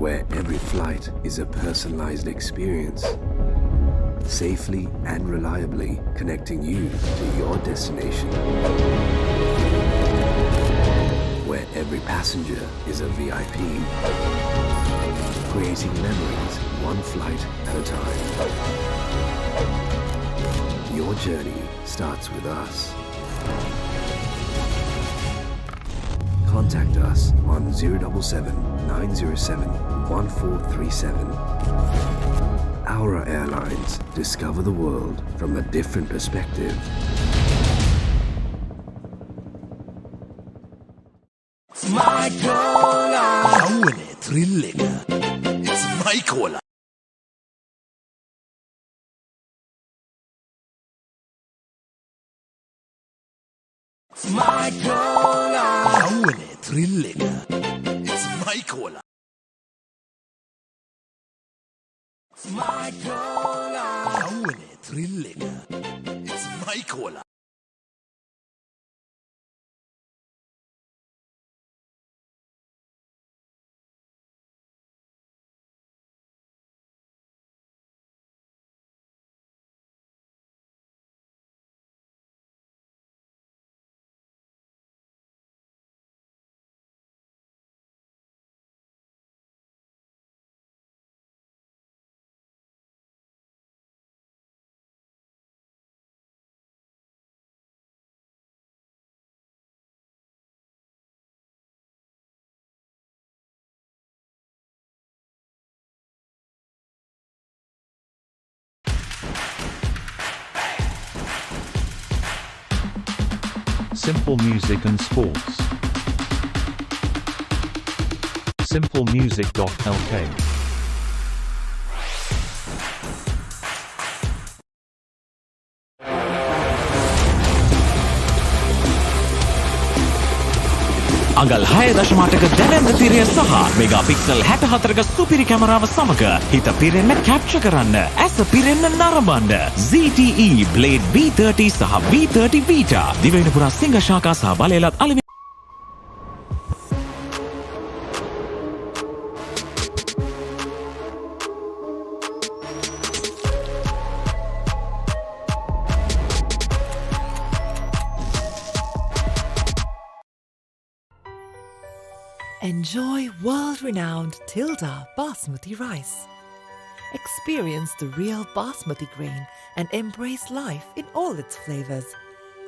where every flight is a personalized experience, safely and reliably connecting you to your destination. Where every passenger is a VIP, creating memories one flight at a time. Your journey starts with us. Contact us on 077 907 1437. Aura Airlines, discover the world from a different perspective. My cola. Yawne thrill එක. It's my cola. My cola. Yawne thrill එක. It's my cola. My cola. Yawne thrill එක. It's my cola. Simple music and sports. Simplemusic.lk. අඟල් 6.8ක දැනෙන්න තිරය සහ megapixel 64ක සුපිරි කැමරාව සමග හිත පිරෙන්න capture කරන්න ඇස පිරෙන්න නරඹන්න ZTE Blade V30 සහ V30 Vita දිවයින පුරා සිංහ ශාඛා සහ බලයලත් අලෙවි Enjoy world-renowned Tilda Basmati rice. Experience the real Basmati grain and embrace life in all its flavors.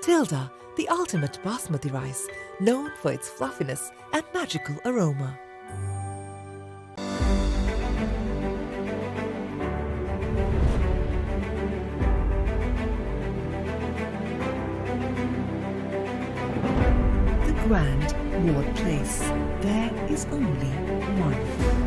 Tilda, the ultimate Basmati rice, known for its fluffiness and magical aroma. The Grand Ward Place. There is only one.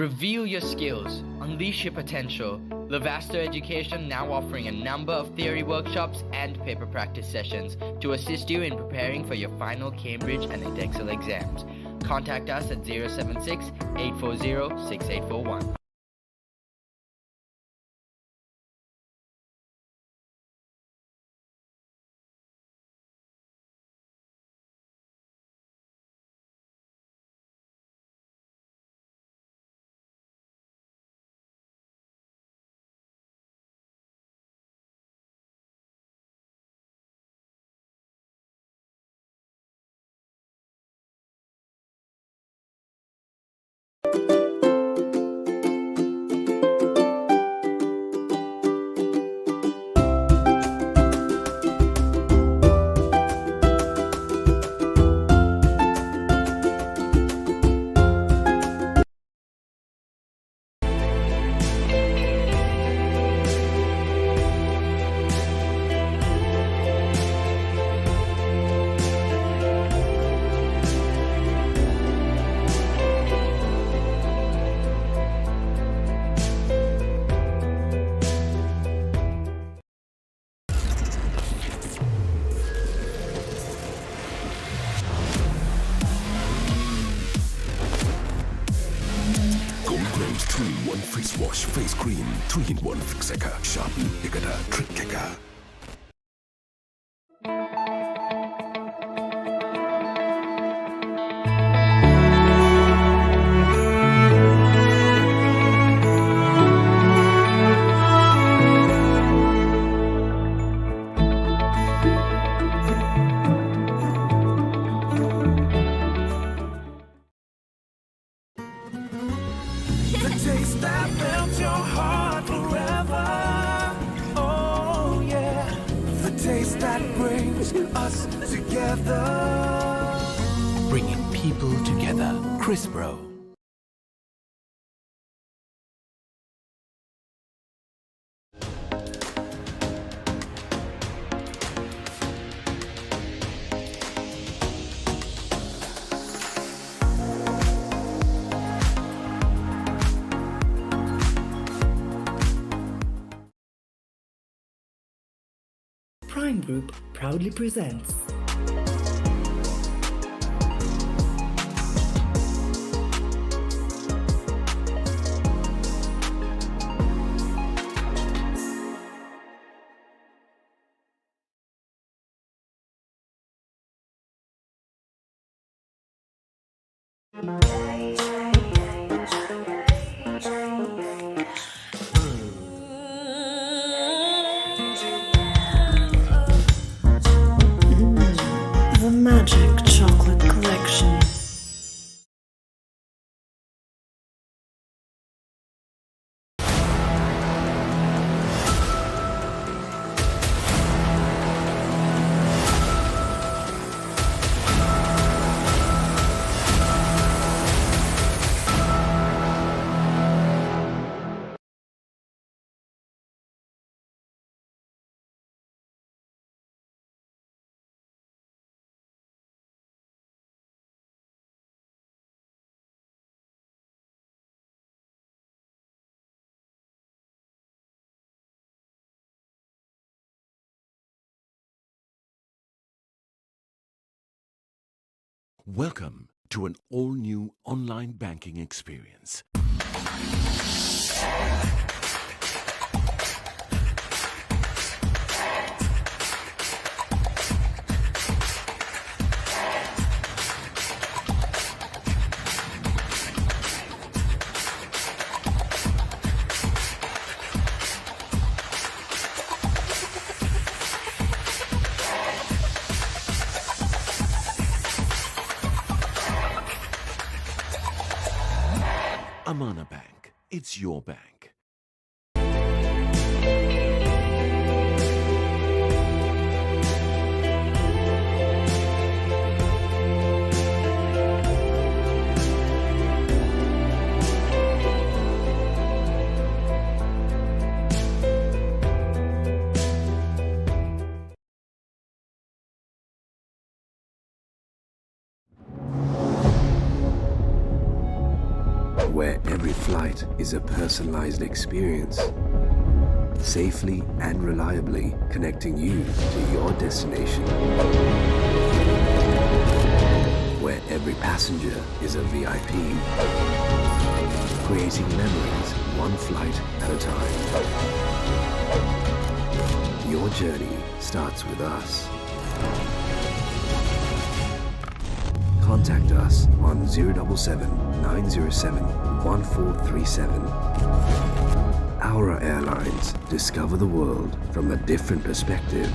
Reveal your skills, unleash your potential. Lavasta Education now offering a number of theory workshops and paper practice sessions to assist you in preparing for your final Cambridge and Edexcel exams. Contact us at 076 840 6841. Gold 2-in-1 face wash, face cream, 3-in-1 fixaker, sharpen, pickata, trick kicker. The taste that melts your heart forever. Oh yeah. The taste that brings us together. Bringing people together. Crispro. Prime Group proudly presents The Magic Chocolate Collection. Welcome to an all-new online banking experience. Amana Bank. It's your bank. where Every flight is a personalized experience, safely and reliably connecting you to your destination, where every passenger is a VIP, creating memories one flight at a time. Your journey starts with us. Contact us on 077 907 1437. Aura Airlines, discover the world from a different perspective.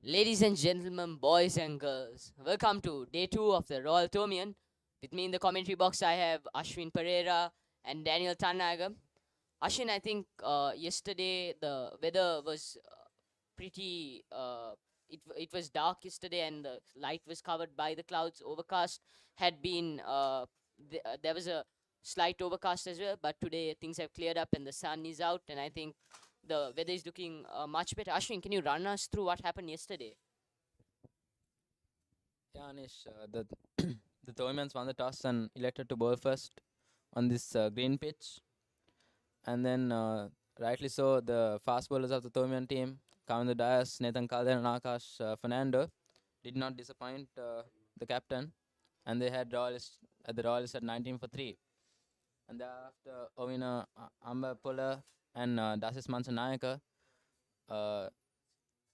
Ladies and gentlemen, boys and girls, welcome to day 2 of the Royal Tomian. With me in the commentary box, I have Ashwin Pereira and Daniel Tanaga. Ashwin, I think yesterday the weather was pretty. It was dark yesterday, and the light was covered by the clouds. Overcast had been. There was a slight overcast as well, but today things have cleared up and the sun is out, and I think the weather is looking much better. Ashwin, can you run us through what happened yesterday? Yeah, Anish, the Thormians won the toss and elected to bowl first on this green pitch. And then, rightly so, the fast bowlers of the Thormian team, Kavindu Dias, Nathan Calder, and Akash Fernando, did not disappoint the captain. And they had the Royals at 19 for 3. And thereafter, Ovina Amba Puller and Dasis Mansanayaka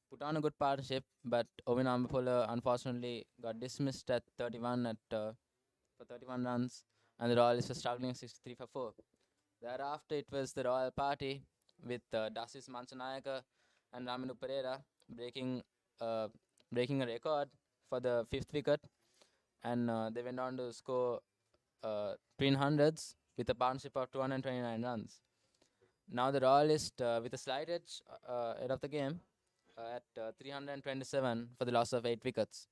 put on a good partnership, but Ovin Ambapola unfortunately got dismissed at 31 for 31 runs, and the Royals were struggling 63 for 4. Thereafter, it was the Royal Party with Dasis Mansanayaka and Raminu Pereira breaking uh, breaking a record for the 5th wicket, and they went on to score twin hundreds with a partnership of 229 runs. Now the Royalist with a slight edge ahead of the game at 327 for the loss of 8 wickets.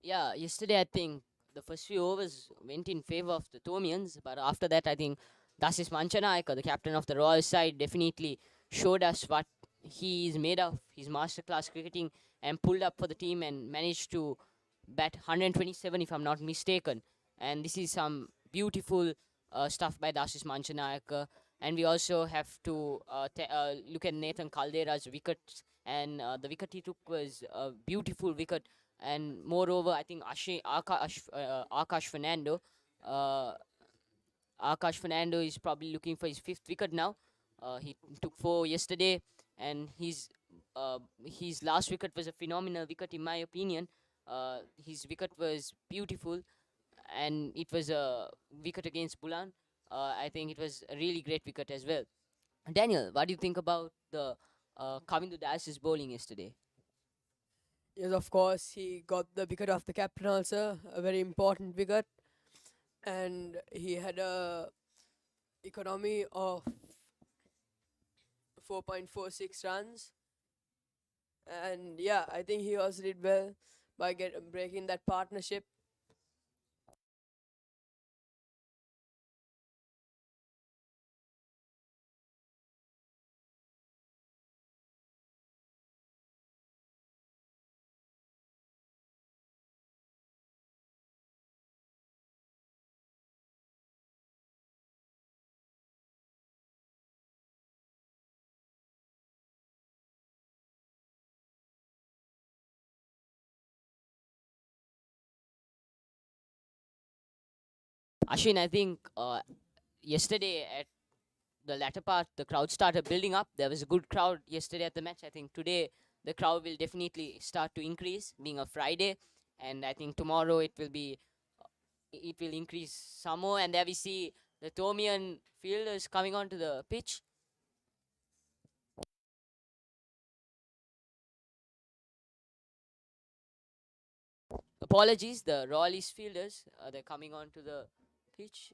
Yeah, yesterday I think the first few overs went in favor of the Tomians, but after that I think Dasis Manchanayaka, the captain of the Royal side, definitely showed us what he is made of, his masterclass cricketing, and pulled up for the team and managed to bat 127 if I'm not mistaken. And this is some beautiful stuff by Dasis Manchanayaka. And we also have to look at Nathan Caldera's wickets, and the wicket he took was a beautiful wicket. And moreover, I think Akash Fernando, Akash Fernando is probably looking for his 5th wicket now. He took 4 yesterday, and his last wicket was a phenomenal wicket in my opinion. His wicket was beautiful, and it was a wicket against Bulan. I think it was a really great wicket as well. Daniel, what do you think about the Kavindu Das's bowling yesterday? Yes, of course, he got the wicket of the captain also, a very important wicket, and he had a economy of 4.46 runs. And yeah, I think he also did well by breaking that partnership. Ashwin, I think yesterday at the latter part, the crowd started building up. There was a good crowd yesterday at the match. I think today the crowd will definitely start to increase, being a Friday, and I think tomorrow it will increase some more. And there we see the Tomian fielders coming onto the pitch. Apologies, the Royal East fielders, they're coming onto the pitch.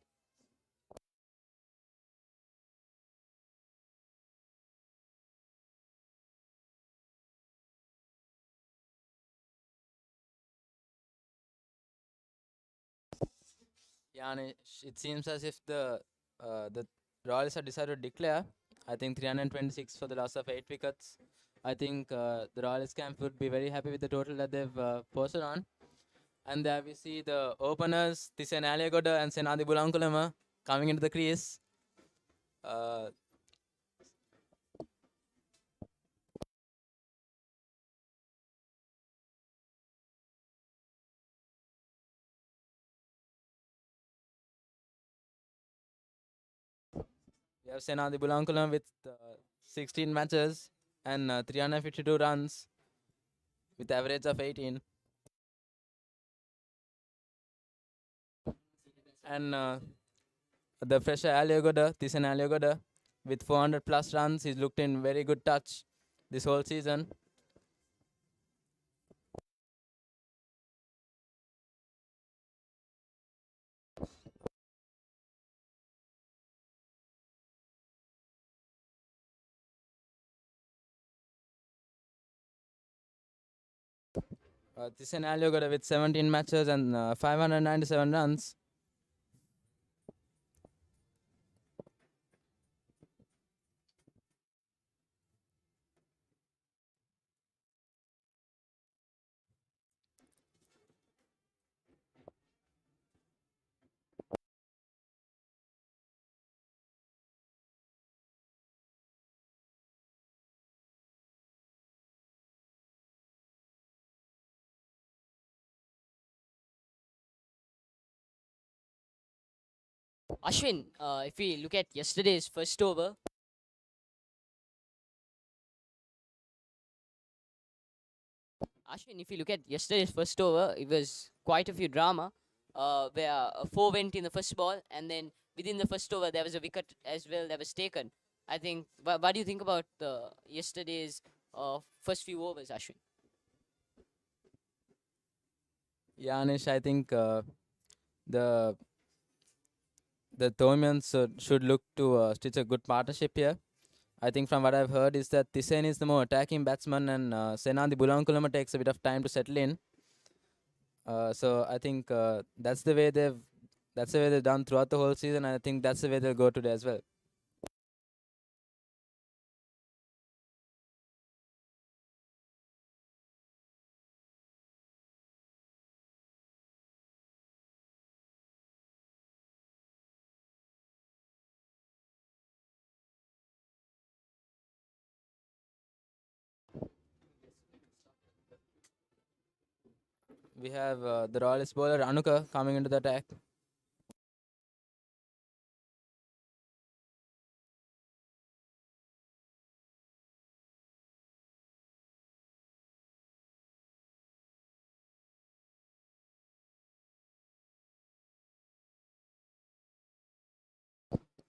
Yeah, and it seems as if the Royals have decided to declare. I think 326 for the loss of 8 wickets. I think the Royals camp would be very happy with the total that they've posted on. And there we see the openers, Tisen Aliagoda and Senadi Bulankulama coming into the crease. We have Senadi Bulankulam with 16 matches and 352 runs with average of 18. And the fresher Aliagoda, Thyssen Aliagoda, with 400 plus runs, he's looked in very good touch this whole season. Thyssen Aliagoda with 17 matches and 597 runs. Ashwin, if we look at yesterday's first over, Ashwin, if you look at yesterday's first over, it was quite a few drama. Where four went in the first ball, and then within the first over there was a wicket as well that was taken. I think. What do you think about yesterday's first few overs, Ashwin? Yeah, Anish, I think the the Thomians should look to stitch a good partnership here. I think from what I've heard is that Tisen is the more attacking batsman and Senadi Bulankulama takes a bit of time to settle in. So I think that's the way they've done throughout the whole season. And I think that's the way they'll go today as well. We have the Royalist bowler Anuka coming into the attack.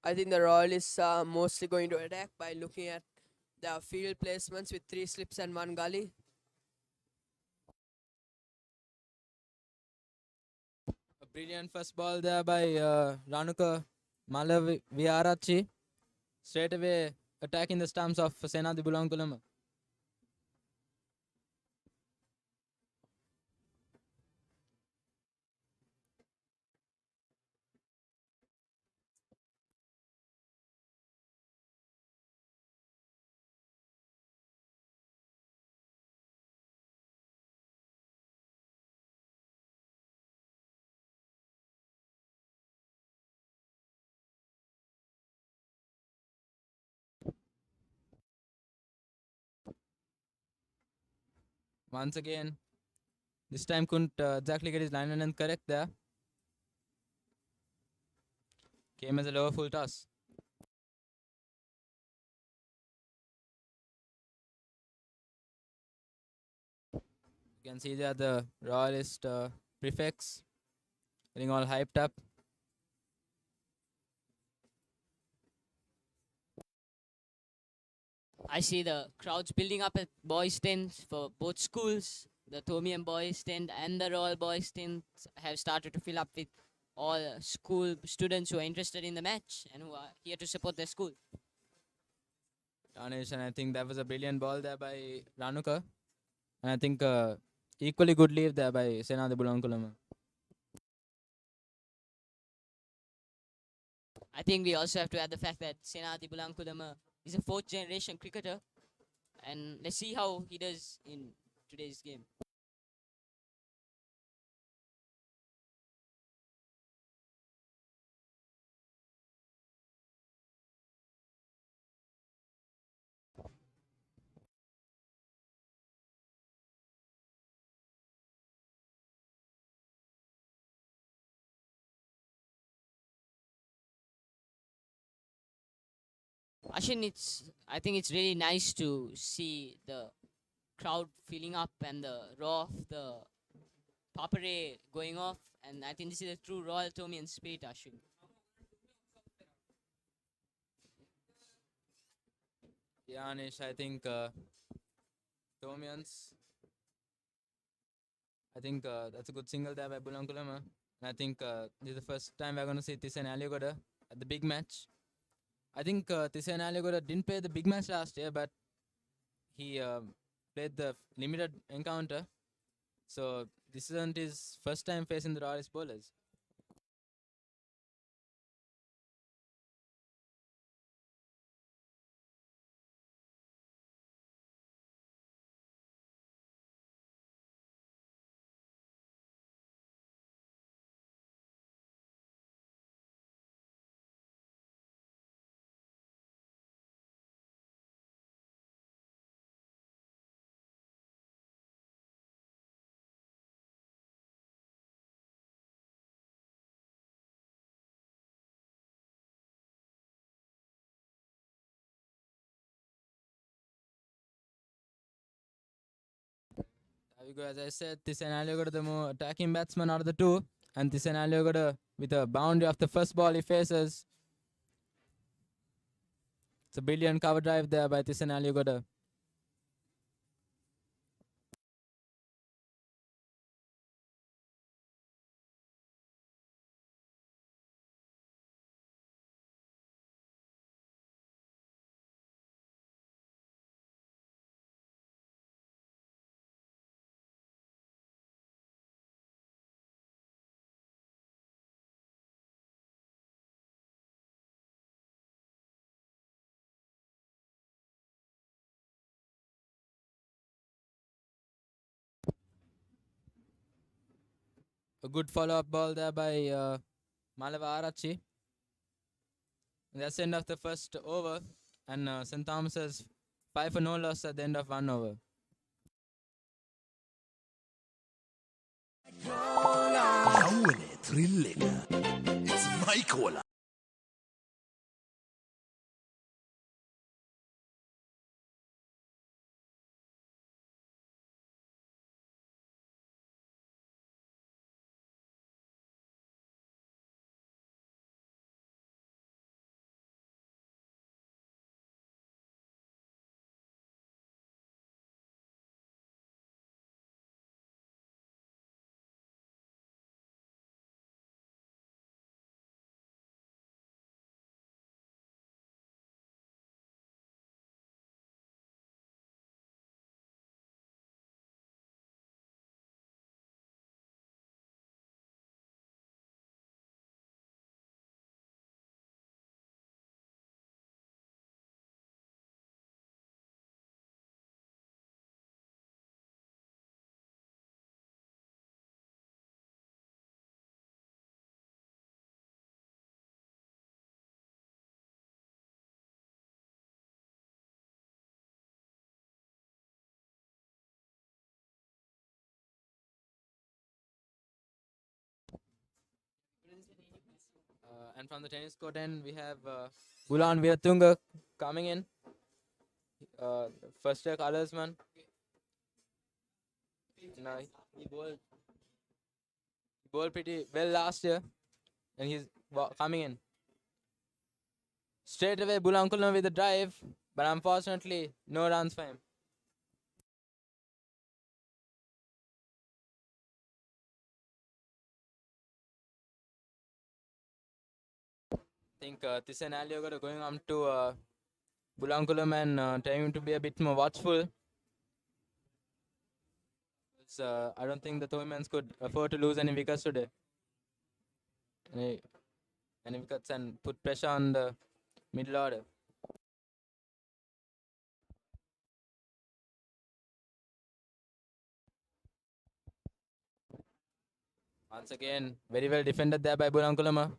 I think the Royalists are mostly going to attack by looking at their field placements with 3 slips and 1 gully. A brilliant first ball there by Ranuka Malaviarachi. Straight away attacking the stumps of Senadi Bulankulama. Once again, this time couldn't exactly get his line and correct there. Came as a lower full toss. You can see there the Royalist prefix getting all hyped up. I see the crowds building up at boys' tents for both schools. The Thomian boys' tent and the Royal boys' tent have started to fill up with all school students who are interested in the match and who are here to support their school. Danish, and I think that was a brilliant ball there by Ranuka. And I think equally good leave there by Senadi Bulankulama. I think we also have to add the fact that Senadi Bulankulama is a 4th generation cricketer, and let's see how he does in today's game. Ashin, I think it's really nice to see the crowd filling up and the roar of the papare going off, and I think this is a true Royal Tomian spirit, Ashwin. Yeah, Anish, I think Tomians. I think that's a good single there by Bulankulama. And I think this is the first time we're going to see Tisen Aligoda at the big match. I think Tisen Aligoda didn't play the big match last year, but he played the limited encounter. So this isn't his first time facing the Royalist bowlers. Because as I said, Tisanalio got the more attacking batsman out of the two, and Tisanalio got with a boundary of the first ball he faces. It's a brilliant cover drive there by Tisanalio got a good follow-up ball there by Malava Arachi. That's the end of the first over, and St. Thomas has 5 for no loss at the end of 1 over. යව්වනේ thrill එක. It's my call. And from the tennis court end, we have Bulan Viratunga coming in. First year colors man. No, he bowled pretty well last year, and he's coming in. Straight away, Bulankulama with the drive, but unfortunately, no runs for him. I think Thyssen Alliogata going on to Bulankulam and telling him to be a bit more watchful. I don't think the Thomans could afford to lose any wickets today. Any wickets and put pressure on the middle order. Once again, very well defended there by Bulankulama.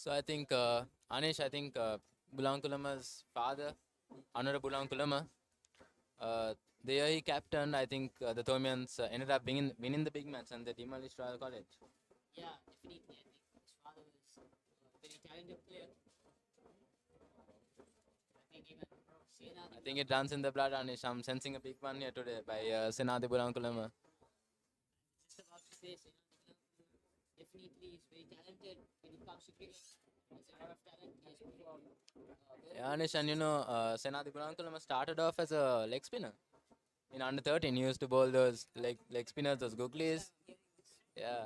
So I think Anish, Bulankulama's father, Anura Bulankulama, the year he captained, I think the Thomians ended up winning the big match and they demolished Royal College. Yeah, definitely. I think his father was a very talented player. I think it runs in the blood, Anish. I'm sensing a big one here today by Senadi Bulankulama. Just about to say, definitely is very talented when it comes to cricket. He has a lot of talent. He has performed Yeah, Anish, and Senadi Bulankulama started off as a leg spinner. in under 13, he used to bowl those leg spinners, those googlies. Yeah.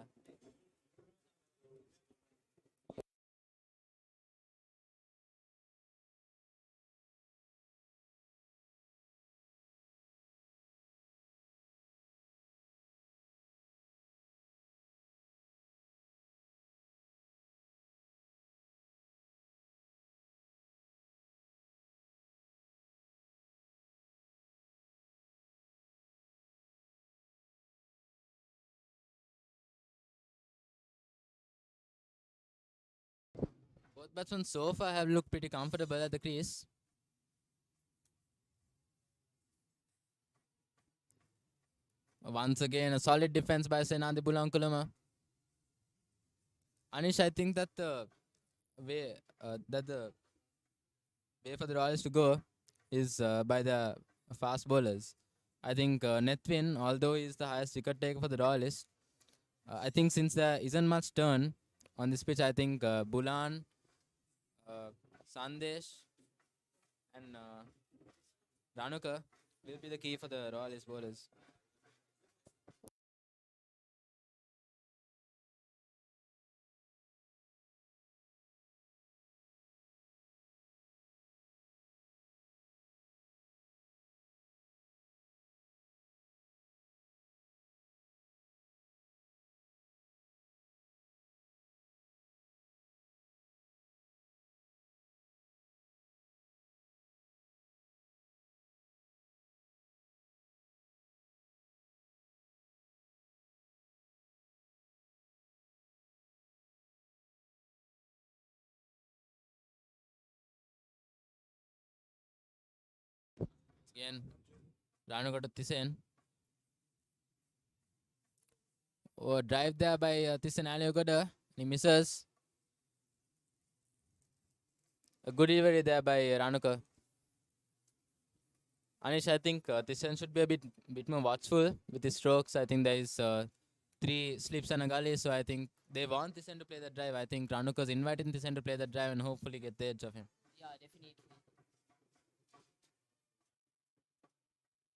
Both batsmen so far have looked pretty comfortable at the crease. Once again, a solid defense by Senadi Bulankulama. Anish, I think that the way for the Royals to go is by the fast bowlers. I think Nethwin, although he is the highest wicket taker for the Royalists, I think since there isn't much turn on this pitch, I think Bulan, uh, Sandesh, and Ranuka will be the key for the Royalist bowlers. Again, Ranuka to Thyssen. Oh, drive there by Thyssen Aliogoda. He misses. A good delivery there by Ranuka. Anish, I think Thyssen should be a bit more watchful with his strokes. I think there is 3 slips and a gully, so I think they want Thyssen to play that drive. I think Ranuka's inviting Thyssen to play that drive and hopefully get the edge of him. Yeah, definitely.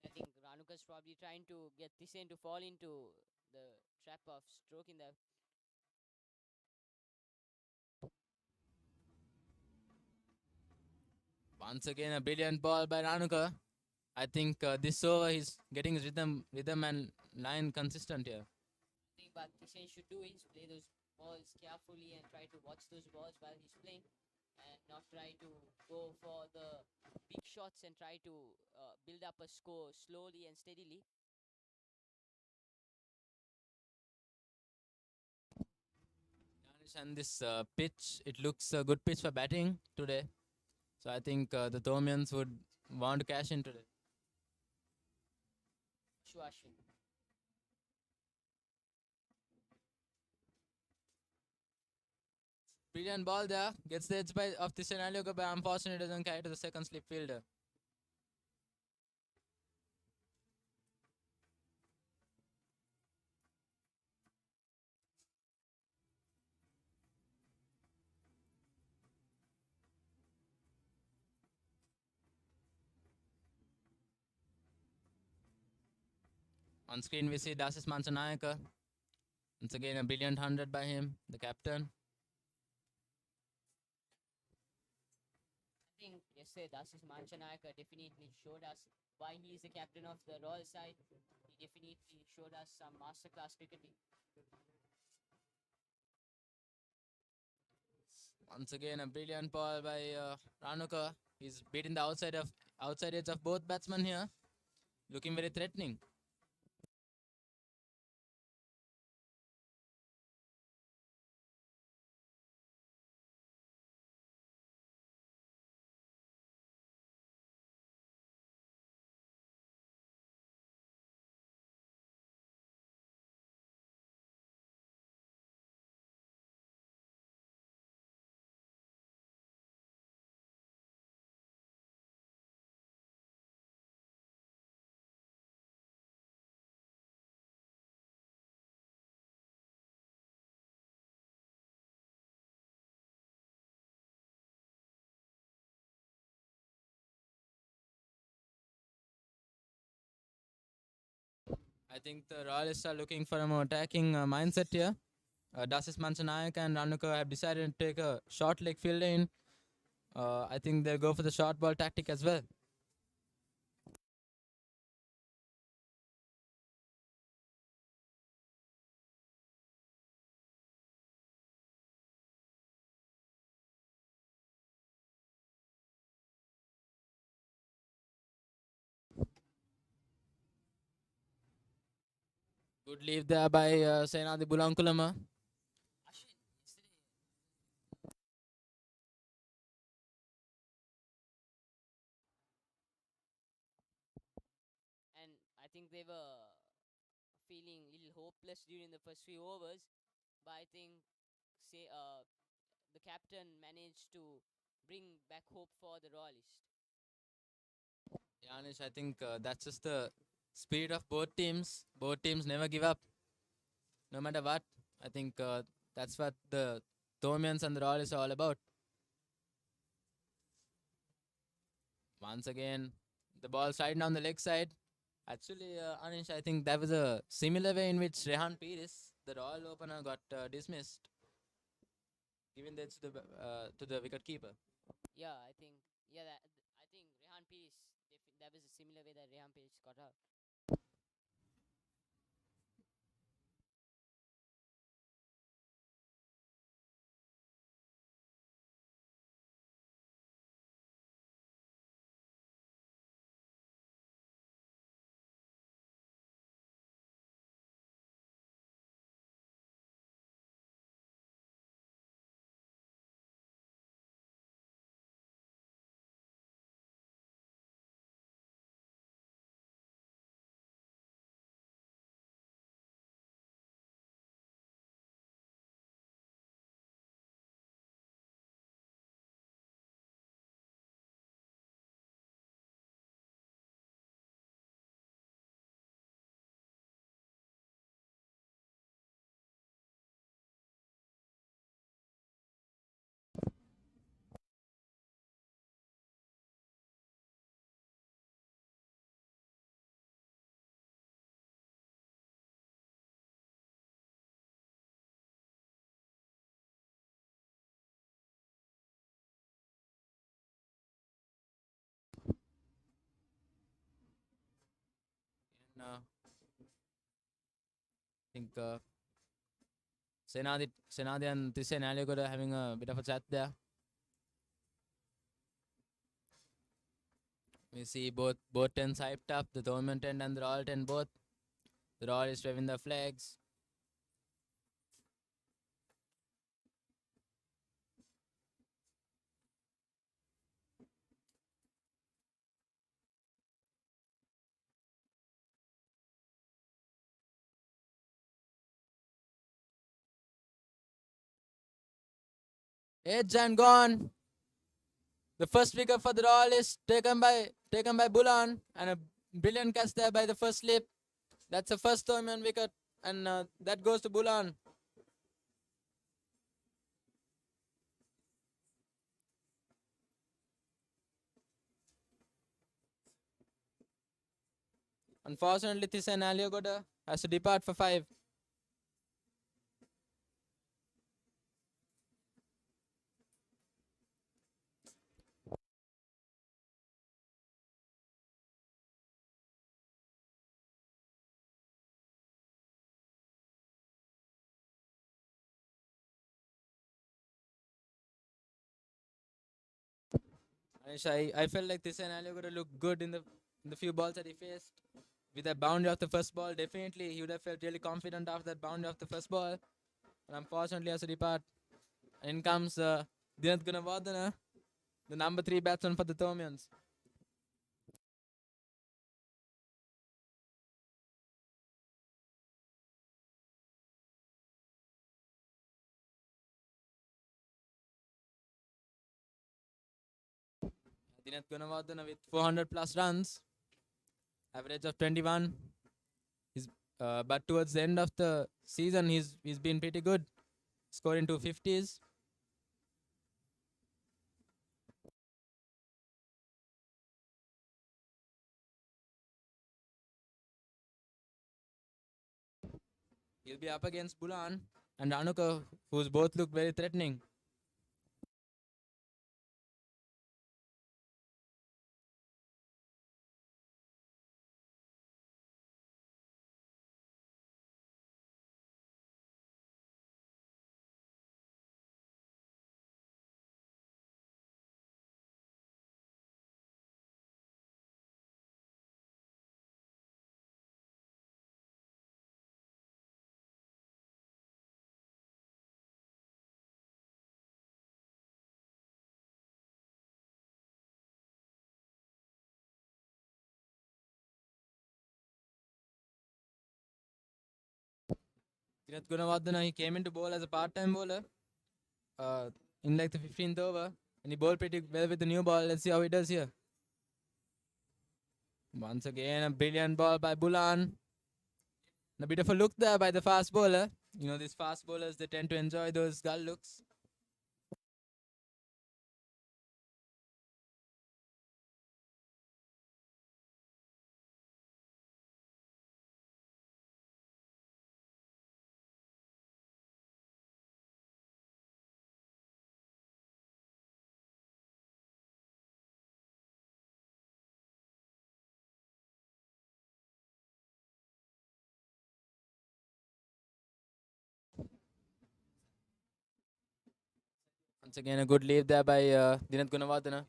I think Ranuka's probably trying to get Thyssen to fall into the trap of stroking the. Once again, a brilliant ball by Ranuka. I think this over he's getting his rhythm and line consistent here. I think what Thyssen should do is play those balls carefully and try to watch those balls while he's playing, and not try to go for the big shots and try to build up a score slowly and steadily. And this pitch, it looks a good pitch for batting today. So I think the Thomians would want to cash in today. Sure, Ashwin. Brilliant ball there. Gets the edge of the scenario, but unfortunately doesn't carry to the second slip fielder. On screen we see Dasis Mansanayaka. Once again a brilliant 100 by him, the captain. I think yesterday Dasis Manchanayaka definitely showed us why he is the captain of the Royal side. He definitely showed us some masterclass cricketing. Once again a brilliant ball by Ranuka. He's beating the outside edge of both batsmen here. Looking very threatening. I think the Royalists are looking for a more attacking mindset here. Dasis Manchanayak and Ranuka have decided to take a short leg field in. I think they'll go for the short ball tactic as well. Good leave there by Senadi Bulankulama. And I think they were feeling a little hopeless during the first few overs, but I think the captain managed to bring back hope for the Royalists. Yanish, I think that's just the spirit of both teams. Both teams never give up, no matter what. I think that's what the Tomians and the Royals are all about. Once again, the ball sliding down the leg side. Actually, Anish, I think that was a similar way in which Rehan Pires, the Royal opener, got dismissed, giving that to the wicket keeper. Yeah, I think I think Rehan Pires. That was a similar way that Rehan Pires got out. And, I think Senadi and Tisen are having a bit of a chat there. We see both tents hyped up, the Tournament tent and the Royal tent both. The Royal is waving their flags. Edge and gone. The first wicket for the Royal is taken by Bulan, and a brilliant catch there by the first slip. That's the first Tournament wicket, and that goes to Bulan. Unfortunately, Thyssen Aliogoda has to depart for 5. I felt like Thyssen Aliogoda looked good in the few balls that he faced. With that boundary of the first ball, definitely he would have felt really confident after that boundary of the first ball. And unfortunately, has to depart. In comes Dinath Gunawardena, the number 3 batsman for the Tomians. Dinath Gunawardena with 400 plus runs, average of 21. But towards the end of the season, he's been pretty good, scoring 250s. He'll be up against Bulan and Ranuka, who's both look very threatening. Dinath Gunawardena, he came into bowl as a part-time bowler in like the 15th over, and he bowled pretty well with the new ball. Let's see how he does here. Once again, a brilliant ball by Bulan. And a bit of a look there by the fast bowler. You know, these fast bowlers, they tend to enjoy those gull looks. Once again, a good lead there by Dinath Gunawardena.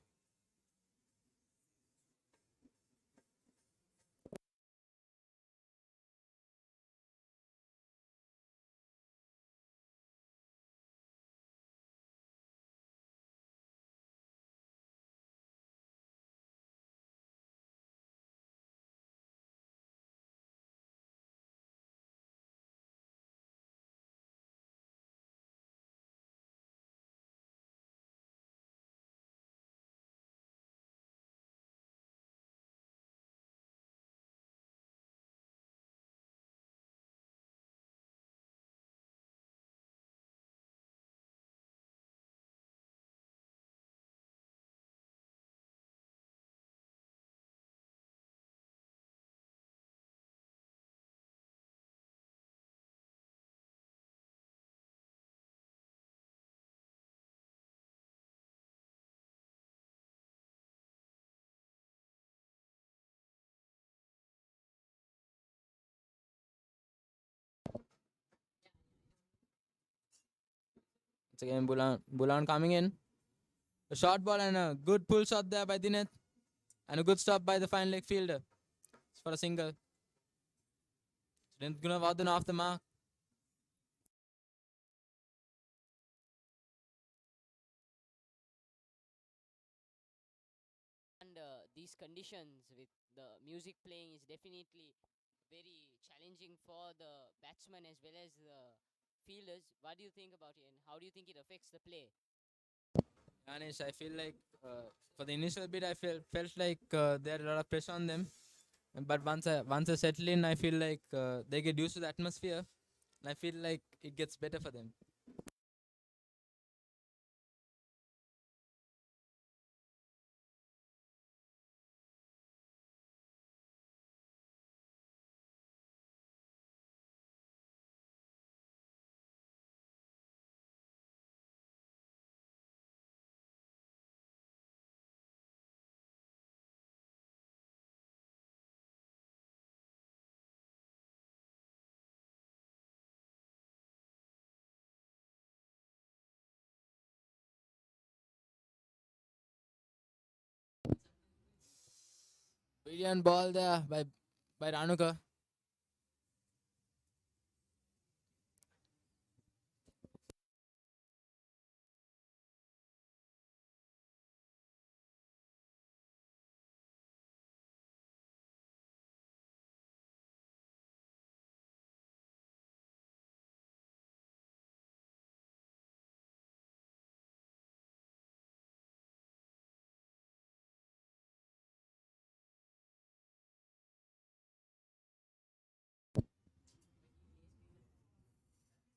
Once again, Bulan coming in. A short ball and a good pull shot there by Dinath. And a good stop by the fine leg fielder. It's for a single. Dinath Gunawardena off the mark. Under these conditions with the music playing is definitely very challenging for the batsmen as well as the fielders. What do you think about it, and how do you think it affects the play? Ganesh, I feel like for the initial bit, I felt like there are a lot of pressure on them. But once I settle in, I feel like they get used to the atmosphere, and I feel like it gets better for them. Brilliant ball there by Ranuka.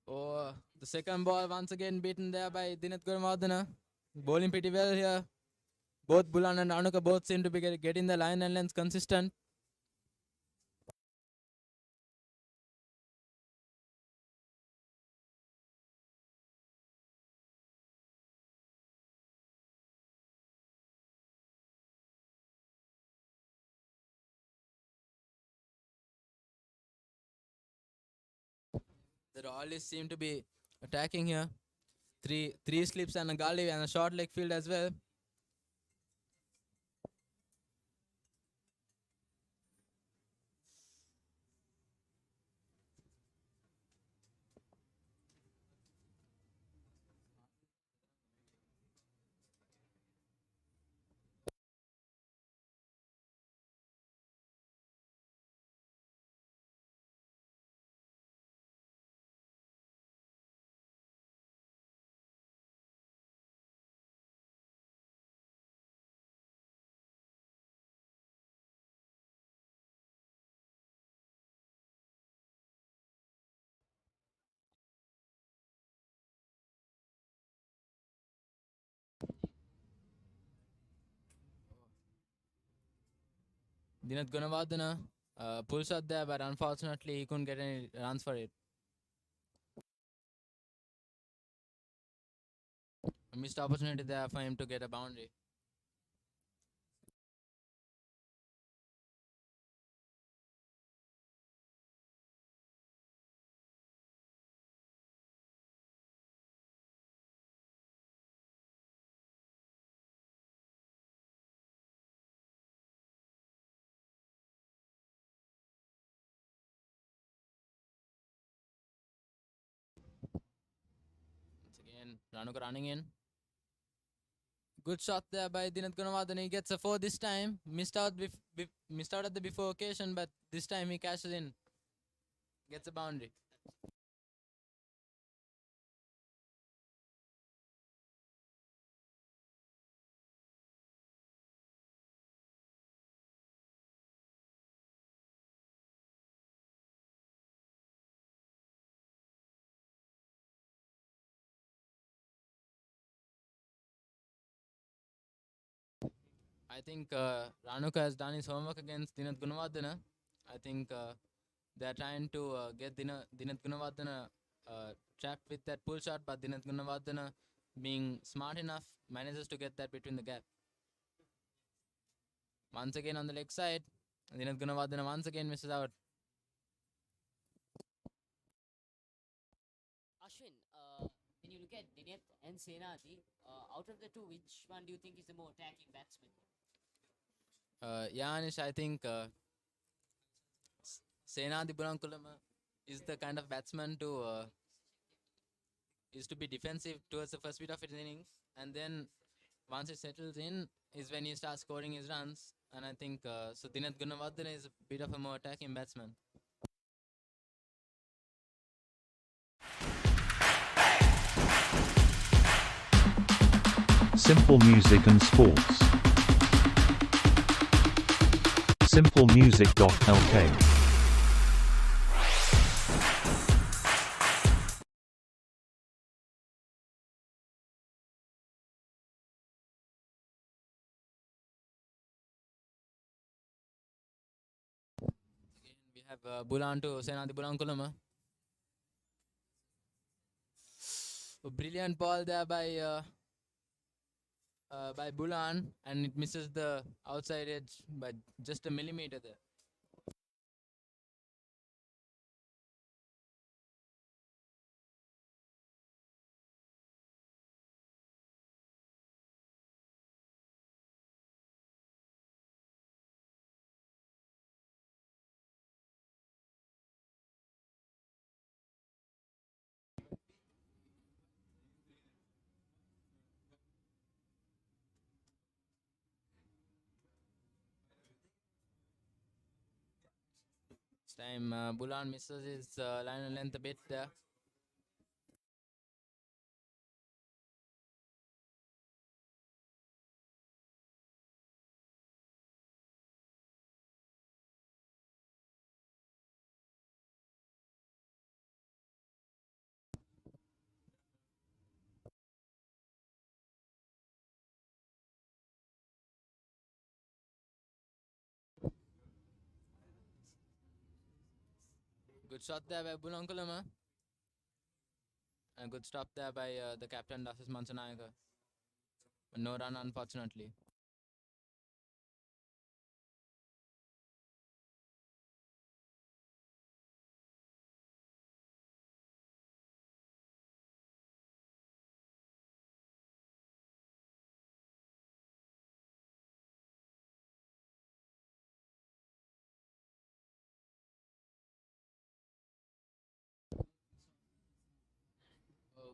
Oh, the second ball once again beaten there by Dinath Gunawardena. Bowling pretty well here. Both Bulan and Ranuka both seem to be getting the line and length consistent. The Royalists seem to be attacking here. Three slips and a gully and a short leg field as well. Dinath Gunawardena pulls out there, but unfortunately he couldn't get any runs for it. A missed opportunity there for him to get a boundary. Once again, Ranuka running in. Good shot there by Dinath Gunawardena. He gets a 4 this time. Missed out at the before occasion, but this time he cashes in. Gets a boundary. I think Ranuka has done his homework against Dinath Gunawardena. I think they're trying to get Dinath Gunawardena trapped with that pull shot, but Dinath Gunawardena, being smart enough, manages to get that between the gap. Once again on the leg side, Dinath Gunawardena once again misses out. Ashwin, when you look at Dinath and Senadi, out of the two, which one do you think is the more attacking batsman? Anish, I think Senadi Burankulama is the kind of batsman to is to be defensive towards the first bit of his innings, and then once it settles in is when he starts scoring his runs. And I think so. Dinath Gunawardena is a bit of a more attacking batsman. Simple music and sports. Simplemusic.lk. We have Bulan to Senadi Burankulama. A brilliant ball there by Bulan, and it misses the outside edge by just a millimeter there. This time Bulan misses his line and length a bit there. Good shot there by Bulankulama. And good stop there by the captain, Dasis Mansanayaka. But no run, unfortunately.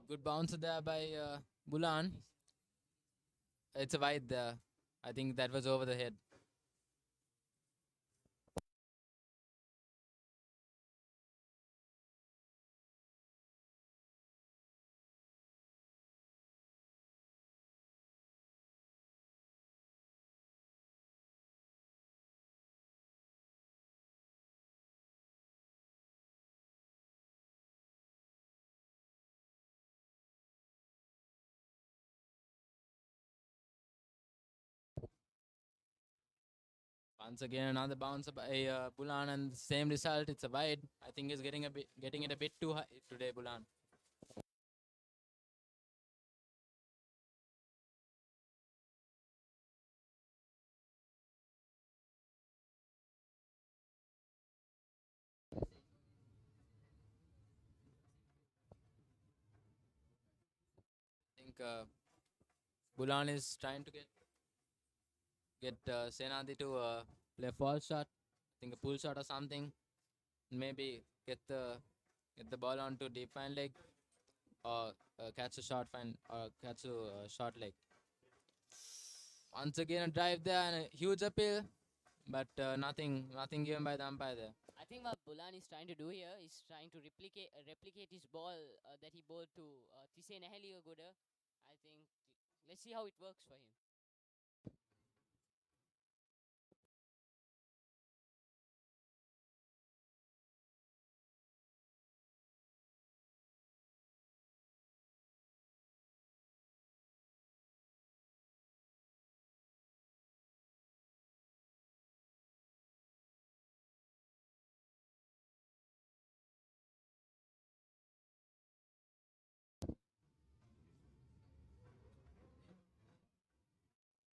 Good bouncer there by Bulan. It's a wide there. I think that was over the head. Once again, another bounce by Bulan, and same result. It's a wide. I think he's getting it a bit too high today, Bulan. I think Bulan is trying to get Senadi to play false shot. I think a pull shot or something. Maybe get the ball onto deep fine leg, or catch a short fine, or catch a short leg. Once again, a drive there and a huge appeal, but nothing given by the umpire there. I think what Bulan is trying to do here is trying to replicate his ball that he bowled to Tise Neheliyogoda. I think let's see how it works for him.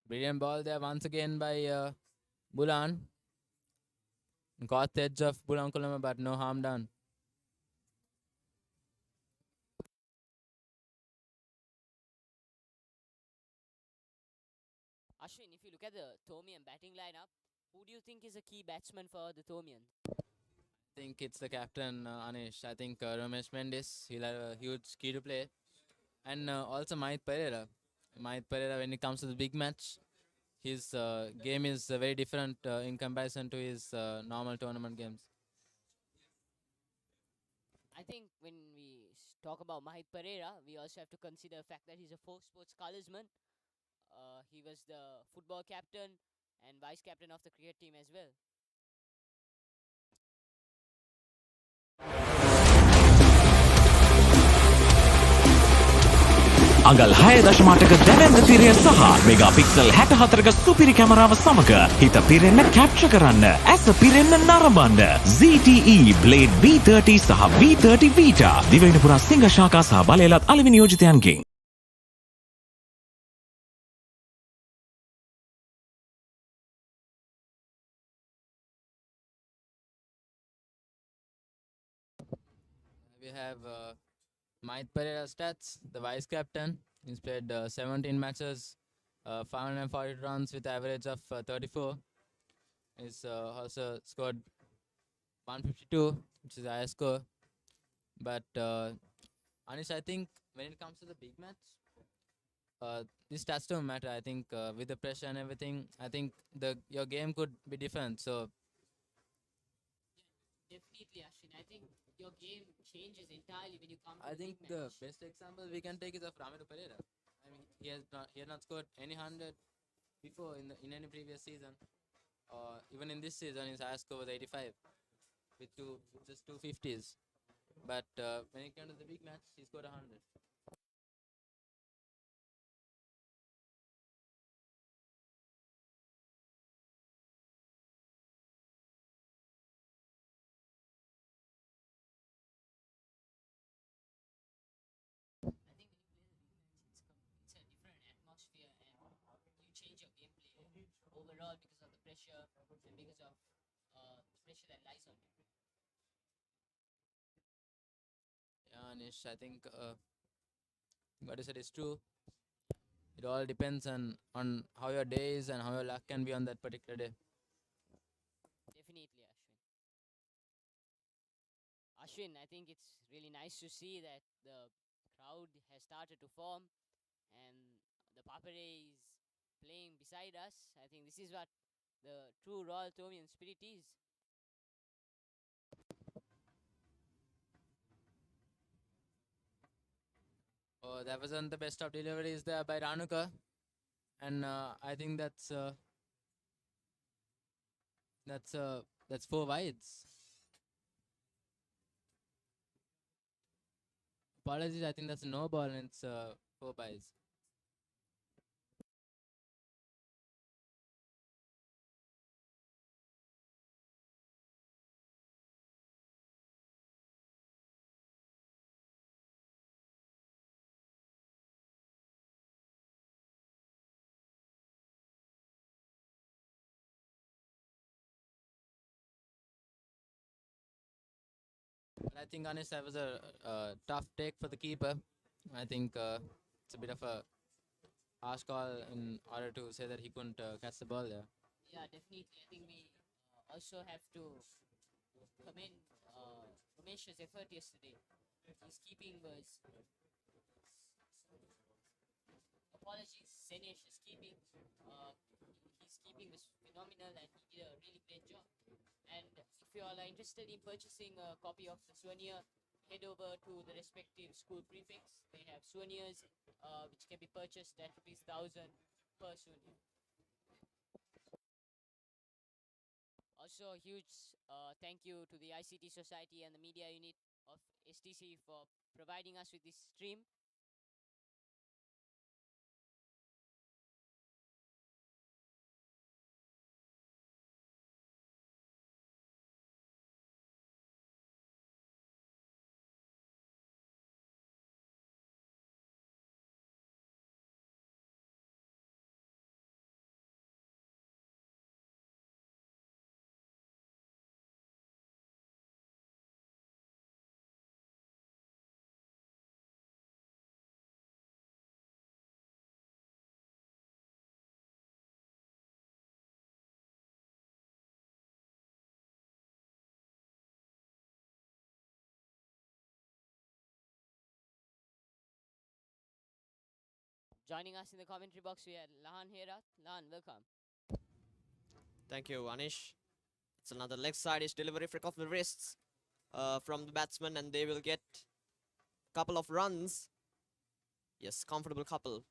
Brilliant ball there once again by Bulan. Got the edge of Bulan Kulama, but no harm done. Ashwin, if you look at the Thomian batting lineup, who do you think is a key batsman for the Thomians? I think it's the captain, Anish. I think Ramesh Mendis, he'll have a huge key to play. And also Mahit Pereira. Mahit Pereira, when it comes to the big match, his game is very different in comparison to his normal tournament games. I think when we talk about Mahit Pereira, we also have to consider the fact that he's a four sports colorsman. He was the football captain and vice captain of the cricket team as well. අඟල් 6.8ක දැවැන්ත තිරය සහ mega pixel 64ක සුපිරි කැමරාව සමග හිත පිරෙන්න capture කරන්න ඇස පිරෙන්න නරඹන්න ZTE Blade V30 සහ V30 Vita දිවයින පුරා සිංහ ශාකා සහ බලයලත් අලෙවි නියෝජිතයන්ගෙන් We have Mahit Pereira stats, the vice captain. He's played 17 matches, 540 runs with average of 34. He's also scored 152, which is the highest score. But Anish, I think when it comes to the big match, these stats don't matter. I think with the pressure and everything, I think your game could be different. So Definitely, Ashwin. I think your game changes entirely when you come to I the think big the match. best example we can take is of Ramiro Pereira. I mean, he has not scored any 100 before in any previous season, or even in this season. His highest score was 85 with just 250s. But when it came to the big match, he scored 100. I think when you play the big match, it's a different atmosphere and you change your gameplay overall because of the pressure and because of the pressure that lies on you. Yeah, Anish, I think what you said is true. It all depends on how your day is and how your luck can be on that particular day. Definitely, Ashwin. Ashwin, I think it's really nice to see that the crowd has started to form, and the Papare is playing beside us. I think this is what the true Royal Tomian spirit is. Oh, that wasn't the best of deliveries there by Ranuka, and I think that's 4 wides. Apologies, I think that's a no ball and it's 4 wides. But I think honest, that was a tough take for the keeper. I think it's a bit of a harsh call in order to say that he couldn't catch the ball there. Yeah, definitely. I think we also have to commend Ramesh's effort yesterday. His keeping was, apologies, Senesh's keeping. His keeping was phenomenal, and he did a really great job. And if you all are interested in purchasing a copy of the souvenir, head over to the respective school prefects. They have souvenirs which can be purchased at ₹1,000 per souvenir. Also, a huge thank you to the ICT Society and the media unit of STC for providing us with this stream. Joining us in the commentary box, we had Lahan Herat. Lahan, welcome. Thank you, Anish. It's another leg side-ish delivery flick off the wrists from the batsman, and they will get a couple of runs. Yes, comfortable couple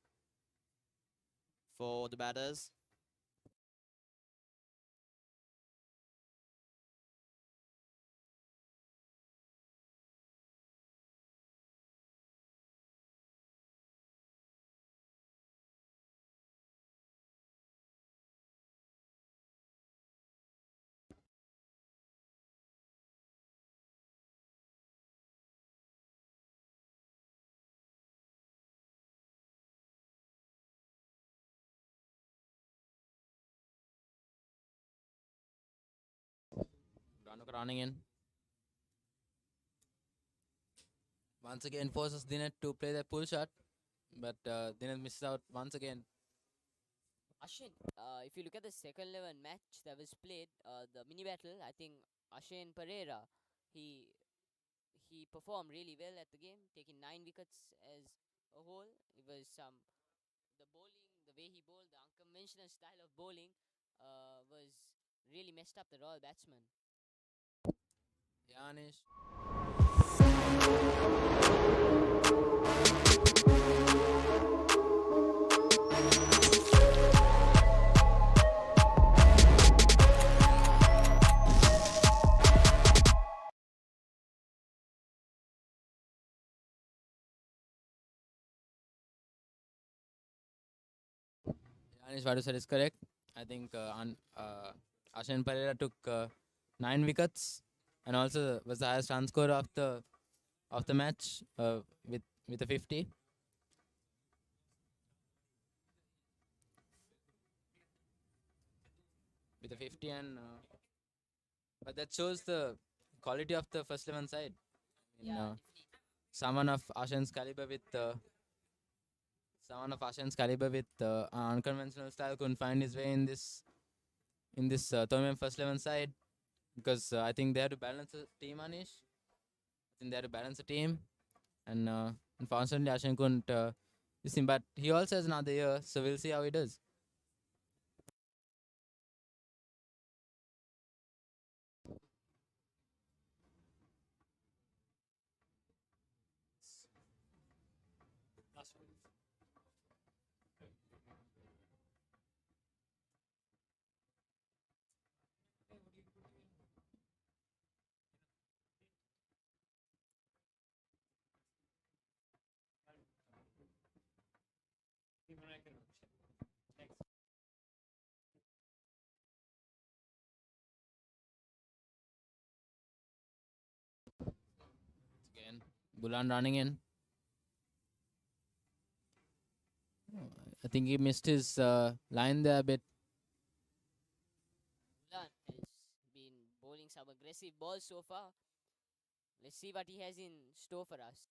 for the batters. Ranuka running in. Once again forces Dinet to play the pull shot, but Dinet misses out once again. Ashin, if you look at the second 11 match that was played, the mini battle, I think Ashin Pereira, he performed really well at the game, taking 9 wickets as a whole. It was the bowling, the way he bowled, the unconventional style of bowling, was really messed up the Royal batsman. Yanish. Yanish, what you said is correct. I think Ashin Pereira took 9 wickets and also was the highest run scorer of the match with a 50. With a 50, and but that shows the quality of the first 11 side. Someone of Ashan's caliber with unconventional style couldn't find his way in this Tomiam first 11 side, because I think they had to balance the team, Anish. I think they had to balance the team, and Unfortunately, Ashwin couldn't this him, but he also has another year, so we'll see how he does. Again, Bulan running in. I think he missed his line there a bit. Bulan has been bowling some aggressive balls so far. Let's see what he has in store for us.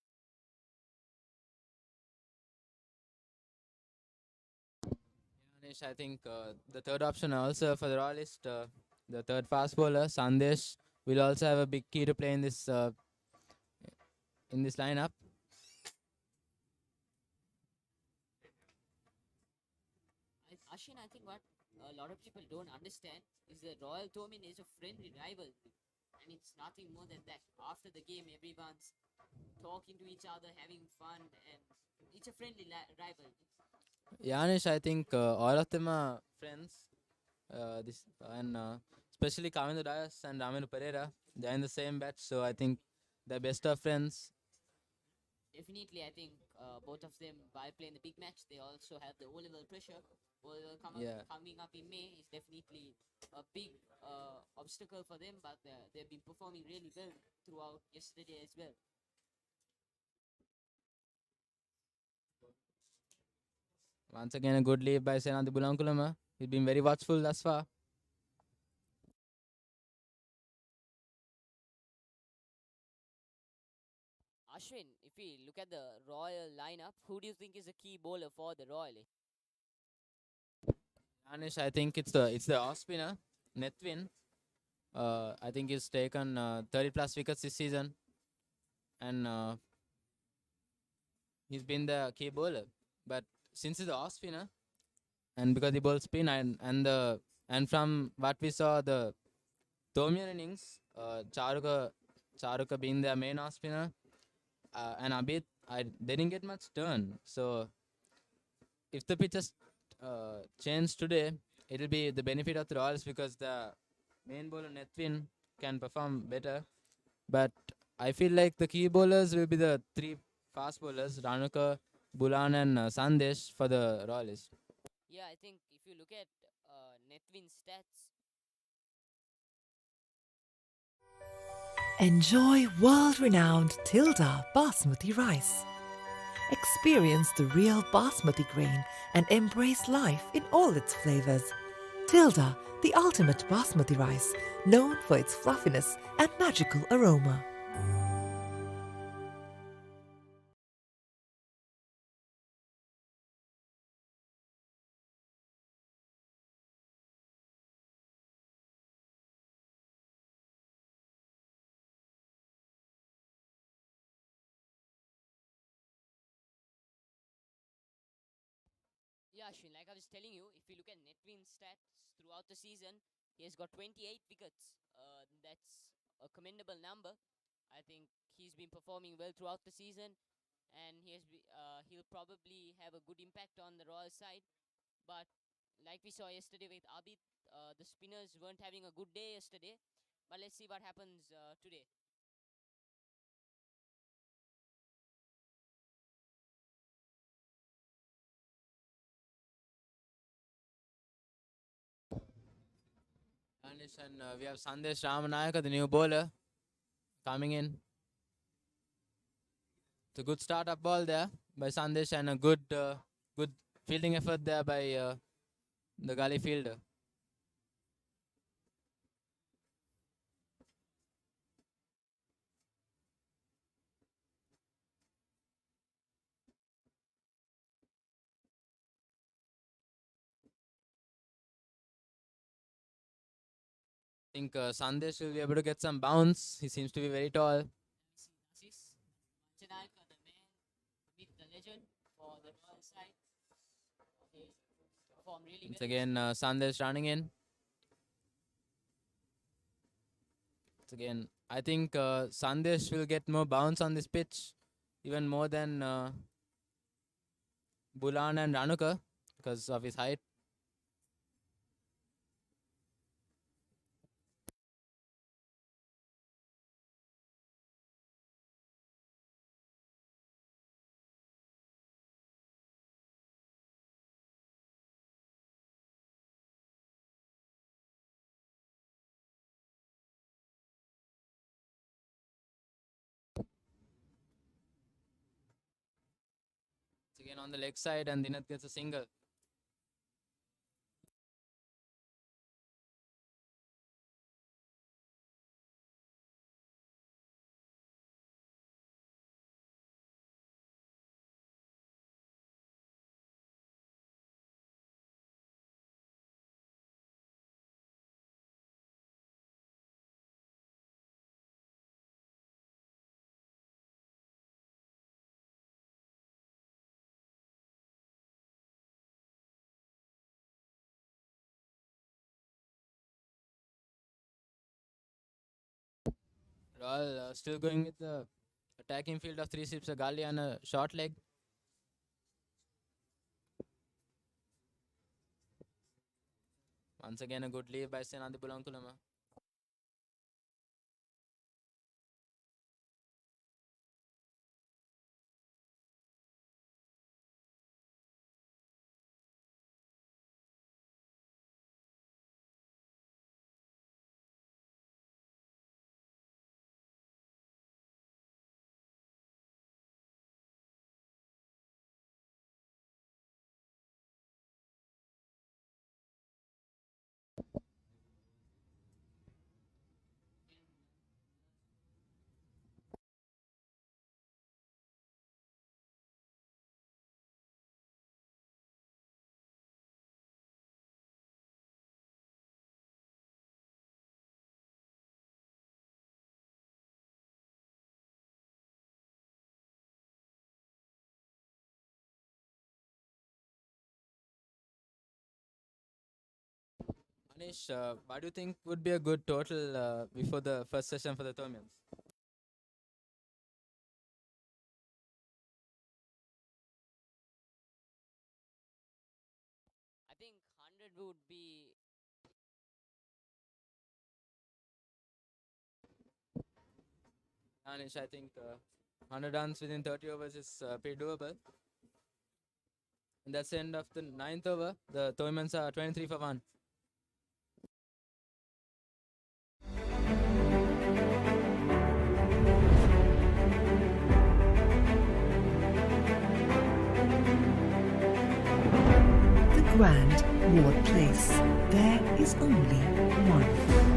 Anish, I think the third option also for the Royalist, the third fast bowler, Sandesh, will also have a big key to play in this lineup. Ashin, I think what a lot of people don't understand is that Royal Tomin is a friendly rival, and it's nothing more than that. After the game, everyone's talking to each other, having fun, and it's a friendly rival. Yeah, Anish, I think all of them are friends. This and especially Kavindu Dias and Ramenu Pereira, they're in the same batch, so I think they're best of friends. Definitely, I think both of them, while playing the big match, they also have the O-level pressure. O-level coming up in May is definitely a big obstacle for them, but they've been performing really well throughout yesterday as well. Once again, a good lead by Senadi Bulankulama. He's been very watchful thus far. Ashwin, if we look at the Royal lineup, who do you think is the key bowler for the Royal? Anish, I think it's the off spinner, Nethvin. I think he's taken 30 plus wickets this season, and he's been the key bowler. But since he's the off spinner, and because he bowls spin and from what we saw the Tomian innings, Charuka being the main off spinner, and Abid, they didn't get much turn. So if the pitches change today, it'll be the benefit of the Royals because the main bowler Nethvin can perform better. But I feel like the key bowlers will be the three fast bowlers, Ranuka, Bulan and Sandesh for the Royalists. Yeah, I think if you look at Nethvin's stats, Enjoy world-renowned Tilda Basmati rice. Experience the real Basmati grain and embrace life in all its flavors. Tilda, the ultimate Basmati rice, known for its fluffiness and magical aroma. yeah, Ashwin, like I was telling you, if you look at Nethvin's stats throughout the season, he has got 28 wickets. That's a commendable number. I think he's been performing well throughout the season, and he'll probably have a good impact on the Royal side. But like we saw yesterday with Abid, the spinners weren't having a good day yesterday. But let's see what happens today. And we have Sandesh Ramanayaka, the new bowler, coming in. It's a good start-up ball there by Sandesh and a good fielding effort there by the gully fielder. I think Sandesh will be able to get some bounce. He seems to be very tall. Chanalka, the man performed really Once well. again, Sandesh running in. Once again, I think Sandesh will get more bounce on this pitch, even more than Bulan and Ranuka because of his height. Once again on the leg side, and Dinath gets a single. All still going with the attacking field of three slips, a gully and a short leg. Once again, a good leave by Senadi Bulankulama. Anish, what do you think would be a good total before the first session for the Tomians? I think 100 would be. Anish, I think 100 runs within 30 overs is pretty doable. And that's the end of the ninth over. The Toymans are 23 for 1. The Grand Ward Place. There is only one.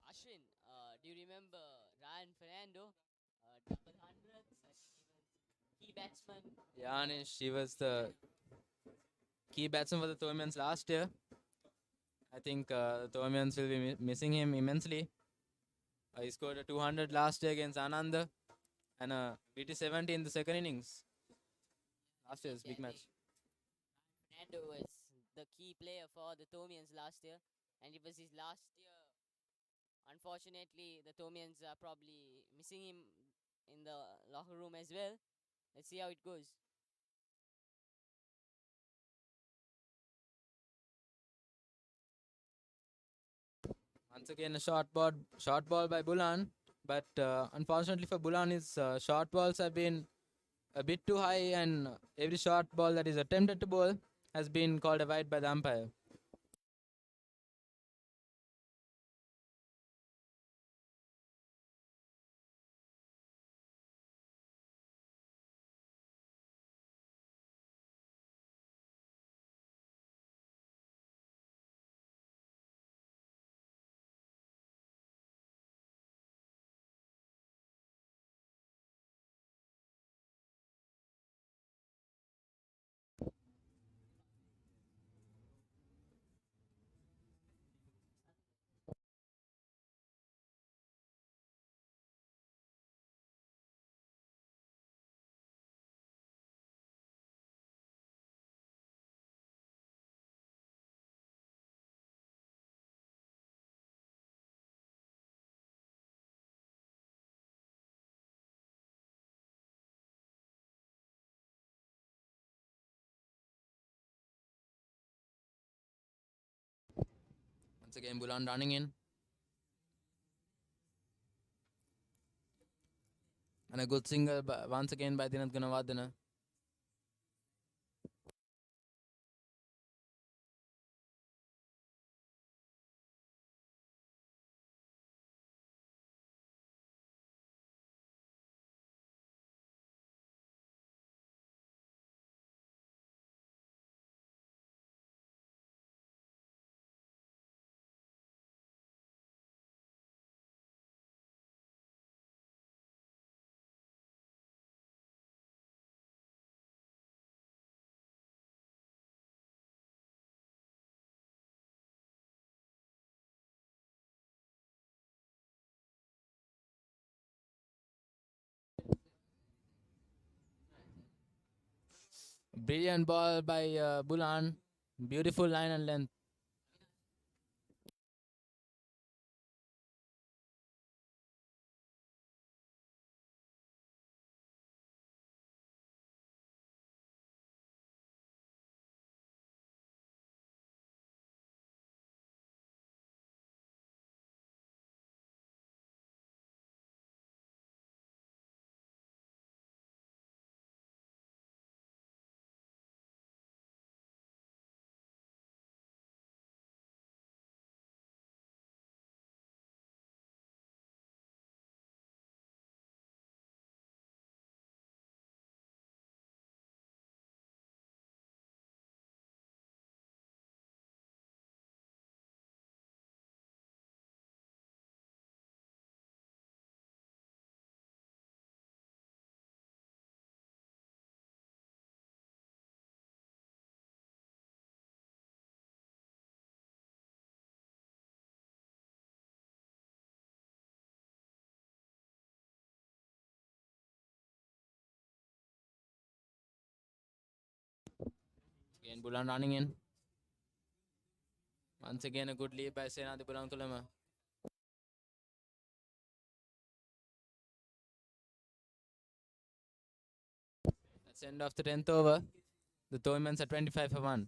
Ashwin, do you remember Ryan Fernando? Double hundreds. Key batsman. Yeah, Anish, he was the key batsman for the Toymans last year. I think the Toymans will be missing him immensely. He scored a 200 last year against Anand and a BT 70 in the second innings. Last year's big match. Fernando was the key player for the Tomians last year, and it was his last year. Unfortunately, the Tomians are probably missing him in the locker room as well. Let's see how it goes. Once Once again, a short ball by Bulan. But unfortunately for Bulan, his short balls have been a bit too high, and every short ball that is attempted to bowl has been called a wide by the umpire. Once again, Bulan running in. And a good single once again by Dinath Gunawardena. Brilliant ball by Bulan. Beautiful line and length. Again, Bulan running in. Once again, a good lead by Senadi Bulan Kulama. That's end of the 10th over. The Toymans are 25 for 1.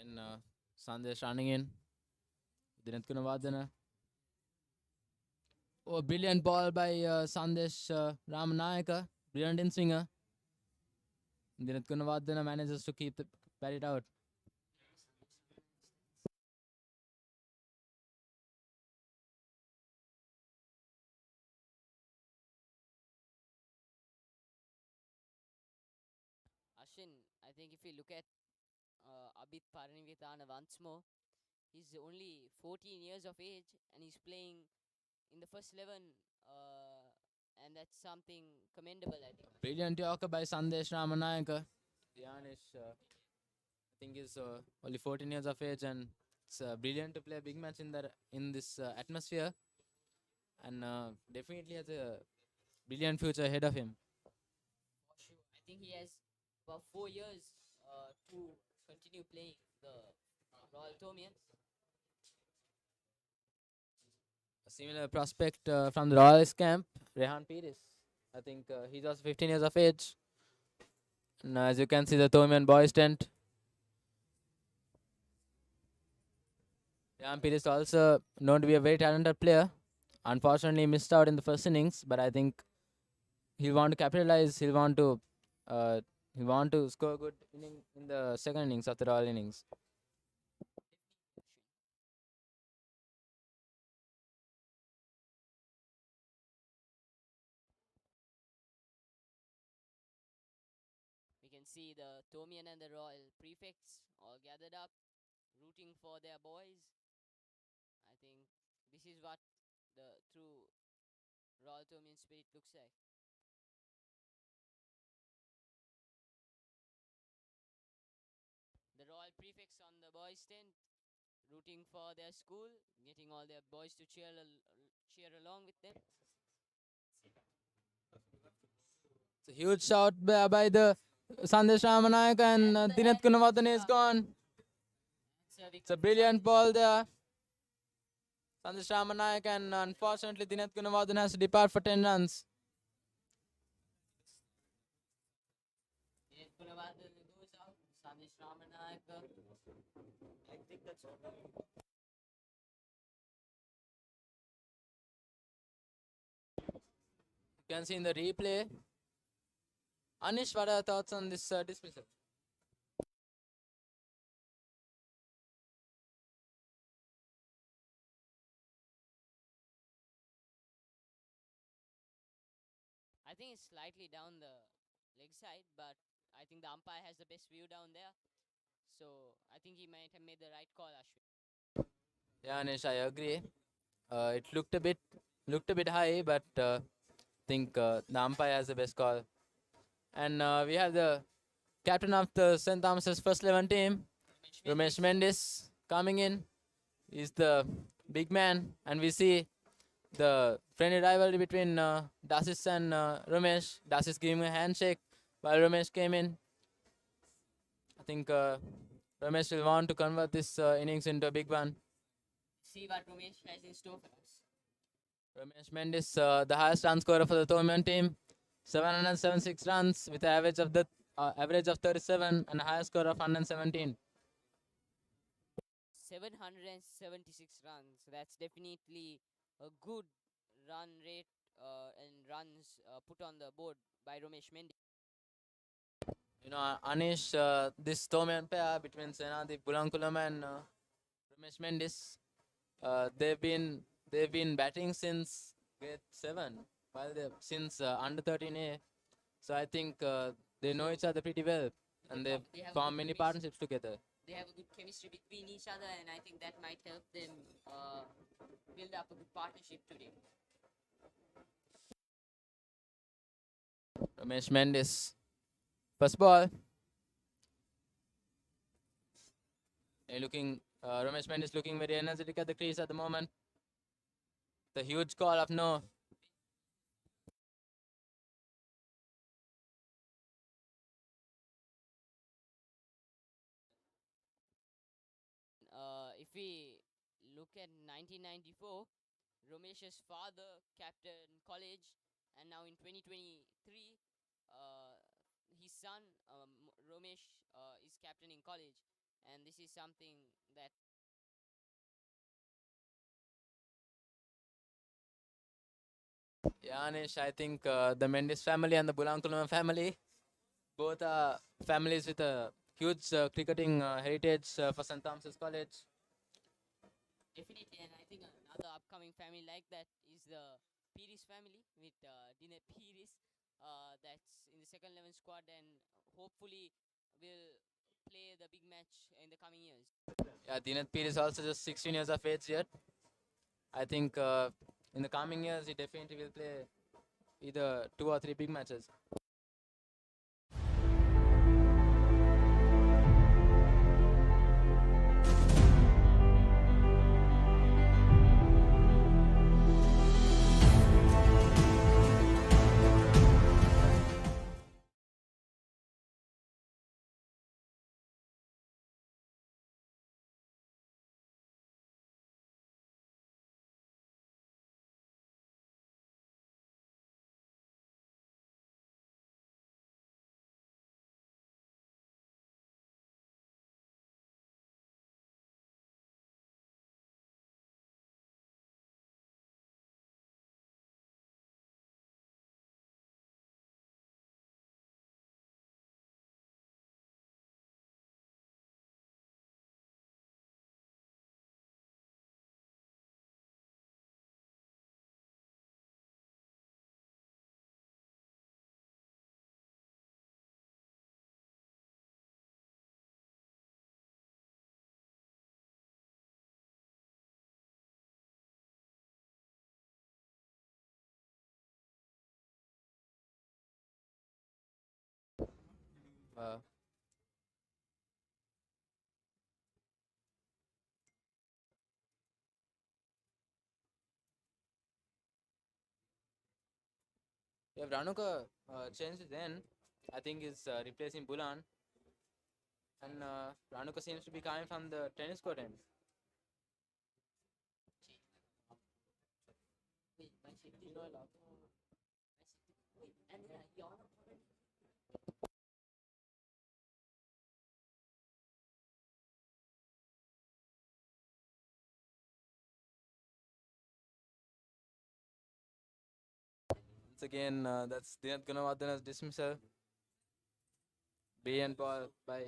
Again, Sandesh running in. Dinath Gunawardena. Oh, brilliant ball by Sandesh Ramanayaka. Brilliant in swinger. Dinath Gunawardena manages to keep the bat it out. Ashwin, I think if you look at Abid Paranivithana once more, he's only 14 years of age and he's playing in the first 11, and that's something commendable, I think. Brilliant Yorker by Sandesh Ramanayaka. Yanish, I think is only 14 years of age, and it's brilliant to play a big match in this atmosphere, and definitely has a brilliant future ahead of him. For sure. I think he has about 4 years to continue playing the Royal Tomians. A similar prospect from the Royals camp, Rehan Pires. I think he's also 15 years of age. And as you can see, the Tomian boys tent. Rehan Pires also known to be a very talented player. Unfortunately, missed out in the first innings, but I think he'll want to capitalize. He'll want to score a good inning in the second innings of the Royal innings. We can see the Tomian and the Royal prefects all gathered up, rooting for their boys. I think this is what the true Royal Tomian spirit looks like. The Royal prefects on the boys' tent, rooting for their school, getting all their boys to cheer along with them. It's a huge shot by the Sandesh Ramanayak, and Dinath Gunawardene is gone. It's a brilliant ball there. Sandesh Ramanayak, and unfortunately Dinath Gunawardene has to depart for 10 runs. Dinath Gunawardene goes out. Sandesh Ramanayak. I think that's all. You can see in the replay. Anish, what are your thoughts on this dismissal? I think it's slightly down the leg side, but I think the umpire has the best view down there. So I think he might have made the right call, Ashwin. Yeah, Anish, I agree. It looked a bit high, but I think the umpire has the best call. And we have the captain of the St. Thomas's first 11 team, Ramesh Mendes, coming in. He's the big man, and we see the friendly rivalry between Dasis and Ramesh. Dasis giving him a handshake while Ramesh came in. I think Ramesh will want to convert this innings into a big one. See what Ramesh has in store for us. Ramesh Mendes, the highest run scorer for the Tomian team, 776 runs with an average of 37 and a highest score of 117. 776 runs. That's definitely a good run rate and runs put on the board by Ramesh Mendes. You know, Anish, this Tomian pair between Senadip Bulankulam and Ramesh Mendes, they've been batting since grade 7, since under 13A. So I think they know each other pretty well, and they've formed many partnerships together. They have a good chemistry between each other, and I think that might help them build up a good partnership today. Ramesh Mendes, first ball. Ramesh Mendes looking very energetic at the crease at the moment. The huge call of no. If we look at 1994, Ramesh's father captained college, and now in 2023, his son Ramesh is captaining college, and this is something that Yeah, Anish, I think the Mendes family and the Bulankulam family, both are families with a huge cricketing heritage for St. Thomas's College. definitely, and I think another upcoming family like that is the Pires family with Dinath Pires. that's in the second 11 squad, and hopefully will play the big match in the coming years. Yeah, Dinat Peer is also just 16 years of age yet. I think in the coming years he definitely will play either 2 or 3 big matches. Uh, if Ranuka changed then, I think he's replacing Bulan. And Ranuka seems to be coming from the tennis court end. Once again, that's Dinat Gunawardana's dismissal. Brilliant ball by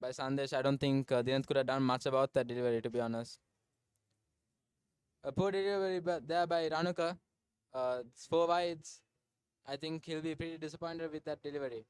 Sandesh. I don't think Dinat could have done much about that delivery, to be honest. A poor delivery there by Ranuka. It's 4 wides. I think he'll be pretty disappointed with that delivery.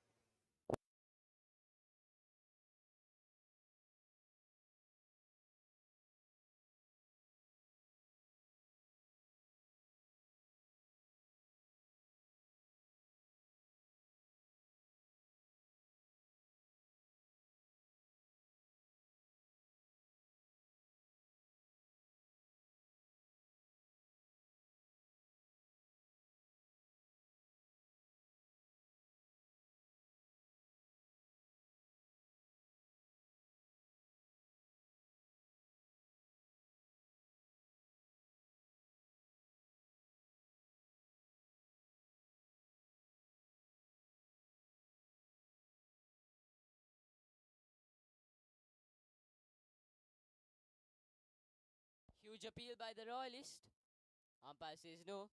Huge appeal by the Royalist. Umpire says no.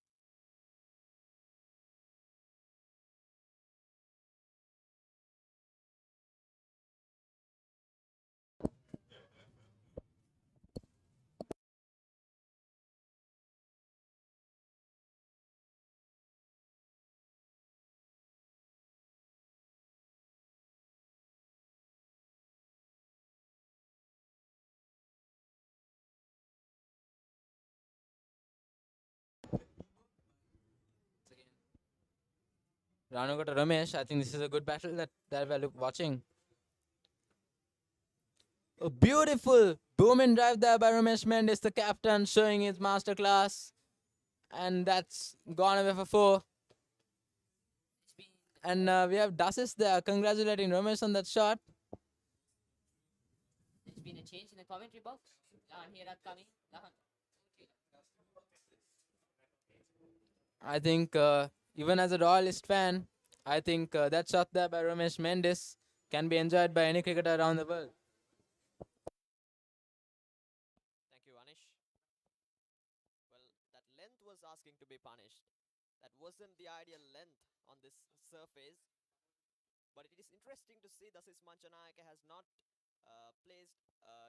Ranuka to Ramesh. I think this is a good battle that we're watching. A beautiful booming drive there by Ramesh Mendes, the captain, showing his masterclass. And that's gone away for 4. And we have Dasis there congratulating Ramesh on that shot. There's been a change in the commentary box. Can't hear that coming. I think even as a Royalist fan, I think that shot there by Ramesh Mendes can be enjoyed by any cricketer around the world. Thank you, Anish. Well, that length was asking to be punished. That wasn't the ideal length on this surface. But it is interesting to see Dasis Manchanayake has not placed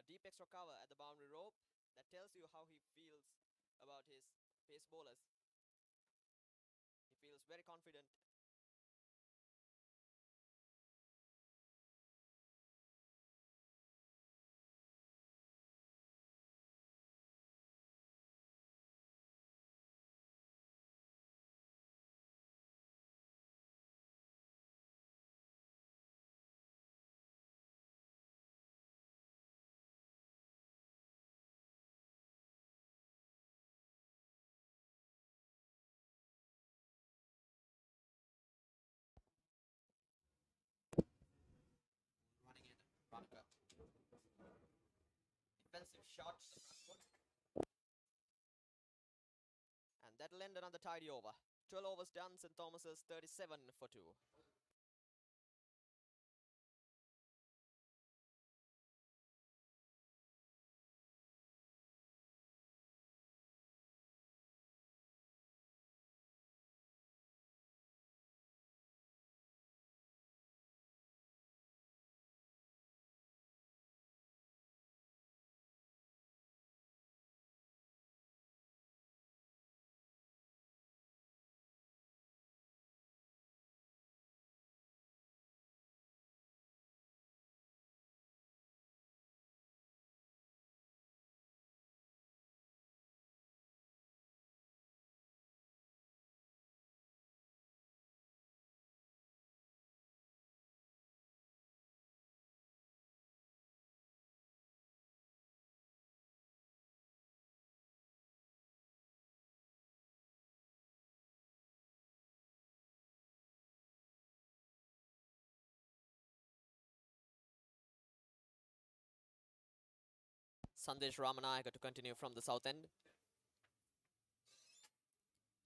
deep extra cover at the boundary rope. That tells you how he feels about his pace bowlers. He feels was very confident. Running in bunker. Defensive shot to the front foot. And that'll end another tidy over. 12 overs done, St. Thomas's 37 for 2. Sandesh Ramanayaka to continue from the south end.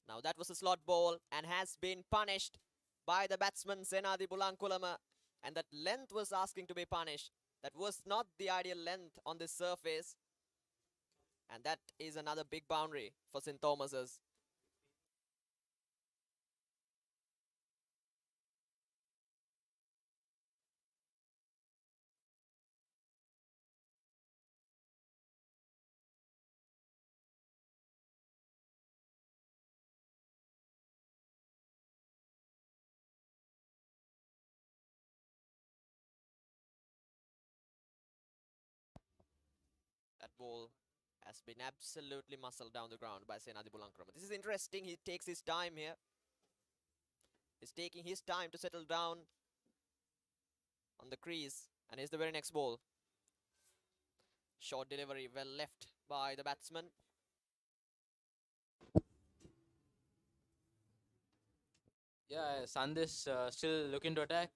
Now that was a slot ball and has been punished by the batsman Senadi Bulankulama, and that length was asking to be punished. That was not the ideal length on this surface, and that is another big boundary for St. Thomas's. That ball has been absolutely muscled down the ground by Senadi Bulankulama. This is interesting. He takes his time here. He's taking his time to settle down on the crease. And here's the very next ball. Short delivery, well left by the batsman. Yeah, Sandesh still looking to attack.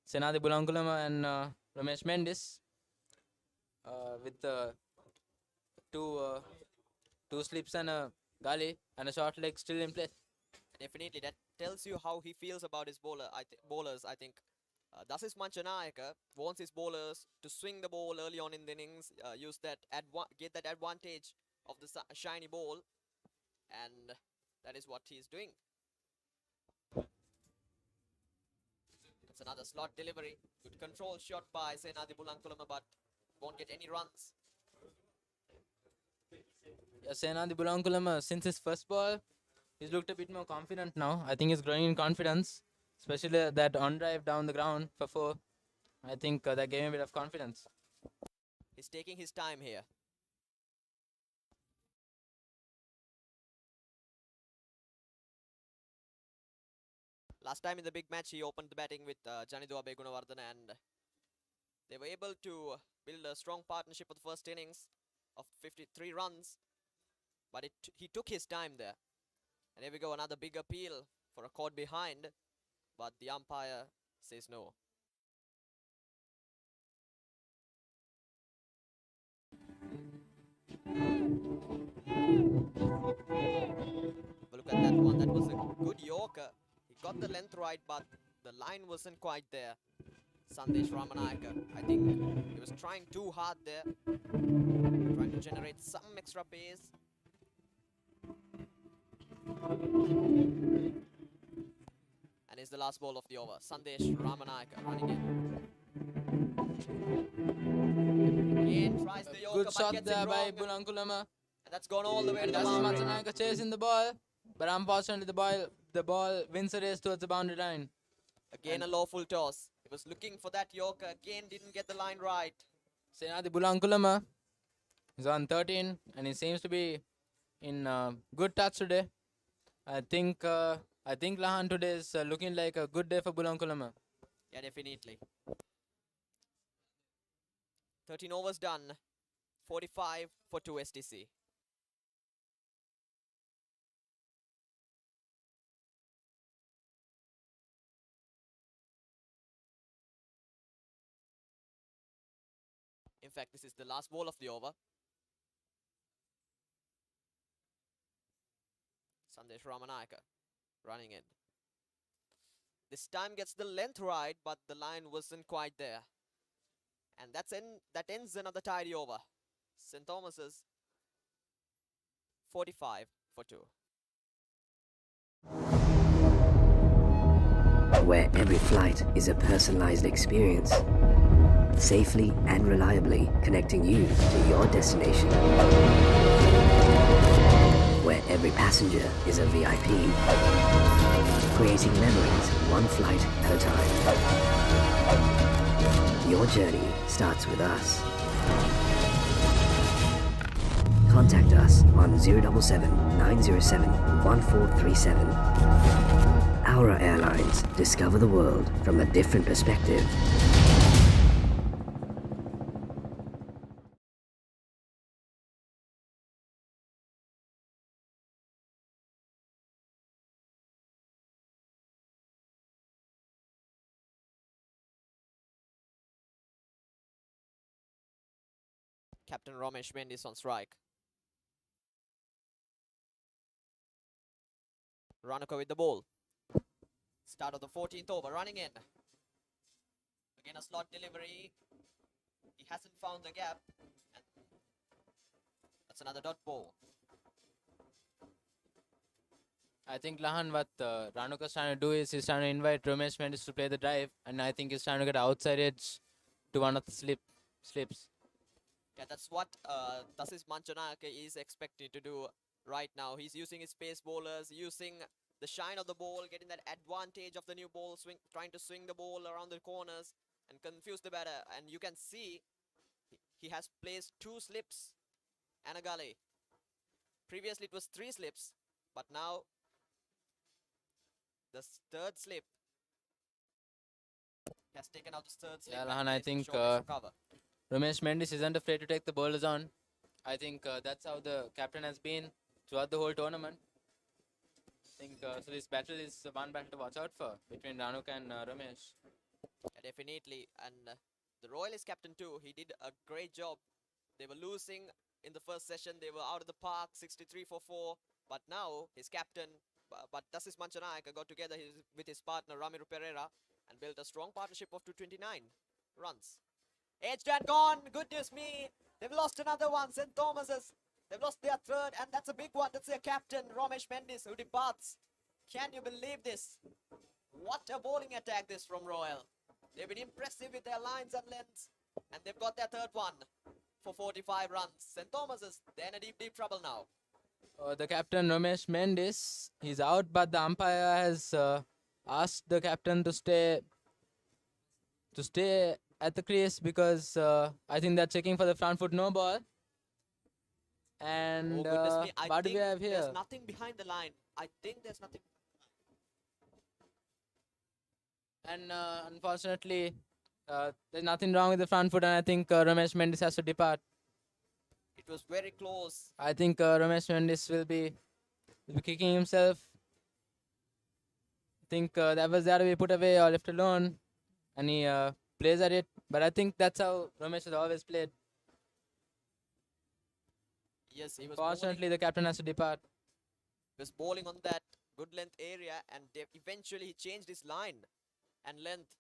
Senadi Bulankulama and Ramesh Mendis with two slips and a gully and a short leg still in place. Definitely, that tells you how he feels about his bowlers. I think Dasis Manchanayaka wants his bowlers to swing the ball early on in the innings, use that get that advantage of the shiny ball, and that is what he's doing. It's another slot delivery. Good control shot by Senadi Bulankulama, but won't get any runs. Yeah, Senadi Bulankulama, since his first ball, he's looked a bit more confident now. I think he's growing in confidence, especially that on drive down the ground for 4. I think that gave him a bit of confidence. He's taking his time here. Last time in the big match, he opened the batting with Janidua Begunawardana, and they were able to build a strong partnership for the first innings of 53 runs. But he took his time there. And here we go, another big appeal for a caught behind. But the umpire says no. But look at that one. That was a good Yorker. He got the length right, but the line wasn't quite there. Sandesh Ramanayaka, I think he was trying too hard there. Trying to generate some extra pace. And it's the last ball of the over. Sandesh Ramanayaka running in. Again tries the Yorker, Good shot there by Bulankulama. And that's gone all the way to the Dasis boundary. Manchanayaka chasing the ball, but unfortunately the ball the ball wins the race towards the boundary line. Again, a lawful toss. He was looking for that Yorker. Again, didn't get the line right. Senadi Bulankulama is on 13 and he seems to be in good touch today. I think Lahan today is looking like a good day for Bulankulama. Yeah, definitely. 13 overs done. 45 for 2 STC. In fact, this is the last ball of the over. Sandesh Ramanayaka running in. This time gets the length right, but the line wasn't quite there. And that ends another tidy over. St. Thomas's 45 for 2. Where every flight is a personalized experience, safely and reliably connecting you to your destination. Where every passenger is a VIP, creating memories one flight at a time. Your journey starts with us. Contact us on 077 907 1437. Aura Airlines, discover the world from a different perspective. Captain Ramesh Mendis on strike. Ranaka with the ball. Start of the 14th over, running in. Again, a slot delivery. He hasn't found the gap. And that's another dot ball. I think Lahan, what Ranuka's trying to do is he's trying to invite Ramesh Mendis to play the drive, and I think he's trying to get outside edge to one of the slips. Yeah, that's what Tasis Manchanaka is expecting to do right now. He's using his pace bowlers, using the shine of the ball, getting that advantage of the new ball, trying to swing the ball around the corners and confuse the batter. And you can see he has placed 2 slips and a gully. Previously it was 3 slips, but now the third slip has taken out the third slip. Yeah, Lahan, I think Ramesh Mendis isn't afraid to take the bowlers on. I think that's how the captain has been throughout the whole tournament. I think so this battle is one battle to watch out for between Ranuk and Ramesh. Yeah, definitely. And the Royalist captain too, he did a great job. They were losing in the first session. They were out of the park, 63 for 4. But now his captain, but Tasis Manchanayaka got together with his partner Ramiru Pereira and built a strong partnership of 229 runs. Edged and gone. Goodness me. They've lost another one. St. Thomas's. They've lost their third, and that's a big one. That's their captain, Ramesh Mendis, who departs. Can you believe this? What a bowling attack this from Royal. They've been impressive with their lines and lengths, and they've got their third one for 45 runs. St. Thomas's, they're in a deep, deep trouble now. The captain, Ramesh Mendis, he's out, but the umpire has asked the captain to stay at the crease because I think they're checking for the front foot no ball. And oh goodness me, what do we have here? There's nothing behind the line. I think there's nothing. And unfortunately, there's nothing wrong with the front foot, and I think Ramesh Mendis has to depart. It was very close. I think Ramesh Mendis will be kicking himself. I think that was there to be put away or left alone, and he plays at it. But I think that's how Ramesh has always played. Yes, he was. Fortunately, the captain has to depart. He was bowling on that good length area, and eventually he changed his line and length.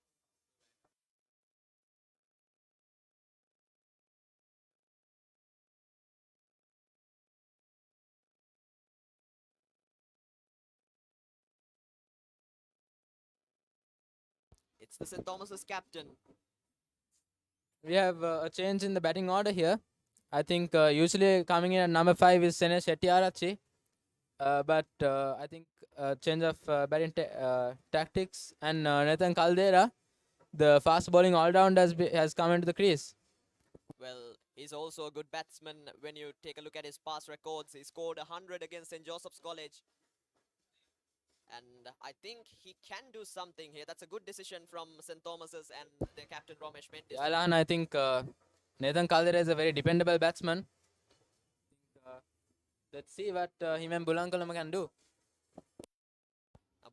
It's the St. Thomas's captain. We have a change in the batting order here. I think usually coming in at number 5 is Senesh Etiarachi. but I think change of batting tactics and Nathan Caldera, the fast bowling all round has come into the crease. Well, he's also a good batsman when you take a look at his past records. He scored 100 against St. Joseph's College. And I think he can do something here. That's a good decision from St. Thomas's and their captain Ramesh Mendes. Yeah, Alan, I think Nathan Caldera is a very dependable batsman. Let's see what him and Bulankulama can do.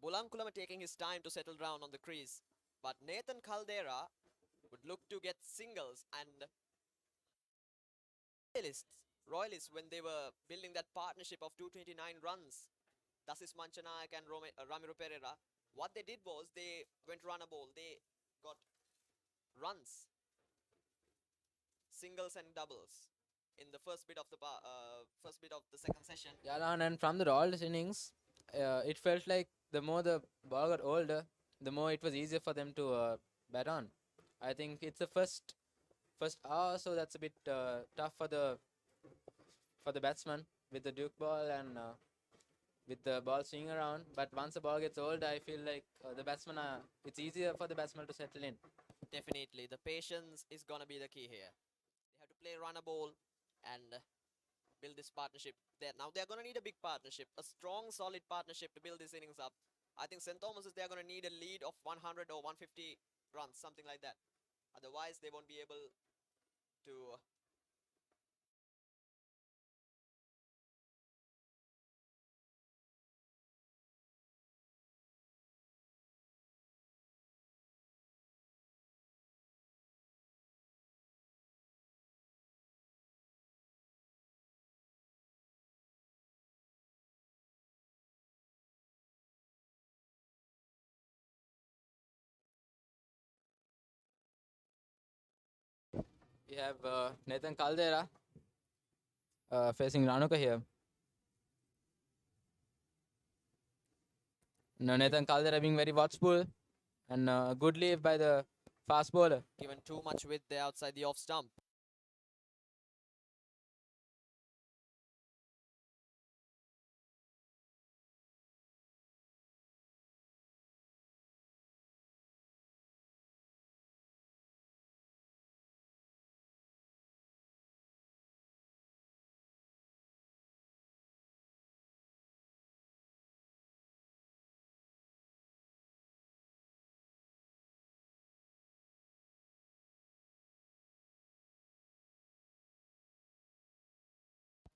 Bulankulama taking his time to settle down on the crease. But Nathan Caldera would look to get singles, and Royalists, when they were building that partnership of 229 runs, Dasis Manchanayak and Ramiro Pereira, what they did was they went run a ball. They got runs, singles and doubles in the first bit of the second session. Yeah, and from the Royals innings, it felt like the more the ball got older, the more it was easier for them to bat on. I think it's the first hour, so that's a bit tough for the batsman with the Duke ball and with the ball swinging around. But once the ball gets old, I feel like it's easier for the batsman to settle in. Definitely, the patience is gonna be the key here. They have to play run a ball and build this partnership. Now they're gonna need a big partnership, a strong, solid partnership to build these innings up. I think St. Thomas's, they're gonna need a lead of 100 or 150 runs, something like that. Otherwise, they won't be able to. We have Nathan Caldera facing Ranuka here. Now Nathan Caldera being very watchful, and a good leave by the fast bowler. Given too much width there outside the off stump.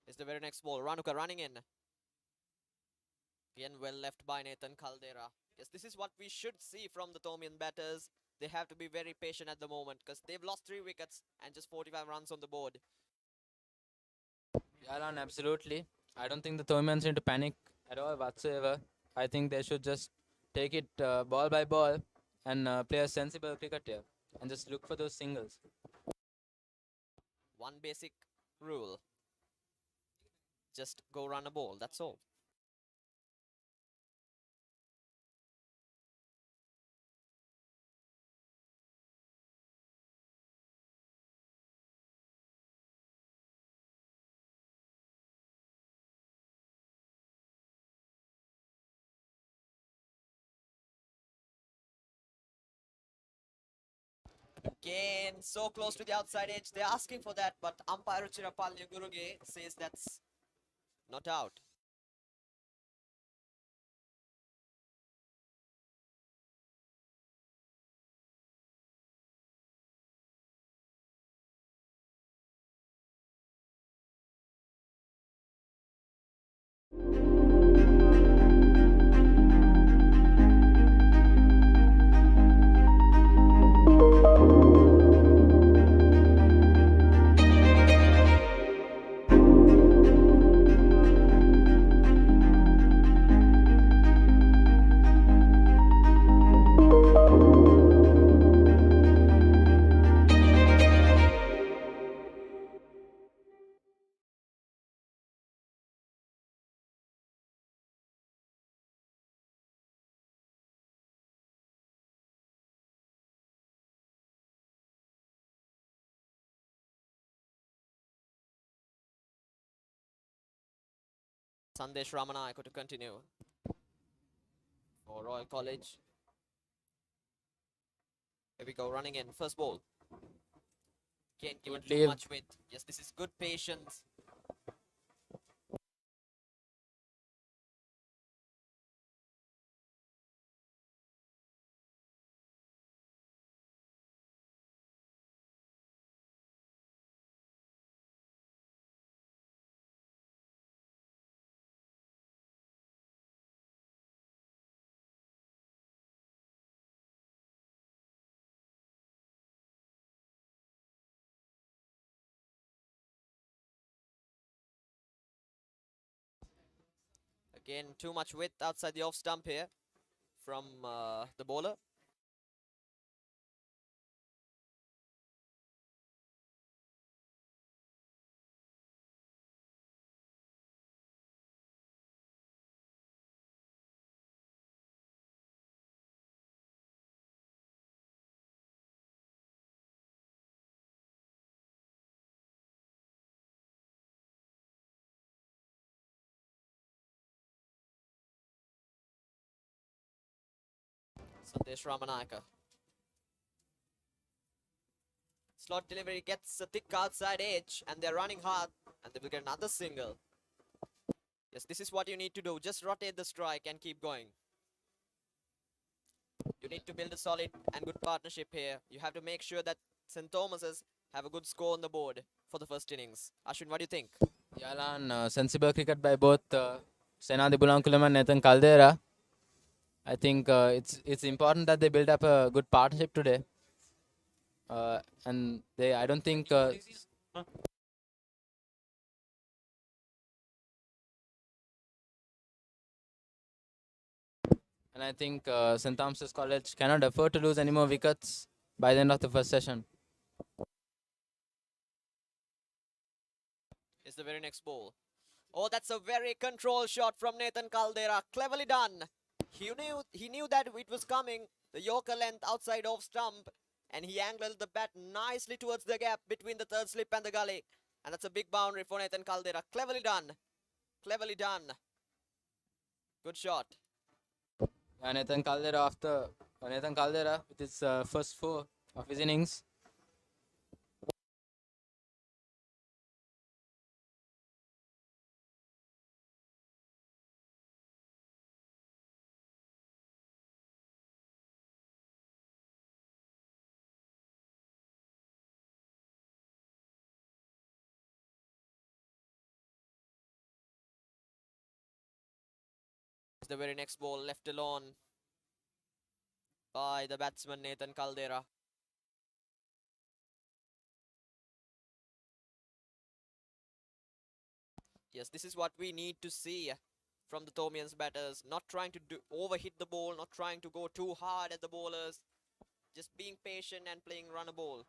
Is the very next ball. Ranuka running in. Again, well left by Nathan Caldera. Yes, this is what we should see from the Thomian batters. They have to be very patient at the moment because they've lost 3 wickets and just 45 runs on the board. Yeah, Alan, absolutely. I don't think the Thomians need to panic at all whatsoever. I think they should just take it ball by ball and play a sensible cricket here and just look for those singles. One basic rule. Just go run a ball, that's all. Again, so close to the outside edge. They're asking for that, but umpire Chirapalya Guruge says that's not out. Sandesh Ramanayaka to continue for Royal College. Here we go, running in. First ball. Can't give it too much width. Yes, this is good patience. Again, too much width outside the off stump here from the bowler. Sandesh Ramanayaka. Slot delivery gets a thick outside edge and they're running hard and they will get another single. Yes, this is what you need to do. Just rotate the strike and keep going. You need to build a solid and good partnership here. You have to make sure that St. Thomas's have a good score on the board for the first innings. Ashwin, what do you think? Yalan, sensible cricket by both Senadi Bulankulam and Nathan Caldera. I think it's important that they build up a good partnership today. And I don't think. And I think St. Thomas's College cannot afford to lose any more wickets by the end of the first session. Is the very next ball. Oh, that's a very controlled shot from Nathan Caldera. Cleverly done. He knew that it was coming. The Yorker length outside off stump. And he angled the bat nicely towards the gap between the third slip and the gully. And that's a big boundary for Nathan Caldera. Cleverly done. Cleverly done. Good shot. Nathan Caldera with his first 4 of his innings. The very next ball left alone by the batsman Nathan Caldera. Yes, this is what we need to see from the Thomians batters. Not trying to overhit the ball, not trying to go too hard at the bowlers. Just being patient and playing run a ball.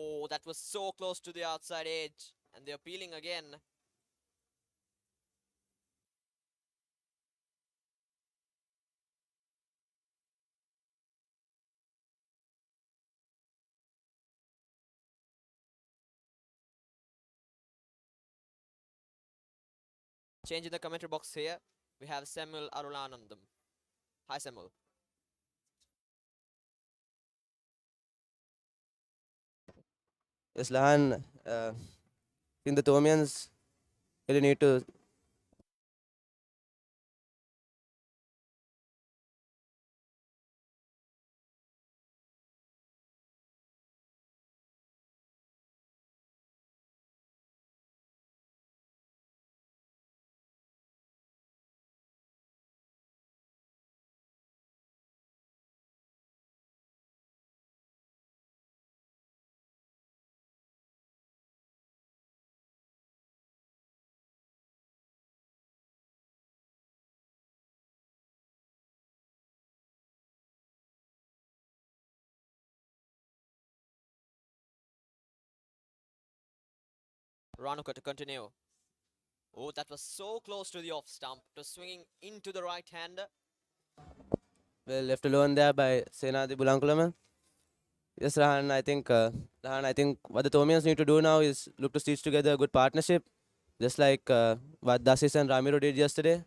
Oh, that was so close to the outside edge. And they're peeling again. Change in the commentary box here. We have Samuel Arulanandam. Hi, Samuel. Yes, Lahan, in the Thomians, really need to Ranuka to continue. Oh, that was so close to the off stump. It was swinging into the right hander. Well, left alone there by Senadi Bulankulama. Yes, Rahan, I think what the Tomians need to do now is look to stitch together a good partnership, just like what Dasis and Ramiro did yesterday.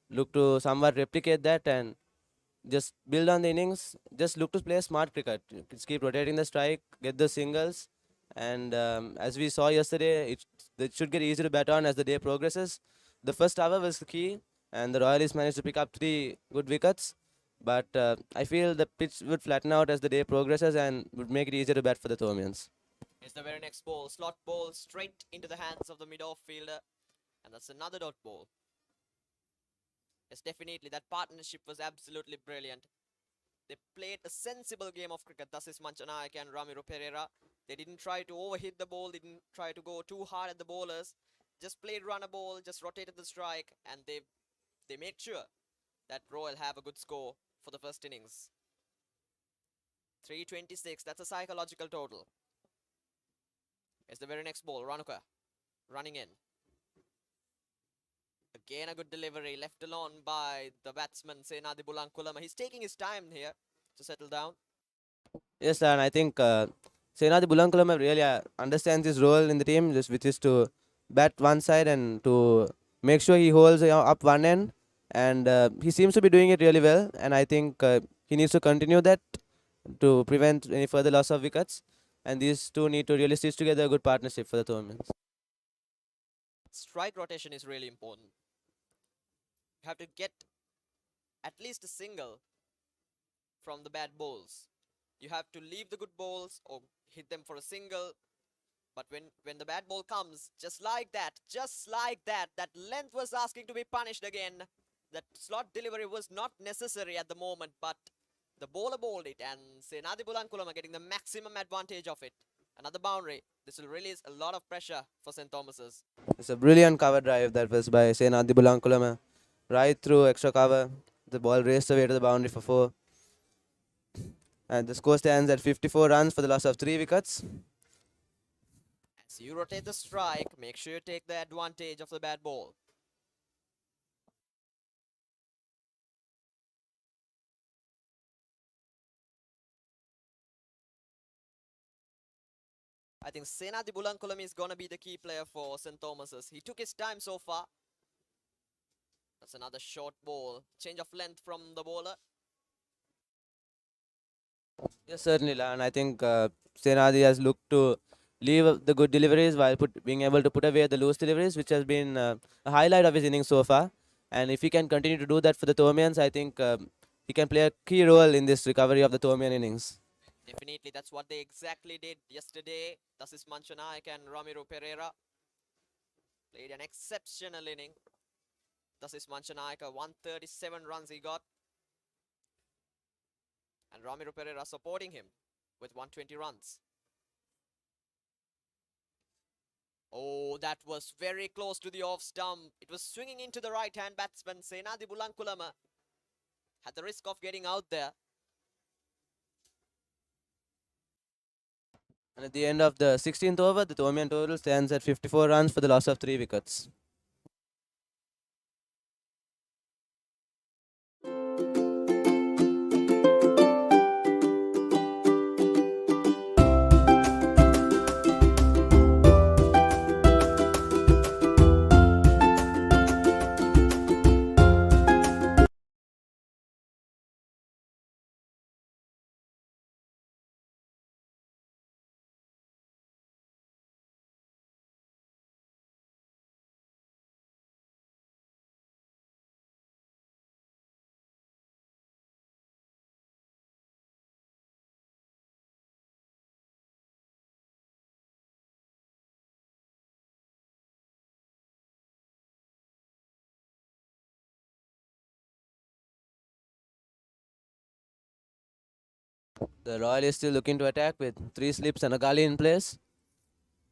Look to somewhat replicate that and just build on the innings. Just look to play smart cricket. Just keep rotating the strike, get the singles, and as we saw yesterday, it should get easier to bat on as the day progresses. The first hour was the key, and the Royalists managed to pick up 3 good wickets. But I feel the pitch would flatten out as the day progresses and would make it easier to bat for the Thormians. It's the very next ball. Slot ball straight into the hands of the mid-off fielder. And that's another dot ball. Yes, definitely. That partnership was absolutely brilliant. They played a sensible game of cricket. Dasis Manchanayake and Ramiro Pereira. They didn't try to overhit the ball. They didn't try to go too hard at the bowlers. Just played run a ball, just rotated the strike. And they made sure that Royal have a good score for the first innings. 326, that's a psychological total. It's the very next ball, Ranuka running in. Again a good delivery, left alone by the batsman Senadi Bulankulama. He's taking his time here to settle down. Yes, and I think Senadi Bulankulama really understands his role in the team, which is to bat one side and to make sure he holds up one end. And he seems to be doing it really well. And I think he needs to continue that to prevent any further loss of wickets. And these two need to really stitch together a good partnership for the tournament. Strike rotation is really important. You have to get at least a single from the bad balls. You have to leave the good balls or hit them for a single. But when the bad ball comes, just like that, that length was asking to be punished again. That slot delivery was not necessary at the moment, but the bowler bowled it, and Senadi Bulankulama getting the maximum advantage of it. Another boundary. This will release a lot of pressure for St. Thomas's. It's a brilliant cover drive that was by Senadi Bulankulama. Right through extra cover. The ball raced away to the boundary for 4. And the score stands at 54 runs for the loss of 3 wickets. As you rotate the strike, make sure you take the advantage of the bad ball. I think Senadi Bulankulama is going to be the key player for St. Thomas's. He took his time so far. That's another short ball. Change of length from the bowler. Yes, certainly, and I think Senadi has looked to leave the good deliveries while being able to put away the loose deliveries, which has been a highlight of his innings so far. And if he can continue to do that for the Thormians, I think he can play a key role in this recovery of the Thormian innings. Definitely, that's what they exactly did yesterday. Dasis Manchanayake and Ramiro Pereira played an exceptional inning. Dasis Manchanayake, 137 runs he got. And Ramiro Pereira supporting him with 120 runs. Oh, that was very close to the off stump. It was swinging into the right-hand batsman, Senadi Bulankulama. Had the risk of getting out there. And at the end of the 16th over, the Thormian total stands at 54 runs for the loss of 3 wickets. The Royal is still looking to attack with 3 slips and a gully in place.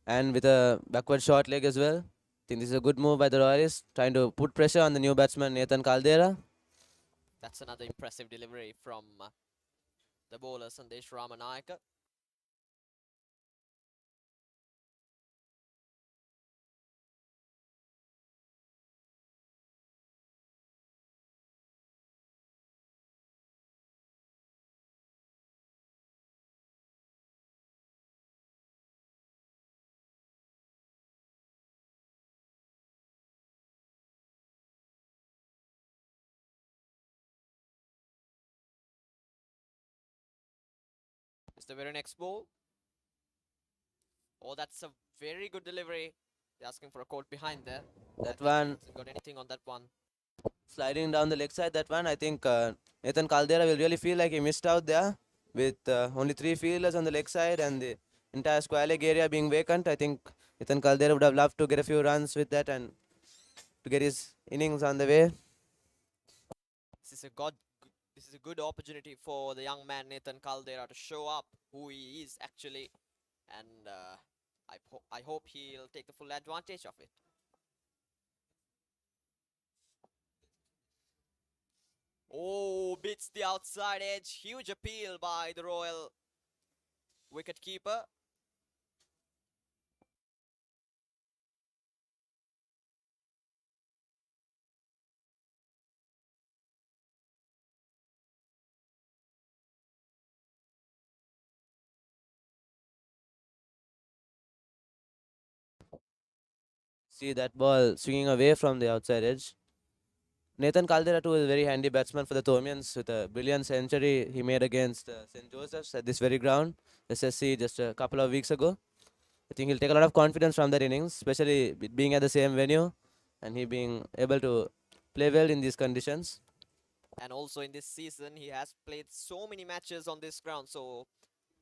And with a backward short leg as well. I think this is a good move by the Royalists, trying to put pressure on the new batsman Nathan Caldera. That's another impressive delivery from the bowler Sandesh Ramanayake. Here's the very next ball. Oh, that's a very good delivery. They're asking for a court behind there. That Nathan one hasn't got anything on that one. sliding down the leg side. That one, I think Nathan Caldera will really feel like he missed out there with only 3 fielders on the leg side and the entire square leg area being vacant. I think Nathan Caldera would have loved to get a few runs with that and to get his innings on the way. This is a good opportunity for the young man Nathan Caldera to show up who he is actually, and I hope he'll take the full advantage of it. Oh, beats the outside edge. Huge appeal by the Royal wicketkeeper. See that ball swinging away from the outside edge. Nathan Caldera too is a very handy batsman for the Thomians with a brilliant century he made against St. Joseph's at this very ground, SSC, just a couple of weeks ago. I think he'll take a lot of confidence from that innings, especially being at the same venue and he being able to play well in these conditions. And also in this season, he has played so many matches on this ground, so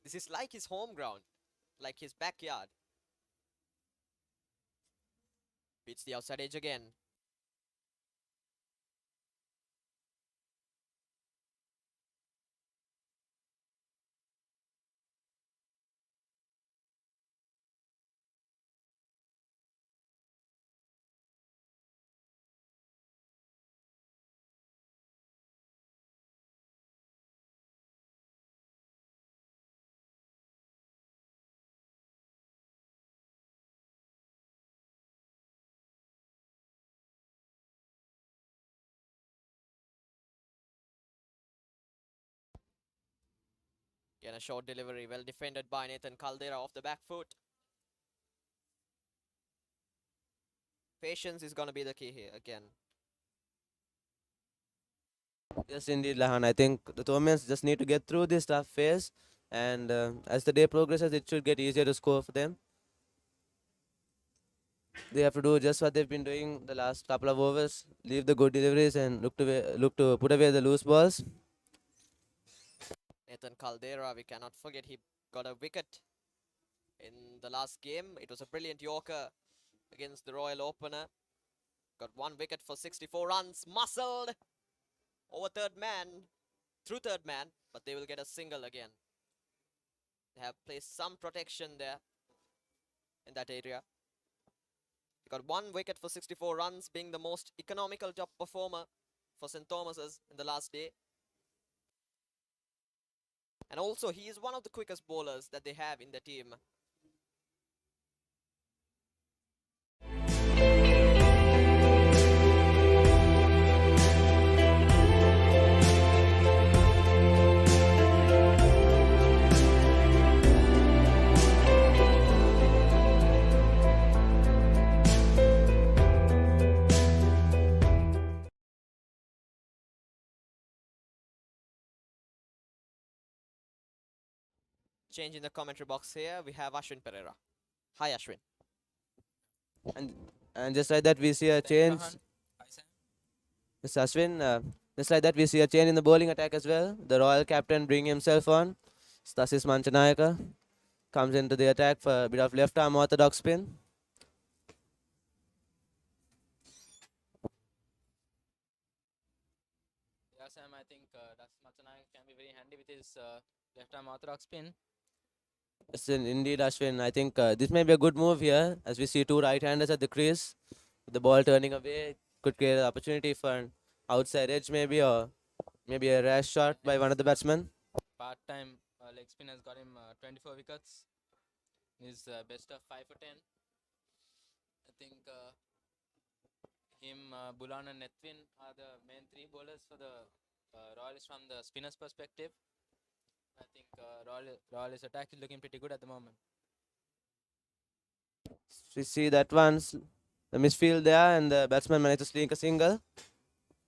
this is like his home ground, like his backyard. Beats the outside edge again. Again, a short delivery, well defended by Nathan Caldera off the back foot. Patience is going to be the key here again. Yes, indeed, Lahan. I think the Thomians just need to get through this tough phase, and as the day progresses, it should get easier to score for them. They have to do just what they've been doing the last couple of overs, leave the good deliveries and look to put away the loose balls. Nathan Caldera, we cannot forget, he got a wicket in the last game. It was a brilliant Yorker against the Royal opener. Got 1 wicket for 64 runs, muscled over through third man, but they will get a single again. They have placed some protection there in that area. He got 1 wicket for 64 runs, being the most economical top performer for St. Thomas's in the last day. And also, he is one of the quickest bowlers that they have in the team. Change in the commentary box here. We have Ashwin Pereira. Hi, Ashwin. And just like that, we see a change. Yes, Ashwin, just like that, we see a change in the bowling attack as well. The Royal captain bringing himself on. Stasis Manchanayaka comes into the attack for a bit of left arm orthodox spin. Yeah, Sam, I think Stasis Manchanayaka can be very handy with his left arm orthodox spin. Yes, indeed, Ashwin. I think this may be a good move here as we see 2 right-handers at the crease. The ball turning away could create an opportunity for an outside edge maybe, or maybe a rash shot by one of the batsmen. Part-time leg spin has got him 24 wickets. His best of 5 for 10. I think him, Bulan and Nethwin are the main 3 bowlers for the Royals from the spinner's perspective. I think Royals attack is looking pretty good at the moment. We see that once the misfield there and the batsman managed to sneak a single.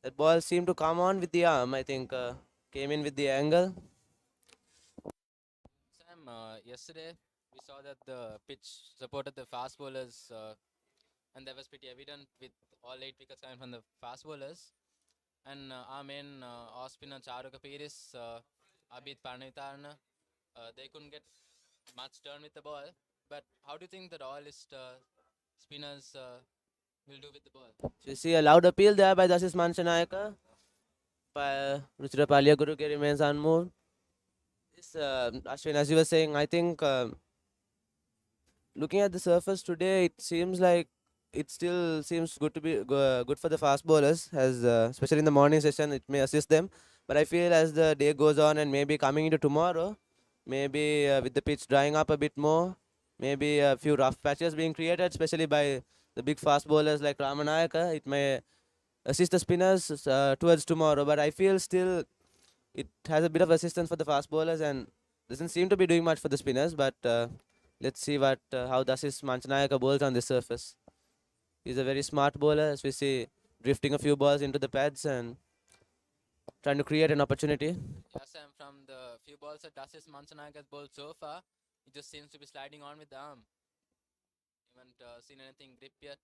That ball seemed to come on with the arm. I think came in with the angle. Sam, yesterday we saw that the pitch supported the fast bowlers, and that was pretty evident with all 8 wickets coming from the fast bowlers. And our main off spinner Charuka Piris, Abid Paranitarana, they couldn't get much turn with the ball. But how do you think the royalist spinners will do with the ball? So you see a loud appeal there by Dasis Manchanayaka. Ruchira Palia Guru remains unmoved. This, Ashwin, as you were saying, I think looking at the surface today, it seems like it still seems good to be good for the fast bowlers, as especially in the morning session, it may assist them. But I feel as the day goes on and maybe coming into tomorrow, maybe with the pitch drying up a bit more, maybe a few rough patches being created, especially by the big fast bowlers like Ramanayaka, it may assist the spinners towards tomorrow. But I feel still it has a bit of assistance for the fast bowlers and doesn't seem to be doing much for the spinners. But let's see what how Dasis Manchanayaka bowls on this surface. He's a very smart bowler, as we see drifting a few balls into the pads and trying to create an opportunity. Yes, and from the few balls that Dasis Manchanayaka has bowled so far, he just seems to be sliding on with the arm. Haven't seen anything grip yet.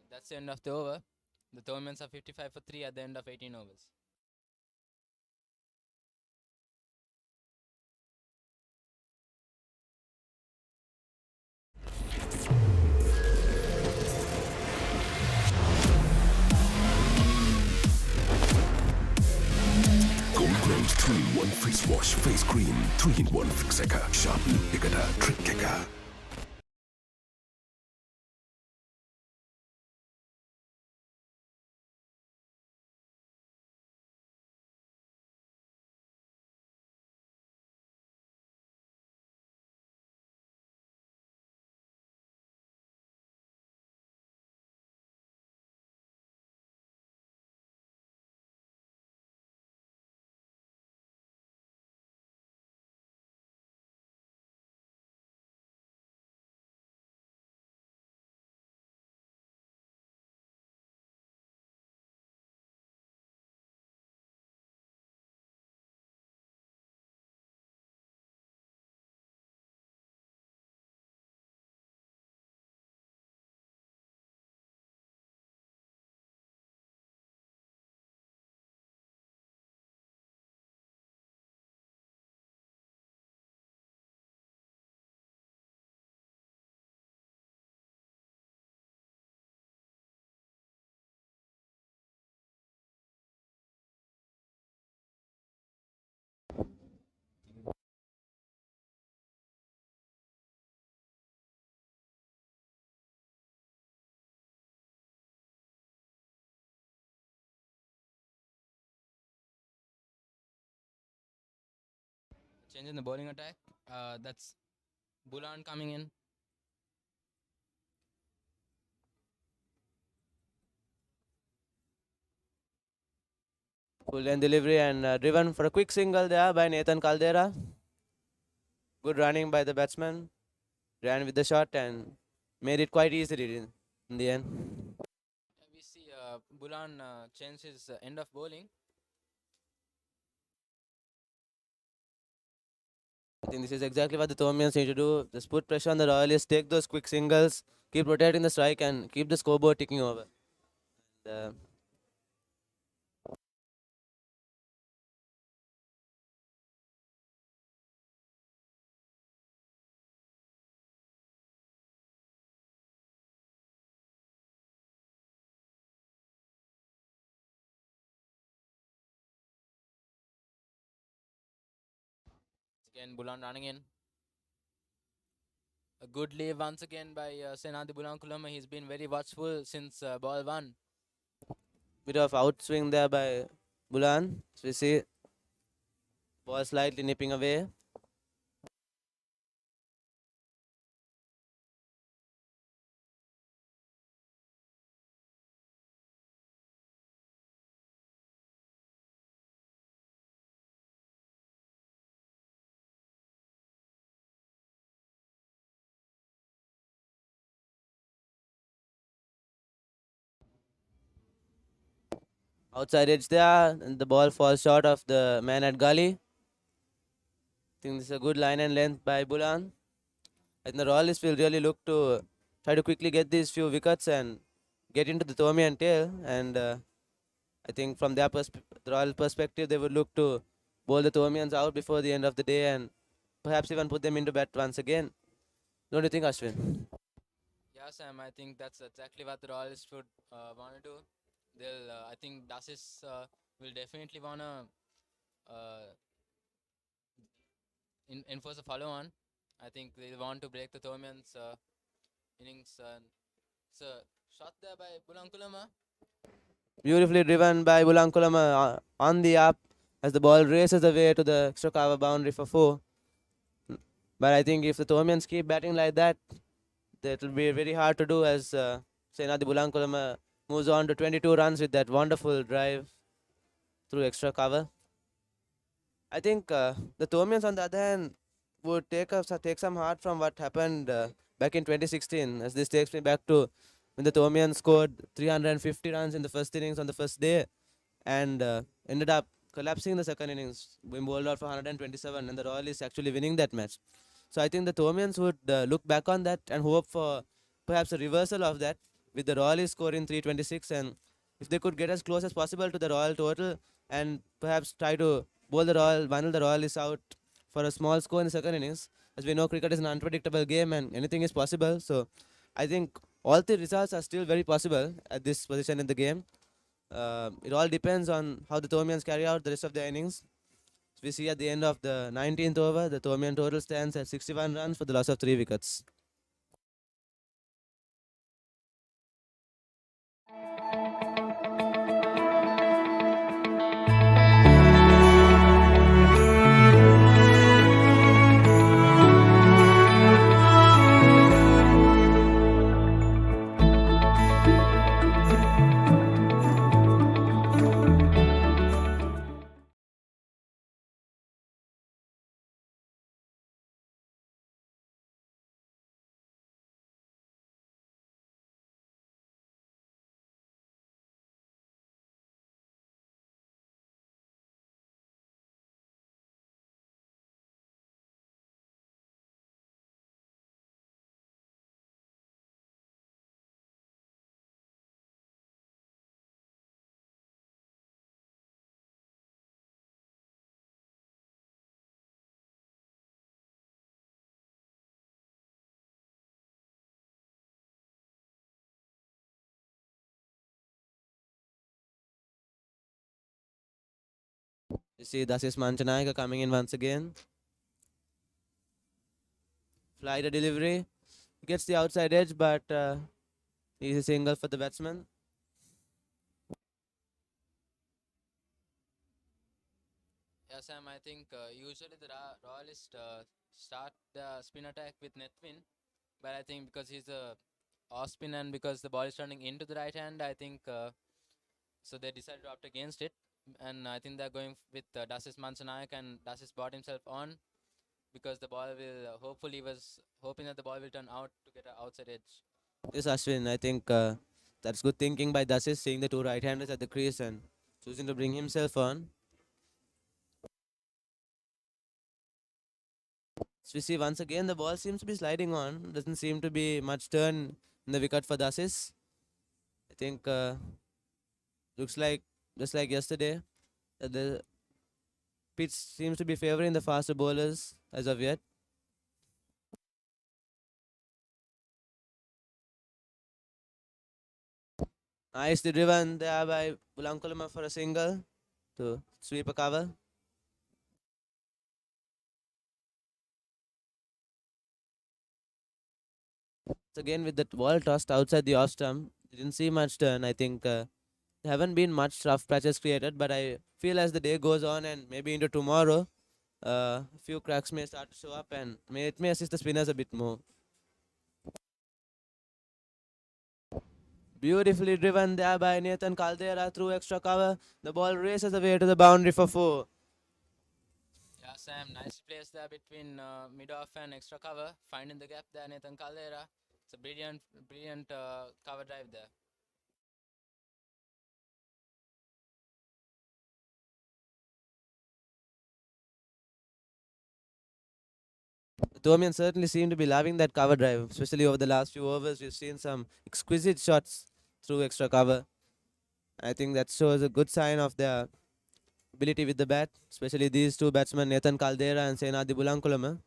That's the end of the over. The tournaments are 55 for 3 at the end of 18 overs. Gold 2-in-1 face wash, face cream, 3-in-1 fixer, sharpen, ekata, trick kicker. Change in the bowling attack. That's Bulan coming in. Full end delivery and driven for a quick single there by Nathan Caldera. Good running by the batsman. Ran with the shot and made it quite easily in the end. We see Bulan change his end of bowling. I think this is exactly what the Tomians need to do. Just put pressure on the Royalists, take those quick singles, keep rotating the strike and keep the scoreboard ticking over. And, Again, Bulan running in. A good leave once again by Senadi Bulankulama. He's been very watchful since ball 1. bit of outswing there by Bulan. So we see ball slightly nipping away. outside edge there, and the ball falls short of the man at gully. I think this is a good line and length by Bulan. And the Royalists will really look to try to quickly get these few wickets and get into the Tomian tail. And I think from their the Royal perspective, they would look to bowl the Tomians out before the end of the day and perhaps even put them into bat once again. Don't you think, Ashwin? Yeah, Sam, I think that's exactly what the Royals would want to do. I think Dasis will definitely want to uh, enforce a follow on. I think they want to break the Tomians innings. It's a shot there by Bulankulama. Beautifully driven by Bulankulama on the up as the ball races away to the extra cover boundary for 4. But I think if the Tomians keep batting like that, that will be very hard to do as Senadi Bulankulama moves on to 22 runs with that wonderful drive through extra cover. I think the Tomians, on the other hand, would take some heart from what happened back in 2016, as this takes me back to when the Tomians scored 350 runs in the first innings on the first day and ended up collapsing in the second innings, being bowled out for 127, and the Royalists actually winning that match. So I think the Tomians would look back on that and hope for perhaps a reversal of that, with the Royalists scoring 326, and if they could get as close as possible to the Royal total and perhaps try to vinyl the Royalists out for a small score in the second innings. As we know, cricket is an unpredictable game and anything is possible. So I think all three results are still very possible at this position in the game. It all depends on how the Tomians carry out the rest of the innings. We see at the end of the 19th over, the Tomian total stands at 61 runs for the loss of 3 wickets. You see, this is Manchanayaka coming in once again. Fly the delivery. Gets the outside edge, but he's a single for the batsman. Yeah, Sam, I think usually the Royalists start the spin attack with Nethwin, but I think because he's a off spin and because the ball is turning into the right hand, I think so they decided to opt against it, and I think they're going with Dasis Mansanayak, and Dasis brought himself on because the ball will hopefully was hoping that the ball will turn out to get an outside edge. Yes, Ashwin, I think that's good thinking by Dasis, seeing the two right-handers at the crease and choosing to bring himself on. So we see once again the ball seems to be sliding on. Doesn't seem to be much turn in the wicket for Dasis. I think looks like just like yesterday, the pitch seems to be favoring the faster bowlers as of yet. Nicely driven there by Bulankulama for a single to sweep a cover. Again with that ball tossed outside the off stump, didn't see much turn. I think there haven't been much rough patches created, but I feel as the day goes on and maybe into tomorrow, a few cracks may start to show up and it may assist the spinners a bit more. Beautifully driven there by Nathan Caldera through extra cover. The ball races away to the boundary for 4. Yeah, Sam, nice place there between mid-off and extra cover, finding the gap there, Nathan Caldera. It's a brilliant cover drive there. Tomian certainly seemed to be loving that cover drive, especially over the last few overs. We've seen some exquisite shots through extra cover. I think that shows a good sign of their ability with the bat, especially these two batsmen, Nathan Caldera and Senadi Bulankulam.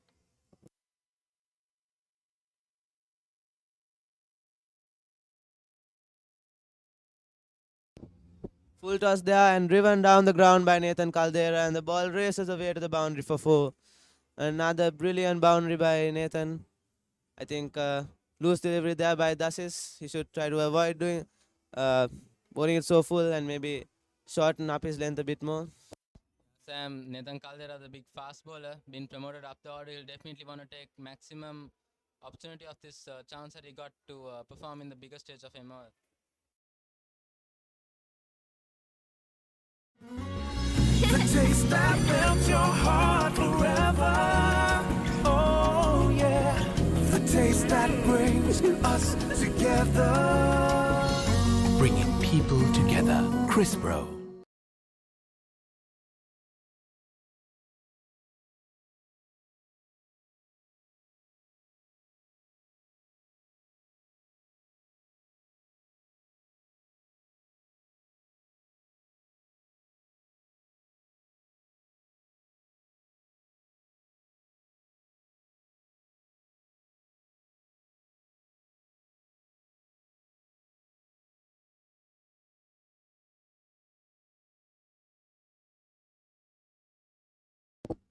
Full toss there and driven down the ground by Nathan Caldera, and the ball races away to the boundary for 4. Another brilliant boundary by Nathan. I think loose delivery there by Dasis. He should try to avoid doing bowling it so full and maybe shorten up his length a bit more. Sam, Nathan Caldera, the big fast bowler, been promoted up the order. He'll definitely want to take maximum opportunity of this chance that he got to perform in the bigger stage of ML. The taste that melts your heart forever. Oh yeah. The taste that brings us together. Bringing people together. Crispro.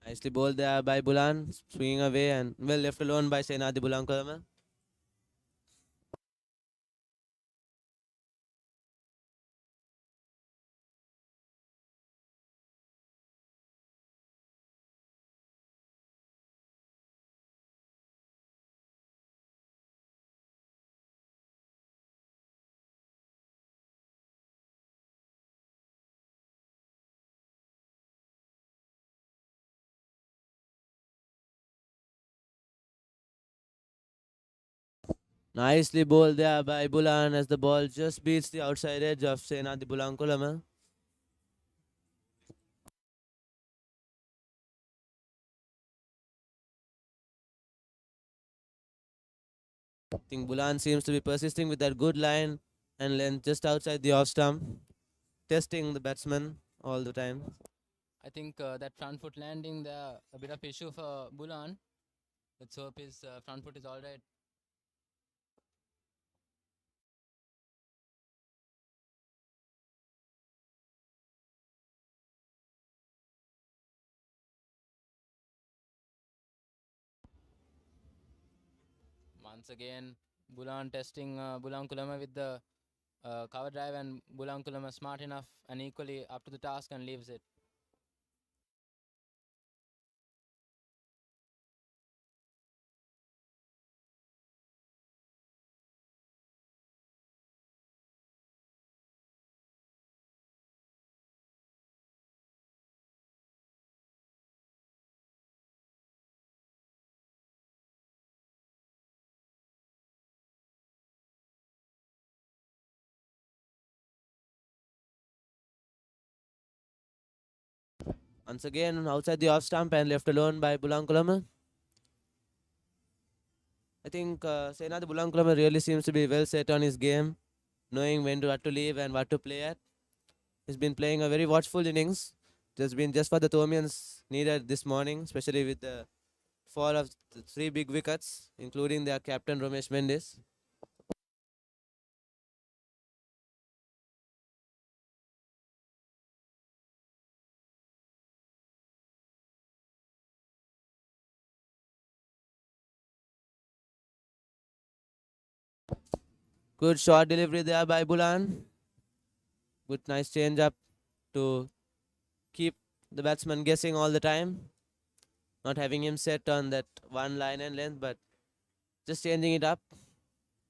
Nicely bowled there by Bulan, swinging away and well left alone by Senadi Bulankulam. Nicely bowled there by Bulan as the ball just beats the outside edge of Senadi Bulankulam. I think Bulan seems to be persisting with that good line and length just outside the off stump, testing the batsman all the time. I think that front foot landing there, a bit of issue for Bulan. Let's hope his front foot is alright. Once again, Bulan testing Bulan Kulama with the cover drive, and Bulan Kulama smart enough and equally up to the task and leaves it. Once again, outside the off stump and left alone by Bulankulam. I think Senadi Bulankulam really seems to be well set on his game, knowing what to leave and what to play at. He's been playing a very watchful innings. Just for the Tomians needed this morning, especially with the fall of the 3 big wickets, including their captain Ramesh Mendes. Good short delivery there by Bulan. Good nice change up to keep the batsman guessing all the time. Not having him set on that one line and length, but just changing it up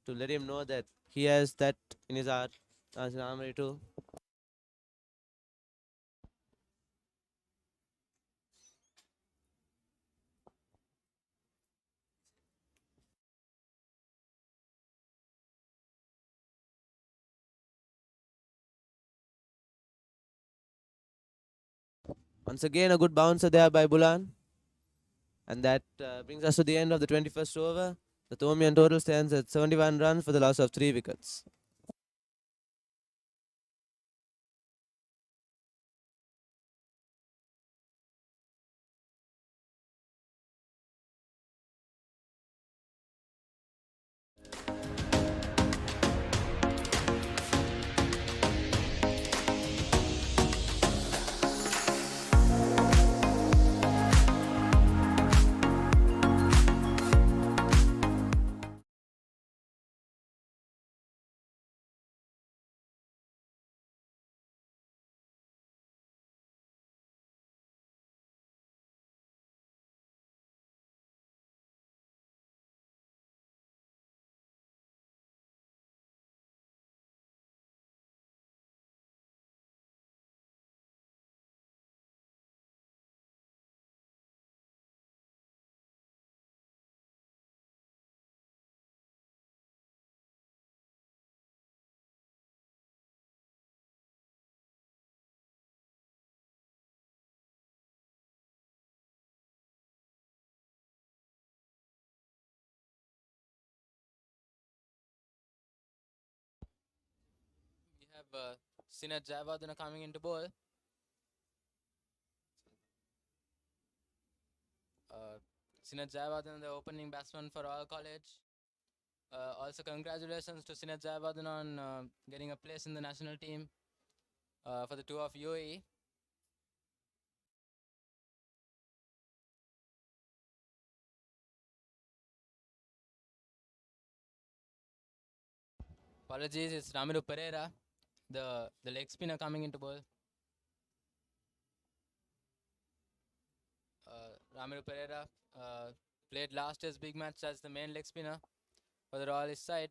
to let him know that he has that in his armory too. Once again, a good bouncer there by Bulan. And that brings us to the end of the 21st over. The Thomian total stands at 71 runs for the loss of 3 wickets. We have Sinet Jayawardena coming into bowl. Sinet Jayawardena, the opening batsman for Royal College. Also, congratulations to Sinet Jayawardena on getting a place in the national team for the tour of UAE. Apologies, it's Ramiru Pereira, the leg spinner coming into bowl. Ramiru Pereira played last year's big match as the main leg spinner for the Royalist side.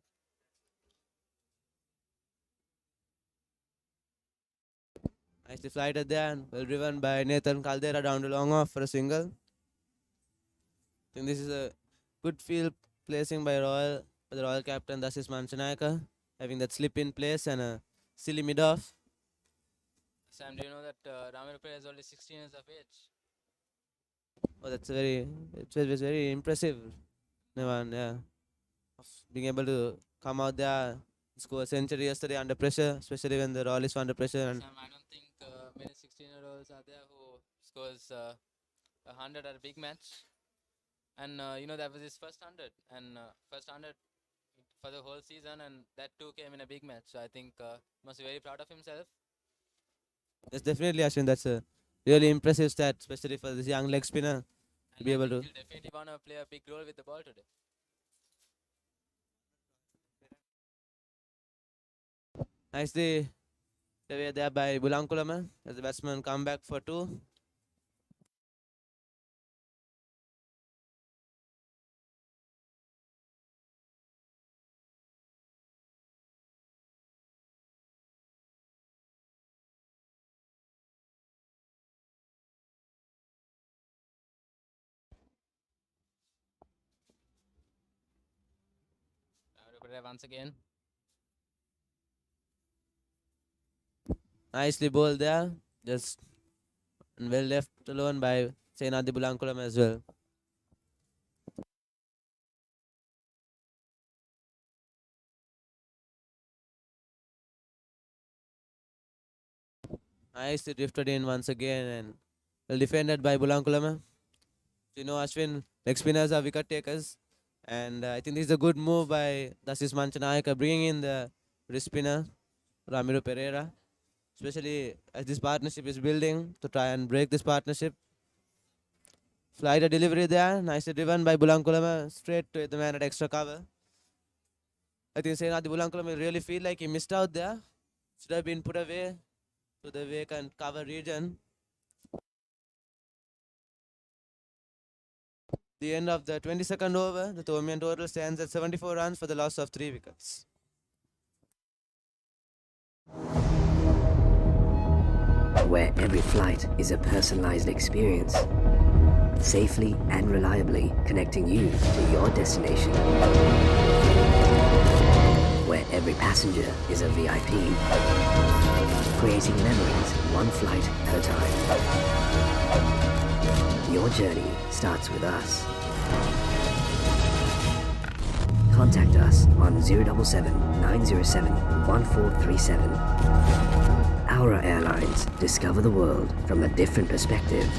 Nicely flighted there and well driven by Nathan Caldera down to long off for a single. I think this is a good field placing by the Royal captain Dasis Manchanayaka, having that slip in place and a silly mid off. Sam, do you know that Ramiru Pereira is only 16 years of age? Oh, it's very impressive, Nevan, yeah. Of being able to come out there, score a century yesterday under pressure, especially when the Royalists were under pressure. And Sam, I don't think many 16-year-olds are there who scores 100 at a big match. And that was his first 100 and first 100 for the whole season, and that too came in a big match. So I think he must be very proud of himself. Yes, definitely, Ashwin. That's a really impressive stat, especially for this young leg spinner to be able to. He'll definitely want to play a big role with the ball today. Nicely away there by Bulankulama as the batsman come back for 2. Once again. Nicely bowled there, just well left alone by Senadi Bulankulam as well. Nicely drifted in once again and well defended by Bulankulama. You know, Ashwin, leg spinners are wicket takers. And I think this is a good move by Dasis Manchanayaka, bringing in the wrist spinner, Ramiru Pereira. Especially as this partnership is building to try and break this partnership. Flighter delivery there, nicely driven by Bulankulama, straight to the man at extra cover. I think Senadi Bulankulama really feel like he missed out there. Should have been put away to the vacant cover region. The end of the 22nd over, the Thomian total stands at 74 runs for the loss of 3 wickets. Where every flight is a personalized experience, safely and reliably connecting you to your destination. Where every passenger is a VIP, creating memories one flight at a time. Your journey starts with us. Contact us on 077 907 1437. Aura Airlines. Discover the world from a different perspective.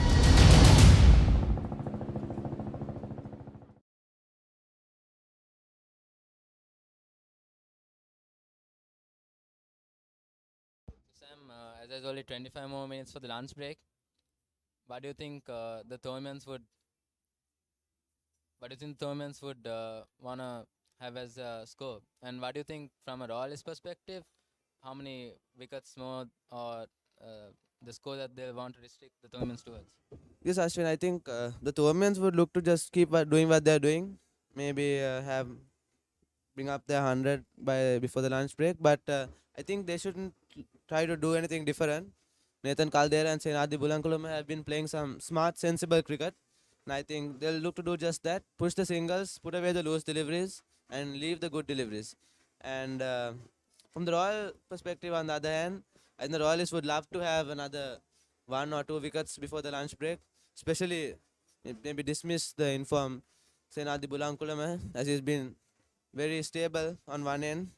Sam, as there's only 25 more minutes for the lunch break, what do you think the Thormians would? What do you think Thormians would wanna have as a score? And what do you think from a royalist perspective? How many wickets more, or the score that they want to restrict the Thormians towards? Yes, Ashwin, I think the Thormians would look to just keep doing what they're doing. Maybe have bring up their 100 by before the lunch break, but I think they shouldn't try to do anything different. Nathan Caldera and Senadi Bulankulama have been playing some smart, sensible cricket, and I think they'll look to do just that: push the singles, put away the loose deliveries, and leave the good deliveries. And from the Royal perspective, on the other hand, I think the Royalists would love to have another 1 or 2 wickets before the lunch break, especially maybe dismiss the inform Senadi Bulankulama, as he's been very stable on one end,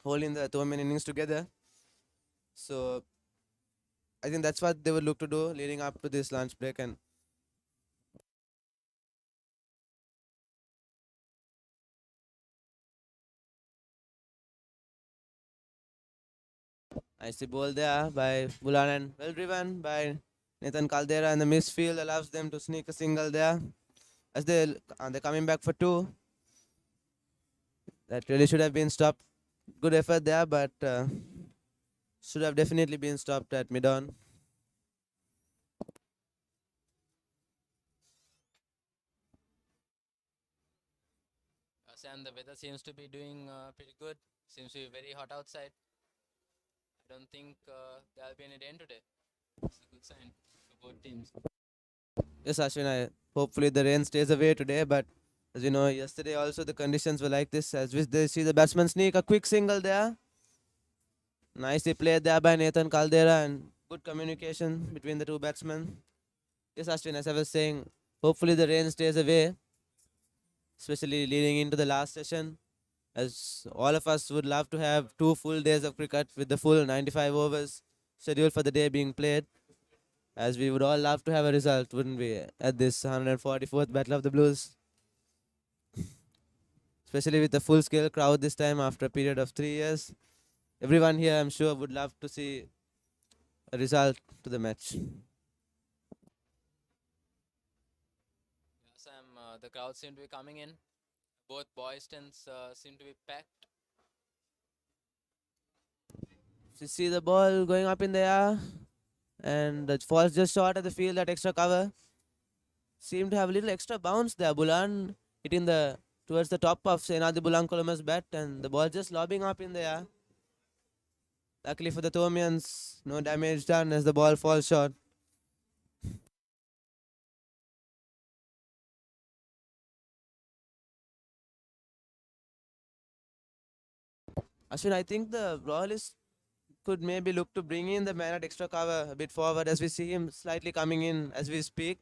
holding the Thorman innings together. So I think that's what they would look to do leading up to this lunch break. And I see ball there by Bulan, and well driven by Nathan Caldera, and the misfield allows them to sneak a single there as they're coming back for 2. That really should have been stopped. Good effort there, but should have definitely been stopped at mid-on. Sam, the weather seems to be doing pretty good. Seems to be very hot outside. I don't think there'll be any rain today. It's a good sign for both teams. Yes, Ashwin, hopefully the rain stays away today, but as you know, yesterday also the conditions were like this. As we see the batsman sneak a quick single there. Nicely played there by Nathan Caldera, and good communication between the two batsmen. Yes, Ashwin, as I was saying, hopefully the rain stays away, especially leading into the last session, as all of us would love to have 2 full days of cricket with the full 95 overs scheduled for the day being played, as we would all love to have a result, wouldn't we, at this 144th Battle of the Blues? Especially with the full-scale crowd this time after a period of 3 years. Everyone here, I'm sure, would love to see a result to the match. Yeah, Sam, the crowd seem to be coming in. Both boys stands seem to be packed. You see the ball going up in the air, and it falls just short of the field, that extra cover. Seemed to have a little extra bounce there. Bulan hitting towards the top of Senadi Bulankolama's bat, and the ball just lobbing up in the air. Luckily for the Thormians, no damage done as the ball falls short. Ashwin, I think the Royalists could maybe look to bring in the man at extra cover a bit forward, as we see him slightly coming in as we speak.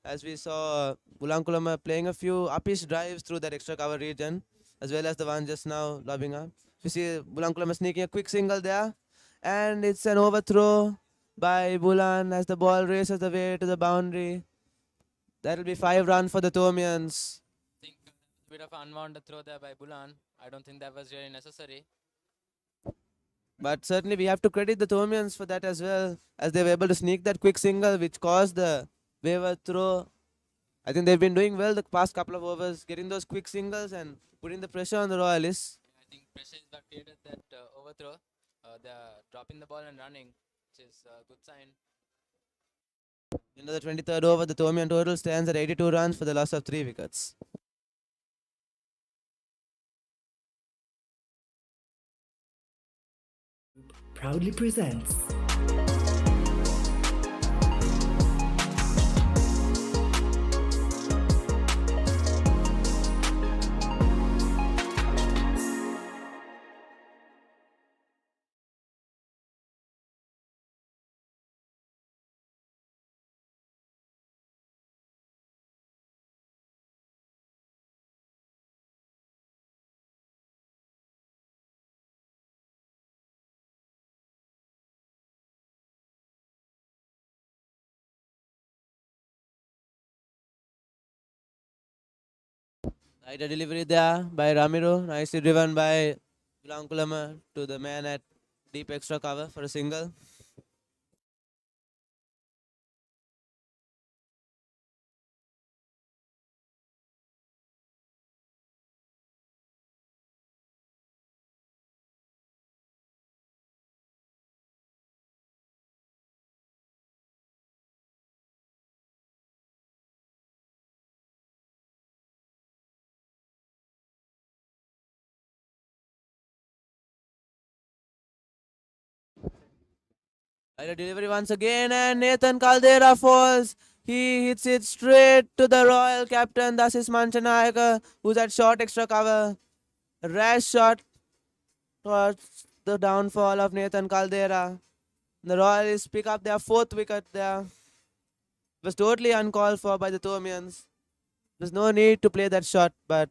As we saw Bulankulama playing a few uppish drives through that extra cover region, as well as the one just now lobbing up. We see Bulankulama sneaking a quick single there, and it's an overthrow by Bulan as the ball races the way to the boundary. That'll be 5 runs for the Thormians. I think a bit of unwanted throw there by Bulan. I don't think that was really necessary. But certainly we have to credit the Thormians for that as well, as they were able to sneak that quick single which caused the waiver throw. I think they've been doing well the past couple of overs, getting those quick singles and putting the pressure on the Royalists. I think pressure is what created that overthrow. They're dropping the ball and running, which is a good sign. Into the 23rd over, the Thormian total stands at 82 runs for the loss of 3 wickets. Proudly presents Right, a delivery there by Ramiro. Nicely driven by Blanculama to the man at deep extra cover for a single. Right, a delivery once again, and Nathan Caldera falls. He hits it straight to the Royal captain, that is Manchanayaka, who's at short extra cover. A rash shot towards the downfall of Nathan Caldera. The Royals pick up their fourth wicket there. It was totally uncalled for by the Thomians. There's no need to play that shot, but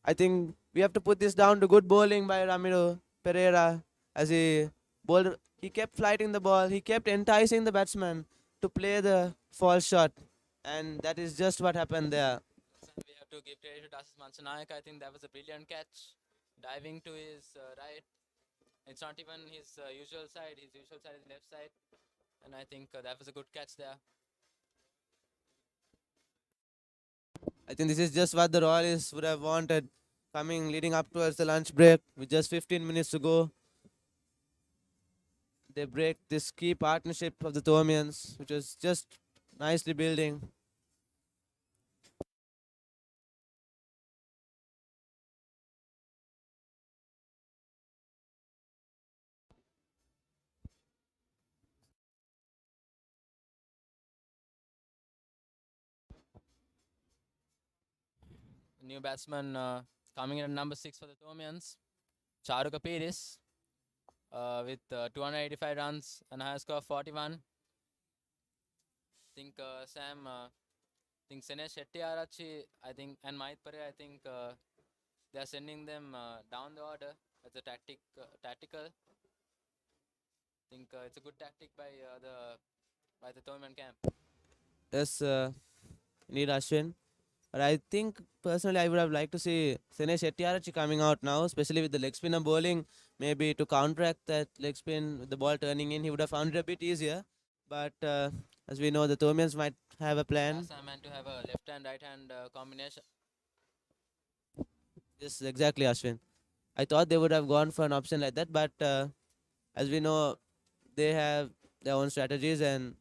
I think we have to put this down to good bowling by Ramiro Pereira as he bowled. He kept flighting the ball. He kept enticing the batsman to play the false shot, and that is just what happened there. We have to give credit to Dasis Manchanayak. I think that was a brilliant catch. Diving to his right. It's not even his usual side. His usual side is left side. And I think that was a good catch there. I think this is just what the Royals would have wanted, coming leading up towards the lunch break with just 15 minutes to go. They break this key partnership of the Thomians, which was just nicely building. New batsman coming in at number 6 for the Thomians. Charuka Piris with 285 runs and a high score of 41. Think Sam, think Senesh Shetty I think, and Mahit Pare, I think they are sending them down the order as a tactical. Think it's a good tactic by the Thoman camp. Yes, need Ashwin. But I think personally I would have liked to see Senesh Shetty coming out now, especially with the leg spinner bowling. Maybe to counteract that leg spin with the ball turning in, he would have found it a bit easier. But as we know, the Thomians might have a plan. Yes, I meant to have a left hand, right hand combination. Yes, exactly, Ashwin. I thought they would have gone for an option like that, but as we know, they have their own strategies, and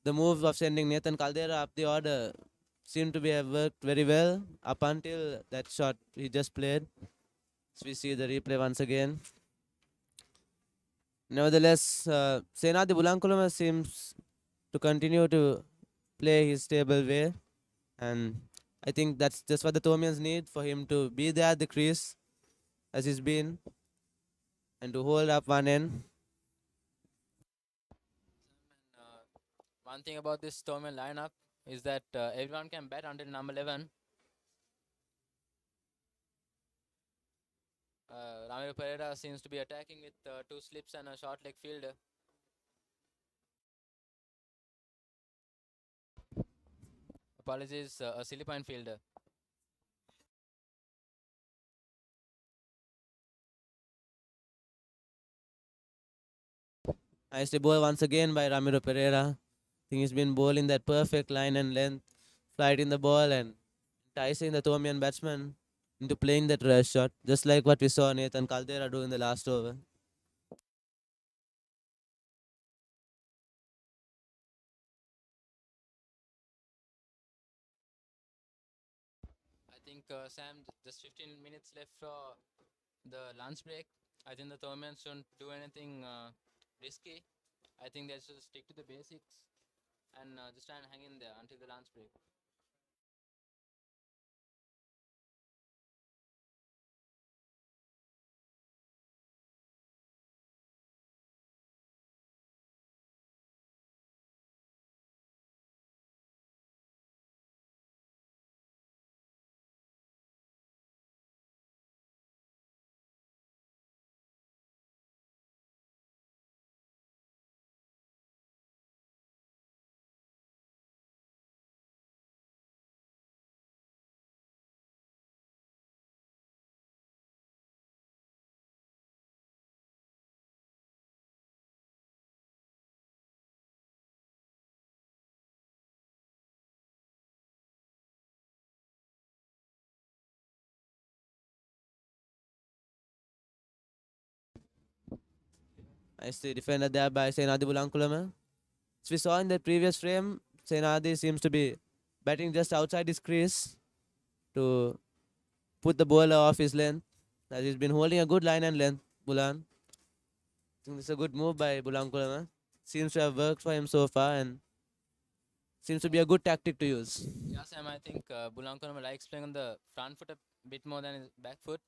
the move of sending Nathan Caldera up the order seemed to be have worked very well up until that shot he just played. So we see the replay once again. Nevertheless, Senadi Bulankulama seems to continue to play his stable way, and I think that's just what the Thomians need, for him to be there at the crease as he's been and to hold up one end. One thing about this Thoman lineup is that everyone can bat until number 11. Ramiro Pereira seems to be attacking with 2 slips and a short leg fielder. Apologies, a silly point fielder. Nicely bowled once again by Ramiro Pereira. I think he's been bowling that perfect line and length, flighting the ball and enticing the Thomian batsman into playing that rush shot, just like what we saw Nathan Caldera do in the last over. I think Sam, just 15 minutes left for the lunch break. I think the Thomians shouldn't do anything risky. I think they should stick to the basics and just try and hang in there until the lunch break. Nicely defended there by Senadi Bulankulama. As we saw in the previous frame, Senadi seems to be batting just outside his crease to put the bowler off his length. As he's been holding a good line and length, Bulan. I think this is a good move by Bulankulama. Seems to have worked for him so far and seems to be a good tactic to use. Yeah, Sam, I think Bulankonama likes playing on the front foot a bit more than his back foot.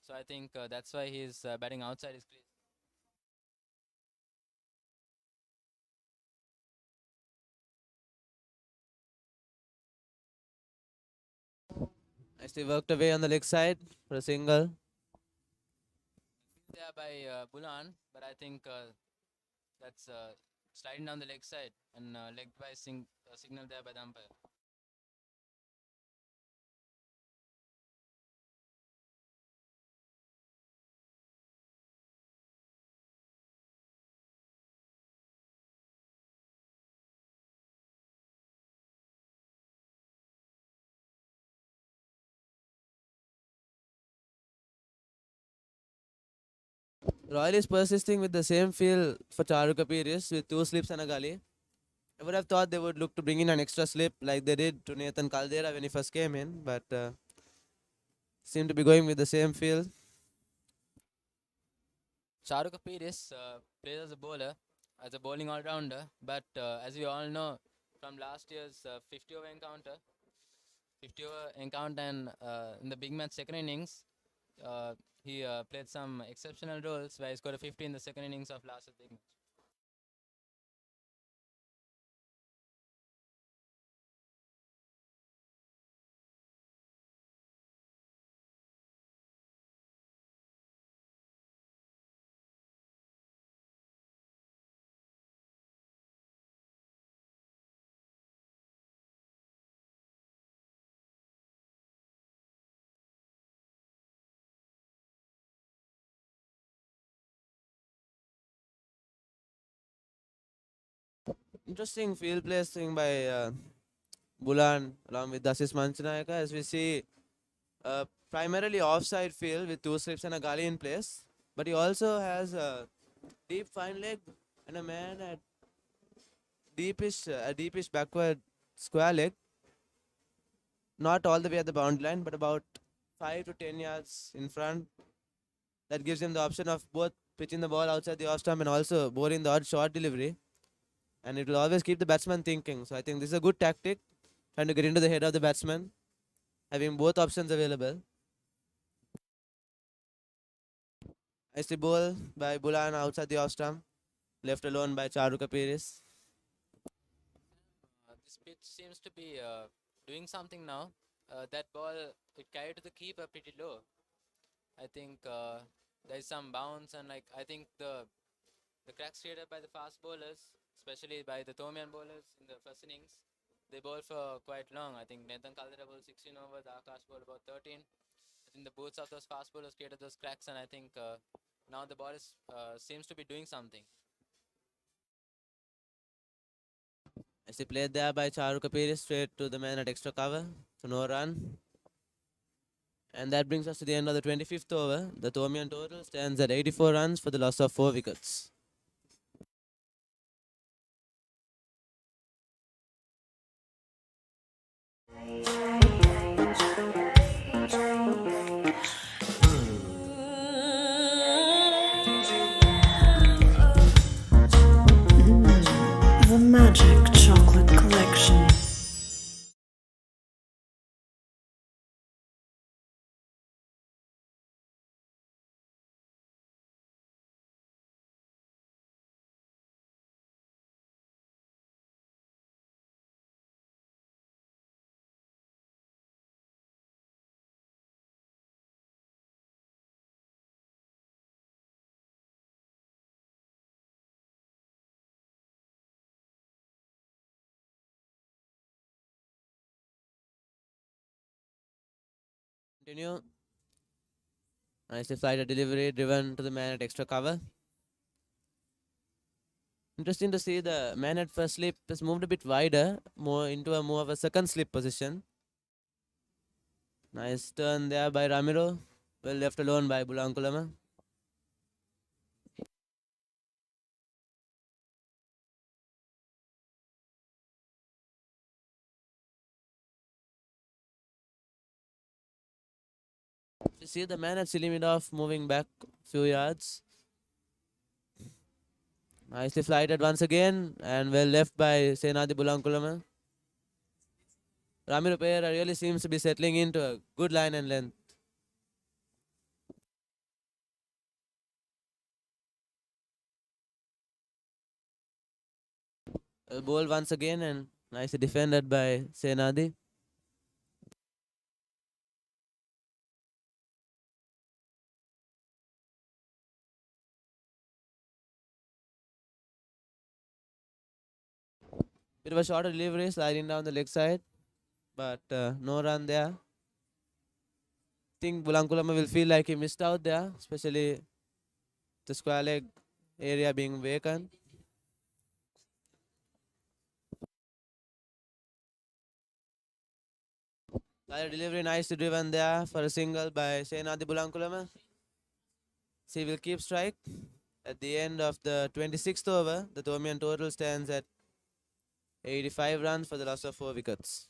So I think that's why he's batting outside his crease. Nicely worked away on the leg side for a single. There by Bulan, but I think that's sliding down the leg side and leg by signal there by the umpire. Royal is persisting with the same feel for Charu Kapiris with 2 slips and a gully. I would have thought they would look to bring in an extra slip like they did to Nathan Caldera when he first came in, but seem to be going with the same feel. Charu Kapiris plays as a bowler, as a bowling all-rounder, but as we all know from last year's 50-over encounter, 50-over encounter and in the big match second innings, he played some exceptional roles where he scored a 50 in the second innings of last year's big match. Interesting field placing by Bulan along with Dasis Manchanayaka as we see primarily offside field with 2 slips and a gully in place. But he also has a deep fine leg and a man at deepish backward square leg. Not all the way at the boundary line, but about 5 to 10 yards in front. That gives him the option of both pitching the ball outside the off stump and also bowling the odd short delivery. And it will always keep the batsman thinking. So I think this is a good tactic, trying to get into the head of the batsman, having both options available. Nicely ball by Bulan outside the off stump, left alone by Charu Kapiris. This pitch seems to be doing something now. That ball, it carried to the keeper pretty low. I think there is some bounce and like I think the cracks created by the fast bowlers, especially by the Tomian bowlers in the first innings, they bowl for quite long. I think Nathan Caldera bowled 16 overs, Akash bowled about 13. I think the boots of those fast bowlers created those cracks, and I think now the ball is seems to be doing something. As he played there by Charu Kapiri straight to the man at extra cover, so no run. And that brings us to the end of the 25th over. The Tomian total stands at 84 runs for the loss of 4 wickets. The Magic Chocolate Collection. Continue. Nicely flighted delivery driven to the man at extra cover. Interesting to see the man at first slip has moved a bit wider, more into a more of a second slip position. Nice turn there by Ramiro. Well left alone by Bulankulama. You see the man at Silimidov moving back few yards. Nicely flighted once again and well left by Senadi Bulankulama. Ramiro Pereira really seems to be settling into a good line and length. A ball once again and nicely defended by Senadi. Bit of a shorter delivery sliding down the leg side, but no run there. Think Bulankulama will feel like he missed out there, especially the square leg area being vacant. Side delivery nicely driven there for a single by Senadi Bulankulama. She will keep strike. At the end of the 26th over, the Tomian total stands at 85 runs for the loss of 4 wickets.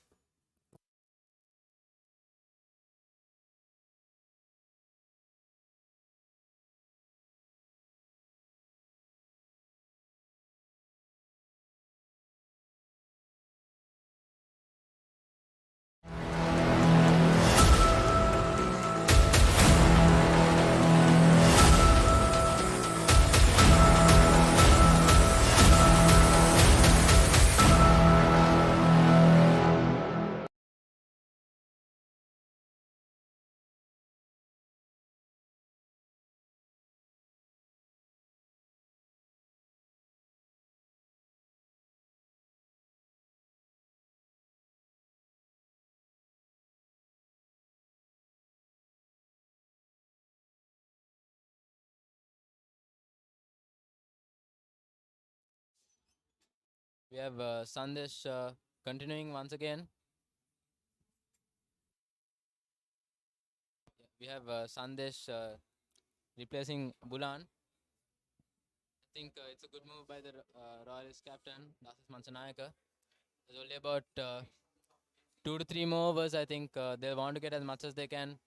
We have Sandesh continuing once again. We have Sandesh replacing Bulan. I think it's a good move by the Royals captain, Dasis Mansanayaka. There's only about 2 to 3 more overs. I think they'll want to get as much as they can.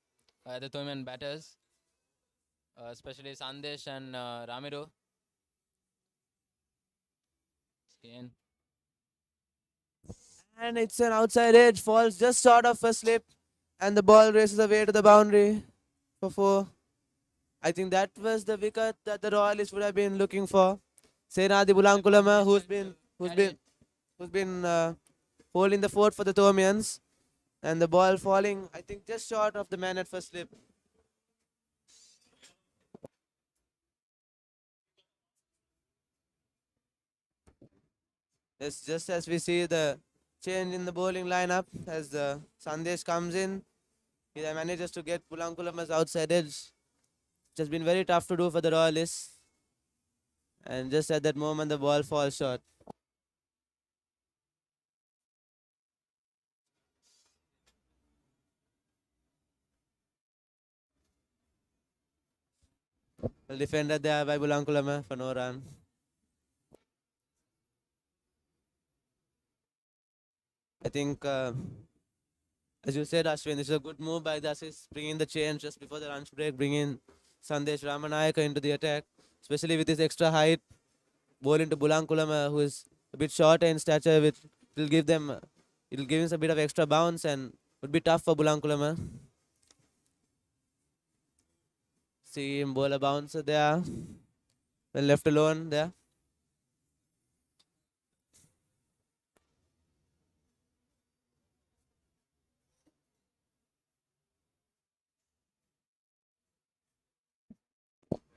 The Tomian batters, especially Sandesh and Ramiro. Again. And it's an outside edge, falls just short of a slip, and the ball races away to the boundary for 4. I think that was the wicket that the Royalists would have been looking for. Senadi Bulankulama, who's been holding the fort for the Tomians, and the ball falling, I think, just short of the man at first slip. It's just as we see the change in the bowling lineup as the Sandesh comes in. He manages to get Bulankulama's outside edge. It has been very tough to do for the Royalists. And just at that moment, the ball falls short. Well defended there by Bulankulama for no run. I think, as you said, Ashwin, this is a good move by the assist, bringing the change just before the lunch break, bringing Sandesh Ramanayaka into the attack, especially with his extra height. Ball into Bulankulama, who is a bit shorter in stature. It'll give him a bit of extra bounce and would be tough for Bulankulama. See him bowl a bouncer there. Then left alone there.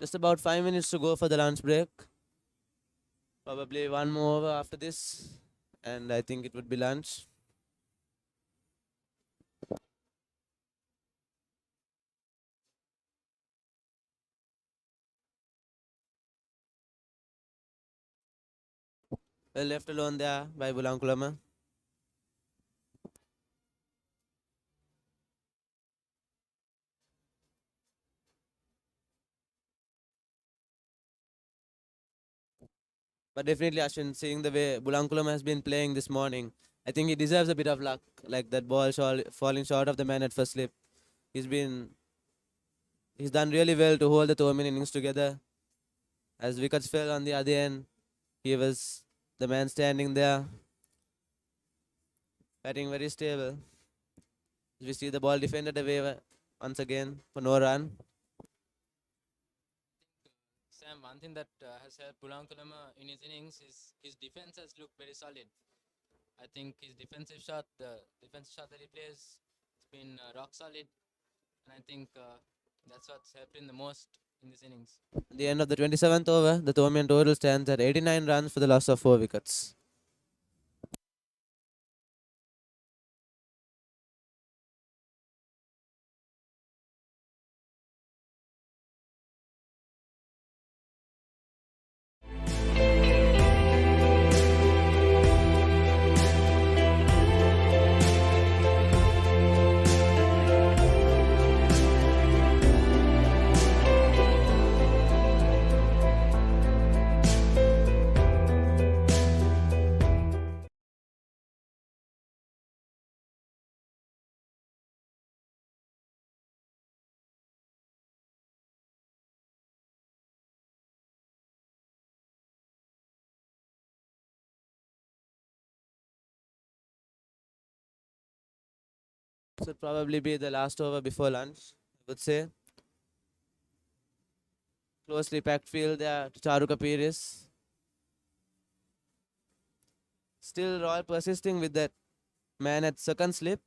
Just about 5 minutes to go for the lunch break. Probably one more over after this, and I think it would be lunch. Well left alone there by Bulankulama. But definitely, Ashwin, seeing the way Bulankulama has been playing this morning, I think he deserves a bit of luck, like that ball falling short of the man at first slip. He's been he's done really well to hold the Tomin innings together. As wickets fell on the other end, he was the man standing there, batting very stable. We see the ball defended away once again for no run. Sam, one thing that has helped Pulankulama in his innings is his defense has looked very solid. I think his defensive shot, the defensive shot that he plays, has been rock solid, and I think that's what's helped him the most in this innings. At the end of the 27th over, the Tomian total stands at 89 runs for the loss of 4 wickets. This would probably be the last over before lunch, I would say. Closely packed field there to Charu Kapiris. Still Royal persisting with that man at second slip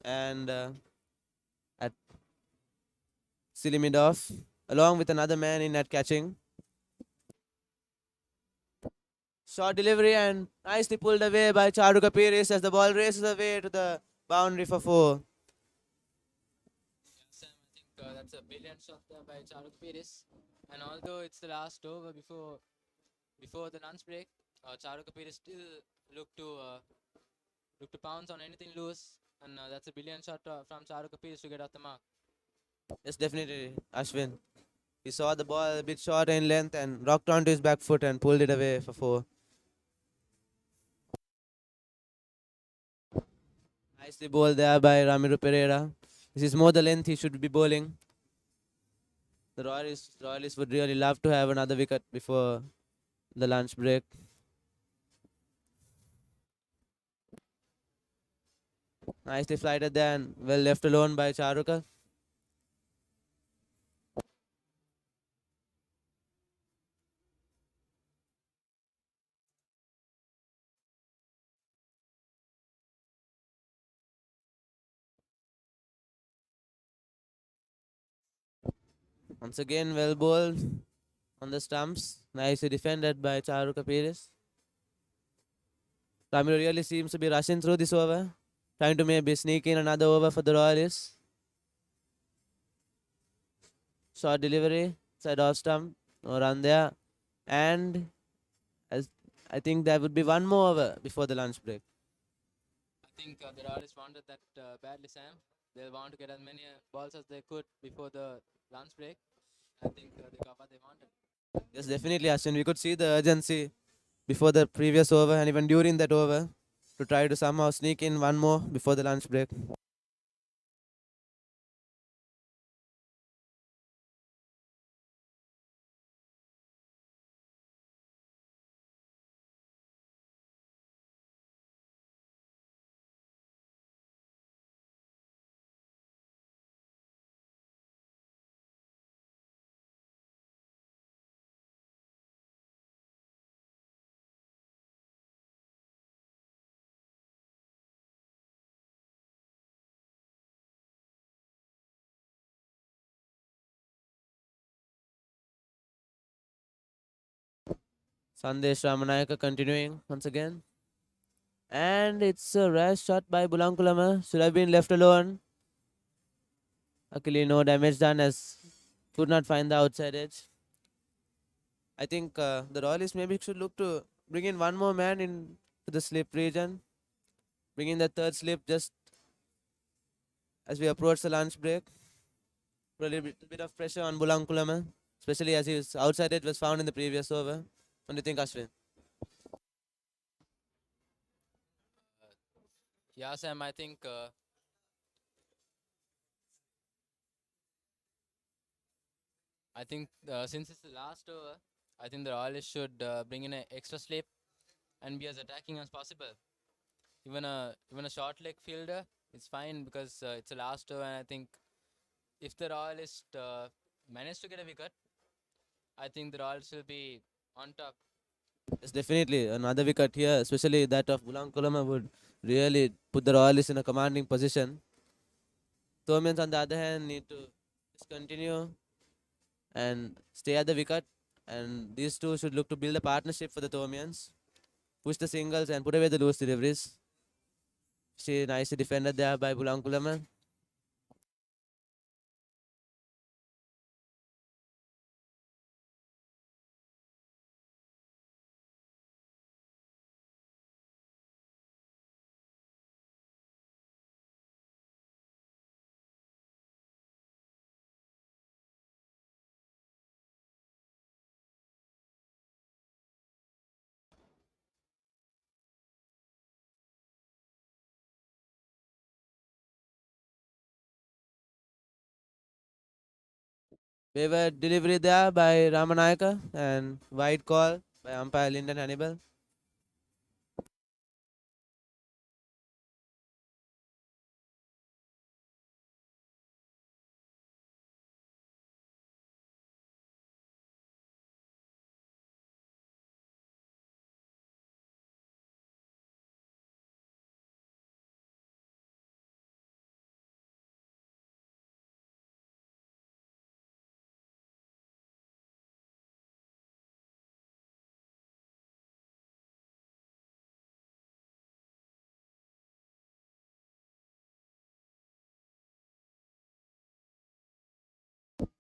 and at silly mid off, along with another man in at catching. Short delivery and nicely pulled away by Charu Kapiris as the ball races away to the boundary for 4. Sam, I think that's a brilliant shot there by Charuk Piris. And although it's the last over before the lunch break, Charuk Piris still look to pounce on anything loose, and that's a brilliant shot from Charuk Piris to get off the mark. Yes, definitely, Ashwin. He saw the ball a bit short in length and rocked onto his back foot and pulled it away for 4. Nicely bowled there by Ramiro Pereira. This is more the length he should be bowling. The Royalists would really love to have another wicket before the lunch break. Nicely flighted there and well left alone by Charuka. Once again, well bowled on the stumps. Nicely defended by Charu Kapiris. Ramiro really seems to be rushing through this over, trying to maybe sneak in another over for the Royalists. Short delivery, side off stump, no run there. And as I think there would be one more over before the lunch break. I think the Royalists wanted that badly, Sam. They'll want to get as many balls as they could before the lunch break. I think they got what they wanted. Yes, definitely, Ashwin. We could see the urgency before the previous over and even during that over to try to somehow sneak in one more before the lunch break. Sandesh Ramanayaka continuing once again. And it's a rash shot by Bulankulama. Should have been left alone. Luckily, no damage done as could not find the outside edge. I think the Royalists maybe should look to bring in one more man in to the slip region. Bring in the third slip just as we approach the lunch break. Put a little bit of pressure on Bulankulama, especially as his outside edge was found in the previous over. What do you think, Ashwin? Yeah, Sam, I think I think since it's the last over, I think the Royalists should bring in an extra slip and be as attacking as possible. Even a short leg fielder, it's fine because it's a last over, and I think if the Royalists manage to get a wicket, I think the Royals will be on top. Yes, definitely. Another wicket here, especially that of Bulang Kolama, would really put the Royalists in a commanding position. Thormians, on the other hand, need to just continue and stay at the wicket. And these two should look to build a partnership for the Thormians. Push the singles and put away the loose deliveries. She nicely defended there by Bulang Kolama. Wayward delivery there by Ramanayaka and wide call by umpire Lyndon Hannibal.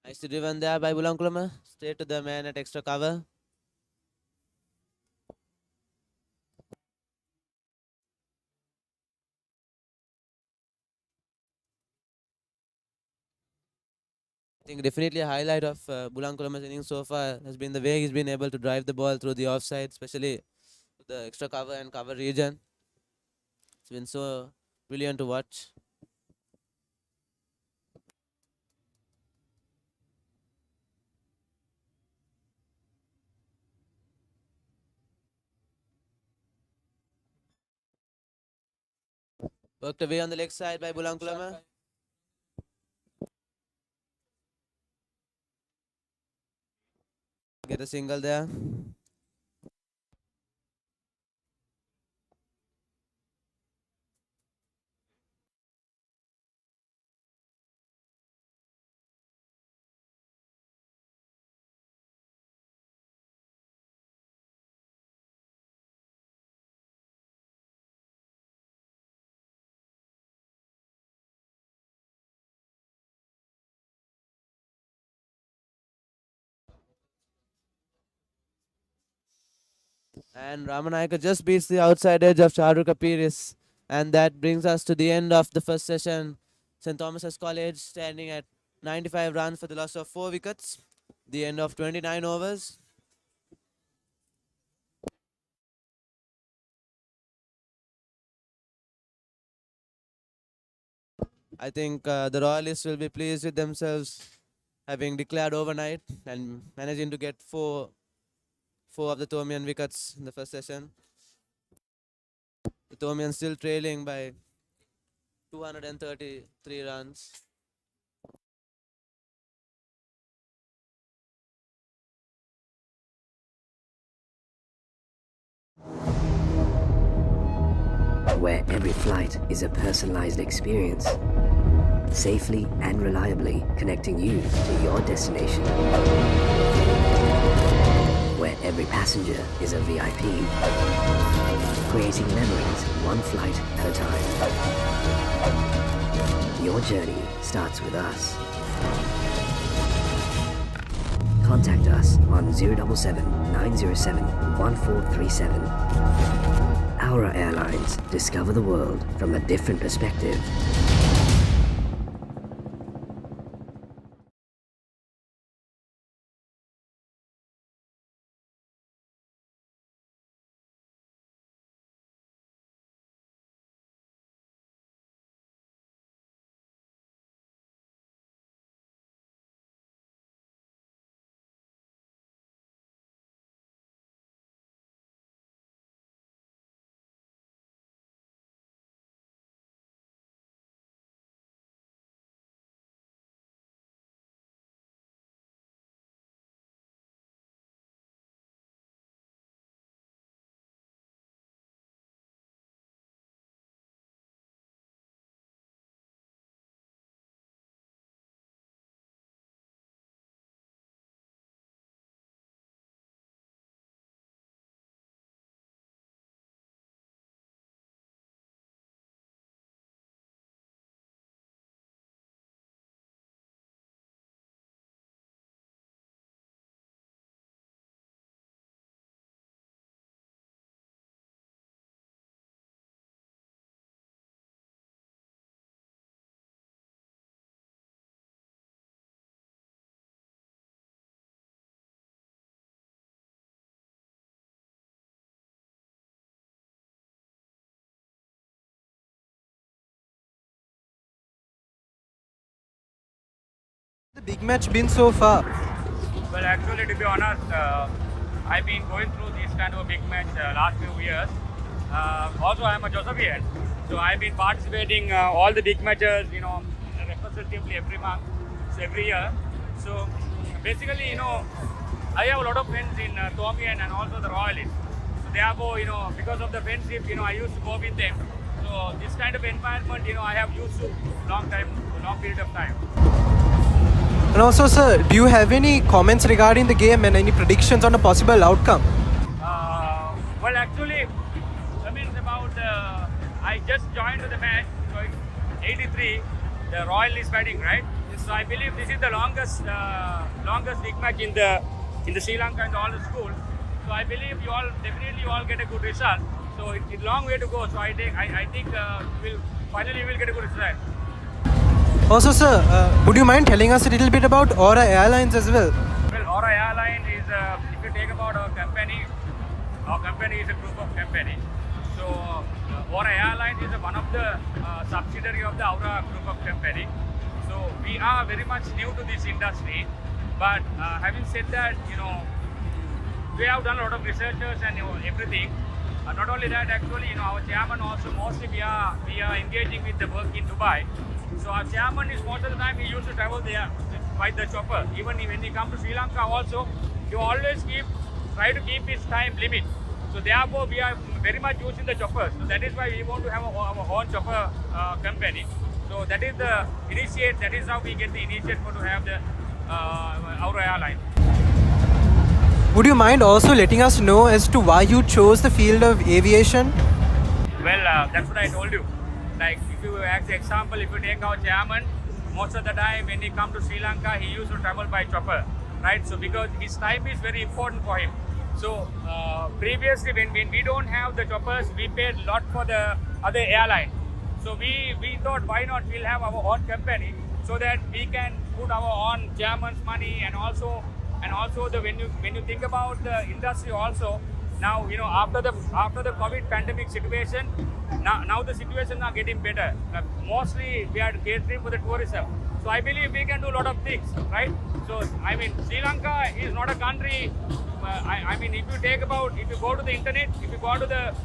Nicely driven there by Bulankulama. Straight to the man at extra cover. I think definitely a highlight of Bulankulama's innings so far has been the way he's been able to drive the ball through the offside, especially the extra cover and cover region. It's been so brilliant to watch. Worked away on the leg side by Bulankulama. Get a single there. And Ramanayaka just beats the outside edge of Charu Kapiris. And that brings us to the end of the first session. St. Thomas's College standing at 95 runs for the loss of 4 wickets. The end of 29 overs. I think the Royalists will be pleased with themselves having declared overnight and managing to get four of the Tomian wickets in the first session. The Tomians still trailing by 233 runs. Where every flight is a personalized experience, safely and reliably connecting you to your destination. Where every passenger is a VIP, creating memories one flight at a time. Your journey starts with us. Contact us on 077 907 1437. Aura Airlines, discover the world from a different perspective. The big match been so far? Well, actually, to be honest, I've been going through this kind of a big match last few years. Also, I'm a Josephian, so I've been participating all the big matches, representatively every month, so every year. So basically, I have a lot of friends in Tomian and also the Royalists. So therefore, because of the friendship, I used to go with them. So this kind of environment, I have used to long period of time. And also, sir, do you have any comments regarding the game and any predictions on a possible outcome? Well, actually, I just joined the match, so it's 83. The Royal is batting, right? So I believe this is the longest big match in the Sri Lanka and all the schools. So I believe you all get a good result. So it's a long way to go. So I think we'll get a good result. Also, sir, would you mind telling us a little bit about Aura Airlines as well? Well, Aura Airlines is, if you take about our company is a group of company. So Aura Airlines is one of the subsidiary of the Aura group of company. So we are very much new to this industry. But having said that, we have done a lot of researches and everything. Not only that, actually, our chairman also mostly we are engaging with the work in Dubai. So our chairman is most of the time he used to travel there by the chopper. Even when he comes to Sri Lanka also, he always try to keep his time limit. So therefore we are very much using the choppers. So that is why we want to have our own chopper company. So that is the initiate. That is how we get the initiate for to have the Aura Airline. Would you mind also letting us know as to why you chose the field of aviation? Well, that's what I told you. Like, if you as example, if you take our chairman, most of the time when he comes to Sri Lanka, he used to travel by chopper, right? So because his time is very important for him. So previously, when we don't have the choppers, we paid a lot for the other airline. So we thought, why not we'll have our own company so that we can put our own chairman's money and also when you think about the industry also. Now, after the COVID pandemic situation, now the situation are getting better. Mostly we are catering for the tourism. So I believe we can do a lot of things, right? So Sri Lanka is not a country. If you go to the internet, if you go to the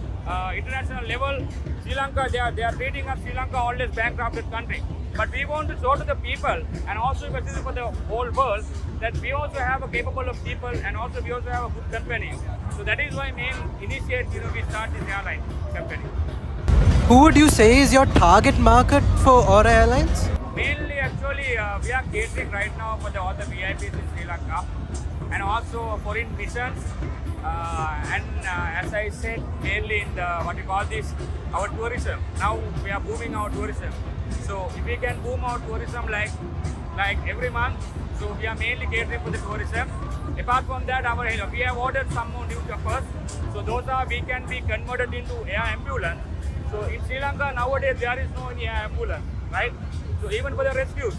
international level, Sri Lanka they are treating us Sri Lanka always bankrupted country. But we want to show to the people and also especially for the whole world that we also have a capable of people and also we also have a good company. So that is why main initiate we start this airline company. Who would you say is your target market for Aura Airlines? Mainly actually we are catering right now for all the VIPs in Sri Lanka and also foreign missions as I said mainly in our tourism. Now we are booming our tourism. So if we can boom our tourism like every month, so we are mainly catering for the tourism. Apart from that, we have ordered some more new choppers. So those we can be converted into air ambulance. So in Sri Lanka nowadays there is no any air ambulance, right? So even for the rescues.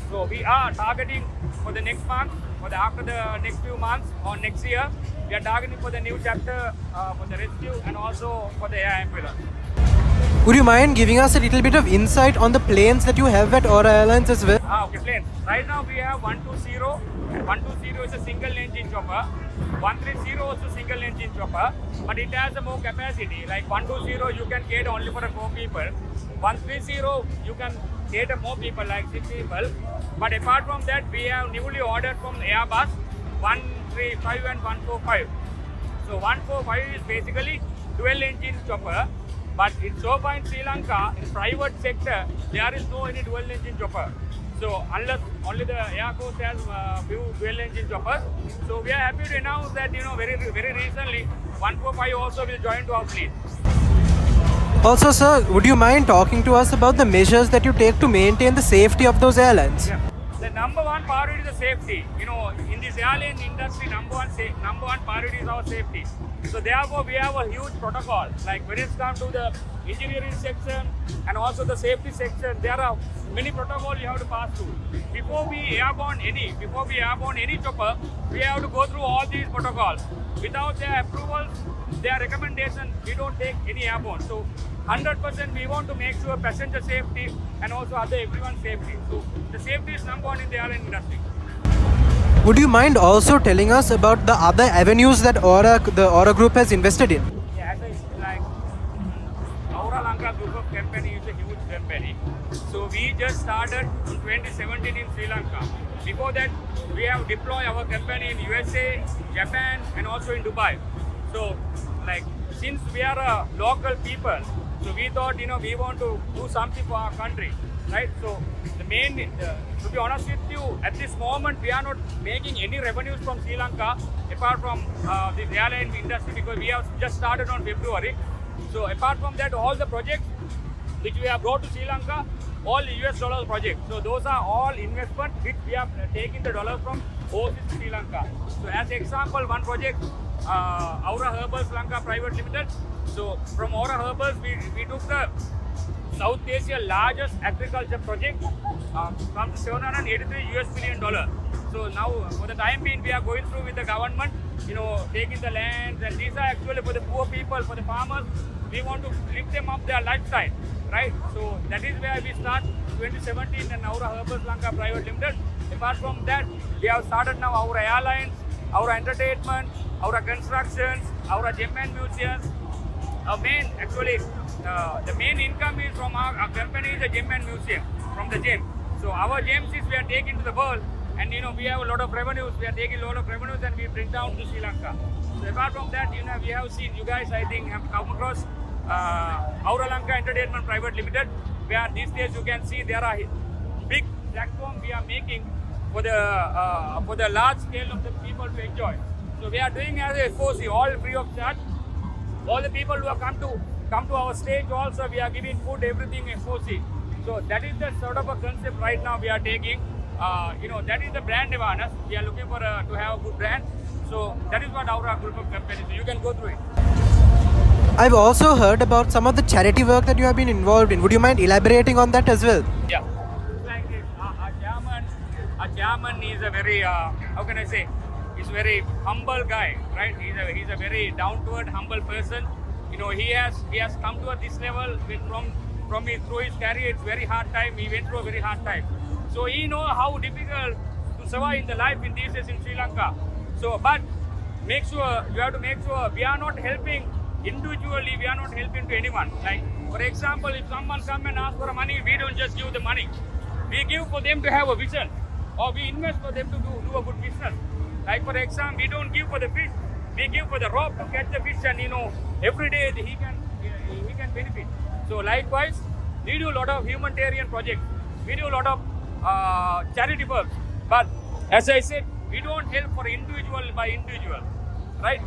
So we are targeting for the next month, after the next few months or next year, we are targeting for the new chapter for the rescue and also for the air ambulance. Would you mind giving us a little bit of insight on the planes that you have at Aura Airlines as well? Okay, planes. Right now we have 120. 120 is a single engine chopper. 130 is also single engine chopper, but it has a more capacity. Like 120 you can cater only for 4 people. 130 you can cater more people like 6 people. But apart from that, we have newly ordered from Airbus 135 and 145. So 145 is basically dual engine chopper. But so far in Sri Lanka, in private sector, there is no any dual engine chopper. So unless only the Air Force has few dual engine choppers. So we are happy to announce that very recently 145 also will join to our fleet. Also, sir, would you mind talking to us about the measures that you take to maintain the safety of those airlines? Yeah. The number one priority is the safety. In this airline industry, number one safety number one priority is our safety. So therefore, we have a huge protocol. Like when it's come to the engineering section and also the safety section, there are many protocols you have to pass through. Before we airborne any chopper, we have to go through all these protocols. Without their approvals, their recommendation, we don't take any airborne. So 100% we want to make sure passenger safety and also everyone's safety. So the safety is number one in the airline industry. Would you mind also telling us about the other avenues that the Aura Group has invested in? Yeah, as I like Aura Lanka Group of Company is a huge company. So we just started in 2017 in Sri Lanka. Before that, we have deployed our company in USA, Japan, and also in Dubai. So, like, since we are a local people, so we thought, we want to do something for our country, right? So, to be honest with you, at this moment, we are not making any revenues from Sri Lanka apart from this airline industry because we have just started on February. So, apart from that, all the projects which we have brought to Sri Lanka, all US dollar projects. So those are all investments which we have taken the dollars from overseas Sri Lanka. So as example, one project, Aura Herbals Lanka Private Limited. So from Aura Herbals, we took the South Asia largest agriculture project from $783 million. So now for the time being, we are going through with the government, taking the lands, and these are actually for the poor people, for the farmers. We want to lift them up their lifestyle, right? So that is where we start 2017 and Aura Herbals Lanka Private Limited. Apart from that, we have started now Aura Airlines, Aura Entertainment, Aura Constructions, Aura Gem and Museums. The main income is from our company is the Gem and Museum, from the gem. So our gems is we are taking to the world, and we have a lot of revenues. We are taking a lot of revenues and we bring down to Sri Lanka. So apart from that, we have seen, you guys I think have come across Aura Lanka Entertainment Private Limited, where these days you can see there are big platform we are making for the large scale of the people to enjoy. So we are doing as a FOC, all free of charge. All the people who have come to our stage also, we are giving food, everything FOC. So that is the sort of a concept right now we are taking. That is the brand awareness. We are looking for to have a good brand. So that is what our group of companies. So you can go through it. I've also heard about some of the charity work that you have been involved in. Would you mind elaborating on that as well? Yeah. It's like this. Our chairman is a very, he's a very humble guy, right? He's a very down-to-earth, humble person. He has come to this level through his career. It's very hard time. He went through a very hard time. So he knows how difficult to survive in the life in these days in Sri Lanka. So, but you have to make sure we are not helping individually, we are not helping to anyone. Like, for example, if someone come and ask for money, we don't just give the money. We give for them to have a vision, or we invest for them to do a good business. Like, for example, we don't give for the fish, we give for the rope to catch the fish, and every day he can benefit. So likewise, we do a lot of humanitarian projects, we do a lot of charity work. But as I said, we don't help for individual by individual, right?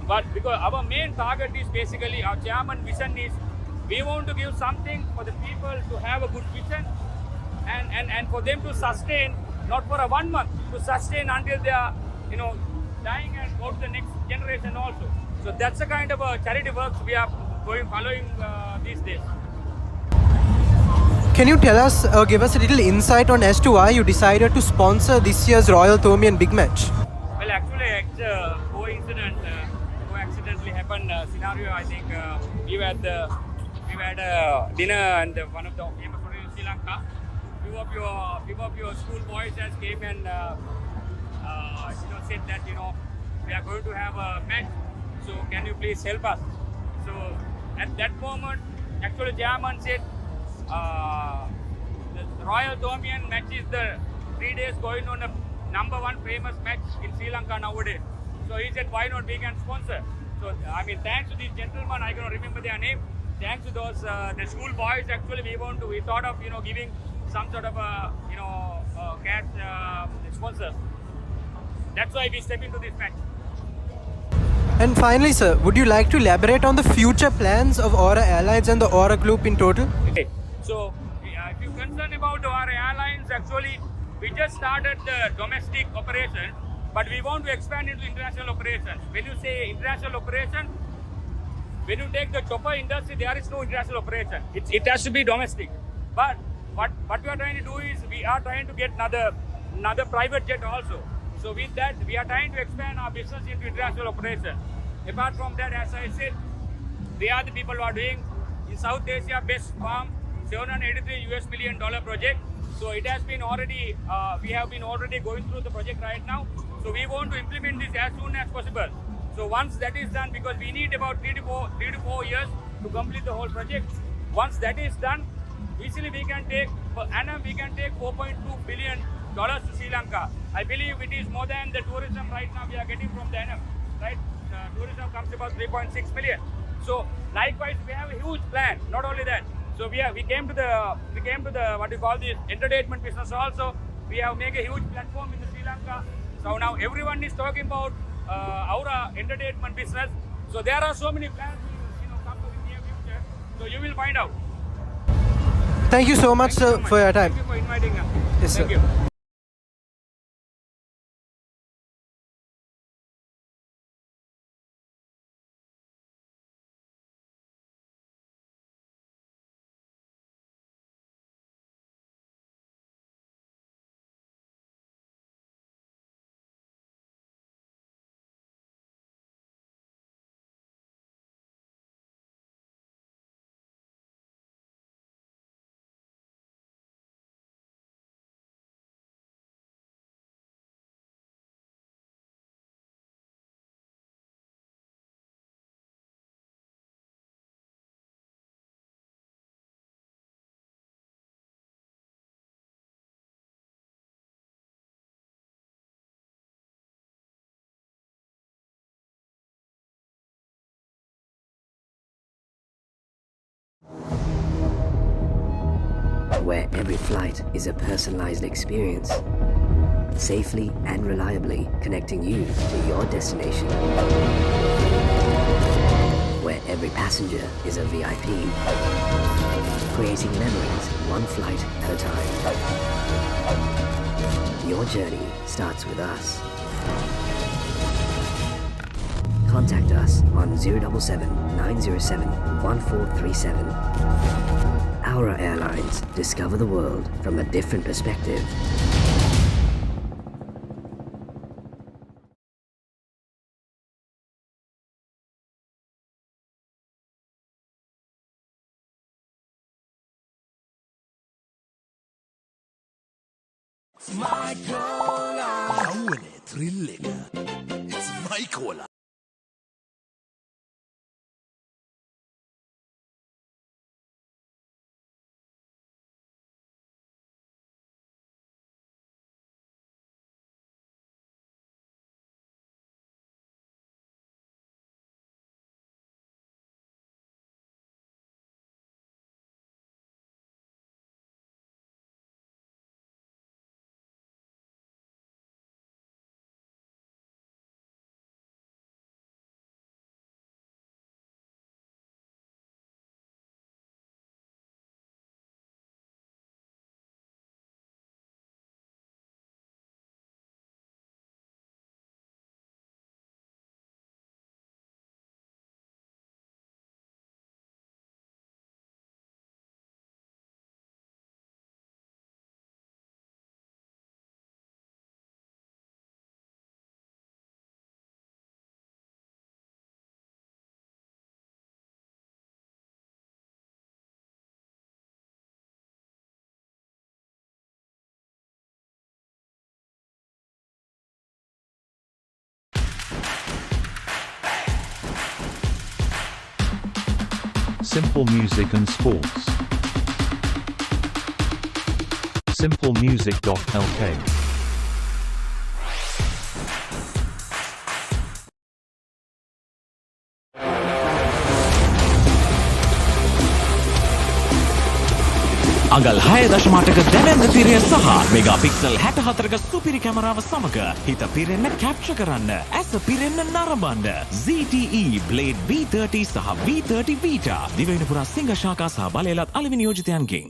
But because our main target is basically, our chairman vision is, we want to give something for the people to have a good vision and for them to sustain, not for a 1 month, to sustain until they are, dying and go to the next generation also. So that's the kind of charity works we are following these days. Can you tell us or give us a little insight on as to why you decided to sponsor this year's Royal Thomian Big Match? Well, actually, it's a coincidentally happened scenario. I think we had a dinner and one of the famous hotels in Sri Lanka. Few of your school boys just came and said that we are going to have a match. So can you please help us? So at that moment, actually, chairman said the Royal Thomian match is the 3 days going on a #1 famous match in Sri Lanka nowadays. So he said, why not we can sponsor? So thanks to these gentlemen, I cannot remember their name. Thanks to those the school boys. Actually, we thought of giving some sort of cash sponsors. That's why we step into this match. And finally, sir, would you like to elaborate on the future plans of Aura Airlines and the Aura Group in total? Okay. So, if you're concerned about Aura Airlines, actually, we just started the domestic operation. but we want to expand into international operations. When you say international operation, when you take the chopper industry, there is no international operation. It has to be domestic. But what we are trying to do is we are trying to get another private jet also. So with that, we are trying to expand our business into international operation. Apart from that, as I said, they are the people who are doing in South Asia best farm $783 million project. So it has been already, we have been already going through the project right now. So we want to implement this as soon as possible. So once that is done, because we need about 3 to 4 years to complete the whole project. Once that is done, easily we can take, per annum we can take $4.2 billion to Sri Lanka. I believe it is more than the tourism right now we are getting from the annum, right? Tourism comes about 3.6 million. So likewise, we have a huge plan. Not only that, so we came to the what you call the entertainment business also. We have made a huge platform in the Sri Lanka. So now everyone is talking about our entertainment business. So there are so many plans will come to the near future. So you will find out. Thank you so much, sir, for your time. Thank you for inviting us. Yes, Thank sir. you. Where every flight is a personalized experience, safely and reliably connecting you to your destination. Where every passenger is a VIP, creating memories one flight at a time. Your journey starts with us. Contact us on 077 907 1437. Aura Airlines, discover the world from a different perspective. My cola. Awune thrilling. It's my cola. Simple music and sports. Simplemusic.lk. අඟල් 6.8ක දැනෙන්න තිරය සහ megapixel 64ක සුපිරි කැමරාව සමග හිත පිරෙන්න capture කරන්න ඇස පිරෙන්න නරඹන්න ZTE Blade V30 සහ V30 Vita දිවයින පුරා සිංහ ශාඛා සහ බලයලත් අලෙවි නියෝජිතයන්ගෙන්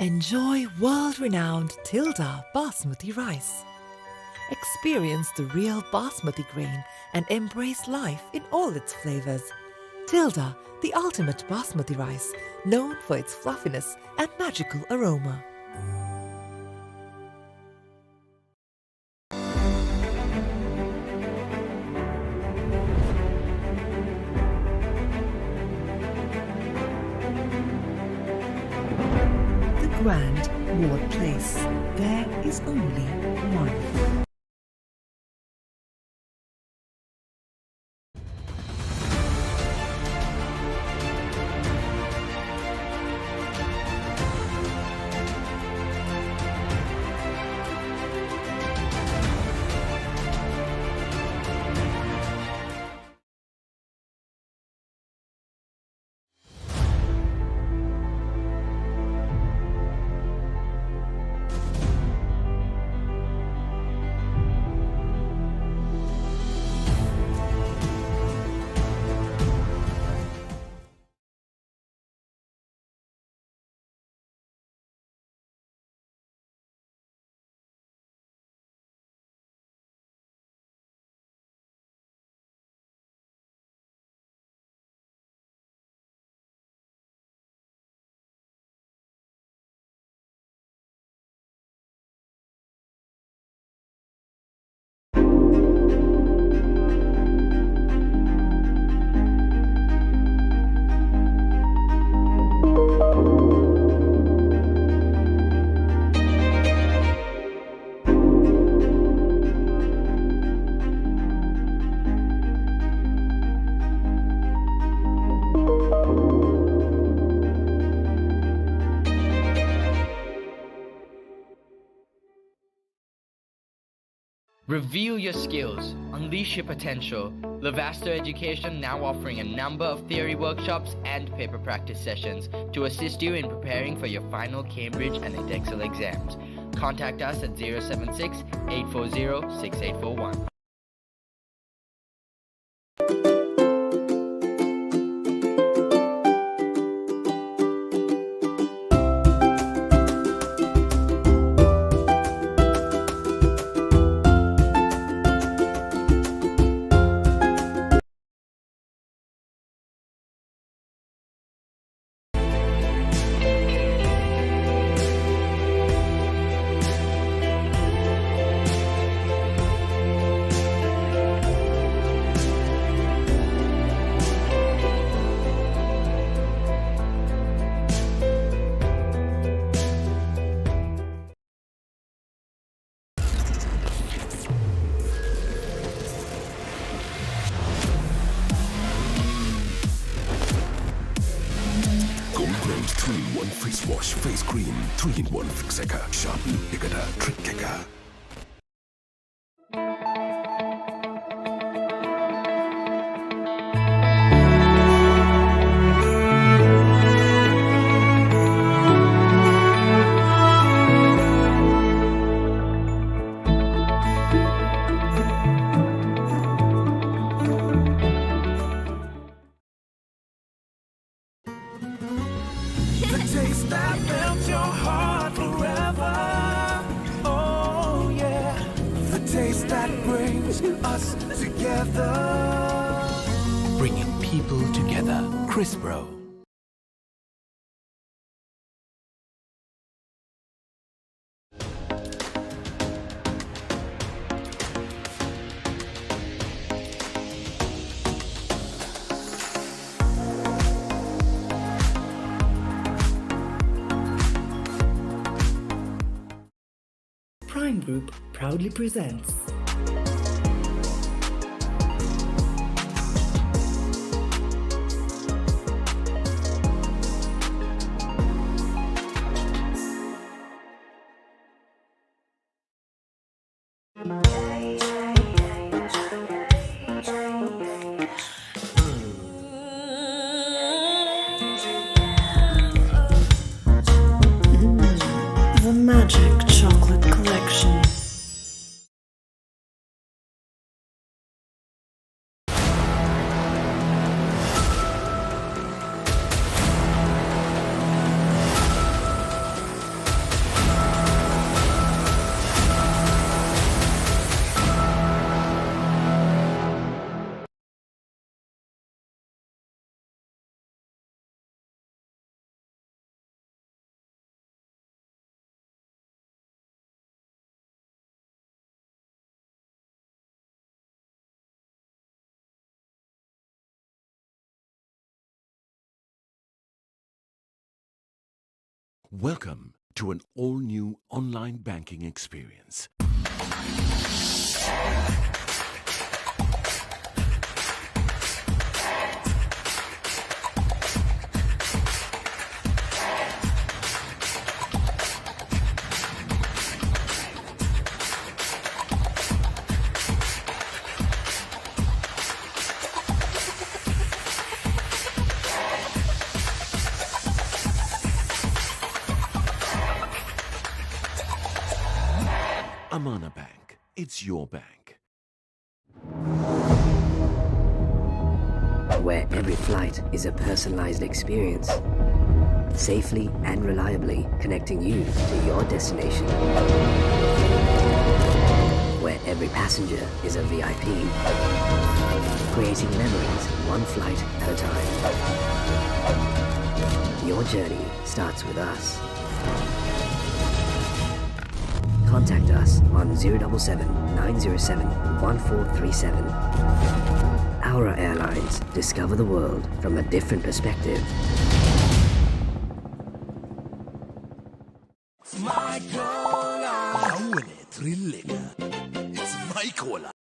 Enjoy world-renowned Tilda Basmati rice. Experience the real Basmati grain and embrace life in all its flavors. Tilda, the ultimate Basmati rice, known for its fluffiness and magical aroma. The Grand Ward Place. There is only one. Reveal your skills, unleash your potential. Lavasta Education now offering a number of theory workshops and paper practice sessions to assist you in preparing for your final Cambridge and Edexcel exams. Contact us at 076 840 6841. Gold 3-in-1 face wash, face cream, 3-in-1 fixeka, sharpen, ekata, trick keka. The taste that melts your heart forever. Oh yeah. The taste that brings us together. Bringing people together. Crispro. Prime Group proudly presents The Magic Chocolate Collection. Welcome to an all-new online banking experience. Amana Bank. It's your bank. Where every flight is a personalized experience, safely and reliably connecting you to your destination. Where every passenger is a VIP, creating memories one flight at a time. Your journey starts with us. Contact us on 077 907 1437. Aura Airlines, discover the world from a different perspective. My cola. Awune thrill එක. It's my cola.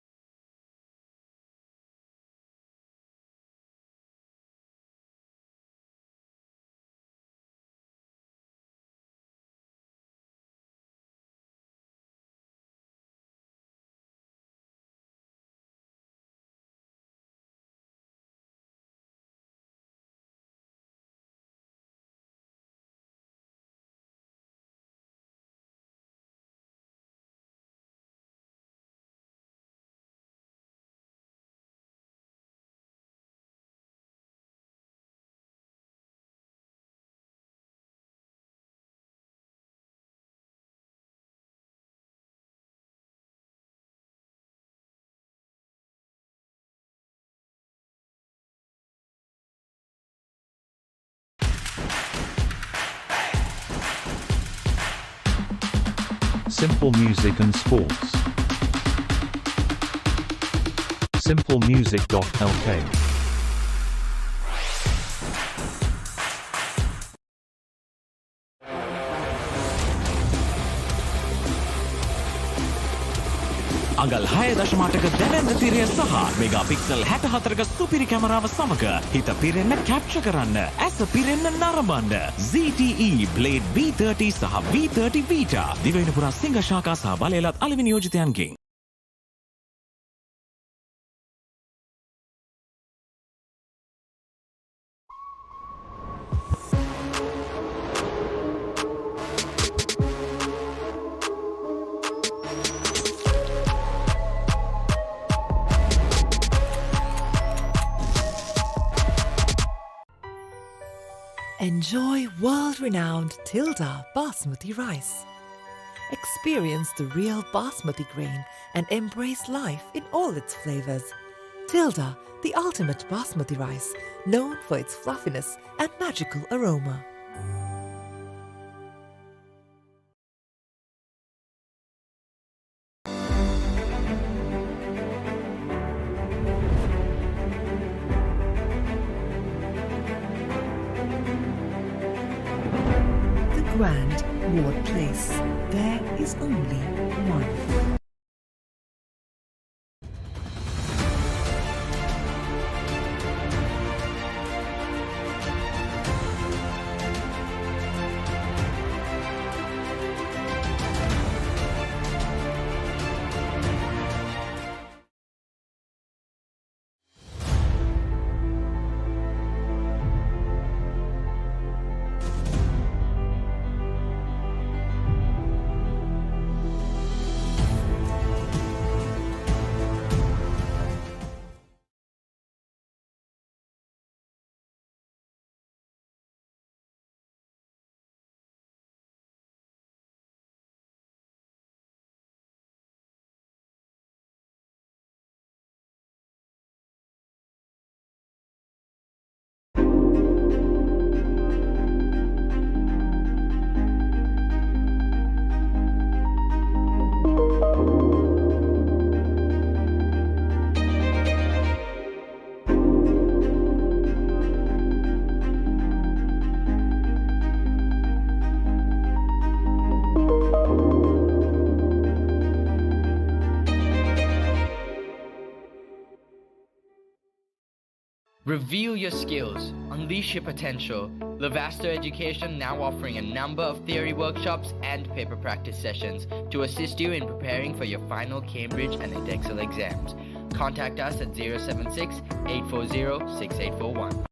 Simple music and sports. Simplemusic.lk. අඟල් 6.8ක දැවැන්ත තිරය සහ megapixel 64ක සුපිරි කැමරාව සමග හිත පිරෙන්න capture කරන්න ඇස පිරෙන්න නරඹන්න ZTE Blade V30 සහ V30 Vita දිවයින පුරා සිංහ ශාඛා සහ බලයලත් අලෙවි නියෝජිතයන්ගෙන්. Enjoy world-renowned Tilda Basmati rice. Experience the real Basmati grain and embrace life in all its flavors. Tilda, the ultimate Basmati rice, known for its fluffiness and magical aroma. Grand Ward Place. There is only one. Reveal your skills, unleash your potential. Lavasta Education now offering a number of theory workshops and paper practice sessions to assist you in preparing for your final Cambridge and Edexcel exams. Contact us at 076 840 6841.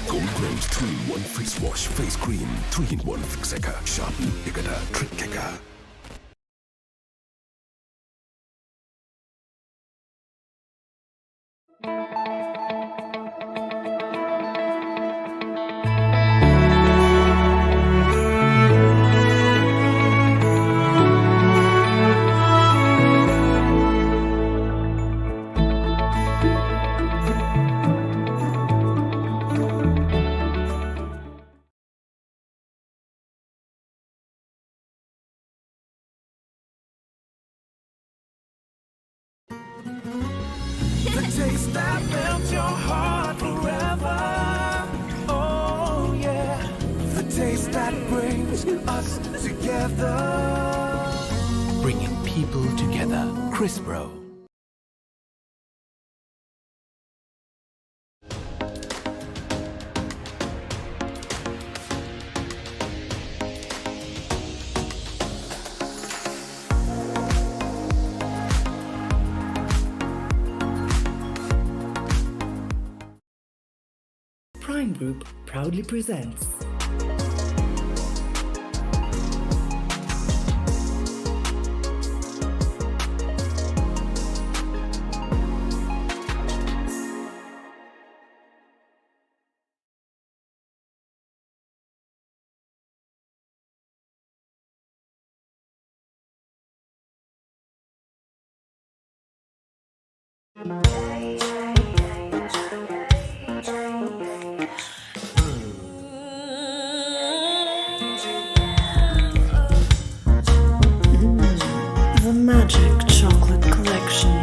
Gold 2-in-1 face wash, face cream, 3-in-1 fixer, sharpen, ekata, trick keka. The taste that melts your heart forever. Oh yeah. The taste that brings us together. Bringing people together. Crispro. Prime Group proudly presents The Magic Chocolate Collection.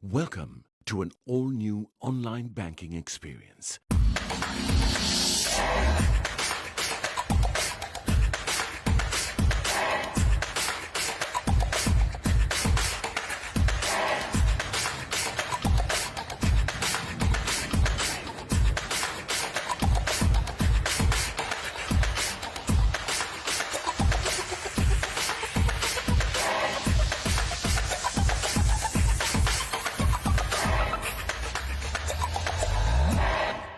Welcome to an all-new online banking experience.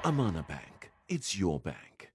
Amana Bank. It's your bank.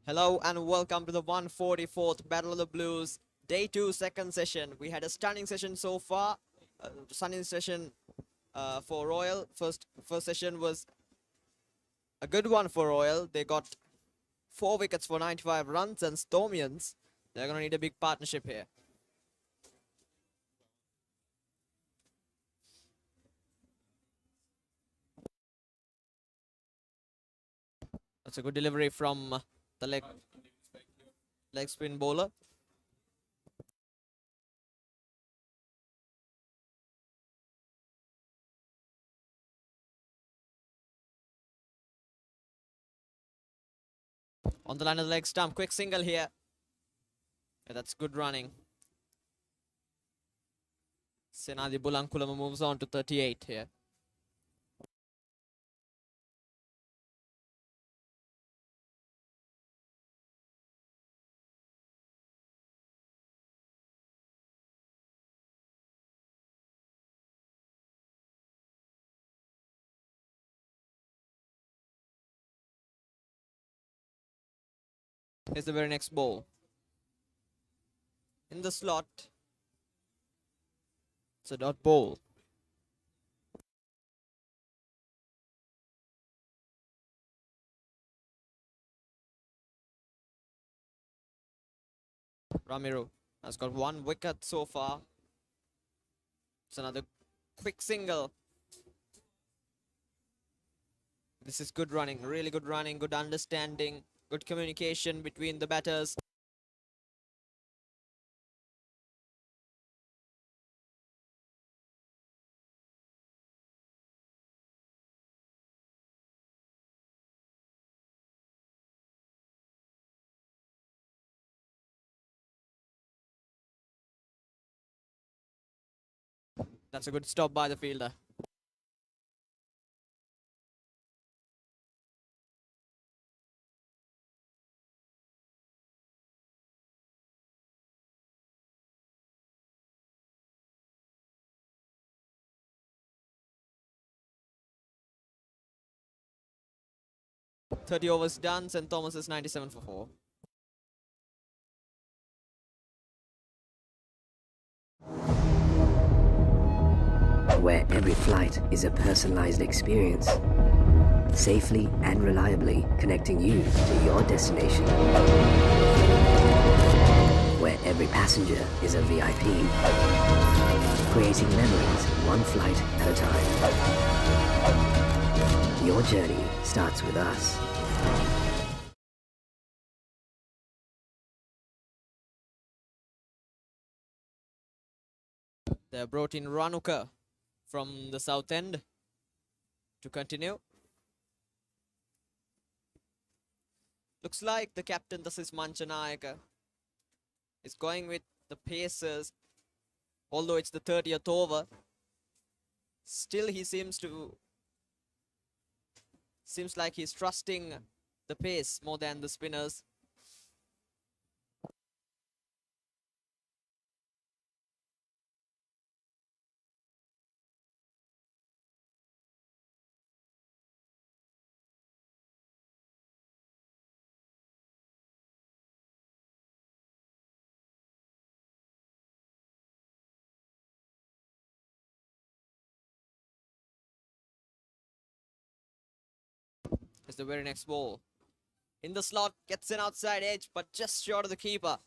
Hello and welcome to the 144th Battle of the Blues, Day 2, second session. We had a stunning session so far. Stunning session for Royal. First session was a good one for Royal. They got 4 wickets for 95 runs, and Stormians, they're going to need a big partnership here. That's a good delivery from the leg spin bowler. On the line of the leg stump, quick single here. Yeah, that's good running. Senadi Bulankulama moves on to 38 here. Here's the very next ball. In the slot. It's a dot ball. Ramiro has got 1 wicket so far. It's another quick single. This is good running, really good running, good understanding, good communication between the batters. That's a good stop by the fielder. .30 overs done, St. Thomas is 97 for 4. Where every flight is a personalized experience, safely and reliably connecting you to your destination. Where every passenger is a VIP, creating memories one flight at a time. Your journey starts with us. They have brought in Ranuka from the south end to continue. Looks like the captain, Tasis Manchanayaka, is going with the Pacers. Although it's the 30th over, still he seems like he's trusting the pace more than the spinners. Is the very next ball. In the slot, gets an outside edge, but just short of the keeper.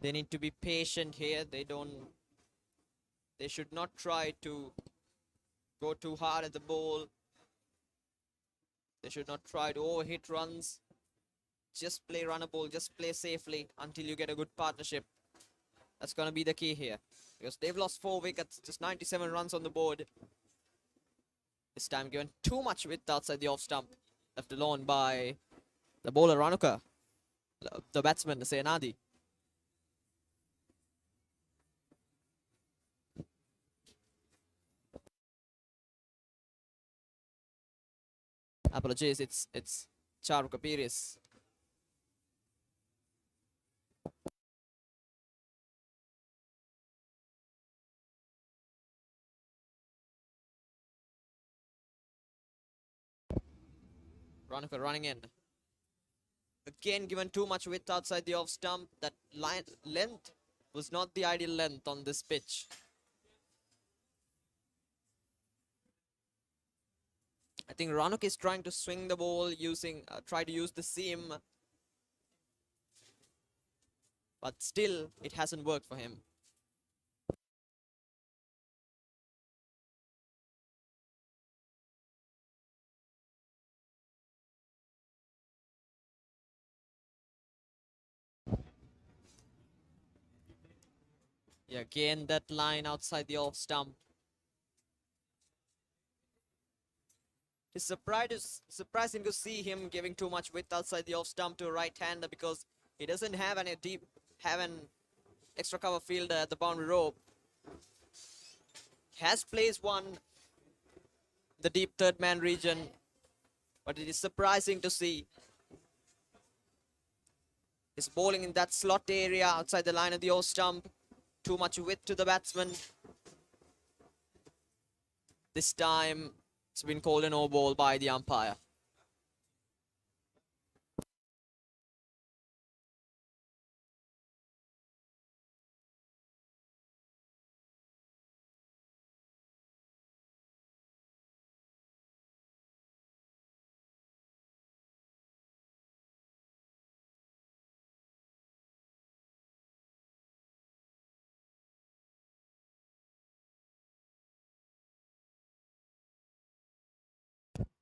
They need to be patient here. They should not try to go too hard at the ball. They should not try to overhit runs. Just play runner ball, just play safely until you get a good partnership. That's going to be the key here. Because they've lost 4 wickets, just 97 runs on the board. This time given too much width outside the off stump. Left alone by the bowler Ranuka. The batsman, Senadi. Apologies, it's Charuka Pires. Ronica running in. Again, given too much width outside the off stump. That line length was not the ideal length on this pitch. I think Ranuk is trying to swing the ball using, try to use the seam. But still, it hasn't worked for him. Yeah, again, that line outside the off stump. It's surprising to see him giving too much width outside the off stump to a right-hander because he doesn't have an extra cover fielder at the boundary rope. Has placed one the deep third man region, but it is surprising to see. He's bowling in that slot area outside the line of the off stump. Too much width to the batsman. This time, it's been called a no ball by the umpire.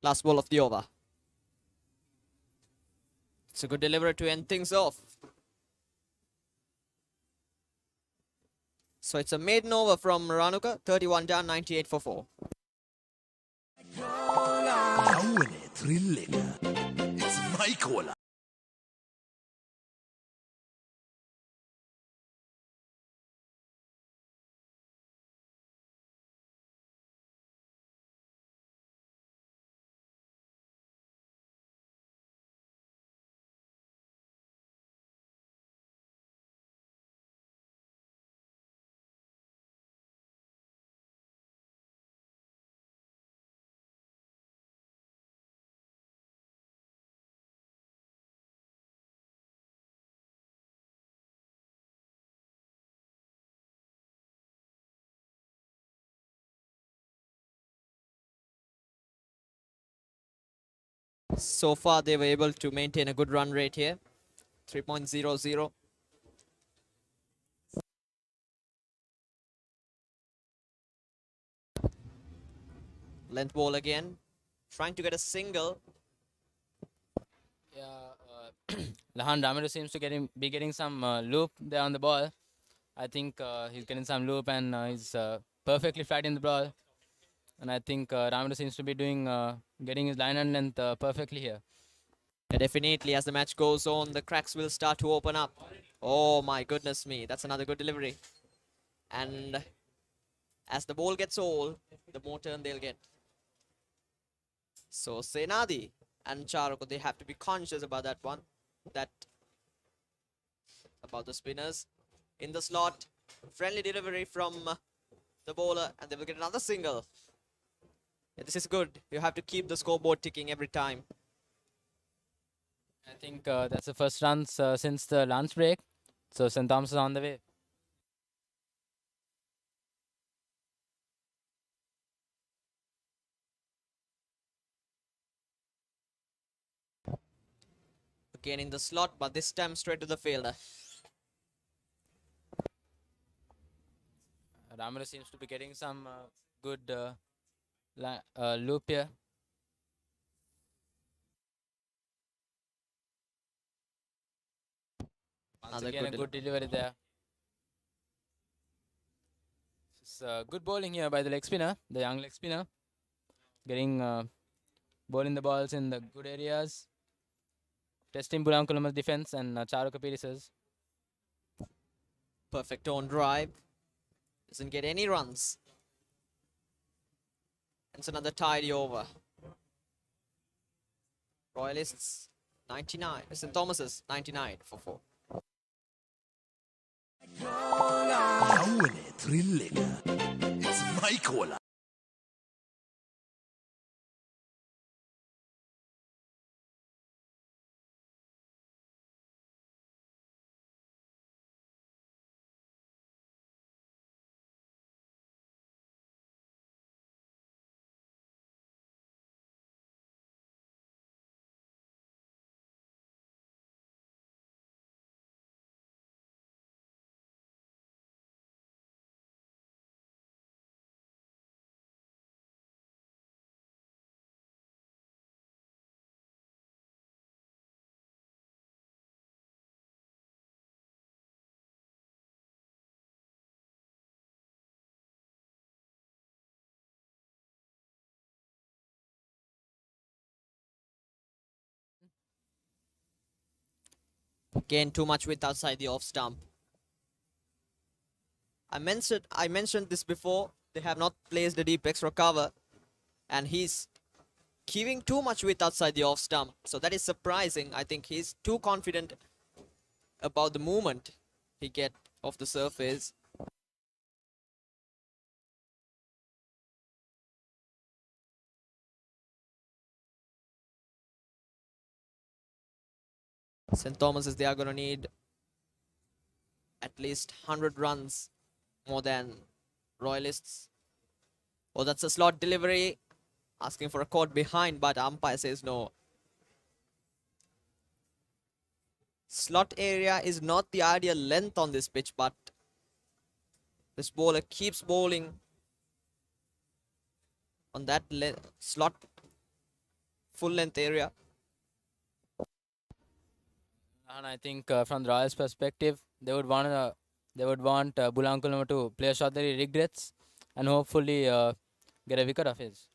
Last ball of the over. It's a good delivery to end things off. So it's a maiden over from Ranuka, 31 down, 98 for 4. It's my caller. So far, they were able to maintain a good run rate here. 3.00. Length ball again. Trying to get a single. Yeah, Lahan Ramido seems to be getting some loop there on the ball. I think he's getting some loop and he's perfectly flat in the ball. And I think Ramido seems to be getting his line and length perfectly here. Yeah, definitely, as the match goes on, the cracks will start to open up. Oh my goodness me, that's another good delivery. And as the ball gets old, the more turn they'll get. So Senadi and Charoko, they have to be conscious about that one. About the spinners. In the slot, friendly delivery from the bowler, and they will get another single. Yeah, this is good. You have to keep the scoreboard ticking every time. I think that's the first runs since the lunch break. So St. Thomas is on the way. Again in the slot, but this time straight to the fielder. Ramido seems to be getting some good loop here. Once again, a good delivery there. It's good bowling here by the leg spinner, the young leg spinner. Getting bowling the balls in the good areas. Testing Bulankulama's defense and Charuka Pirisa's. Perfect on drive. Doesn't get any runs. It's another tidy over. Royalists 99. St. Thomas's 99 for 4. It's my caller. Again, too much width outside the off stump. I mentioned this before. They have not placed a deep extra cover, and he's giving too much width outside the off stump. So that is surprising. I think he's too confident about the movement he get off the surface. St. Thomas's, they are going to need at least 100 runs more than Royalists. Oh, that's a slot delivery. Asking for a caught behind, but umpire says no. Slot area is not the ideal length on this pitch, but this bowler keeps bowling on that slot full length area. And I think from the Royals' perspective, they would want Bulankulama to play a shot that he regrets and hopefully get a wicket of his.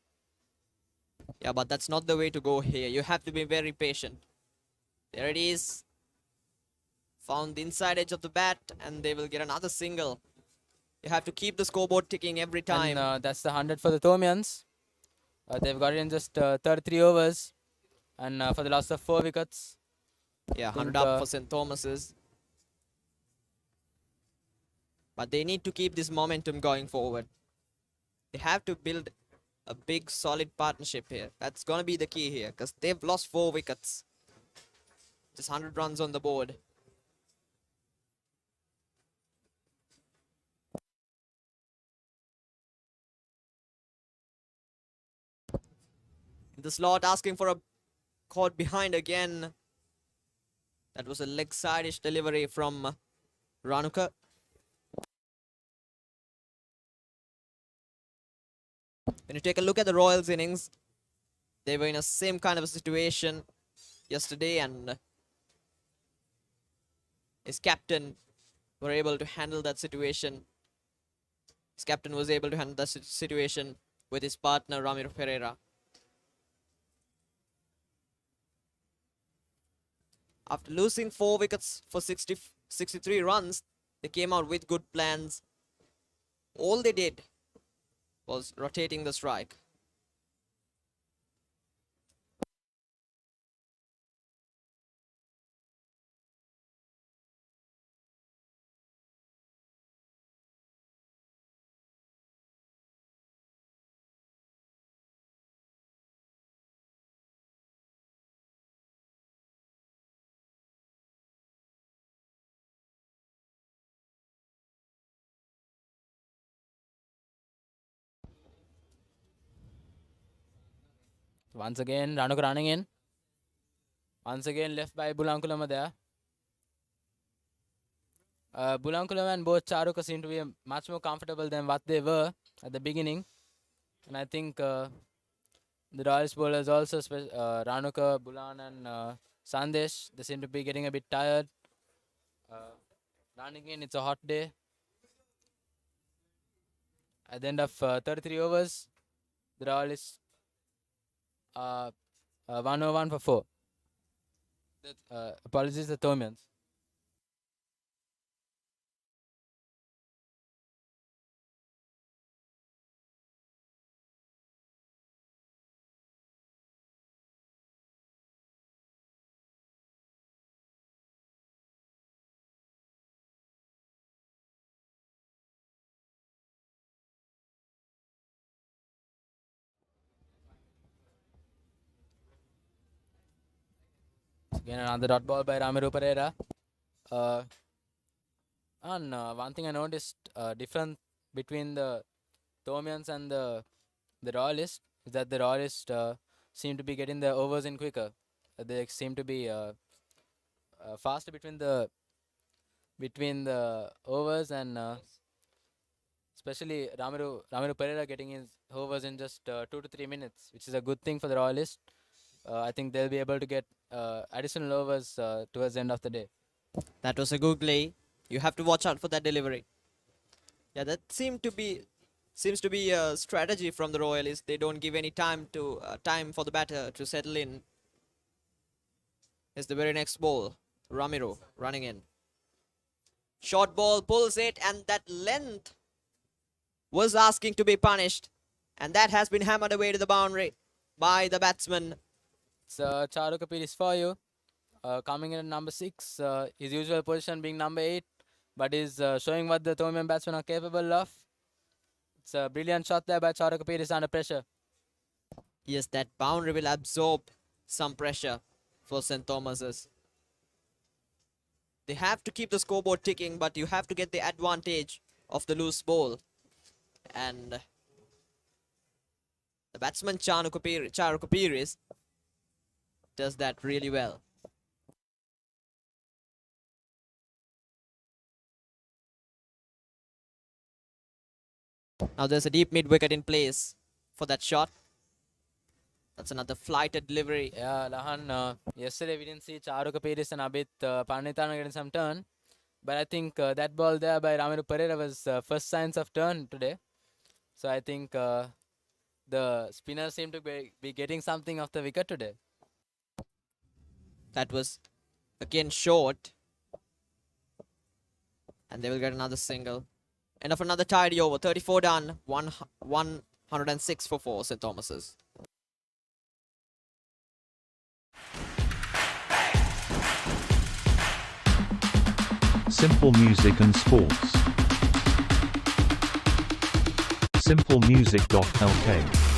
Yeah, but that's not the way to go here. You have to be very patient. There it is. Found the inside edge of the bat, and they will get another single. You have to keep the scoreboard ticking every time. And that's the 100 for the Thomians. They've got it in just 33 overs, and for the loss of 4 wickets. Yeah, 100 up for St. Thomas's. But they need to keep this momentum going forward. They have to build a big, solid partnership here. That's going to be the key here, because they've lost 4 wickets. Just 100 runs on the board. In the slot, asking for a caught behind again. That was a leg side-ish delivery from Ranuka. When you take a look at the Royals innings, they were in a same kind of a situation yesterday, and his captain were able to handle that situation. His captain was able to handle that situation with his partner Ramiro Pereira. After losing 4 wickets for 63 runs, they came out with good plans. All they did was rotating the strike. Once again, Ranuka running in. Once again, left by Bulankulama there. Bulankulama and both Charuka seem to be much more comfortable than what they were at the beginning. And I think the Royals bowlers also, Ranuka, Bulan and Sandesh, they seem to be getting a bit tired. Running in, it's a hot day. At the end of 33 overs, the Royals 101 for 4. Apologies, the Thomians. Again, another dot ball by Ramiro Pereira. And one thing I noticed different between the Thomians and the Royalists is that the Royalists seem to be getting the overs in quicker. They seem to be faster between the overs, and especially Ramiro Pereira getting his overs in just 2 to 3 minutes, which is a good thing for the Royalists. I think they'll be able to get additional overs towards the end of the day. That was a good play. You have to watch out for that delivery. Yeah, that seems to be a strategy from the Royalists. They don't give any time for the batter to settle in. Here's the very next ball. Ramiro running in. Short ball pulls it, and that length was asking to be punished, and that has been hammered away to the boundary by the batsman. So Charu Kapil is for you. Coming in at number 6, his usual position being number 8, but is showing what the Tomian batsmen are capable of. It's a brilliant shot there by Charu Kapil is under pressure. Yes, that boundary will absorb some pressure for St. Thomas's. They have to keep the scoreboard ticking, but you have to get the advantage of the loose ball. And the batsman Charu Kapiris does that really well. Now there's a deep mid wicket in place for that shot. That's another flighted delivery. Yeah, Lahan, yesterday we didn't see Charu Kapiris and Abid Panditana getting some turn. But I think that ball there by Ramiro Pereira was first signs of turn today. So I think the spinners seem to be getting something off the wicket today. That was again short. And they will get another single. End of another tidy over. 34 done. 106 for 4 St. Thomas's. Simple music and sports. Simplemusic.lk.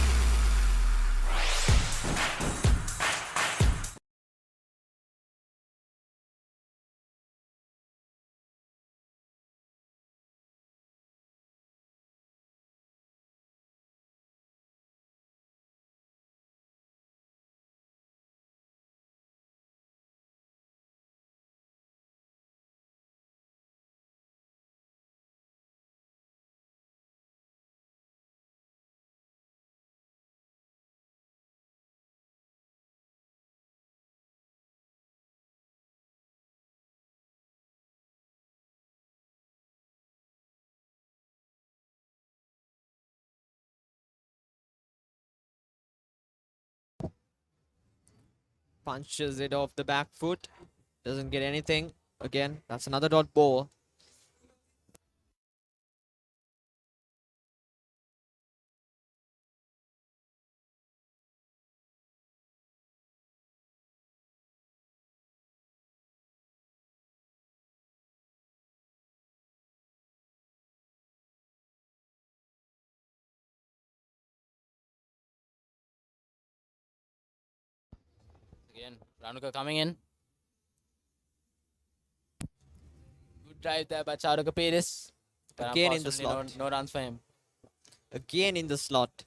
Punches it off the back foot. Doesn't get anything. Again, that's another dot ball. Again, Ranuka coming in. Good drive there by Charu Kapiris. But Again in the unfortunately, slot. No runs for him. Again in the slot.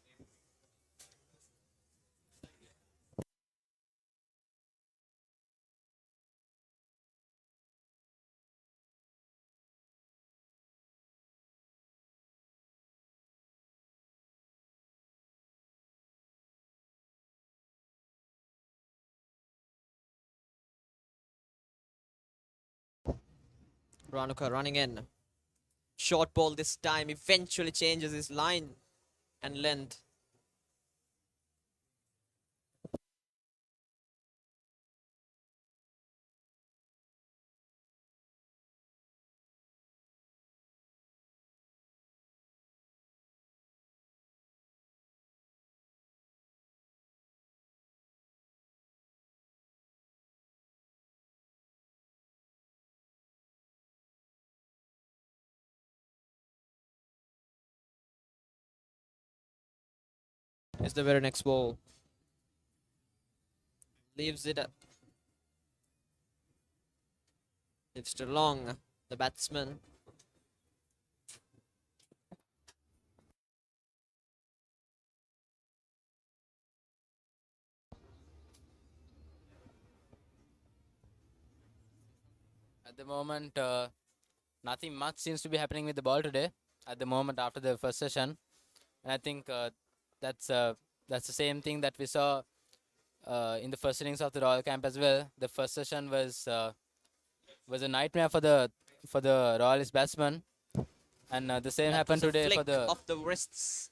Ranuka running in. Short ball this time eventually changes his line and length. Is the very next ball. Leaves it up. Leaves it long. The batsman. At the moment, nothing much seems to be happening with the ball today. At the moment, after the first session, and I think that's the same thing that we saw in the first innings of the Royal Camp as well. The first session was a nightmare for the Royalist batsmen, and the same happened today for the of the wrists.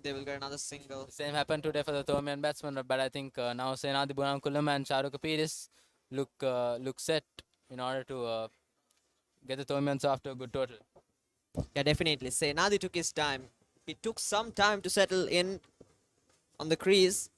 They will get another single. The same happened today for the Thomian batsmen, but I think now Senadi Bunankulam and Charu Kapiris look set in order to get the Tomians after a good total. Yeah, definitely. Senadi took his time. He took some time to settle in on the crease.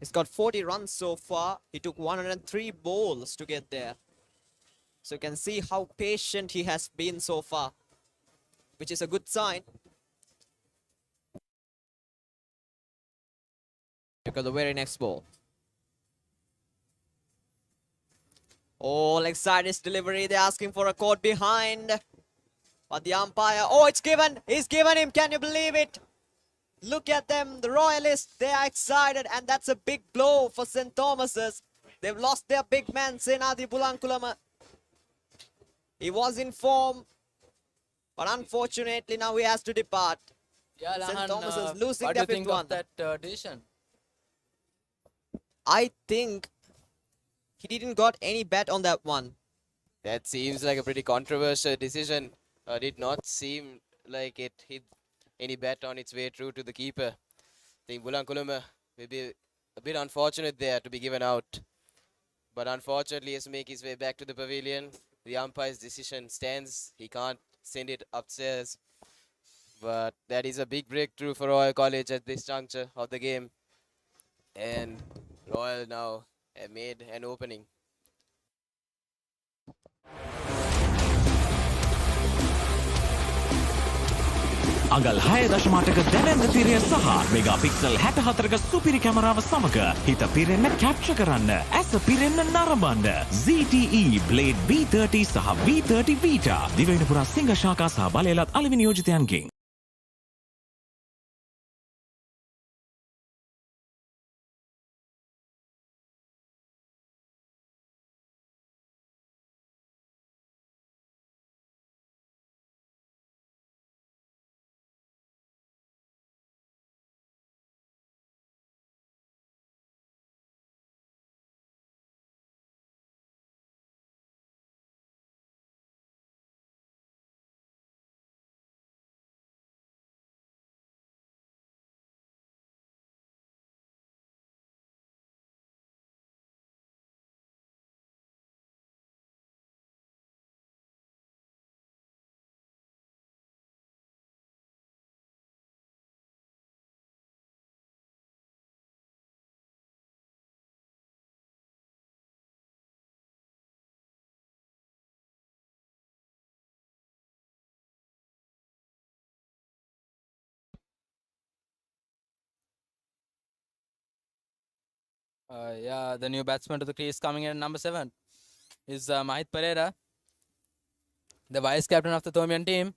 He's got 40 runs so far. He took 103 balls to get there. So you can see how patient he has been so far, which is a good sign. Look at the very next ball. Oh, leg side is delivery. They're asking for a caught behind. But the umpire, oh, it's given. He's given him. Can you believe it? Look at them, the Royalists. They are excited, and that's a big blow for St. Thomas's. They've lost their big man, Senadi Bulankulama. He was in form, but unfortunately now he has to depart. Yeah, St. Lahan, Thomas's losing what their do you fifth think one. of that decision? I think he didn't got any bet on that one. That seems like a pretty controversial decision. Did not seem like it hit any bat on its way through to the keeper. I think Bulankuluma will be a bit unfortunate there to be given out. But unfortunately, he has to make his way back to the pavilion. The umpire's decision stands. He can't send it upstairs. But that is a big breakthrough for Royal College at this juncture of the game. And Royal now have made an opening. අඟල් 6.8ක දැවැන්ත තිරය සහ megapixel 64ක සුපිරි කැමරාව සමග හිත පිරෙන්න capture කරන්න ඇස පිරෙන්න නරඹන්න ZTE Blade V30 සහ V30 Vita දිවයින පුරා සිංහ ශාකා සහ බලයලත් අලෙවි නියෝජිතයන්ගෙන් Yeah, the new batsman to the crease coming in at number 7 is Mahit Pereira, the vice captain of the Thomian team.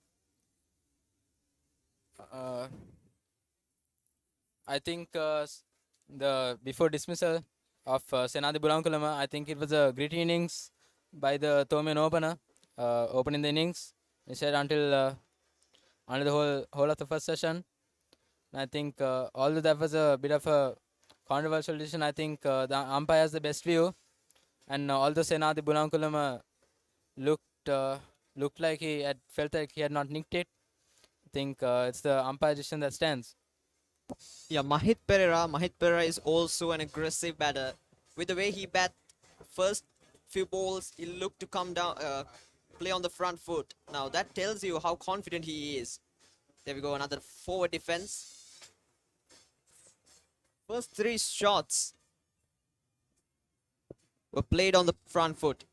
I think the before dismissal of Senadi Bulankulama, I think it was a gritty innings by the Thomian opener, opening the innings. He said until the whole of the first session. And I think although that was a bit of a controversial decision, I think the umpire has the best view. And although Senadi Bulankulama looked like he had felt like he had not nicked it, I think it's the umpire decision that stands. Yeah, Mahit Pereira is also an aggressive batter. With the way he bat first few balls, he looked to come down, play on the front foot. Now that tells you how confident he is. There we go, another forward defense. First 3 shots were played on the front foot.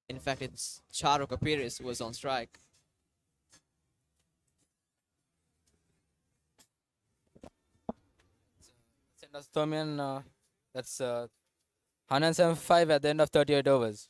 In fact, it's Charo Kapiris who was on strike. Thomian, that's 175 at the end of 38 overs.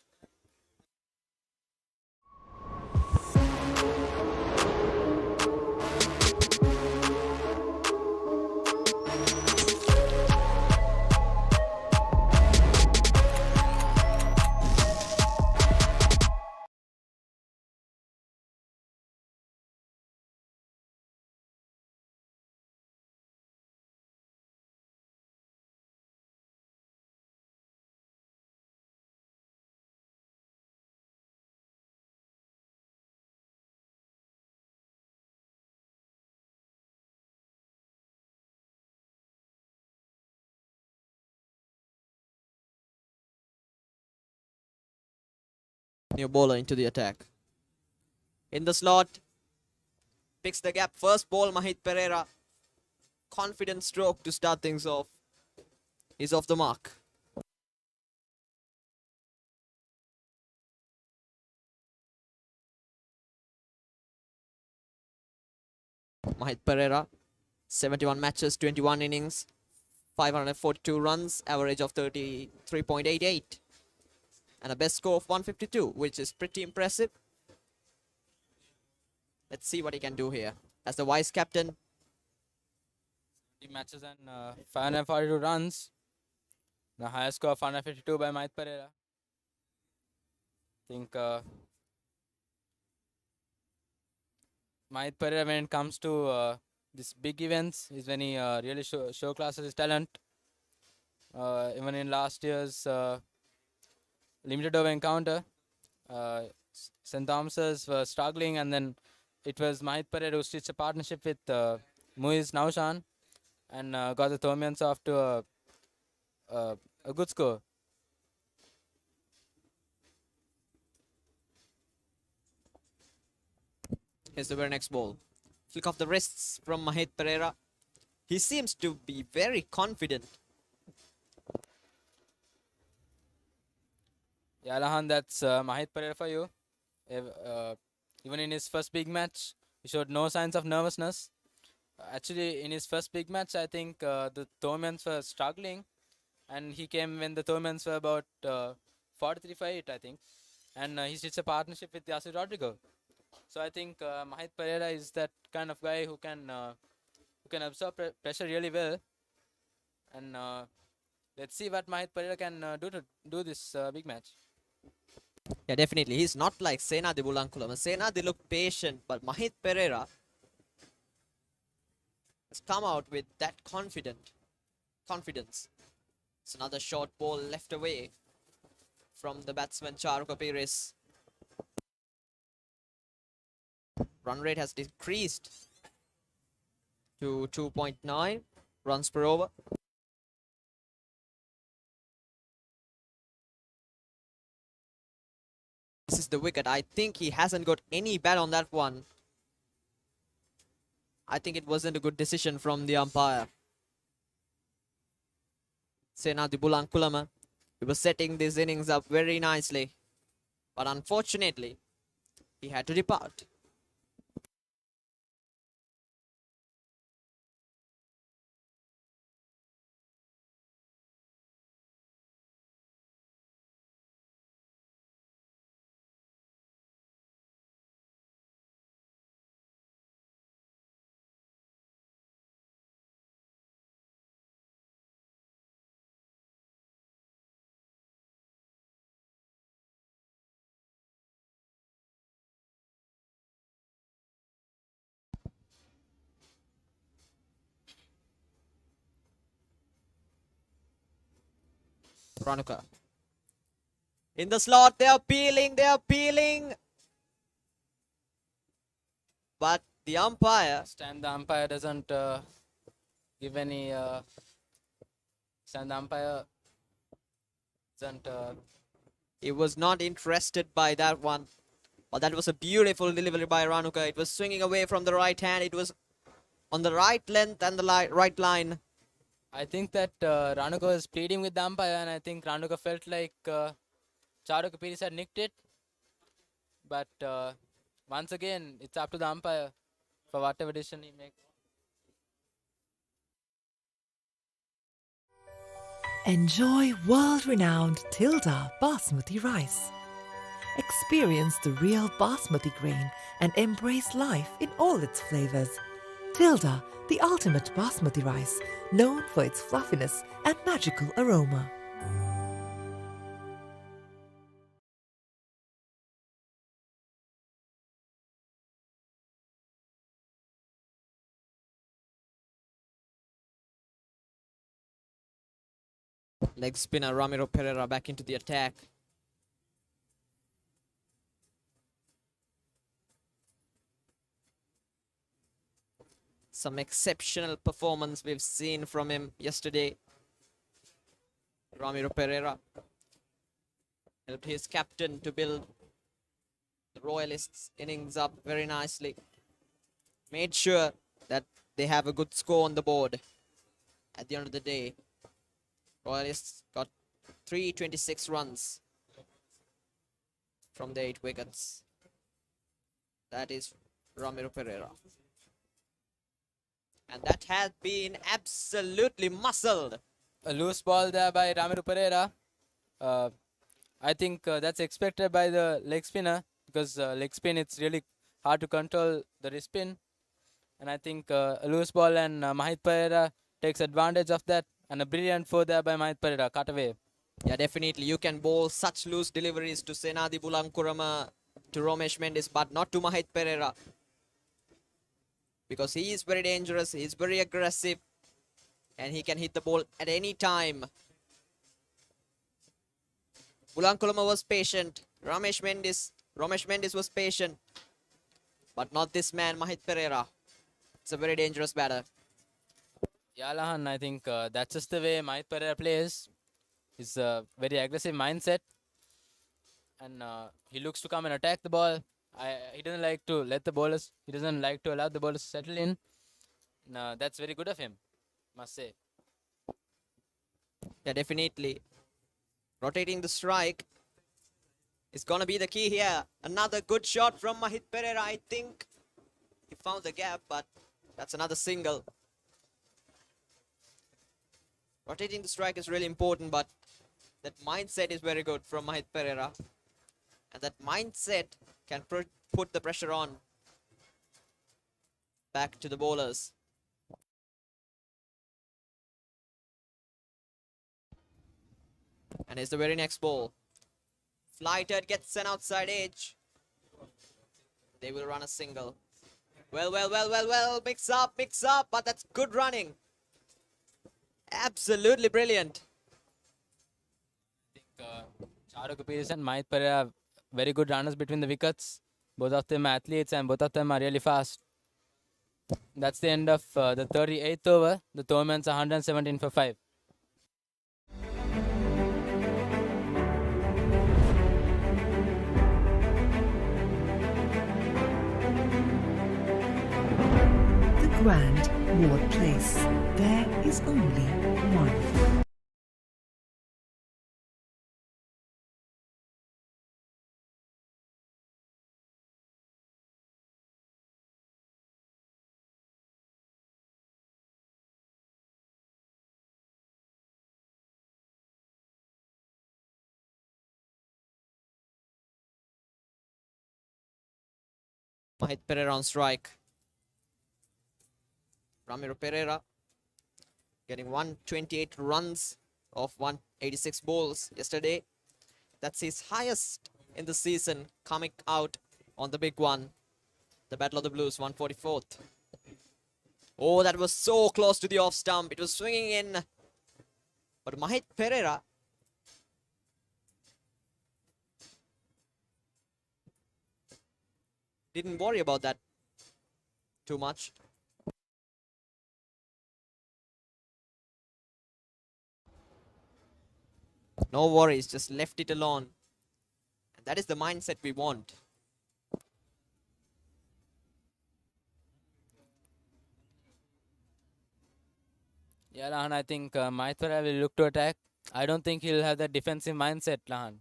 new bowler into the attack. In the slot, picks the gap. First ball, Mahit Pereira. Confident stroke to start things off. He's off the mark. Mahit Pereira, 71 matches, 21 innings, 542 runs, average of 33.88, and a best score of 152, which is pretty impressive. Let's see what he can do here. As the vice captain, 3 matches and 542 runs. The highest score of 552 by Mahit Pereira. I think Mahit Pereira, when it comes to these big events, is when he really showcasses his talent. Even in last year's limited over encounter, St. Thomas's were struggling, and then it was Mahit Pereira who stitched a partnership with Muiz Naushan and got the Thomians off to a good score. here's the very next ball. Flick off the wrists from Mahit Pereira. He seems to be very confident. Yeah, Lahan, that's Mahit Pereira for you. Even in his first big match, he showed no signs of nervousness. Actually, in his first big match, I think the Thomians were struggling, and he came when the Thomians were about 43 for 8, I think. And he stitched a partnership with Yasir Rodrigo. So I think Mahit Pereira is that kind of guy who can absorb pressure really well. And let's see what Mahit Pereira can do to do this big match. Yeah, definitely. He's not like Senadi Bulankulam. Senadi looked patient, but Mahit Pereira has come out with that confidence. It's another short ball left away from the batsman Charuka Pires. Run rate has decreased to 2.9 runs per over. This is the wicket. I think he hasn't got any bat on that one. I think it wasn't a good decision from the umpire. Senadi Bulankulama. He was setting these innings up very nicely. But unfortunately, he had to depart. Ranuka. In the slot, they are peeling. But the umpire... And the umpire doesn't give any... and the umpire doesn't... He was not interested by that one. But that was a beautiful delivery by Ranuka. It was swinging away from the right hand. It was on the right length and the right line. I think that Ranuka was pleading with the umpire, and I think Ranuka felt like Charuka Pires had nicked it. But once again, it's up to the umpire for whatever decision he makes. Enjoy world-renowned Tilda Basmati rice. Experience the real Basmati grain and embrace life in all its flavors. Tilda, the ultimate Basmati rice, known for its fluffiness and magical aroma. Leg spinner Ramiro Pereira back into the attack. Some exceptional performance we've seen from him yesterday. Ramiro Pereira helped his captain to build Royalists' innings up very nicely. Made sure that they have a good score on the board. At the end of the day, Royalists got 326 runs from the 8 wickets. That is Ramiro Pereira. And that has been absolutely muscled. A loose ball there by Ramiro Pereira. I think that's expected by the leg spinner, because leg spin, it's really hard to control the wrist spin. And I think a loose ball, and Mahit Pereira takes advantage of that. And a brilliant four there by Mahit Pereira, cut away. Yeah, definitely. You can bowl such loose deliveries to Senadi Bulankurama, to Romesh Mendis, but not to Mahit Pereira. Because he is very dangerous, he is very aggressive, and he can hit the ball at any time. Bulankulama was patient. Romesh Mendis was patient. But not this man, Mahit Pereira. It's a very dangerous batter. Yeah, Lahan, I think that's just the way Mahit Pereira plays. He's a very aggressive mindset. And he looks to come and attack the ball. He doesn't like to let the bowlers, he doesn't like to allow the bowlers to settle in. That's very good of him, must say. Yeah, definitely. Rotating the strike is going to be the key here. Another good shot from Mahit Pereira. I think he found the gap, but that's another single. Rotating the strike is really important, but that mindset is very good from Mahit Pereira. And that mindset can put the pressure on back to the bowlers. And here's the very next ball. Flighted gets an outside edge. They will run a single. Well. Mix up. But that's good running. Absolutely brilliant. Charuk Pires and Mahit Pereira, very good runners between the wickets. Both of them are athletes and both of them are really fast. That's the end of the 38th over. The Thormans are 117 for 5. The Grand Ward Place. There is only one. Mahit Pereira on strike. Ramiro Pereira getting 128 runs of 186 balls yesterday. That's his highest in the season, coming out on the big one. The Battle of the Blues, 144th. Oh, that was so close to the off stump. It was swinging in. But Mahit Pereira didn't worry about that too much. No worries, just left it alone. And that is the mindset we want. Yeah, Lahan, I think Mahit Pereira will look to attack. I don't think he'll have that defensive mindset, Lahan.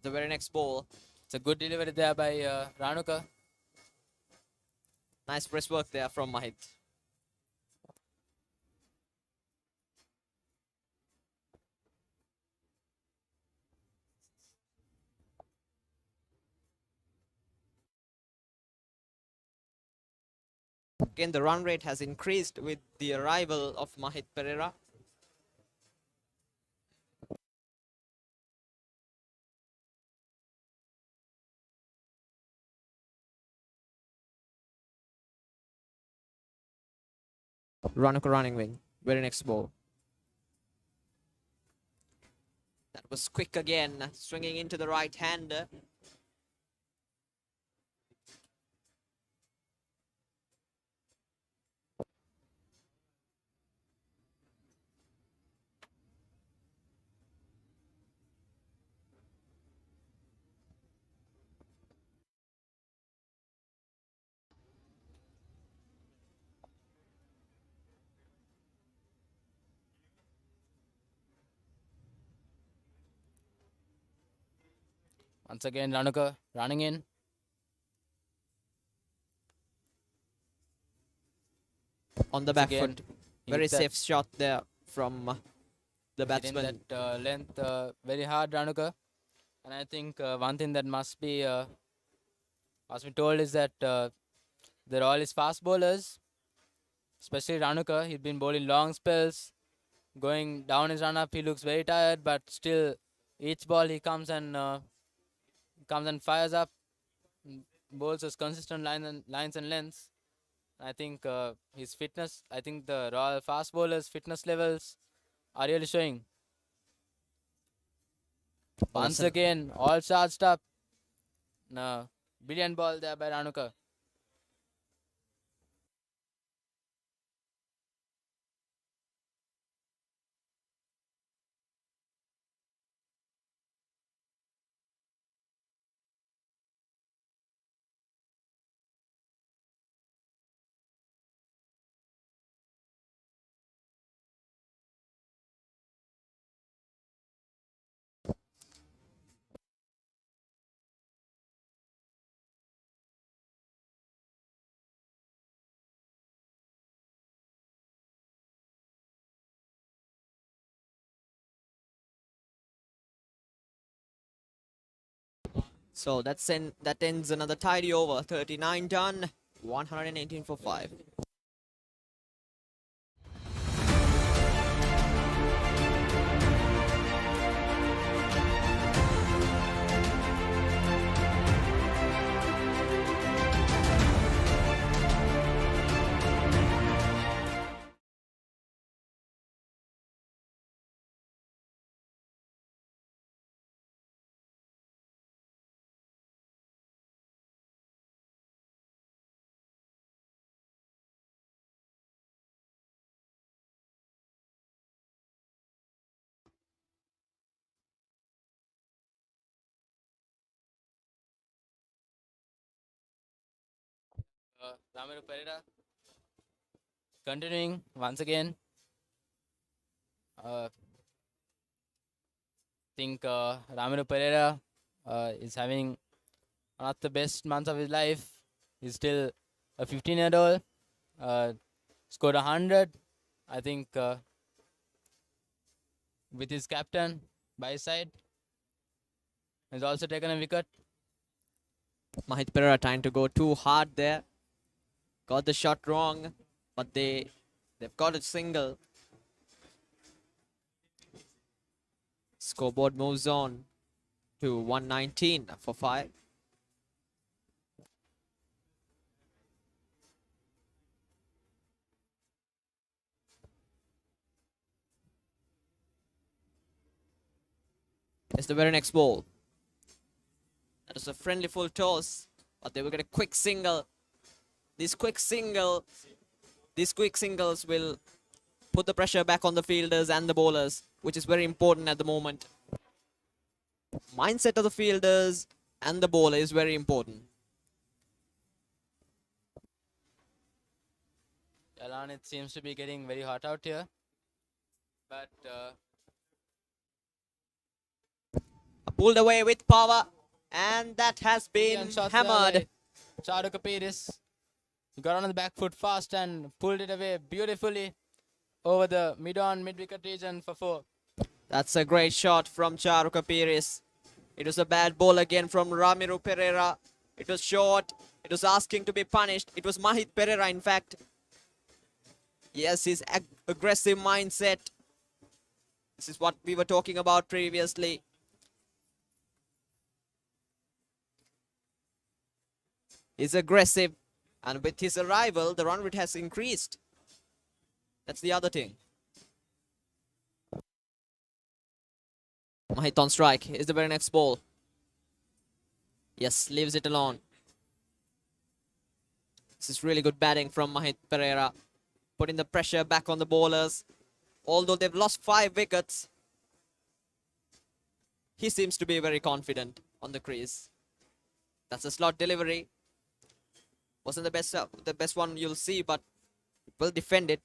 The very next ball. It's a good delivery there by Ranuka. Nice press work there from Mahit. Again, the run rate has increased with the arrival of Mahit Pereira. Ranuka running wing. Very next ball. That was quick again, swinging into the right hander. Once again, Ranuka running in. On the Once back again, foot. he Very hit that- safe shot there from the hitting batsman. that length very hard, Ranuka. And I think one thing that must be told is that they're all his fast bowlers, especially Ranuka. He's been bowling long spells, going down his run up. He looks very tired, but still, each ball he comes and fires up, bowls us consistent lines and lengths. I think his fitness. I think the Royal fast bowlers' fitness levels are really showing. Once Awesome. again, all charged up. No, brilliant ball there by Ranuka. So that ends another tidy over. 39 done, 118 for 5. Ramiru Pereira continuing once again. Think Ramiru Pereira is having one of the best months of his life. He's still a 15-year-old. Scored 100. I think with his captain by his side. He's also taken a wicket. Mahit Pereira trying to go too hard there. Got the shot wrong, but they've got a single. Scoreboard moves on to 119 for 5. It's the very next ball. That is a friendly full toss, but they will get a quick single. These quick singles will put the pressure back on the fielders and the bowlers, which is very important at the moment. Mindset of the fielders and the bowler is very important. Alan, it seems to be getting very hot out here. But pulled away with power, and that has been hammered. Charuka Pires, he got on the back foot fast and pulled it away beautifully over the mid-wicket region for 4. That's a great shot from Charuka Pires. It was a bad ball again from Ramiru Pereira. It was short. It was asking to be punished. It was Mahit Pereira, in fact. Yes, his aggressive mindset. This is what we were talking about previously. He's aggressive, and with his arrival, the run rate has increased. That's the other thing. Mahit on strike is the very next ball. Yes, leaves it alone. This is really good batting from Mahit Pereira, putting the pressure back on the bowlers. Although they've lost 5 wickets, he seems to be very confident on the crease. That's a slot delivery. Wasn't the best one you'll see, but will defend it.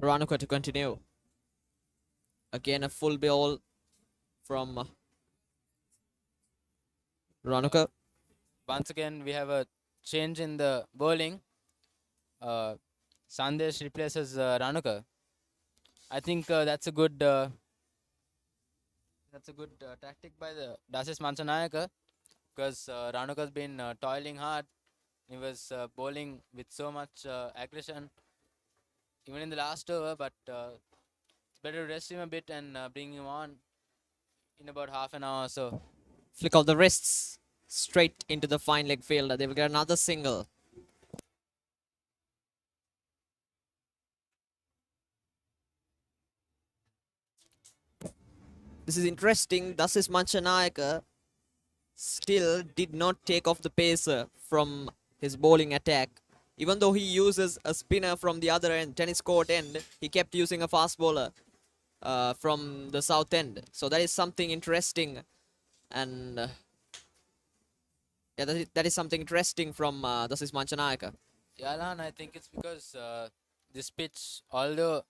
Ranuka to continue. Again, a full ball from Ranuka. Once again, we have a change in the bowling. Sandesh replaces Ranuka. I think that's a good tactic by the Dasis Manchanayaka, because Ranuka's been toiling hard. He was bowling with so much aggression even in the last over, but it's better to rest him a bit and bring him on in about half an hour or so. Flick of the wrists straight into the fine leg fielder. They will get another single. This is interesting. Dasis Manchanayaka still did not take off the pacer from his bowling attack. Even though he uses a spinner from the other end, tennis court end, he kept using a fast bowler from the south end. So that is something interesting. And yeah, that is something interesting from Dasis Manchanayaka. Yeah, Lan, I think it's because this pitch, although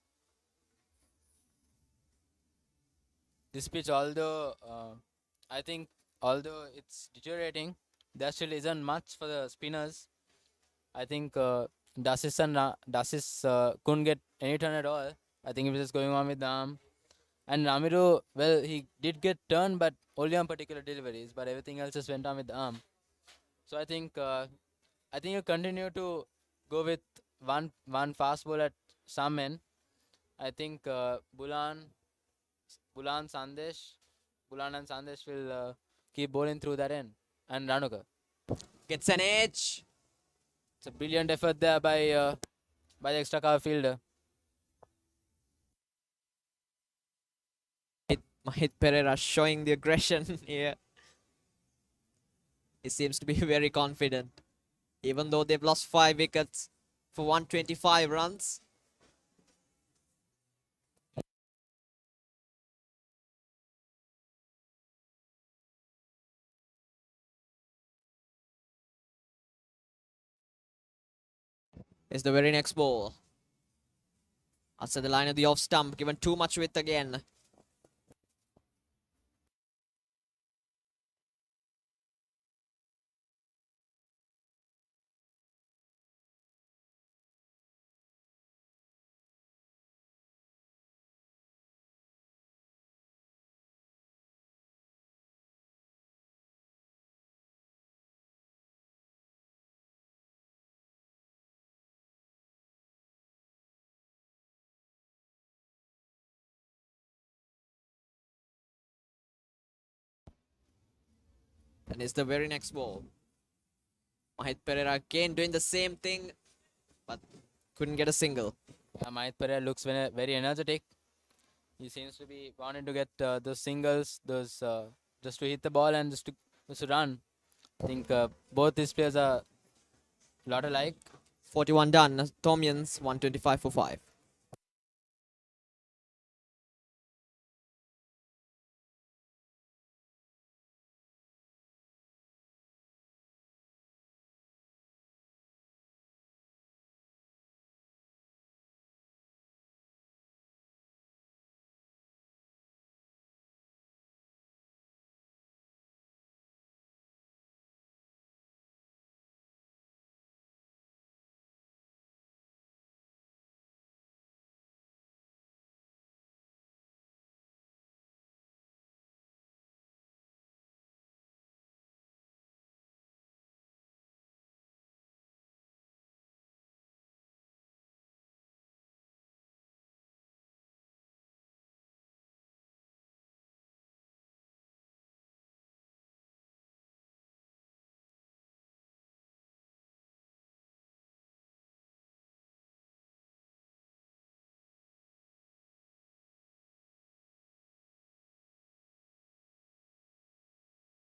I think although it's deteriorating, there still isn't much for the spinners. I think Dasis couldn't get any turn at all. I think he was just going on with the arm. And Ramiru, well, he did get turn, but only on particular deliveries. But everything else just went on with the arm. So I think he'll continue to go with one fast ball at some end. I think Bulan and Sandesh will keep bowling through that end. And Ranuka gets an edge. It's a brilliant effort there by the extra cover fielder. Mahit Pereira showing the aggression here. He seems to be very confident. Even though they've lost 5 wickets for 125 runs. Is the very next ball. Outside the line of the off stump, given too much width again. And it's the very next ball. Mahit Pereira again doing the same thing, but couldn't get a single. Mahit Pereira looks very energetic. He seems to be wanting to get those singles, those just to hit the ball and just to run. I think both these players are a lot alike. 41 done. Tomians 125 for 5.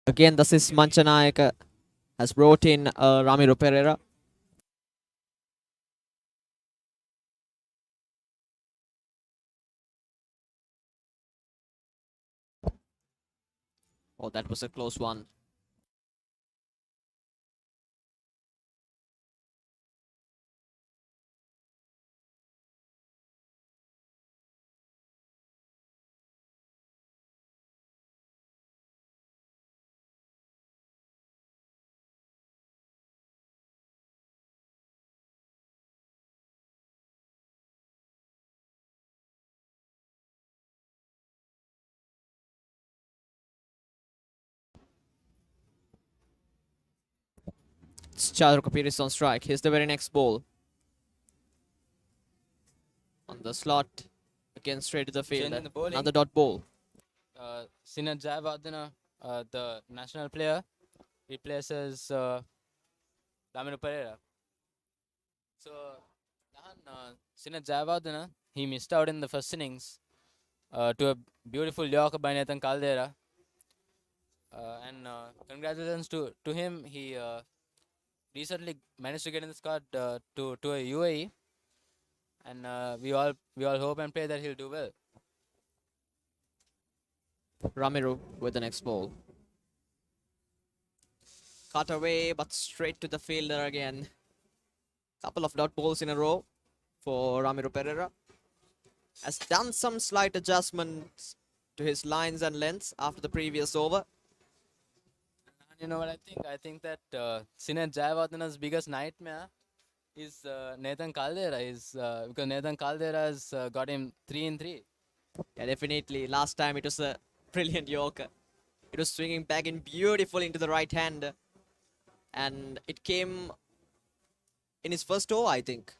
Again, this is Manchanayaka has brought in Ramiro Pereira. Oh, that was a close one. It's Chadro Kapiris on strike. Here's the very next ball. On the slot. Again, straight to the field. Changing the bowling. Another dot ball. Sinat Jayawardena, the national player, replaces Lavinia Pereira. So, Sinat Jayawardena, he missed out in the first innings to a beautiful Yorker by Nathan Caldera. And congratulations to him. He recently managed to get in the squad to a UAE, and we all hope and pray that he'll do well. Ramiro with the next ball. Cut away, but straight to the fielder again. Couple of dot balls in a row for Ramiro Pereira. Has done some slight adjustments to his lines and lengths after the previous over. You know what I think? I think that Sinat Jayawardena's biggest nightmare is Nathan Caldera. Because Nathan Caldera has got him 3 in 3. Yeah, definitely. Last time it was a brilliant Yorker. It was swinging back in beautifully into the right hand. And it came in his first over, I think.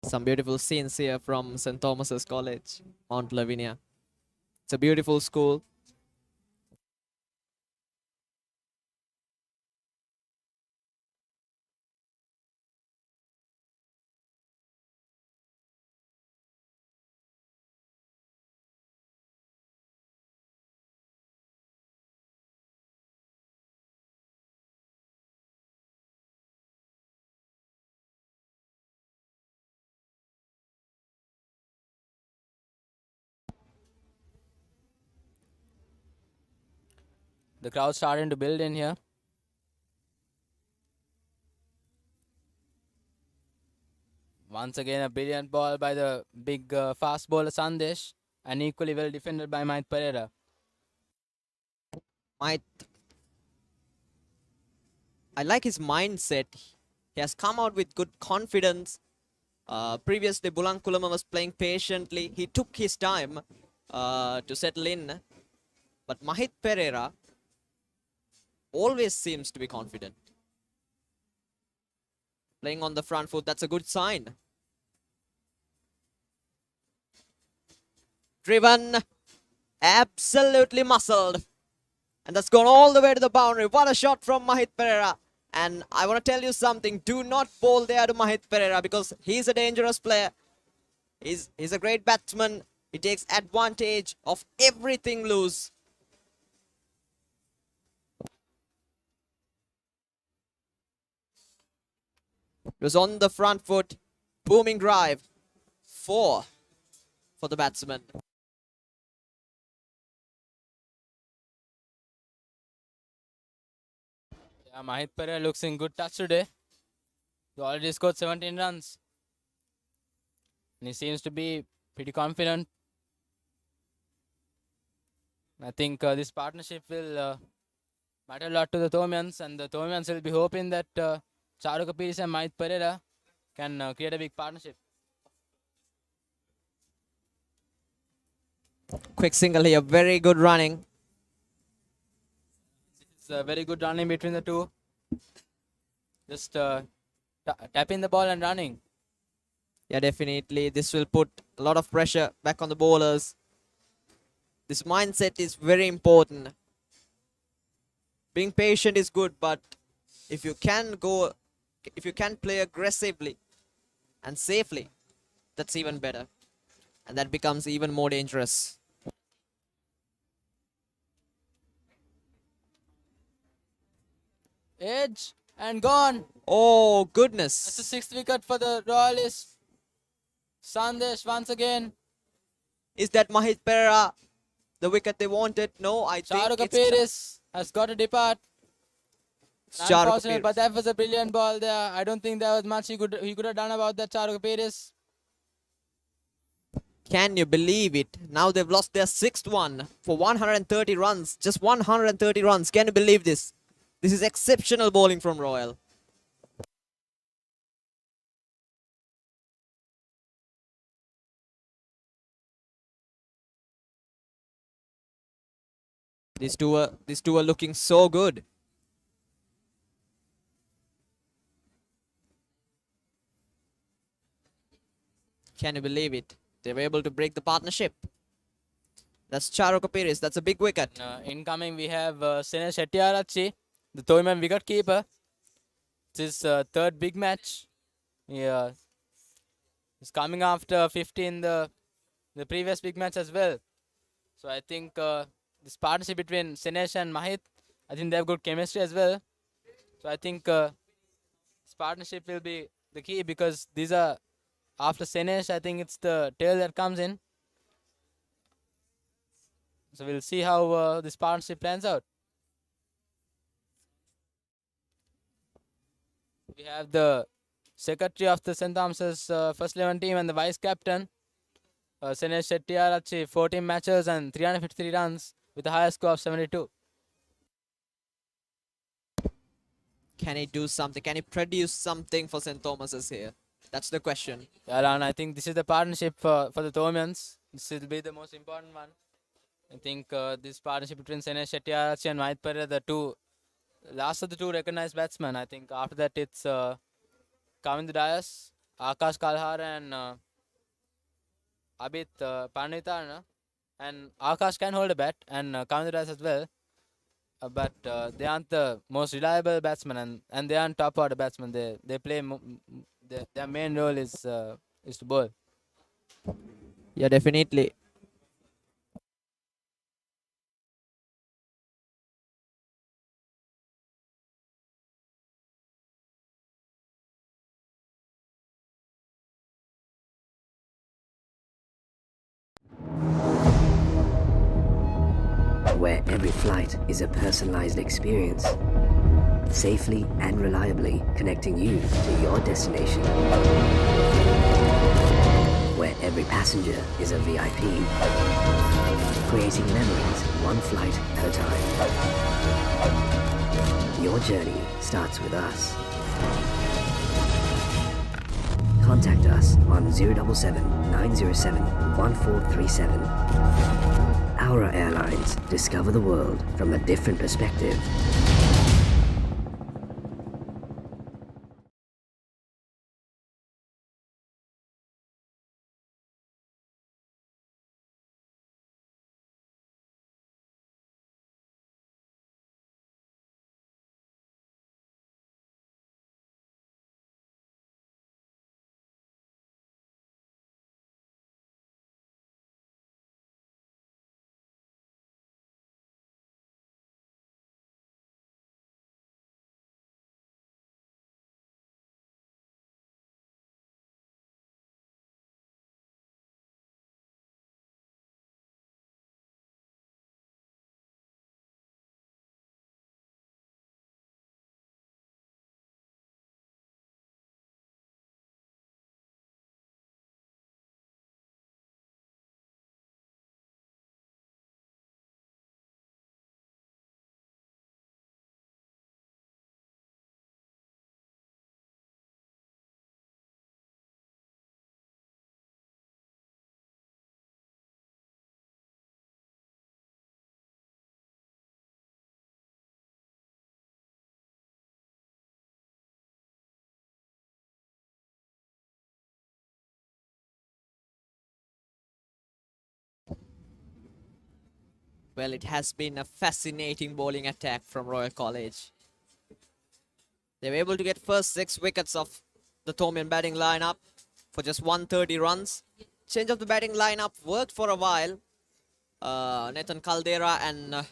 Some beautiful scenes here from St. Thomas's College, Mount Lavinia. It's a beautiful school. The crowd's starting to build in here. Once again, a brilliant ball by the big fast bowler Sandesh, and equally well defended by Mahit Pereira. I like his mindset. He has come out with good confidence. Previously, Bulankulama was playing patiently. He took his time to settle in. But Mahit Pereira always seems to be confident. Playing on the front foot, that's a good sign. Driven, absolutely muscled. And that's gone all the way to the boundary. What a shot from Mahit Pereira. And I want to tell you something. Do not bowl there to Mahit Pereira because he's a dangerous player. He's a great batsman. He takes advantage of everything loose. It was on the front foot. Booming drive. 4 for the batsman. Yeah, Mahit Pereira looks in good touch today. He already scored 17 runs. And he seems to be pretty confident. I think this partnership will matter a lot to the Thomians, and the Thomians will be hoping that Charu Kapiris and Mahit Pereira can create a big partnership. Quick single here. Very good running. It's a very good running between the two. Just tapping the ball and running. Yeah, definitely. This will put a lot of pressure back on the bowlers. This mindset is very important. Being patient is good, but if you can play aggressively and safely, that's even better. And that becomes even more dangerous. Edge and gone. Oh, goodness. That's the 6th wicket for the Royalists. Sandesh once again. Is that Mahit Pereira the wicket they wanted? No, I think Charu it's... Kapiris has got to depart. Charu Unfortunate, Kapiris. but that was a brilliant ball there. I don't think there was much he could have done about that, Charu Kapiris. Can you believe it? Now they've lost their 6th one for 130 runs. Just 130 runs. Can you believe this? This is exceptional bowling from Royal. These two are looking so good. Can you believe it? They were able to break the partnership. That's Charo Kapiris. That's a big wicket. Incoming, we have Sinesh Hettiarachchi, the Toyman wicket keeper. It's his third big match. Yeah, he's coming after 50 in the previous big match as well. So I think this partnership between Sinesh and Mahit, I think they have good chemistry as well. So I think this partnership will be the key, because these are, after Sinesh, I think it's the tail that comes in. So we'll see how this partnership plans out. We have the secretary of the St. Thomas's first 11 team and the vice captain, Sinesh Hettiarachchi, 14 matches and 353 runs with a higher score of 72. Can he do something? Can he produce something for St. Thomas's here? That's the question. Yeah, and I think this is the partnership for the Thomians. This will be the most important one. I think this partnership between Sinesh Hettiarachchi and Mahit Perera, the two last of the two recognized batsmen. I think after that it's Kavind Dias, Akash Kalhar and Abhit Panditana. And Akash can hold a bat, and Kavind Dias as well. But they aren't the most reliable batsmen, and they aren't top order batsmen. They play their main role is to bowl. Yeah, definitely. Where every flight is a personalized experience, safely and reliably connecting you to your destination. Where every passenger is a VIP, creating memories one flight at a time. Your journey starts with us. Contact us on 077 907 1437. Aura Airlines, discover the world from a different perspective. Well, it has been a fascinating bowling attack from Royal College. They were able to get first 6 wickets of the Thomian batting lineup for just 130 runs. Change of the batting lineup worked for a while. Nathan Caldera and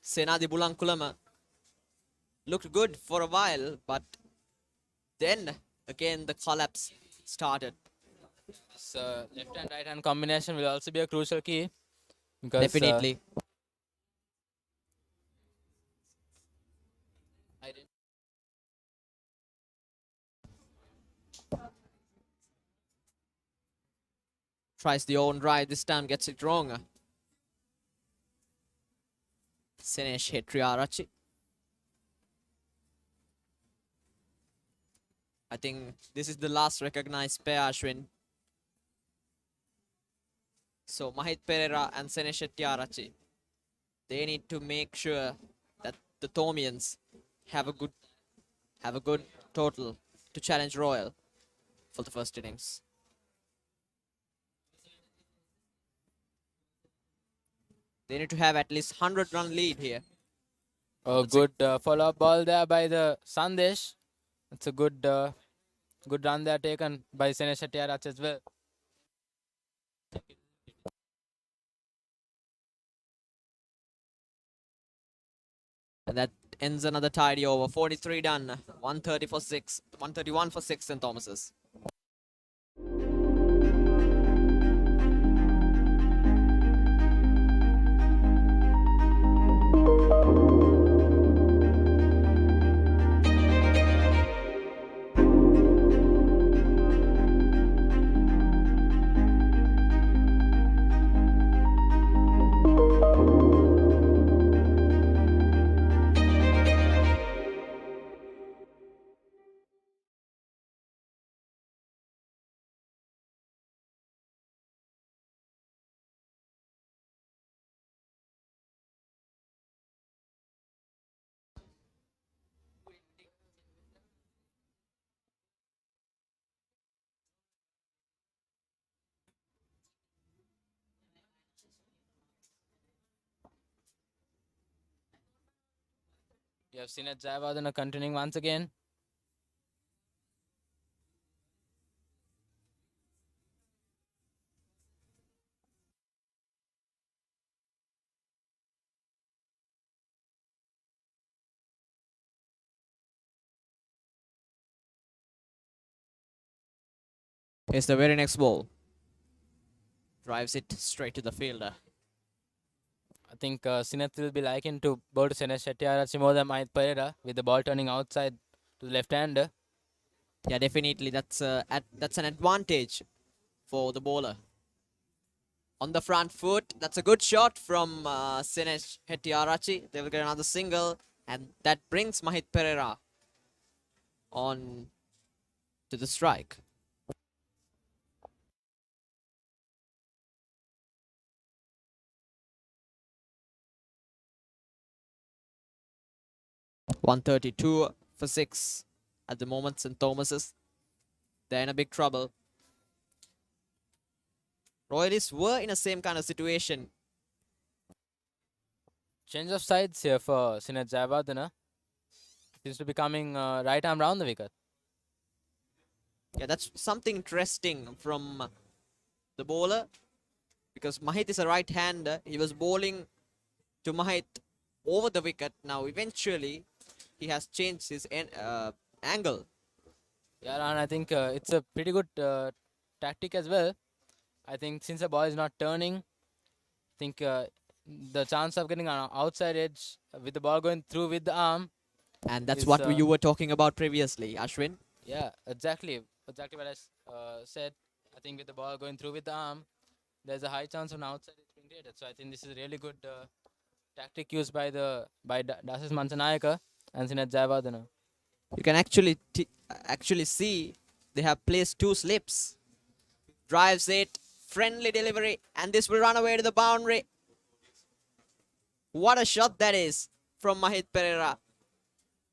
Senadi Bulankulama looked good for a while, but then again the collapse started. So left and right hand combination will also be a crucial key. Because, Definitely. Tries the own drive, this time gets it wrong. Sinesh Hettiarachchi. I think this is the last recognized pair, Ashwin. So Mahit Perera and Sinesh Hettiarachchi. They need to make sure that the Thomians have a good total to challenge Royal for the first innings. They need to have at least 100-run lead here. A good follow-up ball there by the Sandesh. It's a good run there taken by Senesh Shettyarach as well. And that ends another tidy over. 43 done. 131 for 6 St. Thomas's. You have seen it Jayawardene continuing once again. Here's the very next ball. Drives it straight to the fielder. I think Sineth will be liking to bowl to Senesh Shettyarach more than Mahit Perera with the ball turning outside to the left-hander. Yeah, definitely. That's an advantage for the bowler. On the front foot, that's a good shot from Senesh Hettiarachchi. They will get another single, and that brings Mahit Perera on to the strike. .132 for 6 at the moment. St. Thomas's, they're in a big trouble. Royalists were in the same kind of situation. Change of sides here for Sineth Jayawardene. Seems to be coming right arm round the wicket. Yeah, that's something interesting from the bowler, because Mahit is a right-hander. He was bowling to Mahit over the wicket. Now, eventually, he has changed his angle. Yeah, and I think it's a pretty good tactic as well. I think since the ball is not turning, I think the chance of getting an outside edge with the ball going through with the arm. And that's what you were talking about previously, Ashwin. Yeah, exactly. Exactly what I said. I think with the ball going through with the arm, there's a high chance of an outside edge being created. So I think this is a really good tactic used by Dasis Mansanayaka and Sineth Jayawardene. You can actually see they have placed 2 slips. Drives it, friendly delivery, and this will run away to the boundary. What a shot that is from Mahit Perera.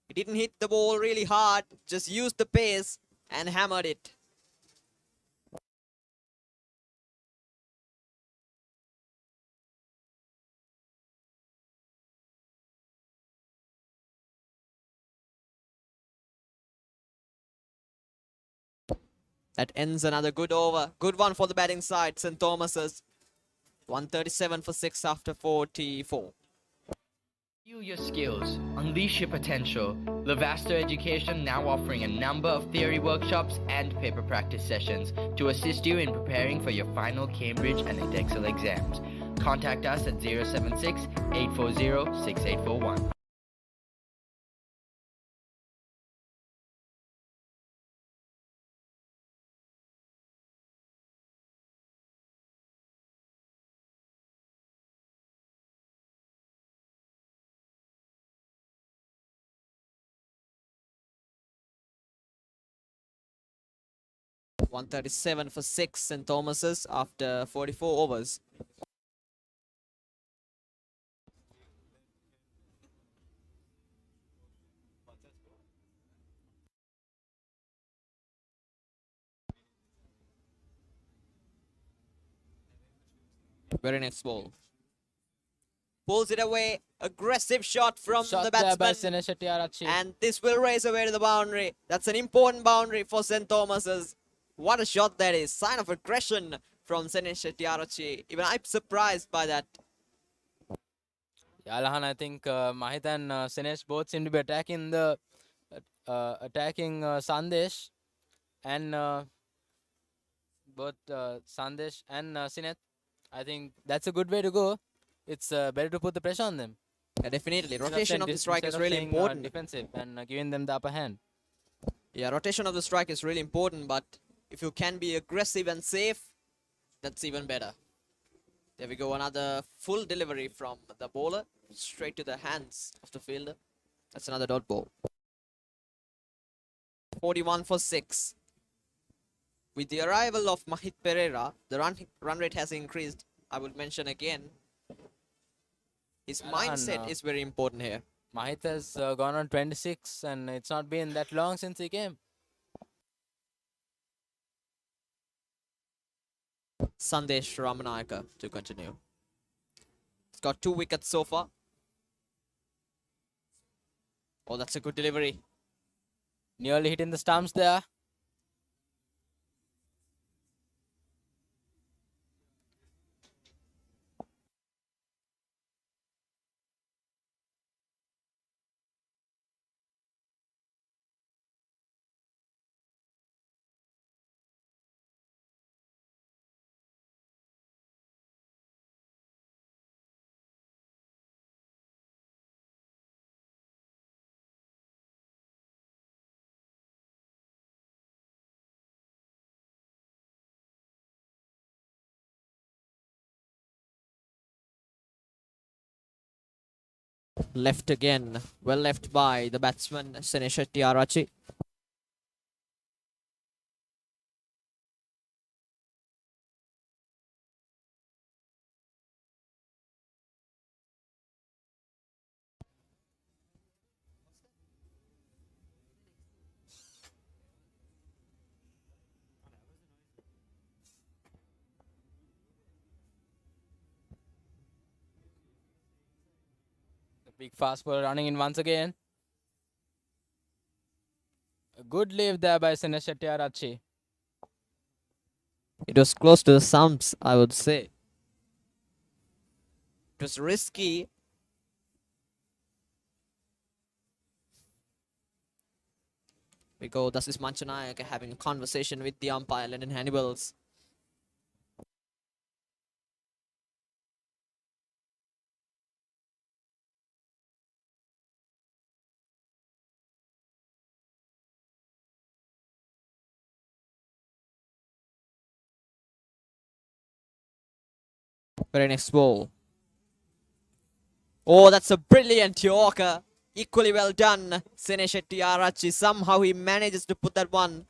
He didn't hit the ball really hard, just used the pace and hammered it. That ends another good over. Good one for the batting side, St. Thomas's. 137 for 6 after 44. View your skills, unleash your potential. Lavasta Education now offering a number of theory workshops and paper practice sessions to assist you in preparing for your final Cambridge and Edexcel exams. Contact us at 076 840 6841. .137 for 6 St. Thomas's after 44 overs. Very next ball. Pulls it away. Aggressive shot from Shot the there by batsman. Sinesh Shetty. And this will race away to the boundary. That's an important boundary for St. Thomas's. What a shot that is. Sign of aggression from Sinesh Shetty. Even I'm surprised by that. Yeah, Lahan, I think Mahit and Sinesh both seem to be attacking the Sandesh, and both Sandesh and Sinet. I think that's a good way to go. It's better to put the pressure on them. Yeah, definitely. Rotation of the strike is really important. Defensive and giving them the upper hand. Yeah, rotation of the strike is really important, but if you can be aggressive and safe, that's even better. There we go, another full delivery from the bowler, straight to the hands of the fielder. That's another dot ball. 41 for 6. With the arrival of Mahit Pereira, the run rate has increased. I would mention again, his mindset is very important here. Mahit has gone on 26, and it's not been that long since he came. Sandesh Ramanayaka to continue. He's got 2 wickets so far. Oh, that's a good delivery. Nearly hitting the stumps there. Left again. Well left by the batsman Sinesh Shetty. Big fast ball running in once again. A good leave there by Sinesh Shetty. It was close to the stumps, I would say. It was risky. We go, this is Manchanayaka having a conversation with the umpire, Lennon Hannibals. Very next ball. Oh, that's a brilliant Yorker. Equally well done, Sinesh Shetty. Somehow he manages to put bat on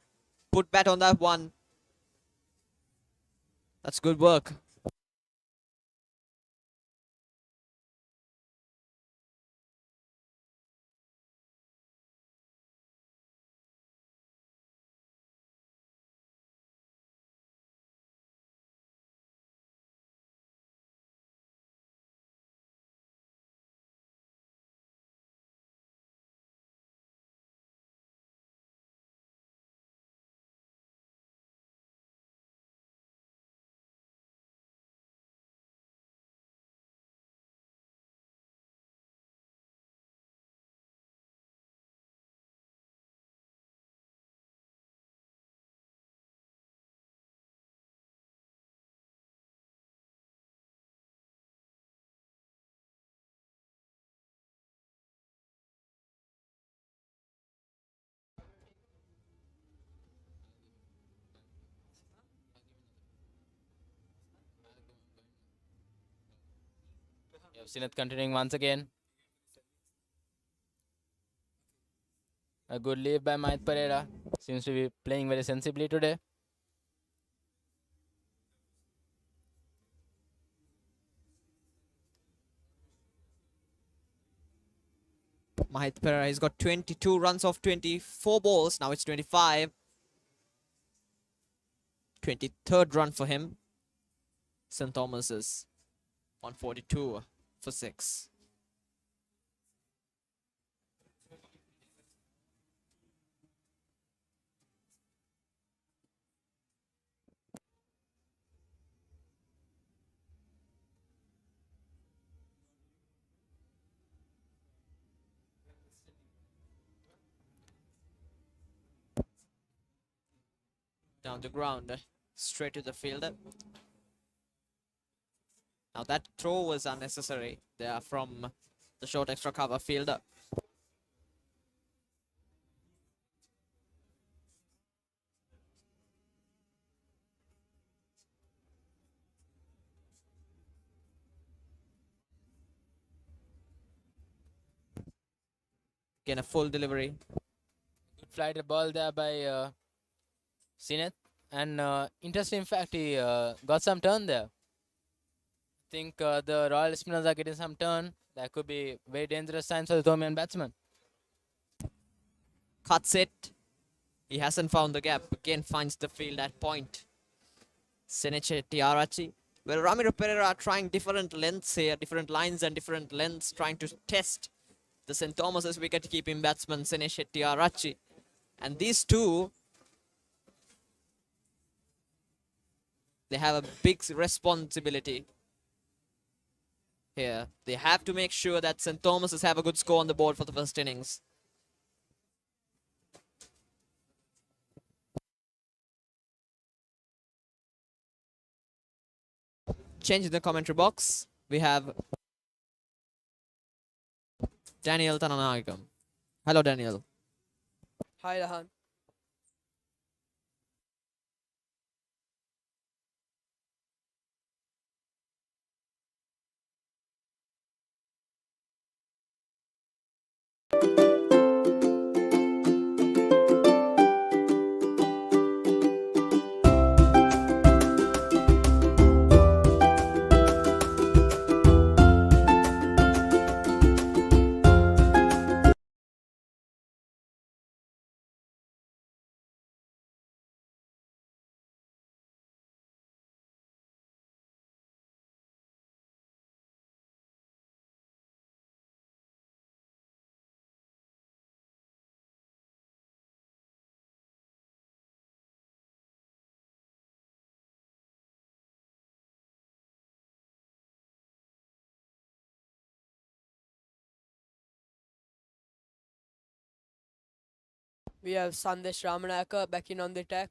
that one. That's good work. Sinet continuing once again. A good leave by Mahit Pereira. Seems to be playing very sensibly today. Mahit Pereira, he's got 22 runs off 24 balls. Now it's 25. 23rd run for him. St. Thomas's. 142 for 6. Down the ground, straight to the fielder. Now that throw was unnecessary there from the short extra cover fielder. Again, a full delivery. Good flighted ball there by Sineth. And interesting fact, he got some turn there. I think the Royal spinners are getting some turn. That could be very dangerous signs for the Tomian batsman. Cuts it. He hasn't found the gap. Again, finds the field at point. Seneche Tiarachi. Well, Ramiro Pereira are trying different lengths here, different lines and different lengths, trying to test the St. Thomas's wicket-keeping batsman Seneche Tiarachi. And these two, they have a big responsibility here. They have to make sure that St. Thomas's have a good score on the board for the first innings. Change in the commentary box. We have Daniel Tananagam. Hello, Daniel. Hi, Lahan. We have Sandesh Ramanaka back in on the attack.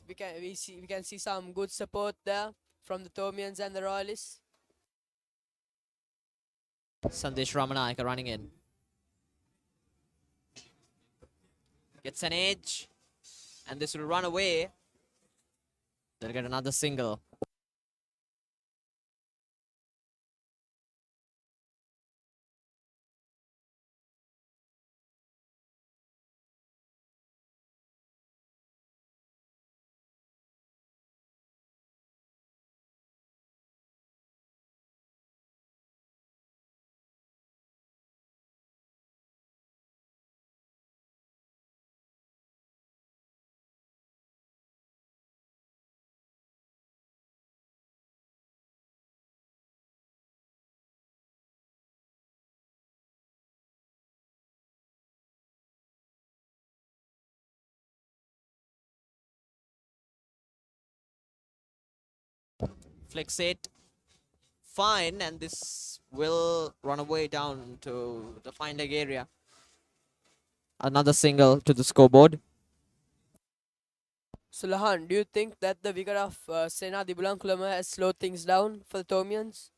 We can see some good support there from the Tomians and the Royalists. Sandesh Ramanayaka running in. Gets an edge. And this will run away. They'll get another single. Flicks it. Fine, and this will run away down to the fine leg area. Another single to the scoreboard. So Lahan, do you think that the wicket of Sena Dibulankulama has slowed things down for the Tomians?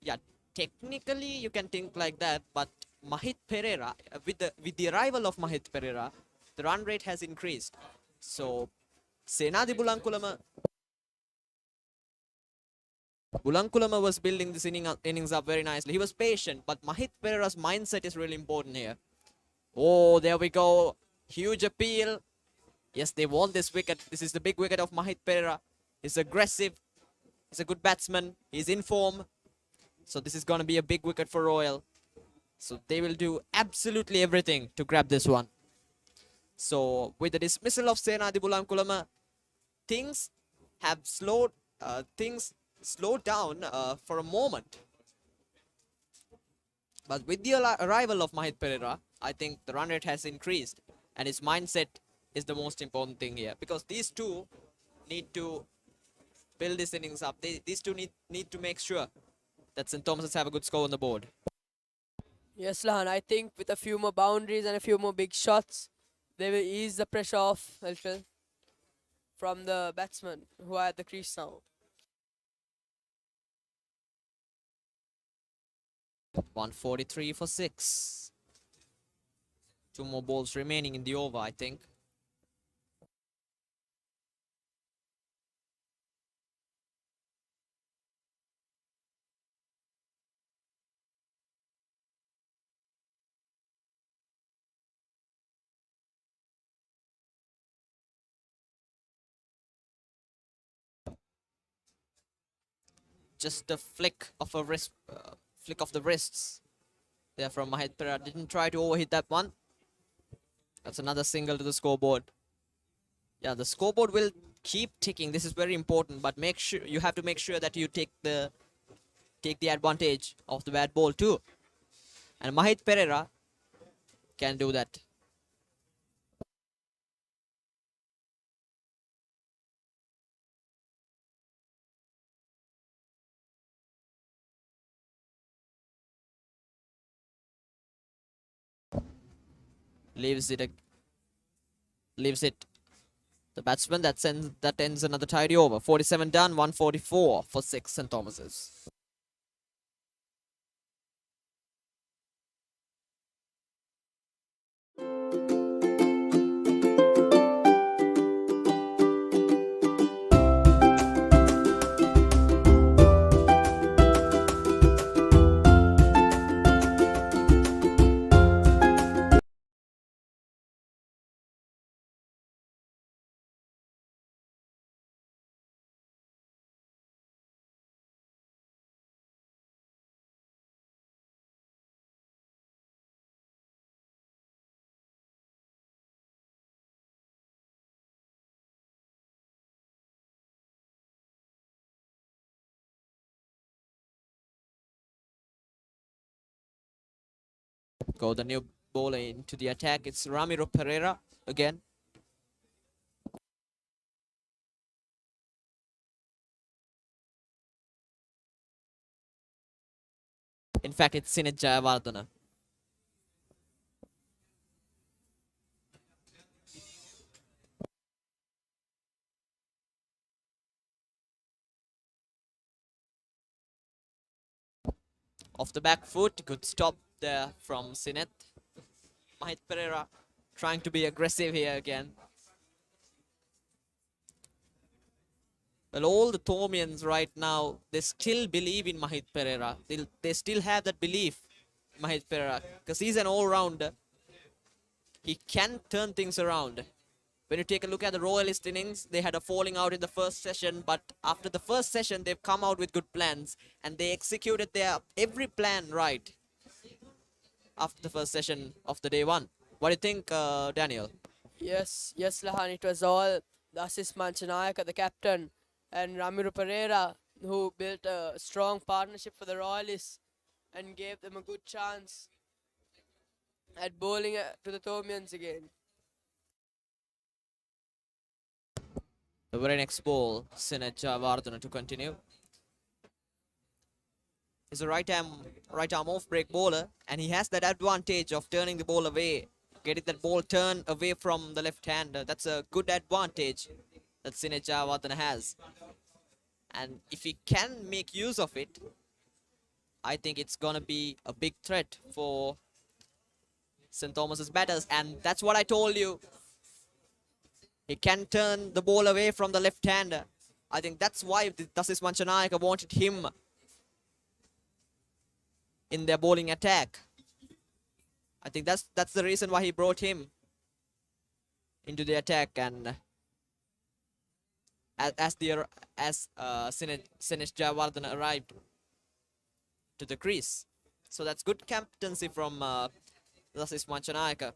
Yeah, technically you can think like that, but Mahit Pereira, with the arrival of Mahit Pereira, the run rate has increased. So Sena Dibulankulama was building this innings up very nicely. He was patient, but Mahit Pereira's mindset is really important here. Oh, there we go. Huge appeal. Yes, they want this wicket. This is the big wicket of Mahit Pereira. He's aggressive. He's a good batsman. He's in form. So this is going to be a big wicket for Royal. So they will do absolutely everything to grab this one. So with the dismissal of Senadi Bulankulama, things have slowed down for a moment. But with the arrival of Mahit Pereira, I think the run rate has increased, and his mindset is the most important thing here, because these two need to build these innings up. These two need to make sure that St. Thomas's have a good score on the board. Yes, Lahan, I think with a few more boundaries and a few more big shots, they will ease the pressure off a little from the batsmen who are at the crease now. 143 for 6. 2 more balls remaining in the over, I think. Just a flick of a wrist, flick of the wrists there from Mahit Pereira. Didn't try to overhit that one. That's another single to the scoreboard. Yeah, the scoreboard will keep ticking. This is very important, but make sure you have to make sure that you take the advantage of the bad ball too. And Mahit Pereira can do that. Leaves it. The batsman that ends another tidy over. 47 done, 144 for 6 St. Thomas's. Go the new bowler into the attack. It's Ramiro Pereira again. In fact, it's Sinet Jayawardena. Off the back foot, good stop there from Sinet. Mahit Pereira trying to be aggressive here again. Well, all the Thomians right now, they still believe in Mahit Pereira. They still have that belief in Mahit Pereira, because he's an all-rounder. He can turn things around. When you take a look at the Royalist innings, they had a falling out in the first session, but after the first session, they've come out with good plans, and they executed their every plan right after the first session of the day one. What do you think, Daniel? Yes, Lahan, it was all the Asis Manchanayaka, the captain, and Ramiro Pereira, who built a strong partnership for the Royalists and gave them a good chance at bowling to the Thomians again. The very next ball, Sinet Jayawardena to continue. He's a right arm off break bowler, and he has that advantage of turning the ball away, getting that ball turned away from the left hander. That's a good advantage that Sinet Jayawardena has. And if he can make use of it, I think it's gonna be a big threat for St. Thomas's batters, and that's what I told you. He can turn the ball away from the left-hander. I think that's why Dasis Manchanayaka wanted him in their bowling attack. I think that's the reason why he brought him into the attack, and Sinesh Jayawardene arrived to the crease. So that's good captaincy from Lasis Manchanayaka.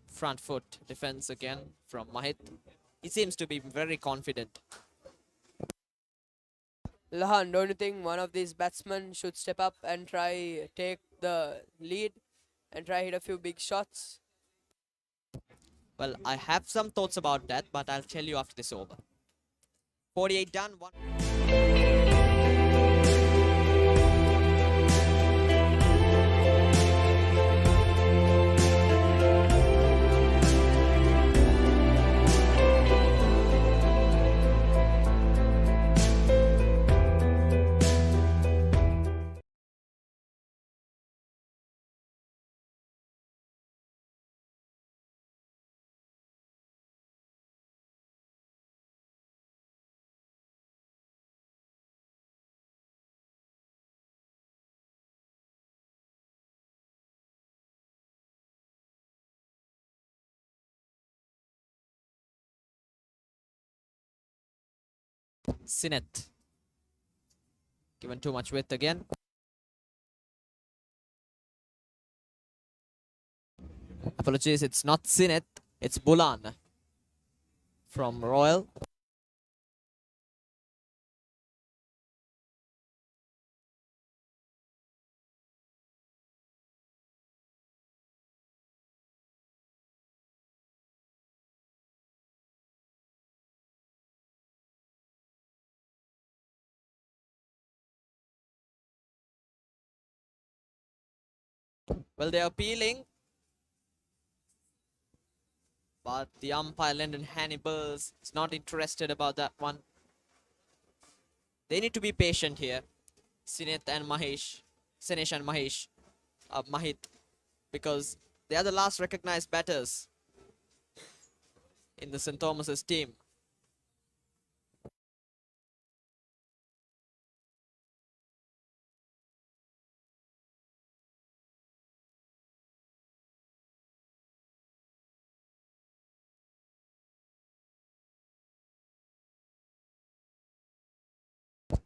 Front foot defense again from Mahit. He seems to be very confident. Lahan, don't you think one of these batsmen should step up and try take the lead and try hit a few big shots? Well, I have some thoughts about that, but I'll tell you after this over. 48 done. Sinet. Given too much width again. Apologies, it's not Sinet, it's Bulan from Royal. Well, they're appealing, but the umpire Lyndon Hannibals is not interested about that one. They need to be patient here, Sinet and Mahesh, Sinesh and Mahit, because they are the last recognized batters in the St. Thomas's team.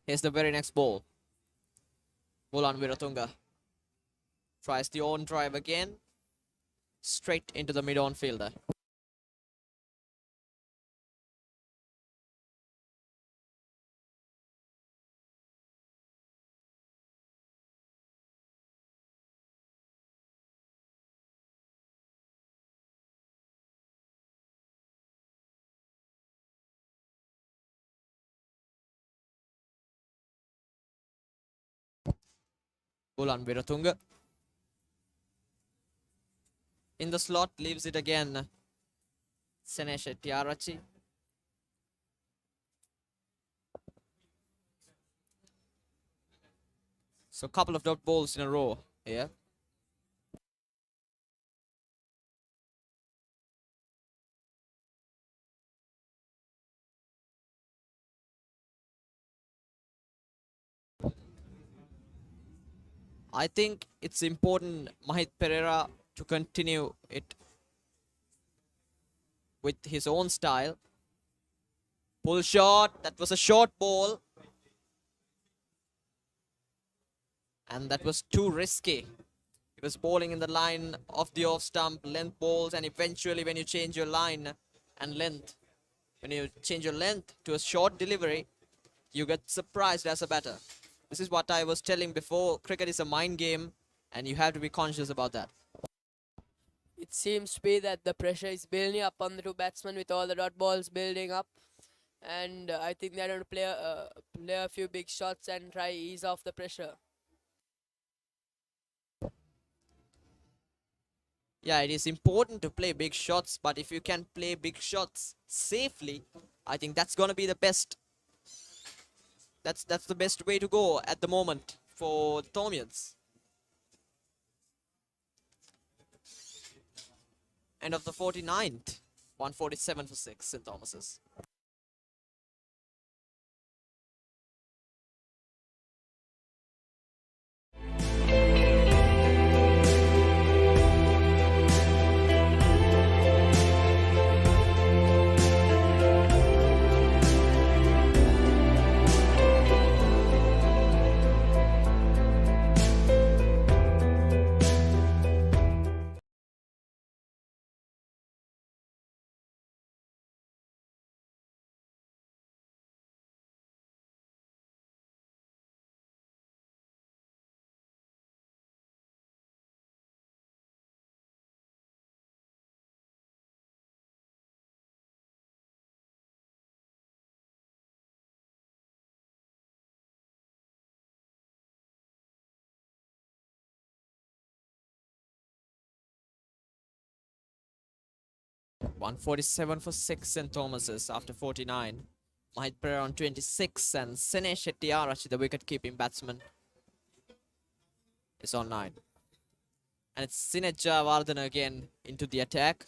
Here's the very next ball. Bulan Wiratunga tries the on drive again, straight into the mid-on fielder. Bulan Wiratunga in the slot, leaves it again. Senesh Tiarachi. So a couple of dot balls in a row here. I think it's important Mahit Pereira to continue it with his own style. Pull shot, that was a short ball. And that was too risky. He was bowling in the line of the off stump, length balls, and eventually when you change your line and length, when you change your length to a short delivery, you get surprised as a batter. This is what I was telling before. Cricket is a mind game, and you have to be conscious about that. It seems to be that the pressure is building up on the two batsmen with all the dot balls building up. And I think they're going to play a few big shots and try ease off the pressure. Yeah, it is important to play big shots, but if you can play big shots safely, I think that's going to be the best. That's the best way to go at the moment for the Thomians. End of the 49th. 147 for 6, St. Thomas's. .147 for 6, St. Thomas's after 49. Mahit Pereira on 26, and Sinesh Shetty, the wicket-keeping batsman, is on 9. And it's Sinesh Jayawardene again into the attack.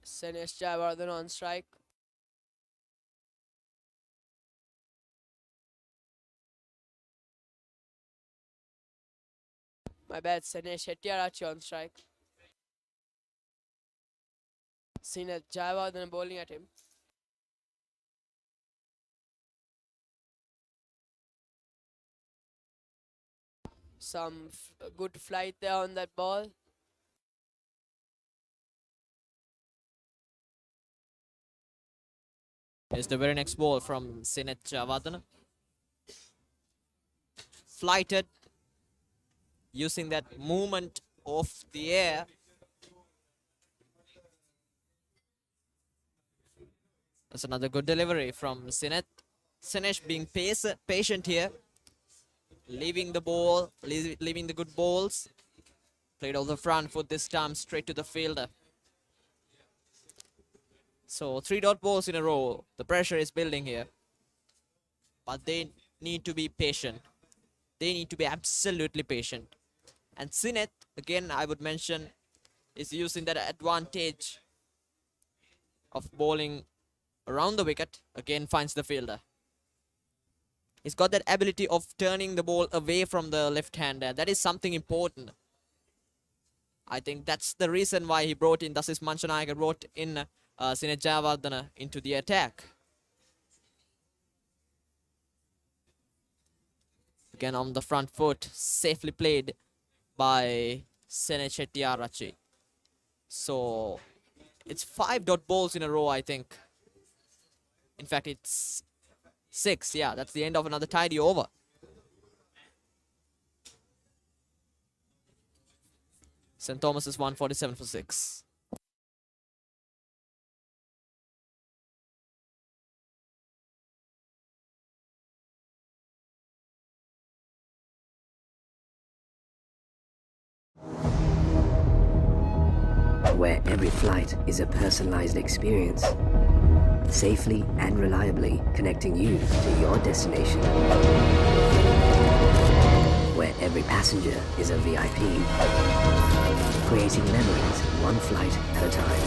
Sinesh Jayawardene on strike. My bad, Sinesh Shetty on strike. Sinesh Jayawardene bowling at him. Some good flight there on that ball. Here's the very next ball from Sinesh Jayawardene. Flighted, using that movement of the air. That's another good delivery from Sinesh. Sinesh being patient here. Leaving the ball, leaving the good balls. Played off the front foot this time, straight to the fielder. So 3 dot balls in a row. The pressure is building here. But they need to be patient. They need to be absolutely patient. And Sinesh, again, I would mention, is using that advantage of bowling around the wicket. Again, finds the fielder. He's got that ability of turning the ball away from the left-hander. That is something important. I think that's the reason why he brought in, Dasis Manchanayake brought in Sinesh Jayawardene into the attack. Again on the front foot, safely played by Sinesh Shetty. So it's 5 dot balls in a row, I think. In fact, it's 6. Yeah, that's the end of another tidy over. St. Thomas is 147 for 6. Where every flight is a personalized experience, safely and reliably connecting you to your destination. Where every passenger is a VIP, creating memories one flight at a time.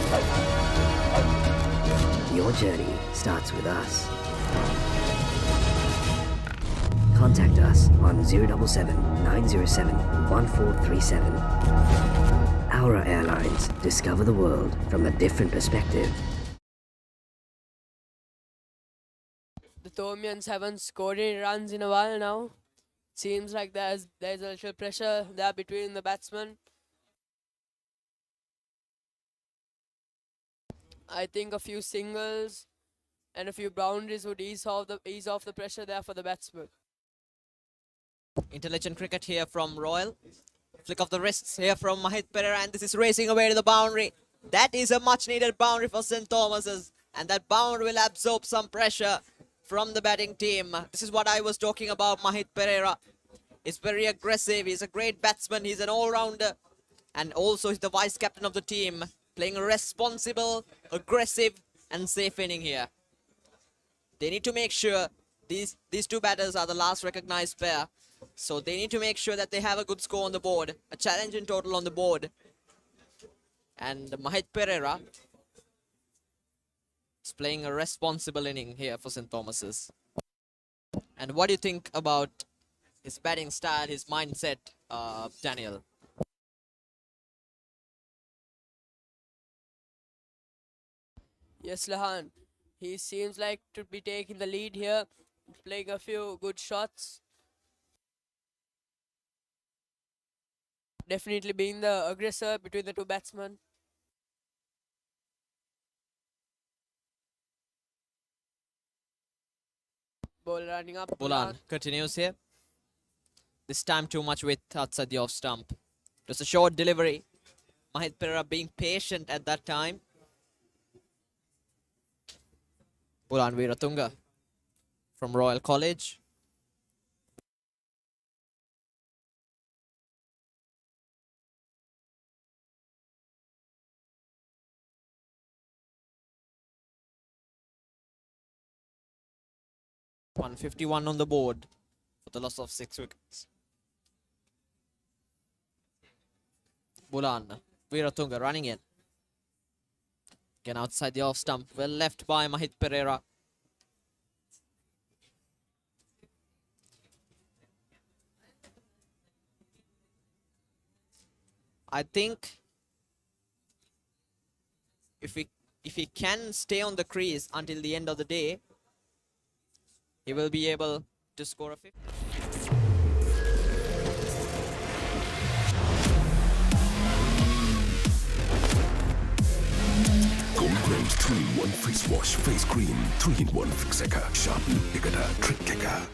Your journey starts with us. Contact us on 077 907 1437. Aura Airlines, discover the world from a different perspective. The Thomians haven't scored any runs in a while now. Seems like there's a little pressure there between the batsmen. I think a few singles and a few boundaries would ease off the pressure there for the batsmen. Intelligent cricket here from Royal. Flick of the wrists here from Mahit Pereira, and this is racing away to the boundary. That is a much needed boundary for St. Thomas's, and that boundary will absorb some pressure from the batting team. This is what I was talking about. Mahit Pereira is very aggressive. He's a great batsman. He's an all-rounder, and also he's the vice captain of the team. playing a responsible, aggressive, and safe inning here. They need to make sure these two batters are the last recognized pair. So they need to make sure that they have a good score on the board, a challenge in total on the board. And Mahit Pereira is playing a responsible inning here for St. Thomas's. And what do you think about his batting style, his mindset, Daniel? Yes, Lahan. He seems like to be taking the lead here, playing a few good shots. Definitely being the aggressor between the two batsmen. Ball running up. Bulan continues here. This time too much width outside the off stump. Just a short delivery. Mahit Pereira being patient at that time. Bulan Weeratunga from Royal College. .151 on the board for the loss of 6 wickets. Bulan Weeratunga running in. Again outside the off stump. Well left by Mahit Pereira. I think if he can stay on the crease until the end of the day, he will be able to score a 50. Gold Grade 3-in-1 face wash, face cream, 3-in-1 fixer, sharpen, picketer, trick kicker.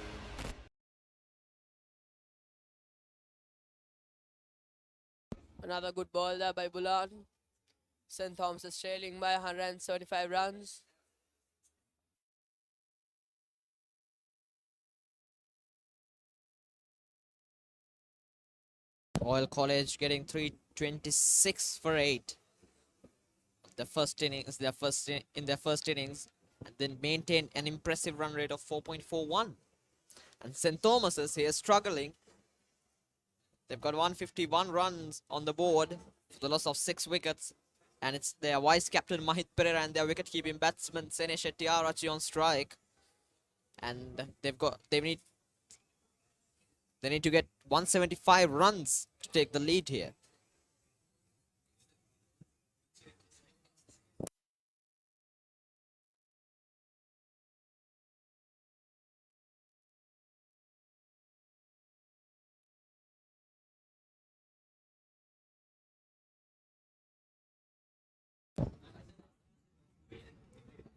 Another good ball there by Bulan. St. Thomas is trailing by 135 runs. Royal College getting 326 for 8. The first innings, in their first innings, and then maintained an impressive run rate of 4.41. And St. Thomas's here struggling. They've got 151 runs on the board for the loss of 6 wickets. And it's their vice captain Mahit Pereira and their wicket-keeping batsman Sene Shetty on strike. And they need to get 175 runs to take the lead here.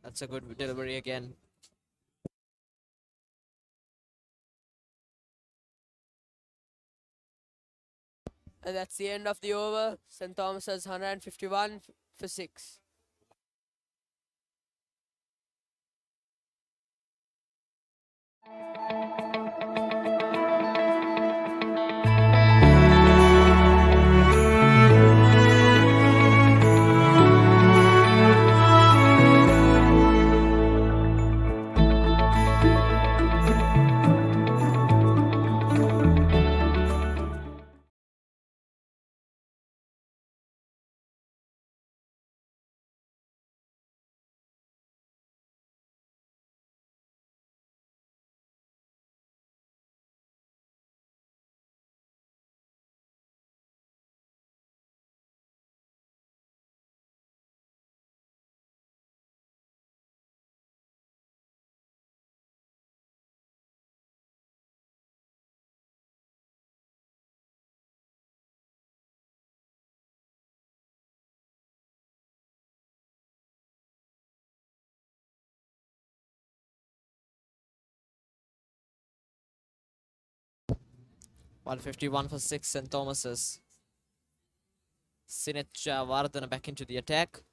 That's a good delivery again. And that's the end of the over. St. Thomas has 151 for 6. .151 for 6 St. Thomas's. Sinech Vardhana back into the attack.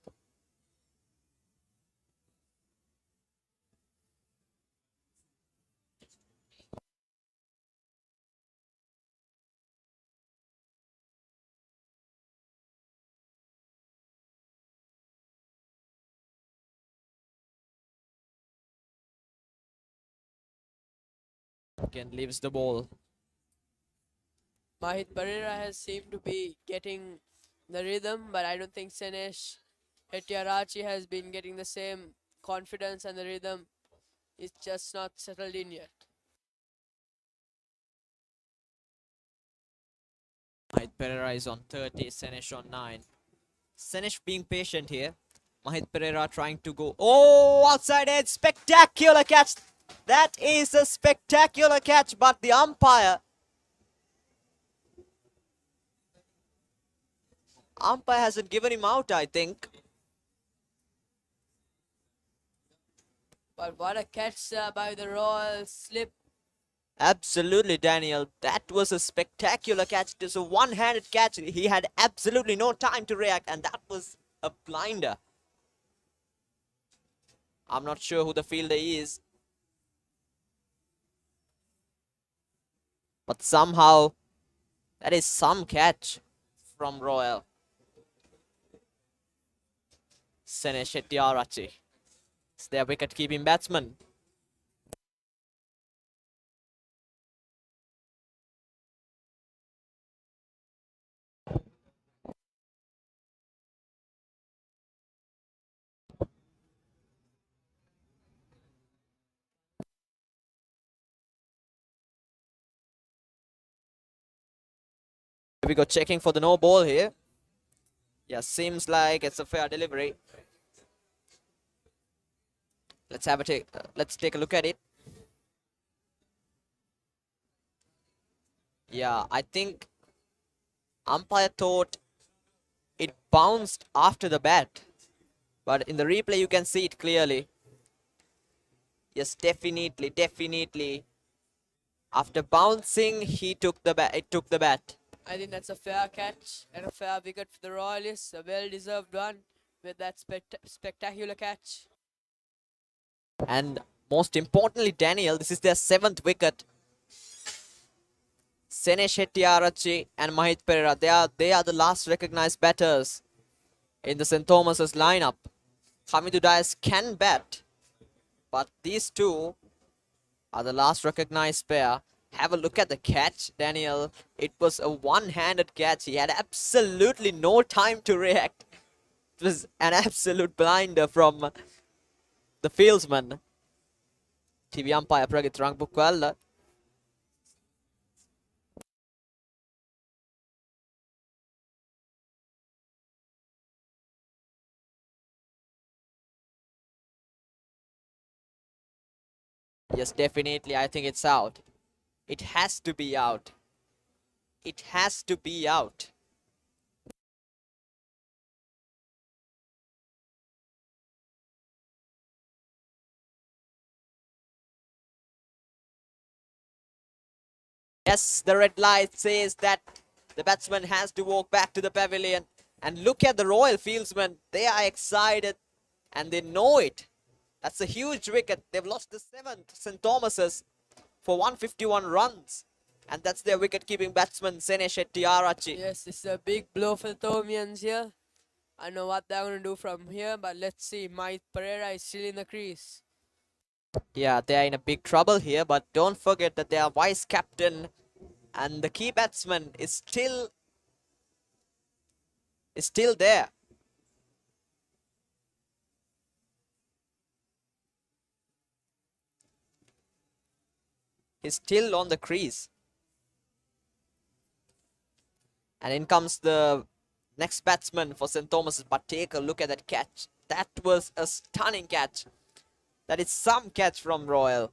Again leaves the ball. Mahit Pereira has seemed to be getting the rhythm, but I don't think Senesh Hettiarachi has been getting the same confidence, and the rhythm is just not settled in yet. Mahit Pereira is on 30, Senesh on 9. Senesh being patient here. Mahit Pereira trying to go. Oh, outside edge. Spectacular catch. That is a spectacular catch, but the umpire hasn't given him out, I think. But what a catch by the Royal slip. Absolutely, Daniel. That was a spectacular catch. It was a one-handed catch. He had absolutely no time to react, and that was a blinder. I'm not sure who the fielder is, but somehow that is some catch from Royal. Senesh Hettiarachi is their wicket-keeping batsman. We go checking for the no ball here. Yeah, seems like it's a fair delivery. Let's take a look at it. Yeah, I think umpire thought it bounced after the bat, but in the replay you can see it clearly. Yes, definitely. After bouncing, it took the bat. I think that's a fair catch and a fair wicket for the Royalists. A well-deserved one with that spectacular catch. And most importantly, Daniel, this is their 7th wicket. Senesh Hettiarachi and Mahit Pereira, they are the last recognized batters in the St. Thomas's lineup. Hamidou Dias can bat, but these two are the last recognized pair. Have a look at the catch, Daniel. It was a one-handed catch. He had absolutely no time to react. It was an absolute blinder from the fieldsman. TV umpire Pragit Rangbukwalla. Yes, definitely. I think it's out. It has to be out. It has to be out. Yes, the red light says that the batsman has to walk back to the pavilion. And look at the Royal fieldsmen. They are excited and they know it. That's a huge wicket. They've lost the 7th St. Thomas's for 151 runs. And that's their wicket-keeping batsman, Senesh Hettiarachi. Yes, this is a big blow for the Thomians here. I know what they're going to do from here, but let's see. Mahit Pereira is still in the crease. Yeah, they are in a big trouble here, but don't forget that their vice captain and the key batsman is still there. He's still on the crease. And in comes the next batsman for St. Thomas's. But take a look at that catch. That was a stunning catch. That is some catch from Royal.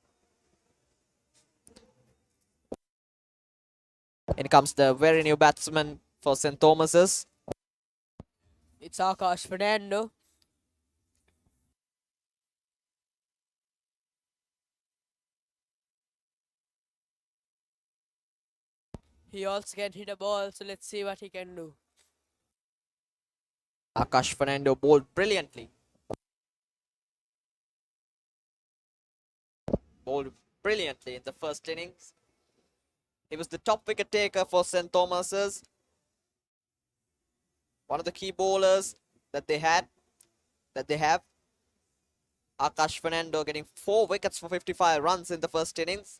In comes the very new batsman for St. Thomas's. It's Akash Fernando. He also can hit a ball, so let's see what he can do. Akash Fernando bowled brilliantly. Bowled brilliantly in the first innings. He was the top wicket taker for St. Thomas's. One of the key bowlers that they have. Akash Fernando getting 4 wickets for 55 runs in the first innings.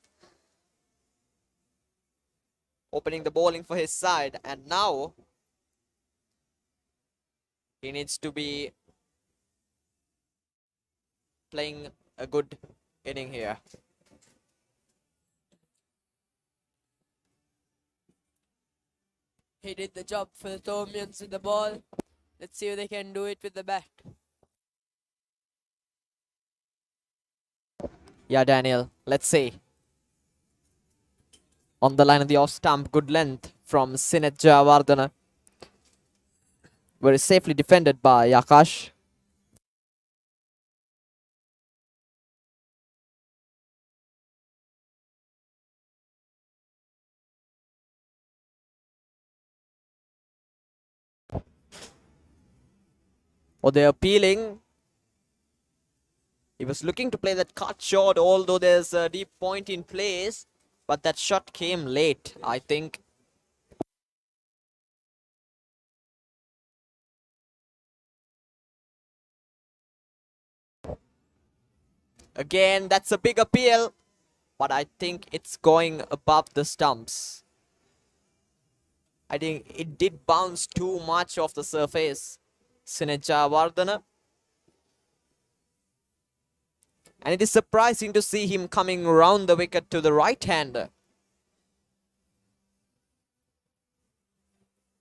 opening the bowling for his side, and now he needs to be playing a good inning here. He did the job for the Tomians with the ball. Let's see if they can do it with the bat. Yeah, Daniel, let's see. On the line of the off stump, good length from Sinet Jayawardena. Very safely defended by Akash. Or they're appealing. He was looking to play that cut shot, although there's a deep point in place. But that shot came late, I think. Again, that's a big appeal. But I think it's going above the stumps. I think it did bounce too much off the surface. Sinet Jayawardena. And it is surprising to see him coming round the wicket to the right-hander.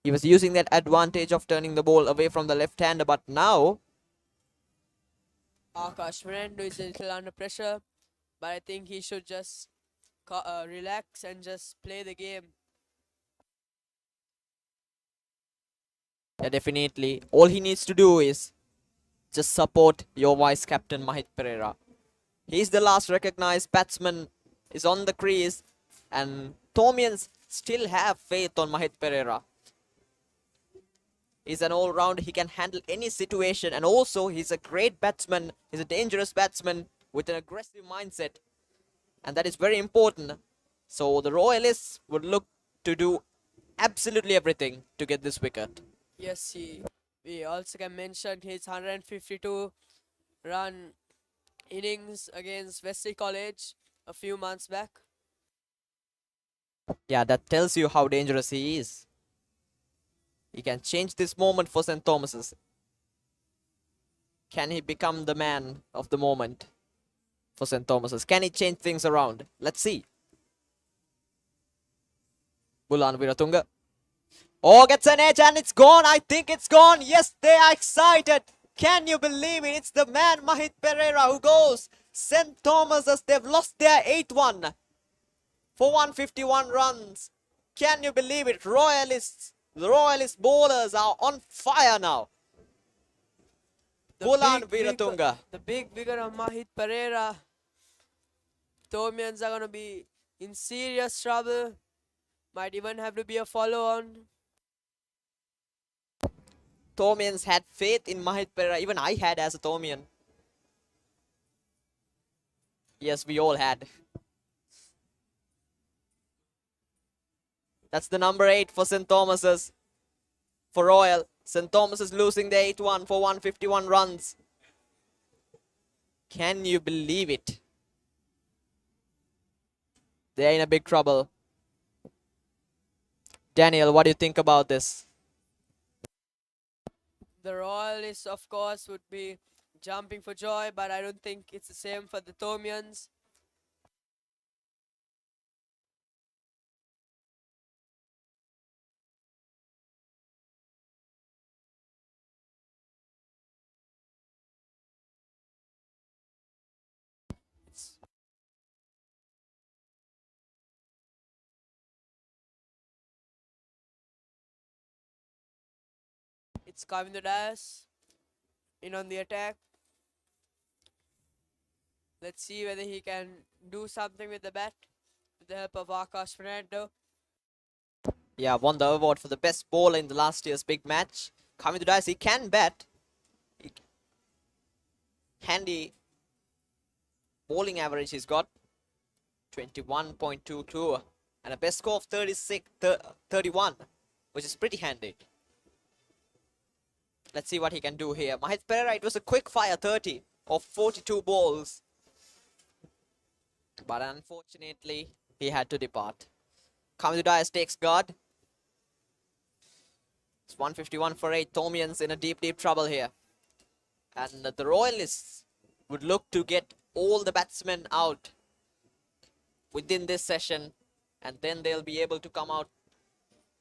He was using that advantage of turning the ball away from the left-hander, but now Akash Fernando is a little under pressure, but I think he should just relax and just play the game. yeah, definitely. All he needs to do is just support your vice captain Mahit Pereira. He's the last recognized batsman, is on the crease, and Tomians still have faith on Mahit Pereira. He's an all-rounder, he can handle any situation, and also he's a great batsman, he's a dangerous batsman with an aggressive mindset, and that is very important. So the Royalists would look to do absolutely everything to get this wicket. Yes, we also can mention his 152 run innings against Wesley College a few months back. Yeah, that tells you how dangerous he is. He can change this moment for St. Thomas's. Can he become the man of the moment for St. Thomas's? Can he change things around? Let's see. Bulan Viratunga. Oh, gets an edge and it's gone. I think it's gone. Yes, they are excited. Can you believe it? It's the man Mahit Pereira who goes. St. Thomas's, they've lost their 8th one for 151 runs. Can you believe it? The Royalist bowlers are on fire now. Bulan Viratunga. The big wicket of Mahit Pereira. Tomians are going to be in serious trouble. Might even have to be a follow-on. Tomians had faith in Mahit Pereira. Even I had as a Tomian. Yes, we all had. That's the number 8 for St. Thomas's. For Royal, St. Thomas's losing the 8th one for 151 runs. Can you believe it? They're in a big trouble. Daniel, what do you think about this? The Royalists, of course, would be jumping for joy, but I don't think it's the same for the Tomians. It's Kavinder Das in on the attack. Let's see whether he can do something with the bat with the help of Akash Fernando. Yeah, won the award for the best bowler in the last year's big match. Kavinder Das, he can bat. Handy bowling average he's got. 21.22 and a best score of 31, which is pretty handy. Let's see what he can do here. Mahit Pereira, it was a quick fire 30 of 42 balls. But unfortunately, he had to depart. Kavidu Dias takes guard. It's 151 for 8. Tomians in a deep trouble here. And the Royalists would look to get all the batsmen out within this session, and then they'll be able to come out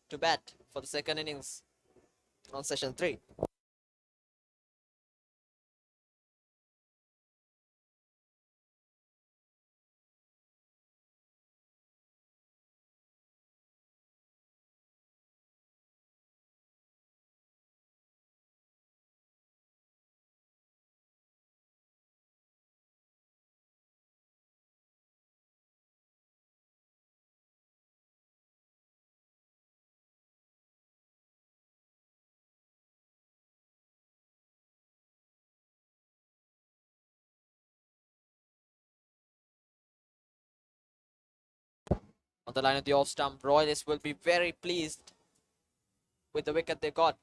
to bat for the second innings on session 3. On the line of the off stump, Royalists will be very pleased with the wicket they got.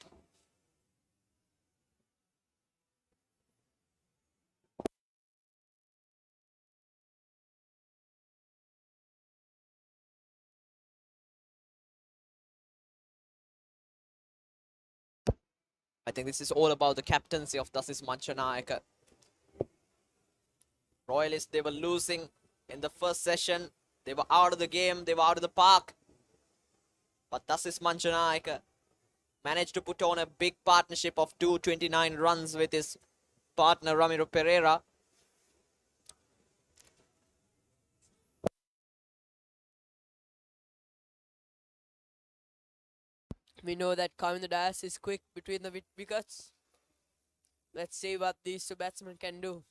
I think this is all about the captaincy of Dasis Manchanayaka. Royalists, they were losing in the first session. They were out of the game. They were out of the park. But Dasis Manchanayaka managed to put on a big partnership of 229 runs with his partner Ramiro Pereira. We know that Kavidu Dias is quick between the wickets. Let's see what these two batsmen can do.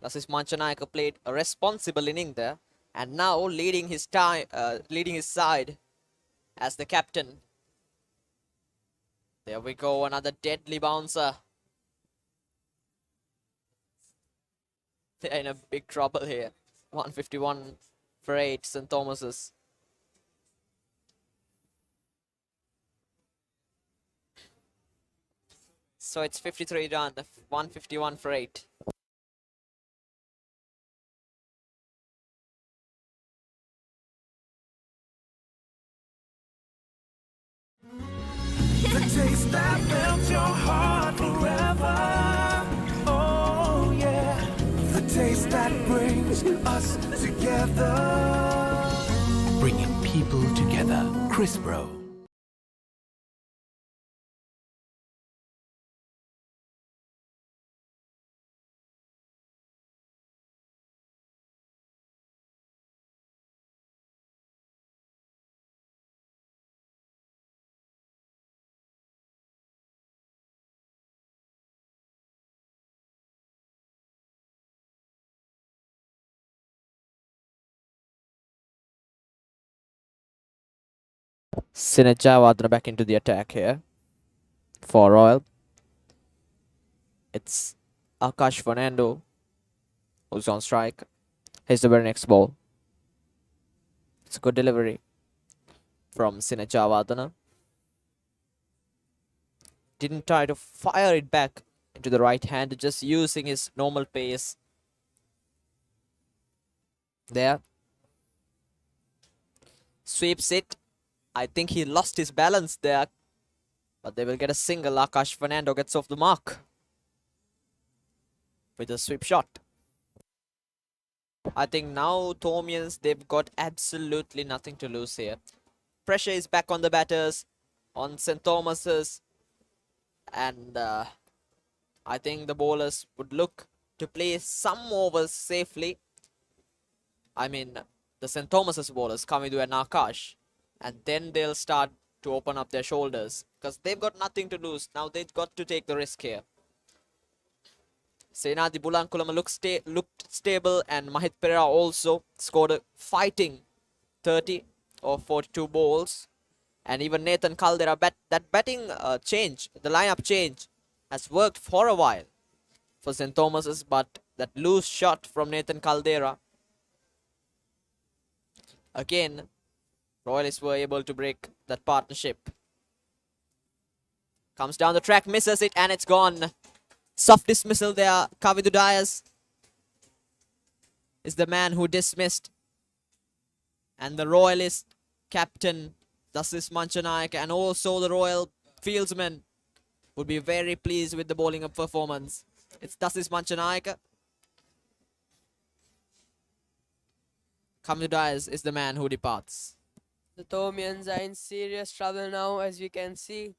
Dasis Manchanayaka played a responsible inning there, and now leading his side as the captain. There we go, another deadly bouncer. They're in a big trouble here. 151 for 8, St. Thomas's. So it's 53 done, 151 for 8. The taste that melts your heart forever. Oh yeah. The taste that brings us together. Bringing people together. Crispro. Sinet Javadra back into the attack here for Royal. It's Akash Fernando who's on strike. Here's the very next ball. It's a good delivery from Sinet Javadra. Didn't try to fire it back into the right hand, just using his normal pace. There. Sweeps it. I think he lost his balance there, but they will get a single. Akash Fernando gets off the mark with a sweep shot. I think now Tomians, they've got absolutely nothing to lose here. Pressure is back on the batters, on St. Thomas's, and I think the bowlers would look to play some overs safely. I mean, the St. Thomas's bowlers, Kavidu and Akash. And then they'll start to open up their shoulders because they've got nothing to lose. Now they've got to take the risk here. Senadi Bulankulama looked stable, and Mahit Pereira also scored a fighting 30 or 42 balls. And even Nathan Caldera, that batting change, the lineup change, has worked for a while for St. Thomas's, but that loose shot from Nathan Caldera, again, Royalists were able to break that partnership. Comes down the track, misses it, and it's gone. Soft dismissal there. Kavidu Dias is the man who dismissed. And the Royalists captain Dasis Manchanayak and also the Royal fieldsmen would be very pleased with the bowling performance. It's Dasis Manchanayak. Kamil Dias is the man who departs. The Tomians are in serious trouble now, as we can see.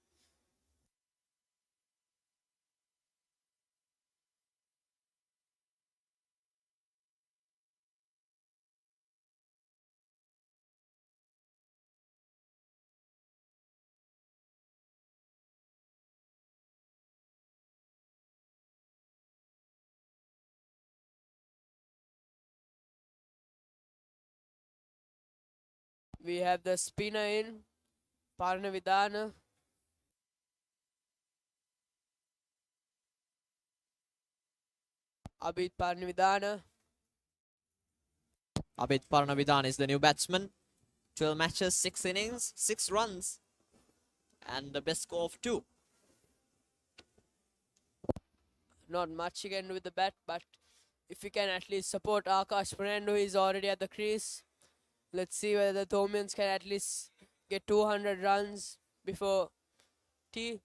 We have the spinner in, Parnavidana. Abid Parnavidana. Abid Parnavidan is the new batsman. 12 matches, 6 innings, 6 runs, and the best score of 2. Not much he can do with the bat, but if we can at least support Akash Fernando, he's already at the crease. Let's see whether the Tomians can at least get 200 runs before tea.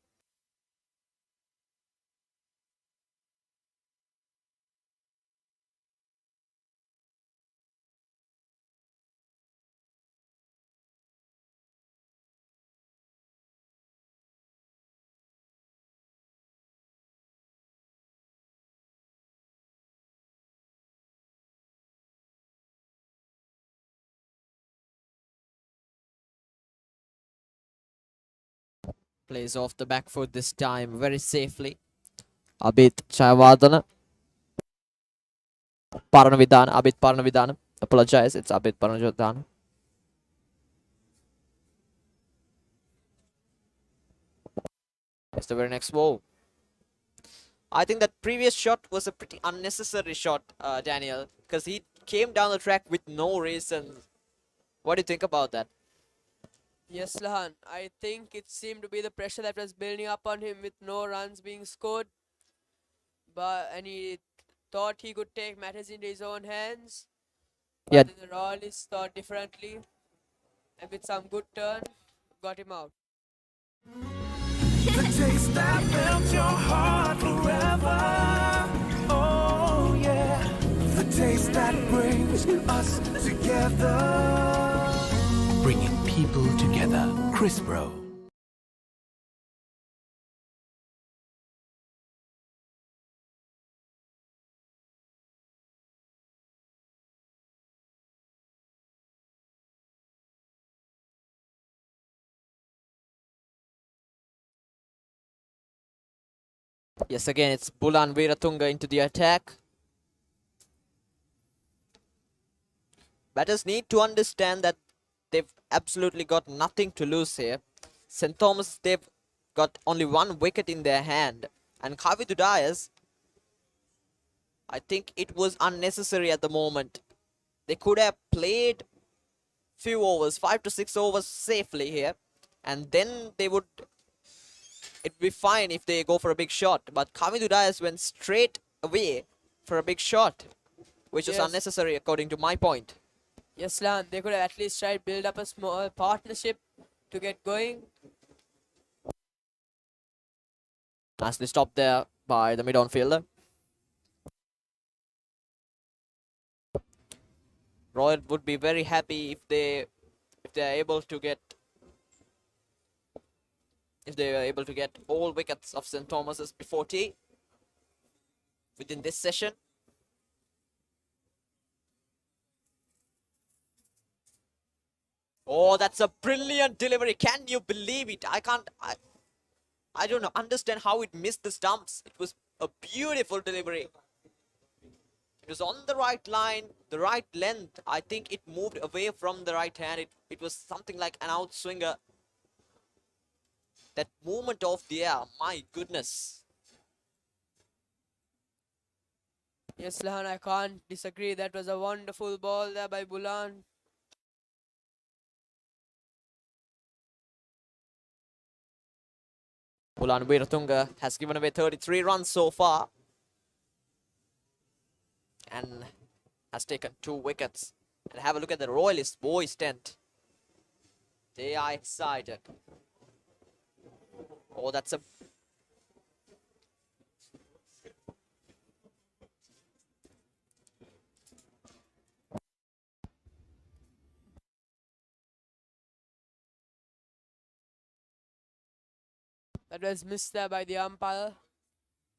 Plays off the back foot this time very safely. Abid Chayavadana. Parnavidan, Abid Parnavidan. Apologize, it's Abid Parnavidan. It's the very next ball. I think that previous shot was a pretty unnecessary shot, Daniel, because he came down the track with no reason. What do you think about that? Yes, Lahan. I think it seemed to be the pressure that was building up on him with no runs being scored. And he thought he could take matters into his own hands. Yeah. But the Royalists thought differently. And with some good turn, got him out. The taste that melts your heart forever. Oh yeah. The taste that brings us together. Bringing people together. Crispro. Yes, again, it's Bulan Veeratunga into the attack. Batters need to understand that they've absolutely got nothing to lose here. St. Thomas, they've got only 1 wicket in their hand. And Kavidu Dias, I think it was unnecessary at the moment. They could have played few overs, 5 to 6 overs safely here. And then they would... It'd be fine if they go for a big shot. But Kavidu Dias went straight away for a big shot, which was unnecessary according to my point. Yes, Lan, they could have at least tried build up a small partnership to get going. Nicely stopped there by the mid-on fielder. Royal would be very happy if they are able to get all wickets of St. Thomas's before tea within this session. Oh, that's a brilliant delivery. Can you believe it? I don't know, understand how it missed the stumps. It was a beautiful delivery. It was on the right line, the right length. I think it moved away from the right hand. It was something like an outswinger. That movement of the air, my goodness. Yes, Lahan, I can't disagree. That was a wonderful ball there by Bulan. Bulan Veeratunga has given away 33 runs so far. And has taken 2 wickets. And have a look at the Royalist boys' tent. They are excited. Oh, that's a... That was missed there by the umpire.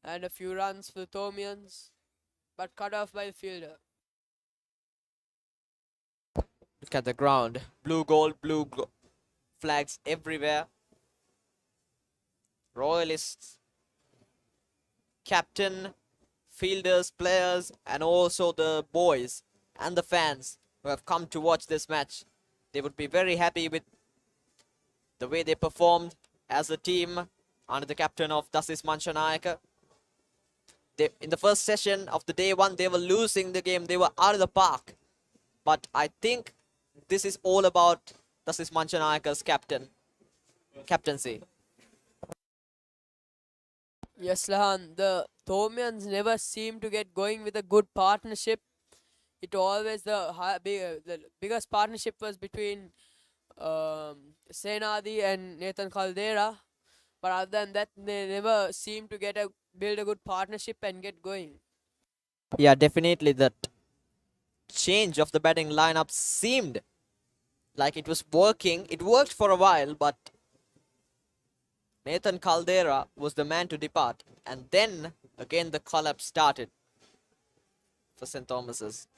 And a few runs for the Tomians, but cut off by the fielder. Look at the ground. Blue gold, flags everywhere. Royalists, captain, fielders, players, and also the boys and the fans who have come to watch this match. They would be very happy with the way they performed as a team under the captain of Dasis Manchanayaka. In the first session of the day one, they were losing the game. They were out of the park. But I think this is all about Dasis Manchanayaka's captaincy. Yes, Lahan, the Tomians never seem to get going with a good partnership. It always the biggest partnership was between Senadi and Nathan Caldera. But other than that, they never seem to build a good partnership and get going. Yeah, definitely that change of the batting lineup seemed like it was working. It worked for a while, but Nathan Caldera was the man to depart. And then again the collapse started for St. Thomas's.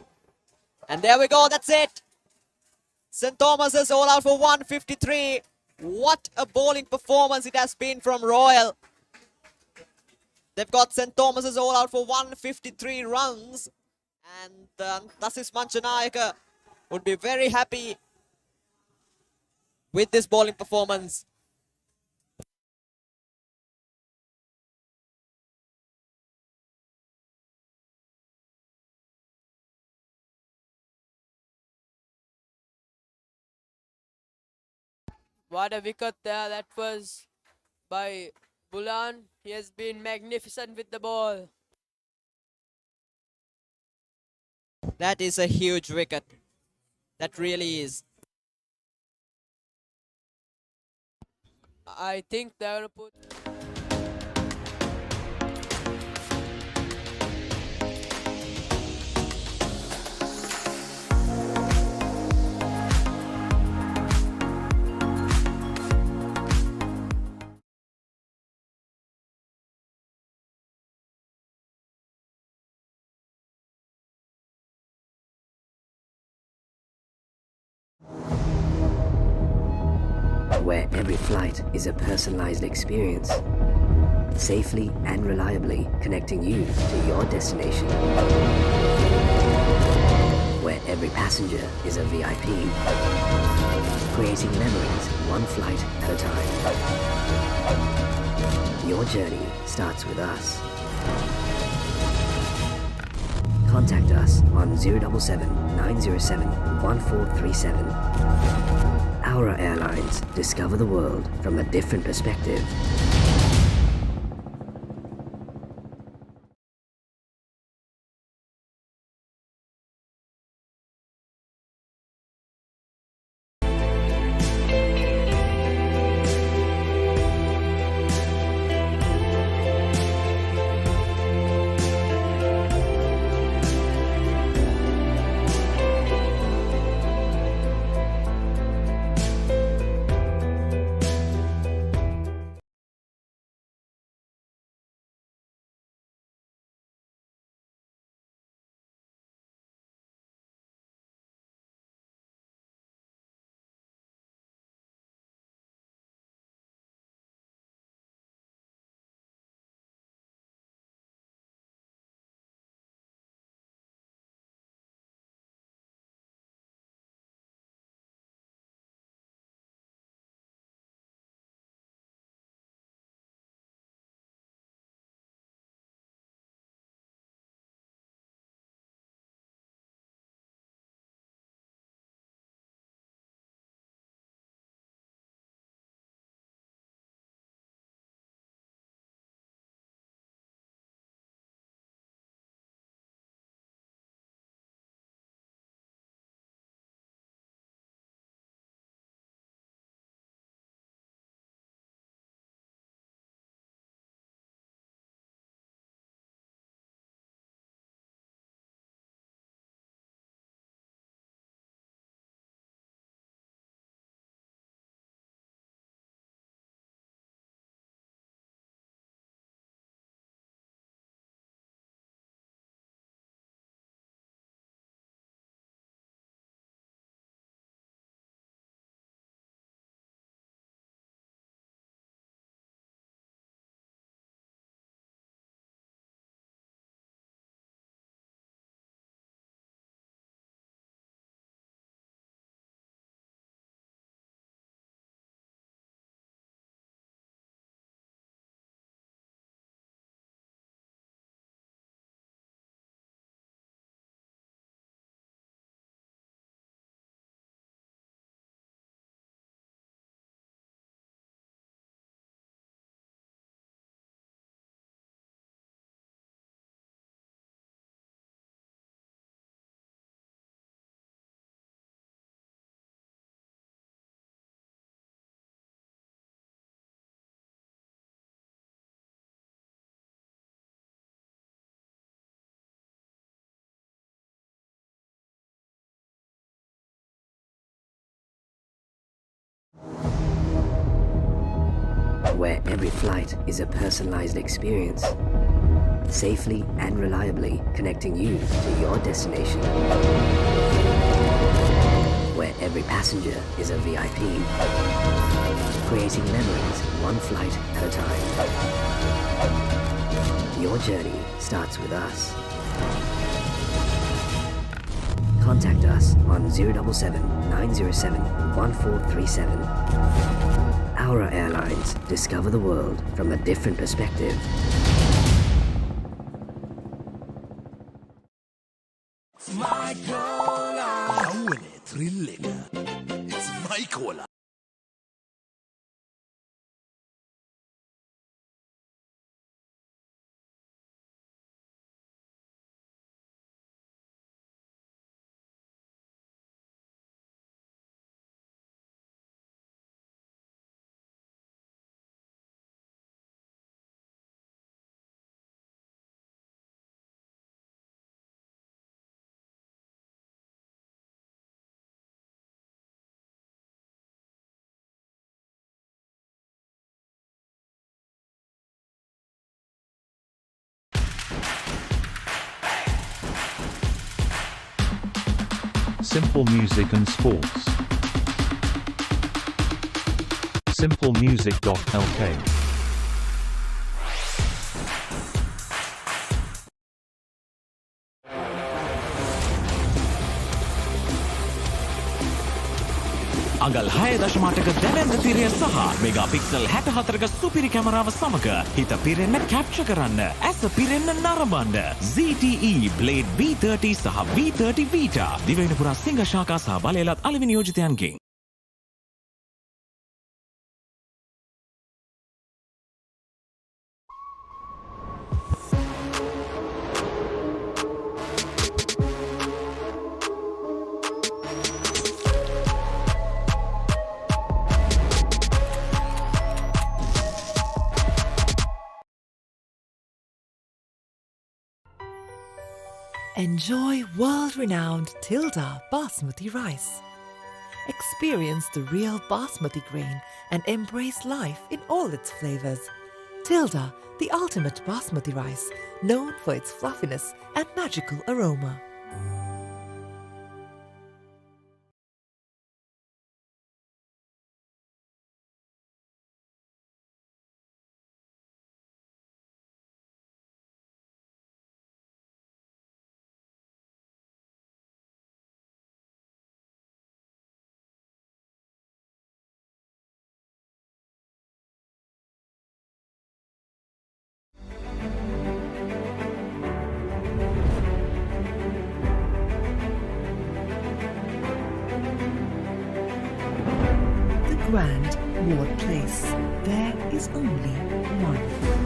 And there we go, that's it. St. Thomas's all out for 153. What a bowling performance it has been from Royal. They've got St. Thomas's all out for 153 runs. And Dasis Manchanayaka would be very happy with this bowling performance. What a wicket there that was by Bulan. He has been magnificent with the ball. That is a huge wicket. That really is. I think they're going to put... Where every flight is a personalized experience, safely and reliably connecting you to your destination. Where every passenger is a VIP, creating memories one flight at a time. Your journey starts with us. Contact us on 077 907 1437. Aura Airlines, discover the world from a different perspective. where every flight is a personalized experience, safely and reliably connecting you to your destination. Where every passenger is a VIP, creating memories one flight at a time. Your journey starts with us. Contact us on 077 907 1437. Aura Airlines, discover the world from a different perspective. My cola. అవునే thrilling. It's my cola. Simple music and sports. Simplemusic.lk. අඟල් 6.8ක දැවැන්ත තිරය සහ megapixel 64ක සුපිරි කැමරාව සමග හිත පිරෙන්න capture කරන්න ඇස පිරෙන්න නරඹන්න ZTE Blade V30 සහ V30 Vita දිවයින පුරා සිංහ ශාඛා සහ බලයලත් අලෙවි නියෝජිතයන්ගෙන්. Enjoy world-renowned Tilda Basmati rice. Experience the real Basmati grain and embrace life in all its flavors. Tilda, the ultimate Basmati rice, known for its fluffiness and magical aroma. Grand Ward Place. There is only one.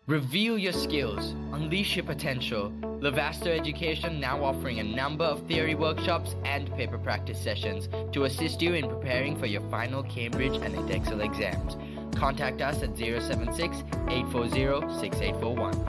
Reveal your skills, unleash your potential. Lavaster Education now offering a number of theory workshops and paper practice sessions to assist you in preparing for your final Cambridge and Edexcel exams. Contact us at 076 840 6841.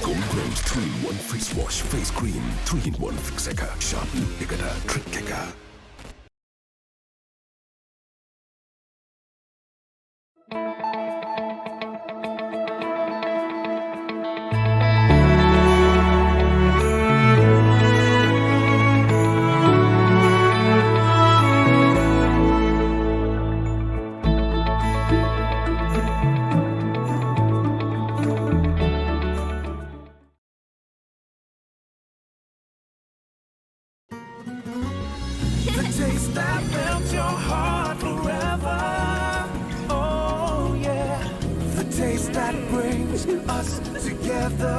Gold 3-in-1 face wash, face cream, 3-in-1 fixeka, sharpen, ekata, trick keka. The taste that melts your heart forever. Oh yeah. The taste that brings us together.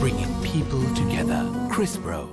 Bringing people together. Crispro.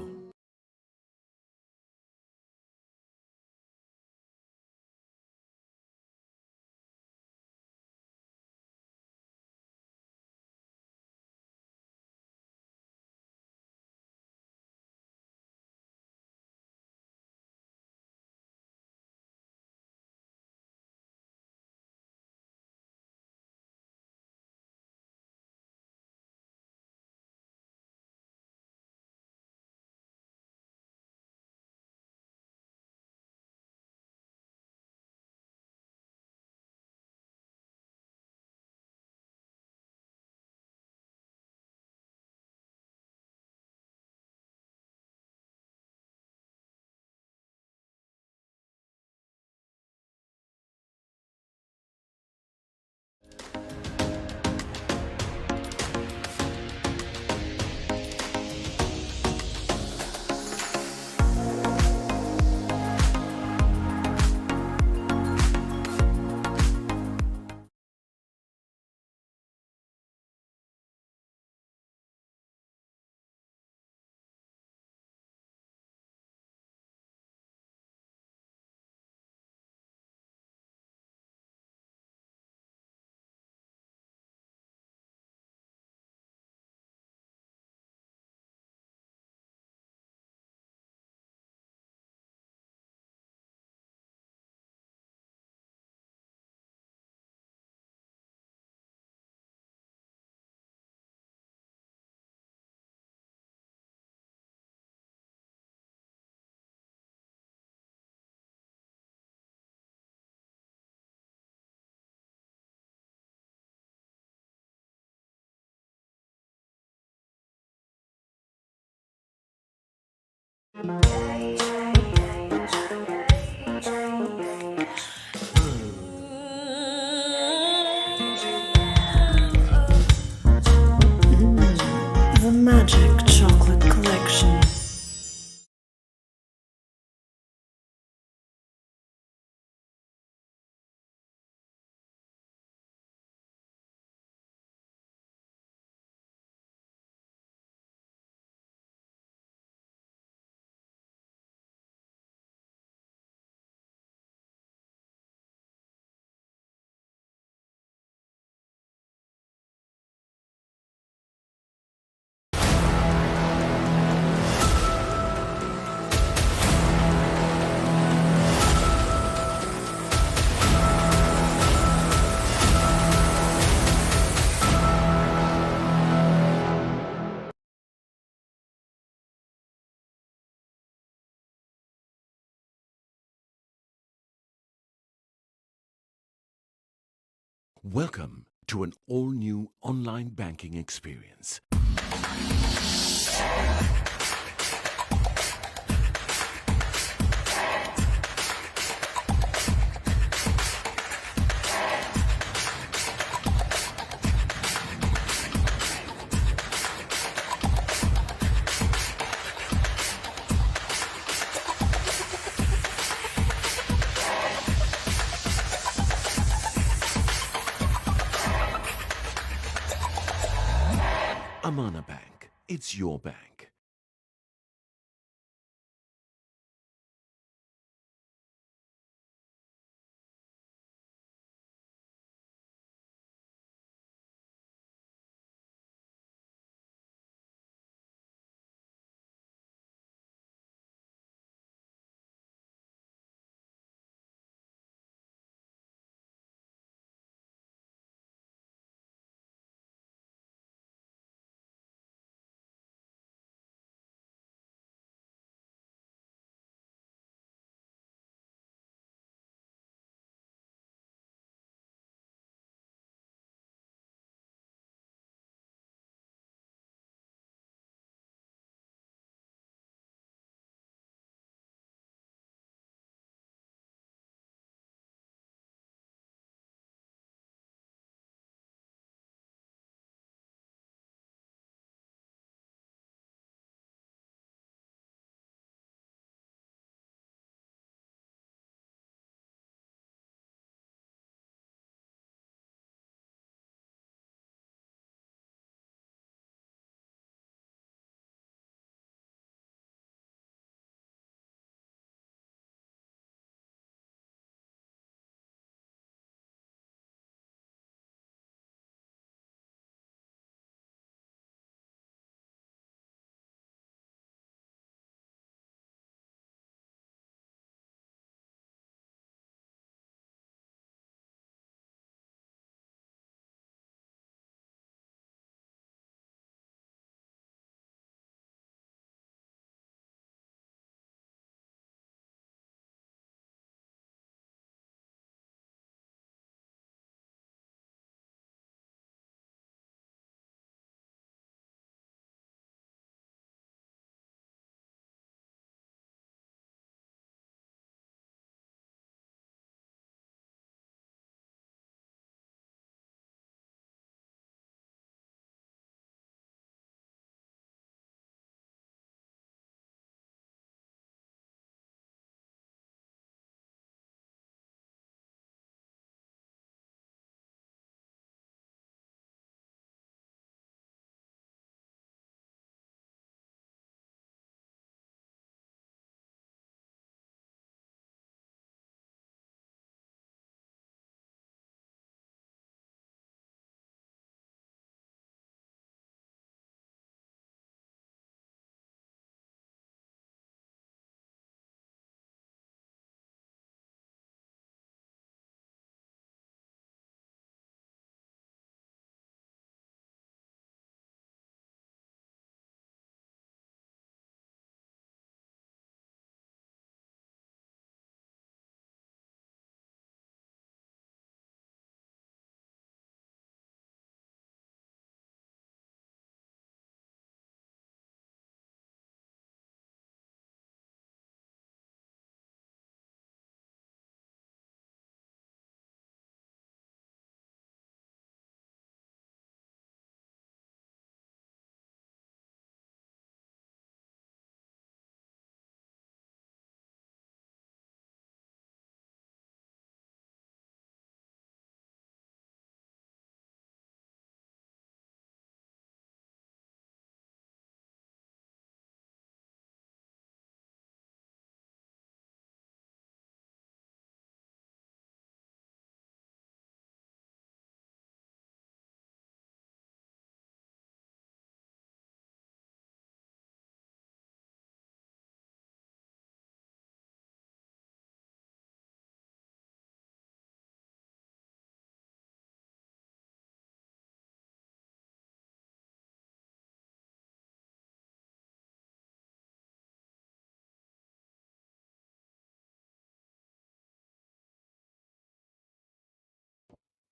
The Magic Chocolate Collection. Welcome to an all-new online banking experience. Amana Bank. It's your bank.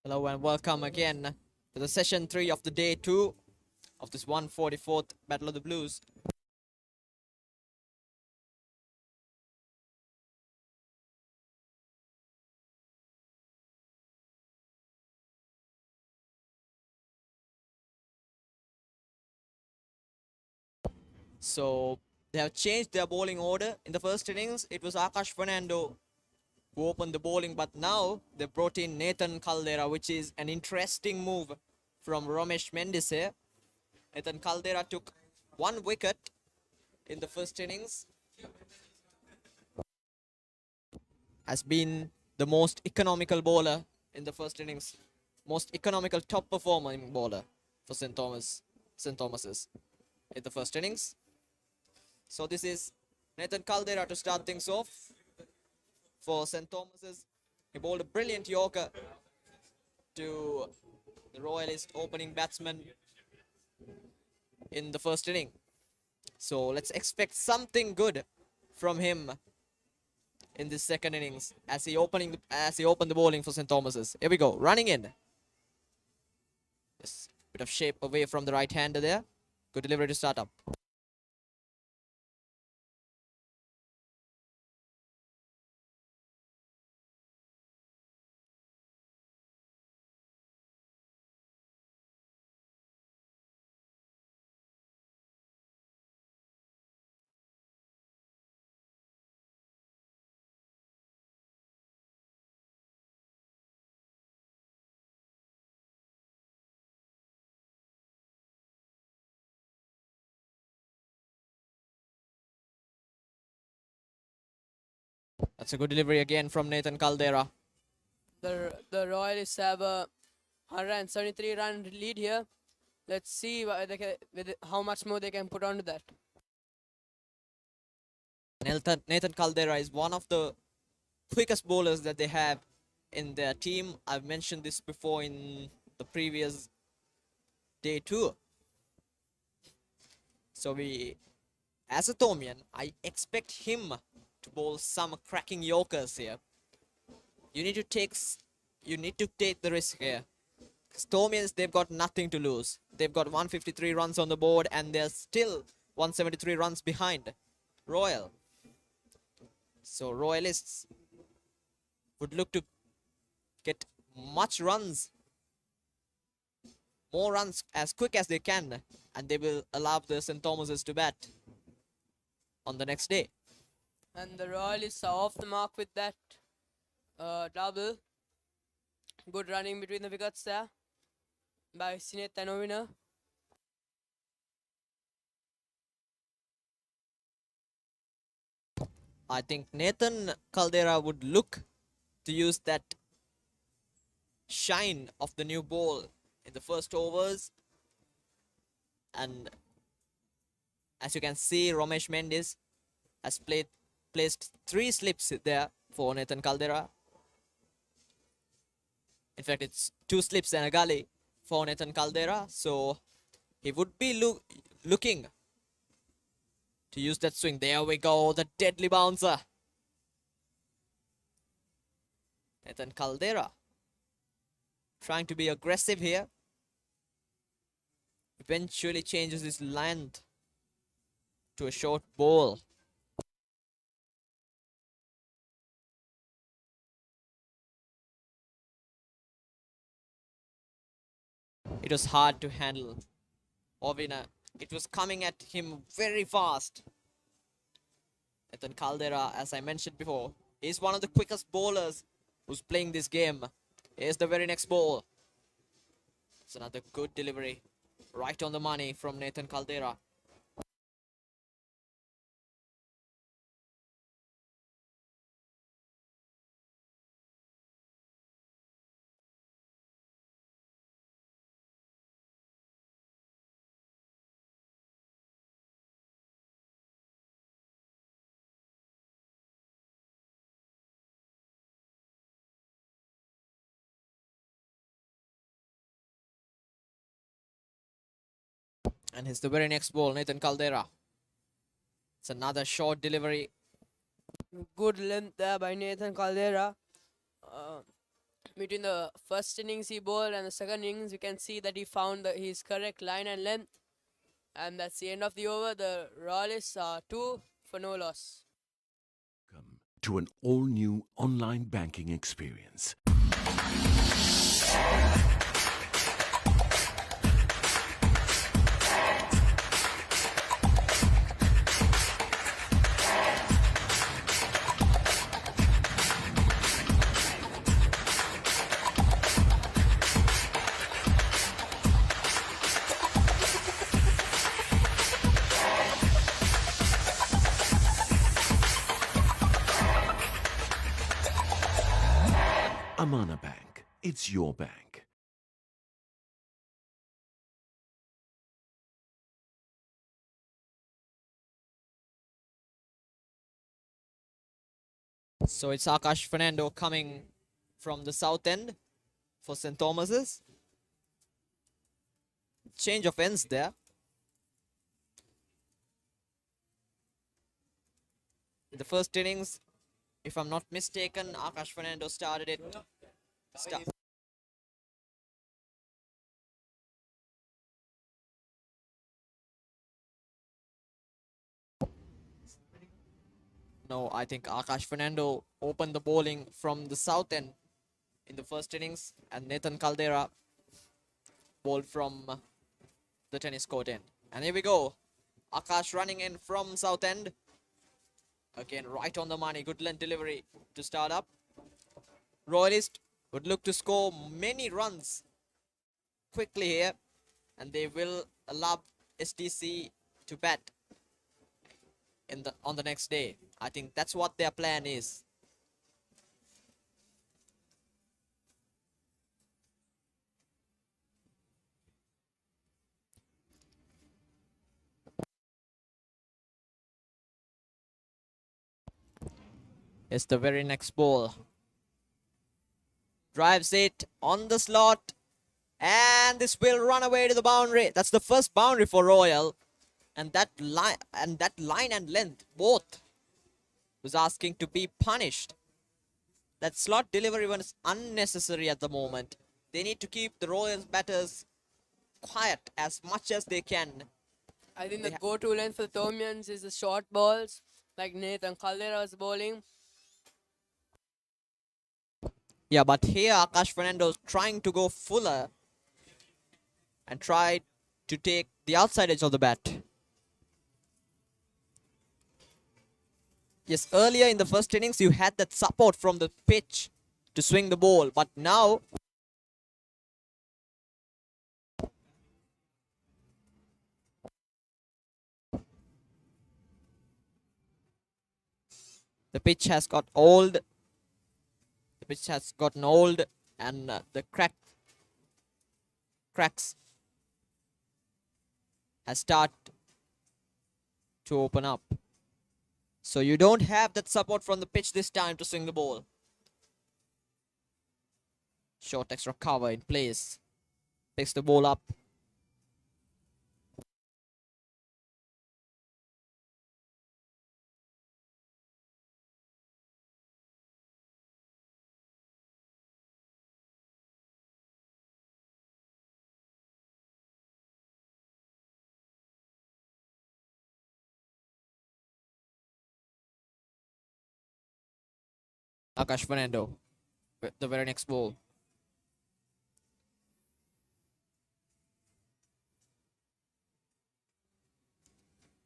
Hello and welcome again to the session 3 of the day 2 of this 144th Battle of the Blues. So they have changed their bowling order. In the first innings, it was Akash Fernando who opened the bowling, but now they brought in Nathan Caldera, which is an interesting move from Ramesh Mendis here. Nathan Caldera took 1 wicket in the first innings. Has been the most economical bowler in the first innings. Most economical top performing bowler for St. Thomas's in the first innings. So this is Nathan Caldera to start things off for St. Thomas's. He bowled a brilliant Yorker to the Royalist opening batsman in the first inning. So let's expect something good from him in this second innings as he opened the bowling for St. Thomas's. Here we go, running in. Just bit of shape away from the right hander there. Good delivery to start up. That's a good delivery again from Nathan Caldera. The Royalists have a 173 run lead here. Let's see how much more they can put onto that. Nathan Caldera is one of the quickest bowlers that they have in their team. I've mentioned this before in the previous day 2. So as a Thomian, I expect him to bowl some cracking Yorkers here. You need to take the risk here. Thomians, they've got nothing to lose. They've got 153 runs on the board and they're still 173 runs behind Royal. So Royalists would look to get more runs as quick as they can, and they will allow the St. Thomas's to bat on the next day. And the Royalists are off the mark with that double. Good running between the wickets there by Sinet and Ovina. I think Nathan Caldera would look to use that shine of the new ball in the first overs. And as you can see, Ramesh Mendis has placed 3 slips there for Nathan Caldera. In fact, it's 2 slips and a gully for Nathan Caldera. So he would be looking to use that swing. There we go, the deadly bouncer. Nathan Caldera trying to be aggressive here. Eventually changes his length to a short ball. It was hard to handle. Ovina, it was coming at him very fast. Nathan Caldera, as I mentioned before, is one of the quickest bowlers who's playing this game. Here's the very next ball. It's another good delivery. Right on the money from Nathan Caldera. And here's the very next ball, Nathan Caldera. It's another short delivery. Good length there by Nathan Caldera. between the first innings he bowled and the second innings, we can see that he found his correct line and length. And that's the end of the over. The Royalists are 2 for no loss. To an all-new online banking experience. Amana Bank. It's your bank. So it's Akash Fernando coming from the south end for St. Thomas's. Change of ends there. In the first innings, if I'm not mistaken, Akash Fernando started it. No, I think Akash Fernando opened the bowling from the south end in the first innings, and Nathan Caldera bowled from the tennis court end. And here we go. Akash running in from south end. Again, right on the money. Good length delivery to start up. Royalist would look to score many runs quickly here, and they will allow STC to bat on the next day. I think that's what their plan is. It's the very next ball. Drives it on the slot, and this will run away to the boundary. That's the first boundary for Royal, and that line and length both was asking to be punished. That slot delivery was unnecessary at the moment. They need to keep the Royals batters quiet as much as they can. I think the go-to length for the Tomians is the short balls, like Nathan Caldera was bowling. Yeah, but here Akash Fernando's trying to go fuller and try to take the outside edge of the bat. Yes, earlier in the first innings, you had that support from the pitch to swing the ball, but now the pitch has got old. The pitch has gotten old, and the cracks has started to open up. So you don't have that support from the pitch this time to swing the ball. Short extra cover in place. Picks the ball up. Akash Fernando with the very next ball.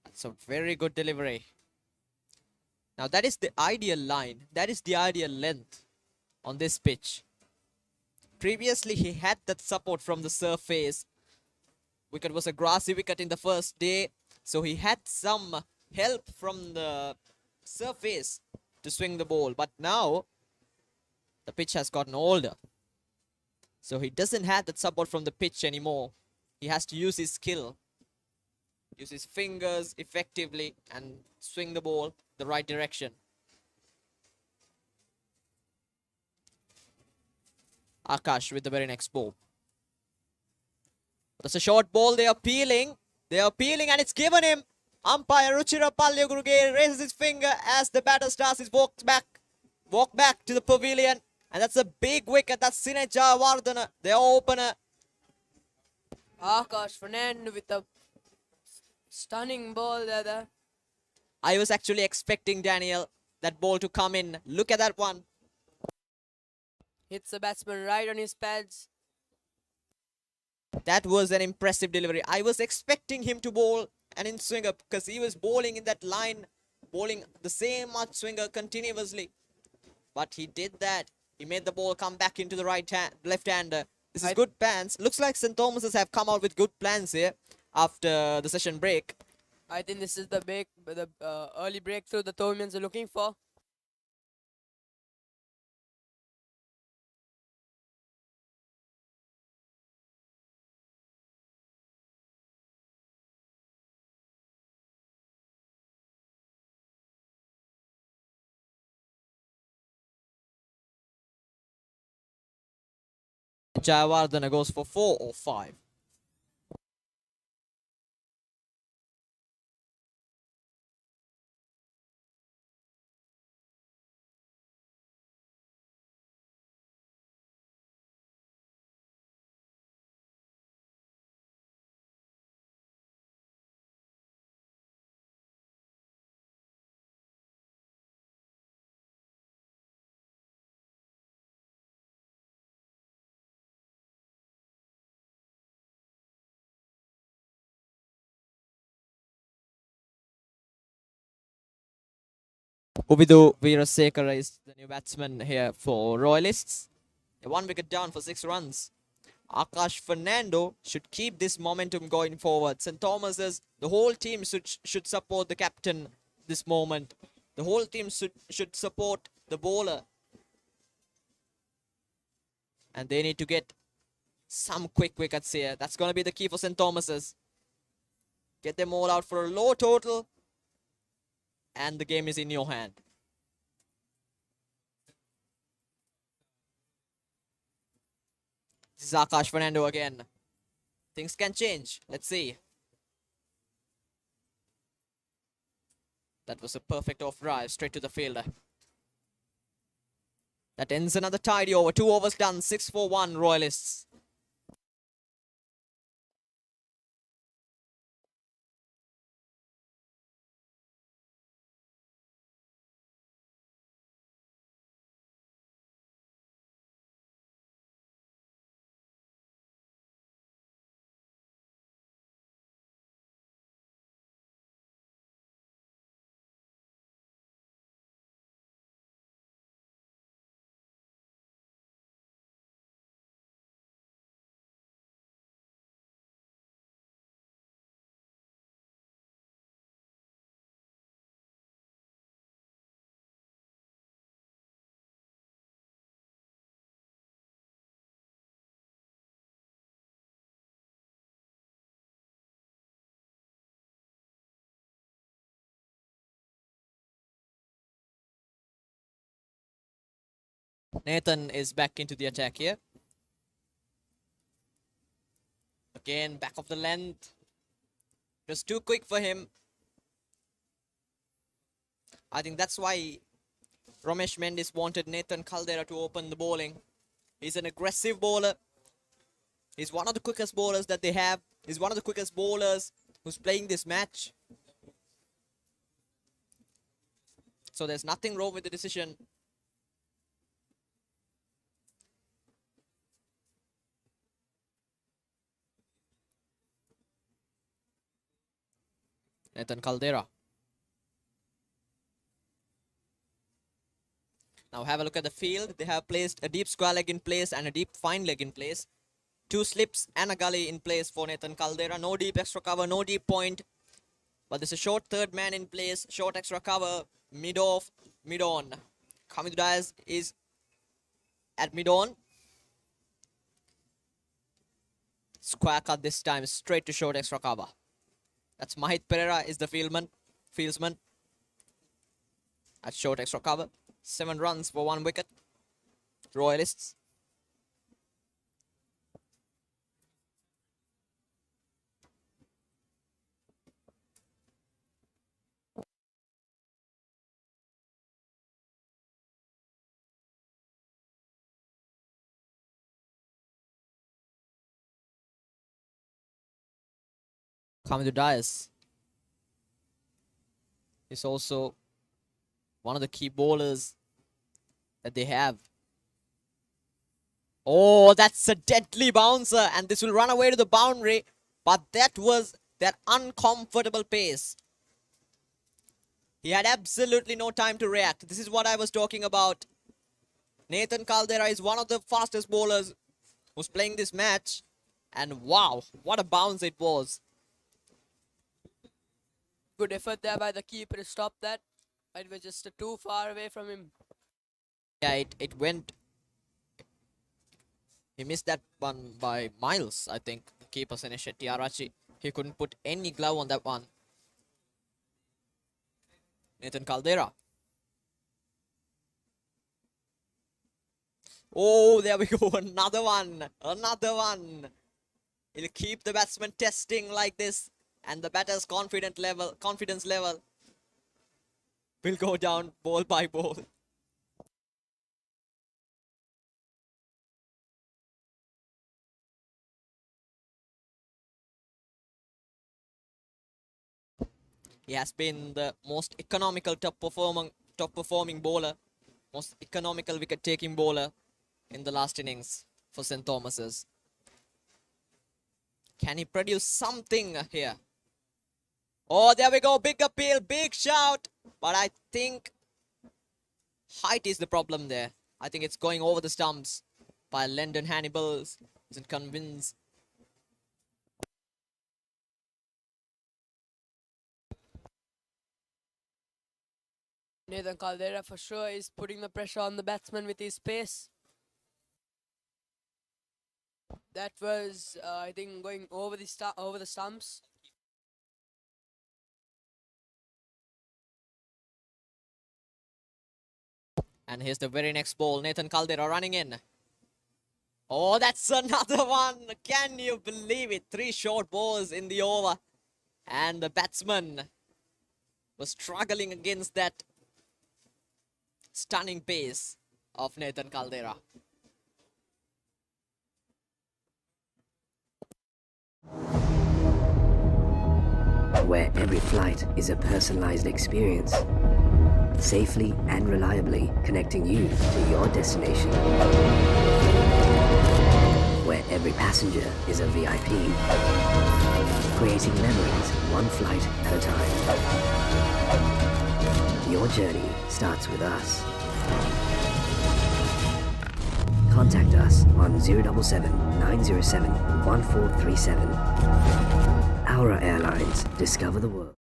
That's a very good delivery. Now that is the ideal line. That is the ideal length on this pitch. Previously he had that support from the surface. Wicket was a grassy wicket in the first day, so he had some help from the surface to swing the ball, but now the pitch has gotten older, so he doesn't have that support from the pitch anymore. He has to use his skill, use his fingers effectively, and swing the ball the right direction. Akash with the very next ball. That's a short ball. They are peeling, and it's given him. Umpire Ruchira Palyagurge raises his finger as the batter starts his walk back to the pavilion. And that's a big wicket. That's Sine Jayawardene, their opener. Akash Fernando with a stunning ball there. I was actually expecting, Daniel, that ball to come in. Look at that one. Hits the batsman right on his pads. That was an impressive delivery. I was expecting him to bowl an in-swinger because he was bowling in that line, bowling the same much swinger continuously. But he did that. He made the ball come back into the left-hander. This is good plans. Looks like St. Thomas's have come out with good plans here after the session break. I think this is the early breakthrough the Thomians are looking for. Jayawardene goes for 4 or 5. Ubidu Veerasekara is the new batsman here for Royalists. 1 wicket down for 6 runs. Akash Fernando should keep this momentum going forward. St. Thomas's, the whole team should support the captain this moment. The whole team should support the bowler. And they need to get some quick wickets here. That's going to be the key for St. Thomas's. Get them all out for a low total. And the game is in your hand. This is Akash Fernando again. Things can change. Let's see. That was a perfect off drive straight to the fielder. That ends another tidy over. 2 overs done. 6 for 1 Royalists. Nathan is back into the attack here. Again, back of the length. Just too quick for him. I think that's why Ramesh Mendis wanted Nathan Caldera to open the bowling. He's an aggressive bowler. He's one of the quickest bowlers that they have. He's one of the quickest bowlers who's playing this match. So there's nothing wrong with the decision. Nathan Caldera. Now have a look at the field. They have placed a deep square leg in place and a deep fine leg in place. 2 slips and a gully in place for Nathan Caldera. No deep extra cover, no deep point. But there's a short third man in place. Short extra cover. Mid-off, mid-on. Kamil Diaz is at mid-on. Square cut this time, straight to short extra cover. That's Mahit Pereira is the fieldsman. At short extra cover. 7 runs for 1 wicket. Royalists. coming to Dias. He's also one of the key bowlers that they have. Oh, that's a deadly bouncer, and this will run away to the boundary, but that was that uncomfortable pace. He had absolutely no time to react. This is what I was talking about. Nathan Caldera is one of the fastest bowlers who's playing this match, and wow, what a bounce it was. Good effort there by the keeper to stop that. It was just too far away from him. Yeah, it went. He missed that one by miles, I think. The keeper, Senesh Shetty. He couldn't put any glove on that one. Nathan Caldera. Oh, there we go. Another one. Another one. He'll keep the batsman testing like this. And the batter's confidence level will go down ball by ball. He has been the most economical top performing bowler, most economical wicket taking bowler in the last innings for St. Thomas's. Can he produce something here? Oh, there we go. Big appeal, big shout. But I think height is the problem there. I think it's going over the stumps by Lyndon Hannibal. Isn't convinced. Nathan Caldera for sure is putting the pressure on the batsman with his pace. That was, I think, going over the stumps. And here's the very next ball. Nathan Caldera running in. Oh, that's another one. Can you believe it? 3 short balls in the over. And the batsman was struggling against that stunning pace of Nathan Caldera. Where every flight is a personalized experience, safely and reliably connecting you to your destination. Where every passenger is a VIP, creating memories one flight at a time. Your journey starts with us. Contact us on 077 907 1437. Aura Airlines, discover the world.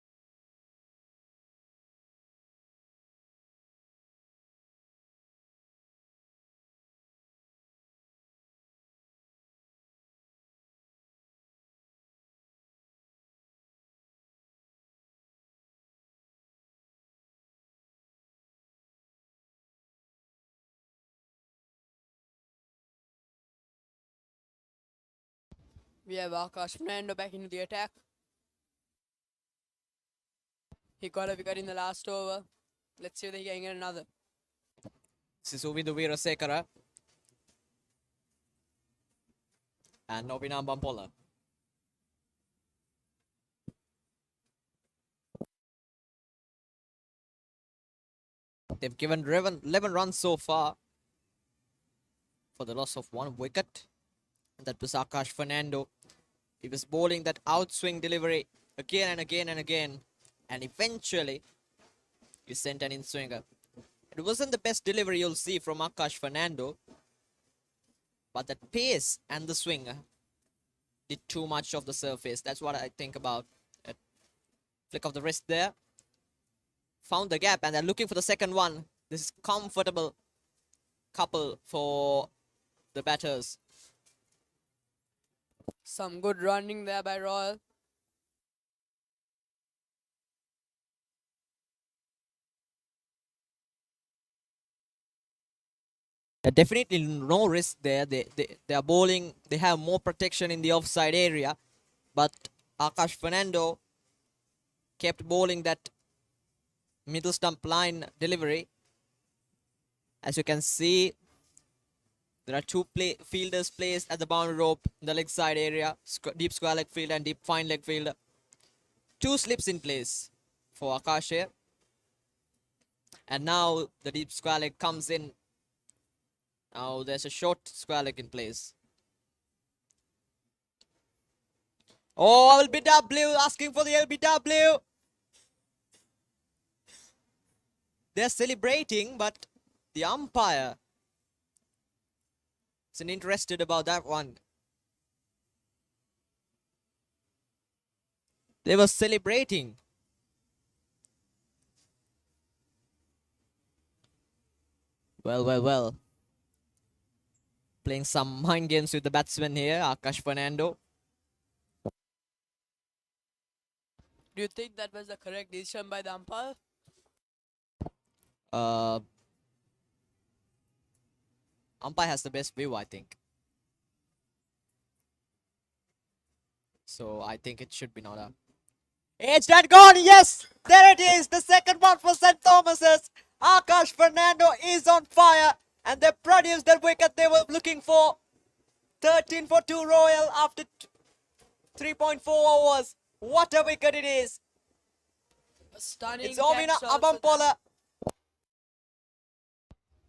We have Akash Fernando back into the attack. He got a wicket in the last over. Let's see if he can get another. This is Uvindu Weerasekara and Nobinam Bampola. They've given 11 runs so far for the loss of 1 wicket. And that was Akash Fernando. He was bowling that outswing delivery again and again and again. And eventually, he sent an in-swinger. It wasn't the best delivery you'll see from Akash Fernando. But that pace and the swing did too much of the surface. That's what I think about. A flick of the wrist there. Found the gap and they're looking for the second one. This is comfortable couple for the batters. Some good running there by Royal. Definitely no risk there. They are bowling. They have more protection in the offside area. But Akash Fernando kept bowling that middle stump line delivery. As you can see, there are 2 fielders placed at the boundary rope in the leg side area. Deep square leg field and deep fine leg field. 2 slips in place for Akash here. And now the deep square leg comes in. Now there's a short square leg in place. Oh, LBW asking for the LBW. They're celebrating, but the umpire isn't interested about that one. They were celebrating. Well. Playing some mind games with the batsman here, Akash Fernando. Do you think that was the correct decision by the umpire? Umpire has the best view, I think. So I think it should be not a... Edged and gone, yes! There it is, the second one for St. Thomas's. Akash Fernando is on fire, and they produced that wicket they were looking for. 13 for 2 Royal after 3.4 overs. What a wicket it is. A stunning It's Ovina catch also Abampola.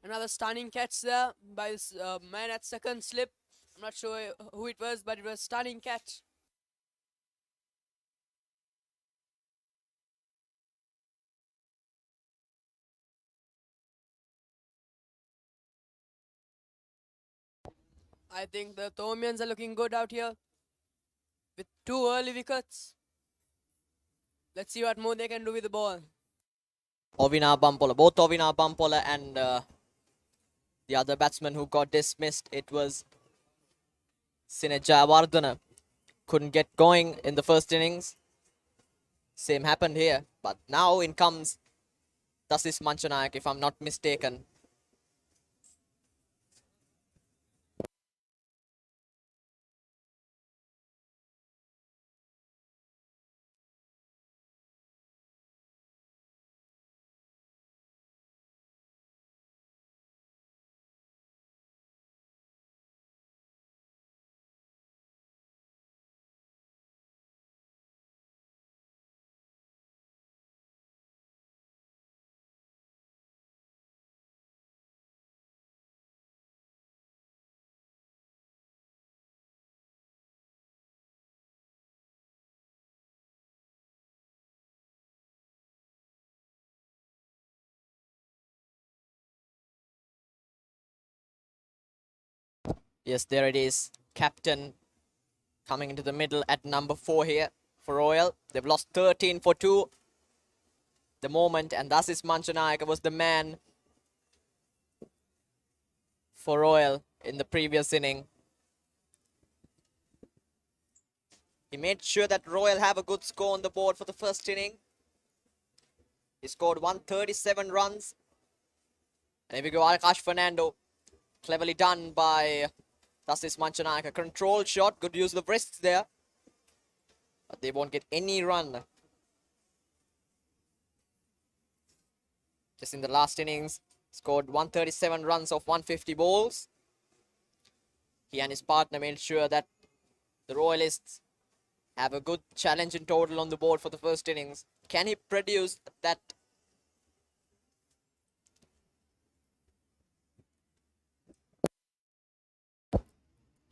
Another stunning catch there by this man at second slip. I'm not sure who it was, but it was a stunning catch. I think the Thomians are looking good out here with 2 early wickets. Let's see what more they can do with the ball. Ovina Abampola, both Ovina Abampola and the other batsman who got dismissed, it was Sine Jayawardena. Couldn't get going in the first innings. Same happened here, but now in comes Dasis Manchanayak, if I'm not mistaken. Yes, there it is. Captain coming into the middle at number 4 here for Royal. They've lost 13 for 2 the moment, and Dasis Manchanayak was the man for Royal in the previous inning. He made sure that Royal have a good score on the board for the first inning. He scored 137 runs. And here we go, Akash Fernando. Cleverly done by Dasis Manchanayak. A control shot, good use of the wrists there. But they won't get any run. Just in the last innings, scored 137 runs off 150 balls. He and his partner made sure that the Royalists have a good challenge in total on the board for the first innings. Can he produce that?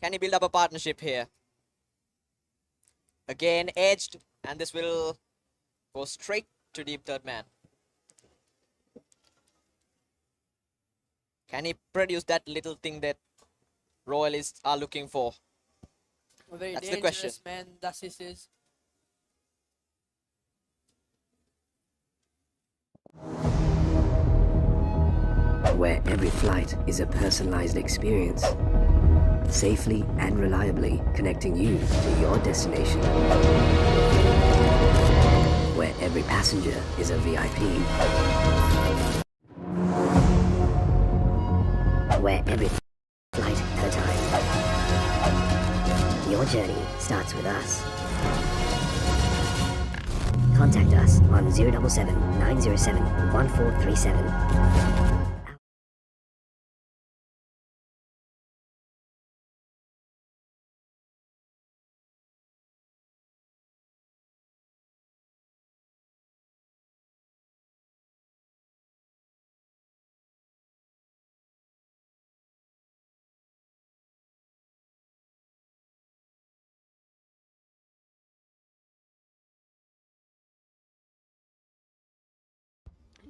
Can he build up a partnership here? Again, edged, and this will go straight to deep third man. Can he produce that little thing that Royalists are looking for? A very That's the question. dangerous man, Dasis is. Where every flight is a personalized experience, safely and reliably connecting you to your destination. Where every passenger is a VIP. Where every flight at a time. Your journey starts with us. Contact us on 077 907 1437.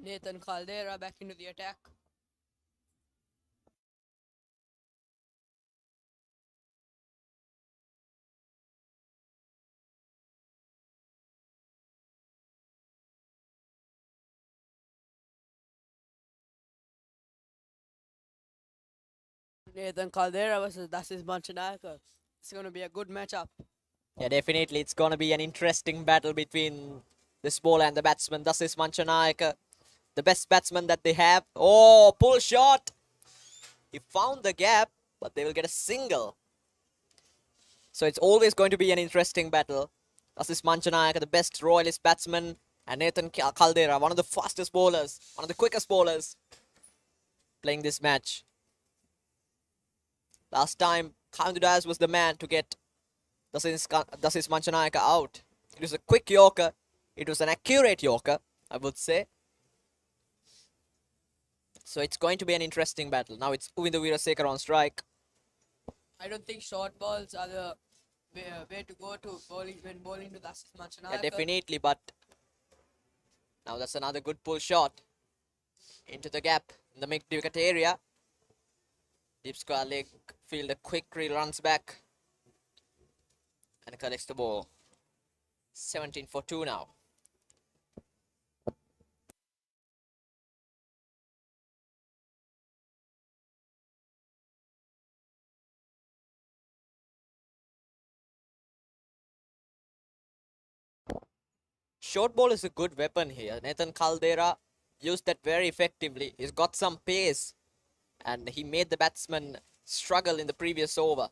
Nathan Caldera back into the attack. Nathan Caldera versus Dasis Manchanaka. It's going to be a good matchup. Yeah, definitely. It's going to be an interesting battle between this bowler and the batsman. This is Manchanayaka, the best batsman that they have. Oh, pull shot. He found the gap, but they will get a single. So it's always going to be an interesting battle. This is Manchanayaka, the best Royalist batsman, and Nathan Caldera, one of the fastest bowlers, one of the quickest bowlers playing this match. Last time, Khaundu Dias was the man to get Dasis Manchanayaka out. It was a quick Yorker. It was an accurate Yorker, I would say. So it's going to be an interesting battle. Now it's Uvindu Weerasekara on strike. I don't think short balls are the way to go to bowling when bowling to Dasis Manchanayaka. Yeah, definitely, but now that's another good pull shot into the gap in the mid-wicket area. Deep square leg fielder quickly runs back and collects the ball. 17 for 2 now. Short ball is a good weapon here. Nathan Caldera used that very effectively. He's got some pace and he made the batsman struggle in the previous over.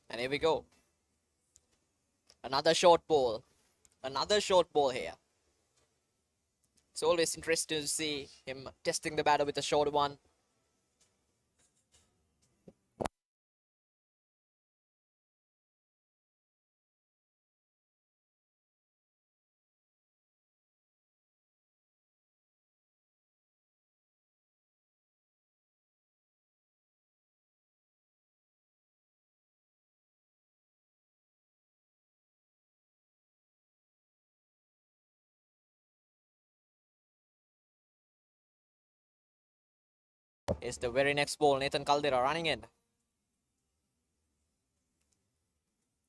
And here we go. Another short ball. Another short ball here. It's always interesting to see him testing the batter with a short one. Is the very next ball. Nathan Caldera running in.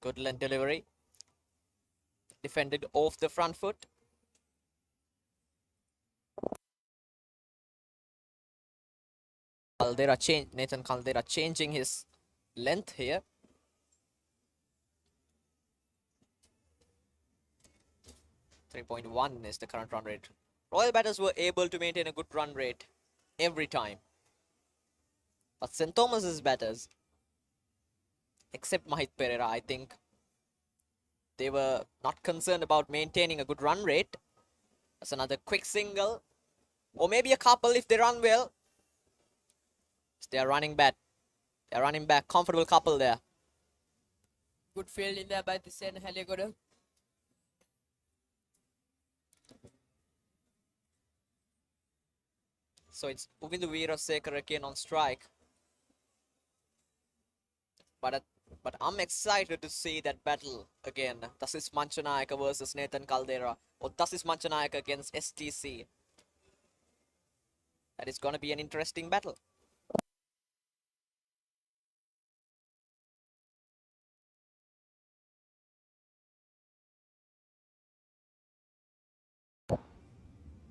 Good length delivery. Defended off the front foot. Nathan Caldera changing his length here. .1 is the current run rate. Royal batters were able to maintain a good run rate every time. But St. Thomas's batters, except Mahit Pereira, I think they were not concerned about maintaining a good run rate. That's another quick single. Or maybe a couple if they run well. They are running back. They are running back. Comfortable couple there. Good fielding there by the Sen Heligoda. So it's Uvindu Weerasekara again on strike. But I'm excited to see that battle again. Dasis Manchanayaka versus Nathan Caldera. Or Dasis Manchanayaka against STC. That is going to be an interesting battle.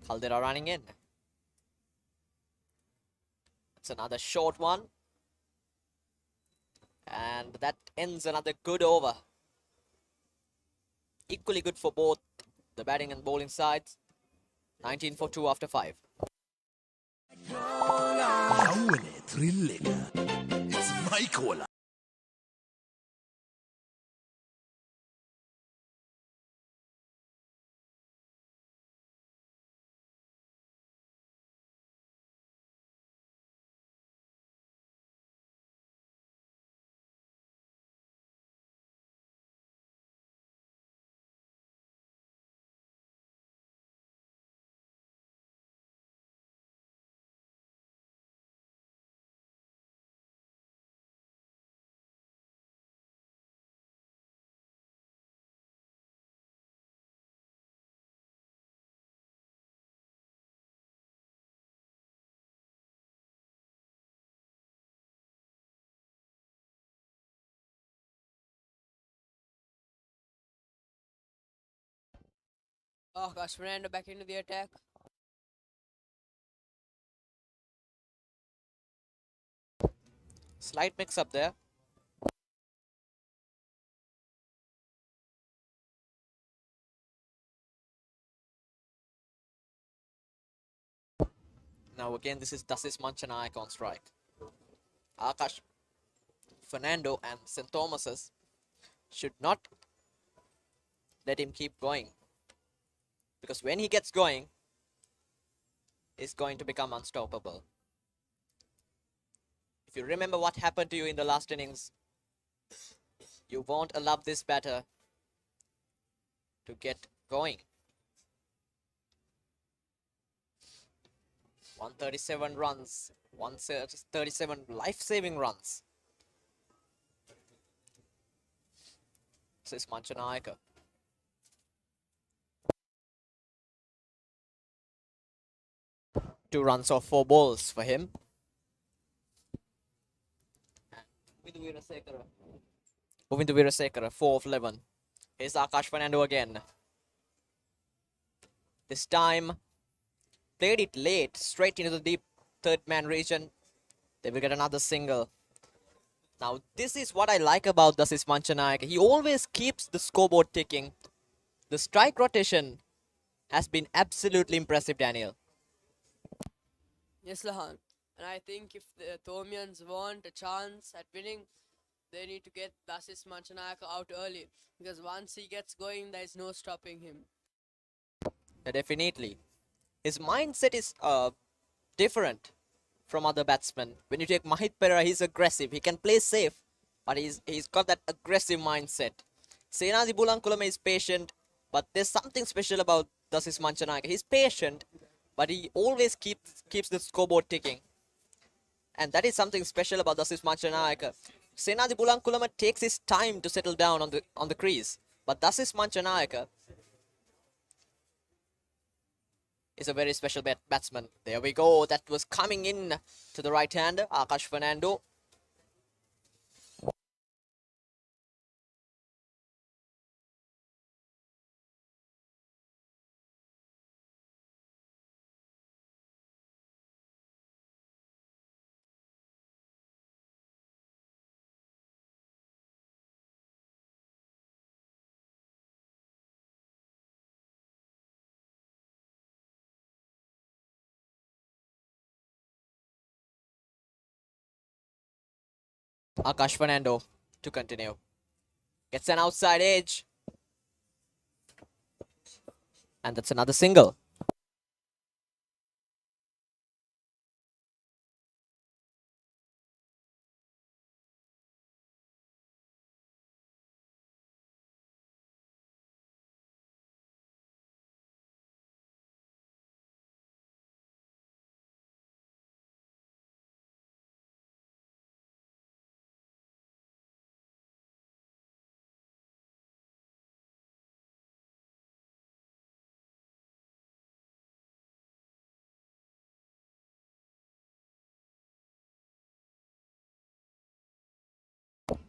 Caldera running in. It's another short one. And that ends another good over. Equally good for both the batting and bowling sides. 19 for 2 after 5. It's my call. Akash Fernando back into the attack. Slight mix up there. Now again, this is Dasis Manchanayak on strike. Akash Fernando and St. Thomas's should not let him keep going. Because when he gets going, he's going to become unstoppable. If you remember what happened to you in the last innings, you won't allow this batter to get going. 137 runs, 137 life-saving runs. This is Manchanayaka. Two runs off 4 balls for him. Moving to Virasekara, 4 of 11. Here's Akash Fernando again. This time, played it late, straight into the deep third man region. They will get another single. Now, this is what I like about Dasis Manchanayak. He always keeps the scoreboard ticking. The strike rotation has been absolutely impressive, Daniel. Yes, Lahan. And I think if the Thomians want a chance at winning, they need to get Dasis Manchanayaka out early. Because once he gets going, there is no stopping him. Definitely. His mindset is different from other batsmen. When you take Mahit Perera, he's aggressive. He can play safe, but he's got that aggressive mindset. Senadi Bulankulame is patient, but there's something special about Dasis Manchanayaka. He's patient, but he always keeps the scoreboard ticking. And that is something special about Dasis Manchanayaka. Senadi Bulankulama takes his time to settle down on the crease, but Dasis Manchanayaka is a very special batsman. There we go. That was coming in to the right hander, Akash Fernando. Akash Fernando to continue. Gets an outside edge. And that's another single.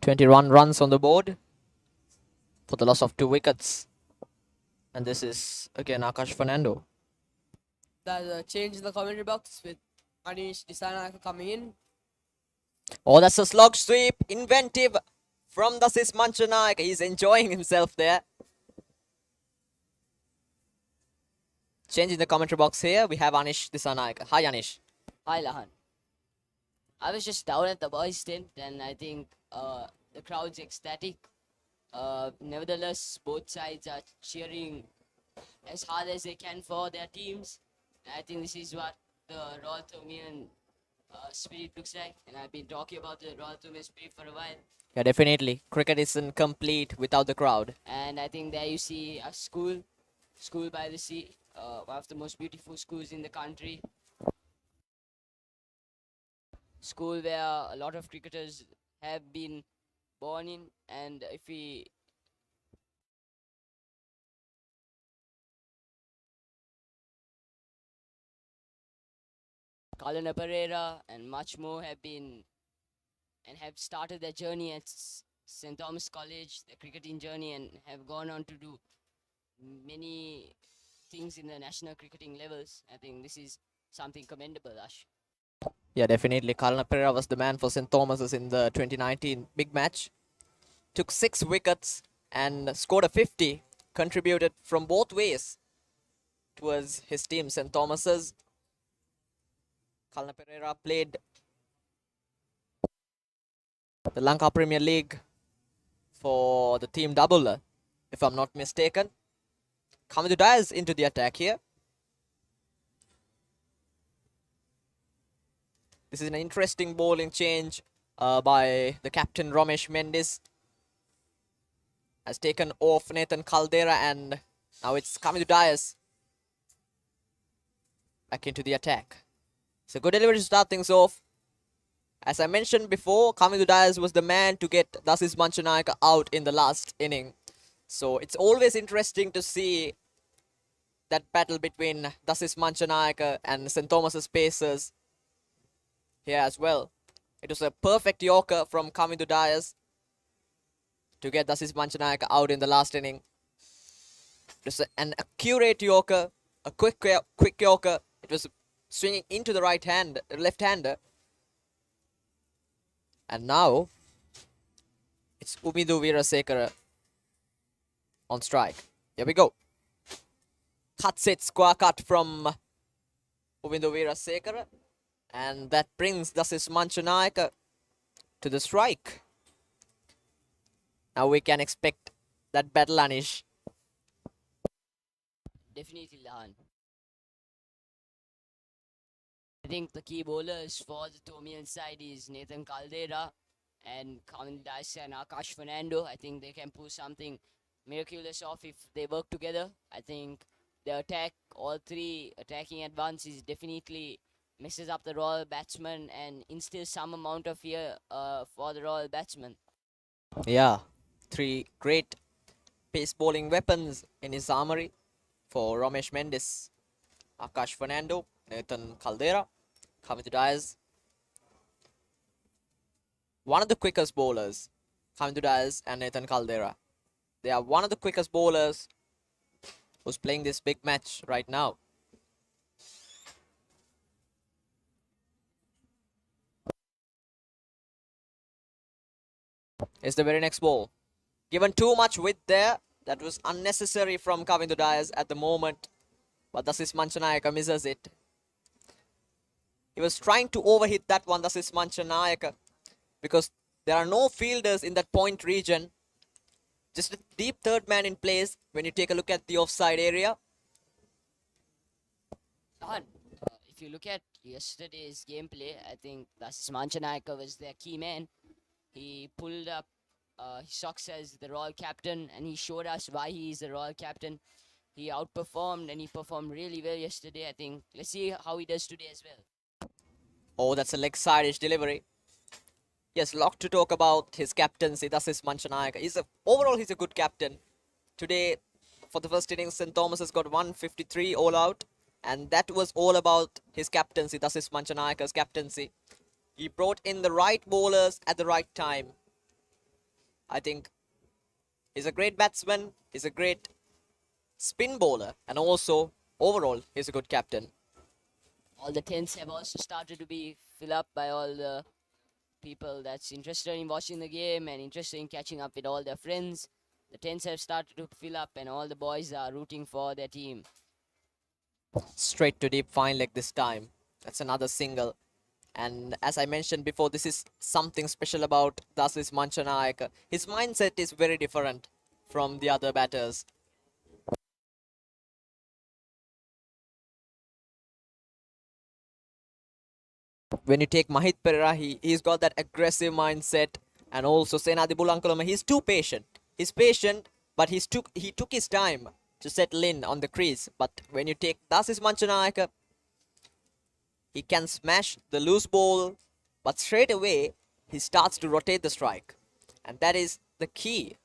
Twenty-one runs on the board for the loss of 2 wickets. And this is again Akash Fernando. There's a change in the commentary box with Anish Disanayaka coming in. Oh, that's a slog sweep. Inventive from Dasis Manchanayaka. He's enjoying himself there. Change in the commentary box here. We have Anish Disanayaka. Hi, Anish. Hi, Lahan. I was just down at the boys' tent, and I think the crowd's ecstatic. Nevertheless, both sides are cheering as hard as they can for their teams. And I think this is what the Royal Tomian spirit looks like. And I've been talking about the Royal Tomian spirit for a while. Yeah, definitely. Cricket isn't complete without the crowd. And I think there you see a school by the sea, one of the most beautiful schools in the country. School where a lot of cricketers have been born in, and if we Kalana Pereira and much more have been and have started their journey at St. Thomas College, the cricketing journey, and have gone on to do many things in the national cricketing levels. I think this is something commendable, Ash. Yeah, definitely. Kalna Pereira was the man for St. Thomas's in the 2019 big match. Took 6 wickets and scored a 50. Contributed from both ways towards his team, St. Thomas's. Kalna Pereira played the Lanka Premier League for the team Double, if I'm not mistaken. Kamindu Dias into the attack here. This is an interesting bowling change by the captain Ramesh Mendis. Has taken off Nathan Caldera and now it's Kamindu Dias back into the attack. It's a good delivery to start things off. As I mentioned before, Kamindu Dias was the man to get Dasis Manchanayaka out in the last inning. So it's always interesting to see that battle between Dasis Manchanayaka and St. Thomas's Pacers here as well. It was a perfect Yorker from Kamindu Dias to get Dasis Manchanayaka out in the last inning. Just an accurate Yorker, a quick Yorker. It was swinging into the left-hander. And now, it's Umidu Veerasekara on strike. Here we go. Cuts it, square cut from Umidu Veerasekara. And that brings Dasis Manchanayaka to the strike. Now we can expect that battle, Anish. Definitely, Lahan. I think the key bowlers for the Tomian side is Nathan Caldera and Kamindu Dias and Akash Fernando. I think they can pull something miraculous off if they work together. I think the attack, all three attacking at once, is definitely messes up the Royal batsman and instills some amount of fear for the Royal batsman. Yeah, 3 great pace bowling weapons in his armory for Ramesh Mendis. Akash Fernando, Nathan Caldera, Kamindu Dias. One of the quickest bowlers, Kamindu Dias and Nathan Caldera. They are one of the quickest bowlers who's playing this big match right now. Is the very next ball. Given too much width there. That was unnecessary from Kamindu Dias at the moment. But Dasis Manchanayaka misses it. He was trying to overhit that one, Dasis Manchanayaka, because there are no fielders in that point region. Just a deep third man in place when you take a look at the offside area. If you look at yesterday's gameplay, I think Dasis Manchanayaka was their key man. He pulled up his socks as the Royal captain and he showed us why he is the Royal captain. He outperformed and he performed really well yesterday. I think let's see how he does today as well. Oh, that's a leg side-ish delivery. Yes, lot to talk about his captaincy. Dasis Manchanayaka. Overall, he's a good captain. Today, for the first innings, St. Thomas has got 153 all out. And that was all about his captaincy, Dasis Manchanayaka's captaincy. He brought in the right bowlers at the right time. I think he's a great batsman. He's a great spin bowler. And also, overall, he's a good captain. All the tents have also started to be filled up by all the people that's interested in watching the game and interested in catching up with all their friends. The tents have started to fill up and all the boys are rooting for their team. Straight to deep fine leg this time. That's another single. And as I mentioned before, this is something special about Dasis Manchanayaka. His mindset is very different from the other batters. When you take Mahit Pereira, he's got that aggressive mindset. And also Senadi Bulankoloma, he's too patient. He's patient, but he took his time to settle in on the crease. But when you take Dasis Manchanayaka, he can smash the loose ball, but straight away, he starts to rotate the strike. And that is the key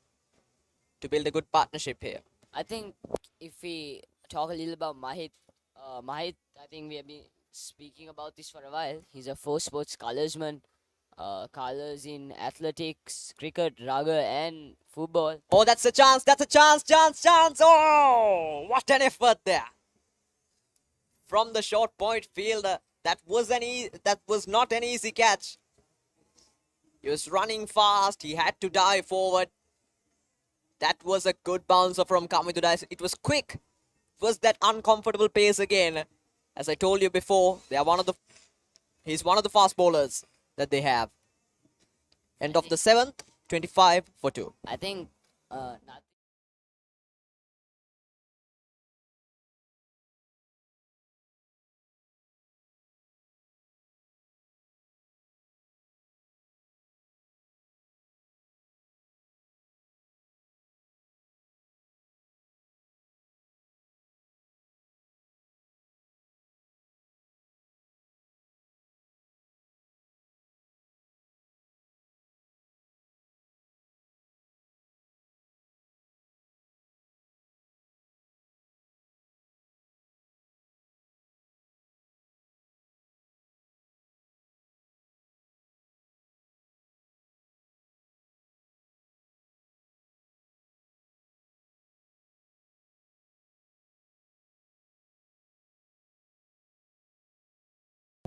to build a good partnership here. I think if we talk a little about Mahit, I think we have been speaking about this for a while. He's a 4 sports colorsman. Colors in athletics, cricket, raga and football. Oh, that's a chance, chance! Oh, what an effort there. from the short point fielder. That was not an easy catch. He was running fast. He had to dive forward. That was a good bouncer from Kamitudais. It was quick. It was that uncomfortable pace again. As I told you before, he's one of the fast bowlers that they have. End of the 7th, 25 for 2. I think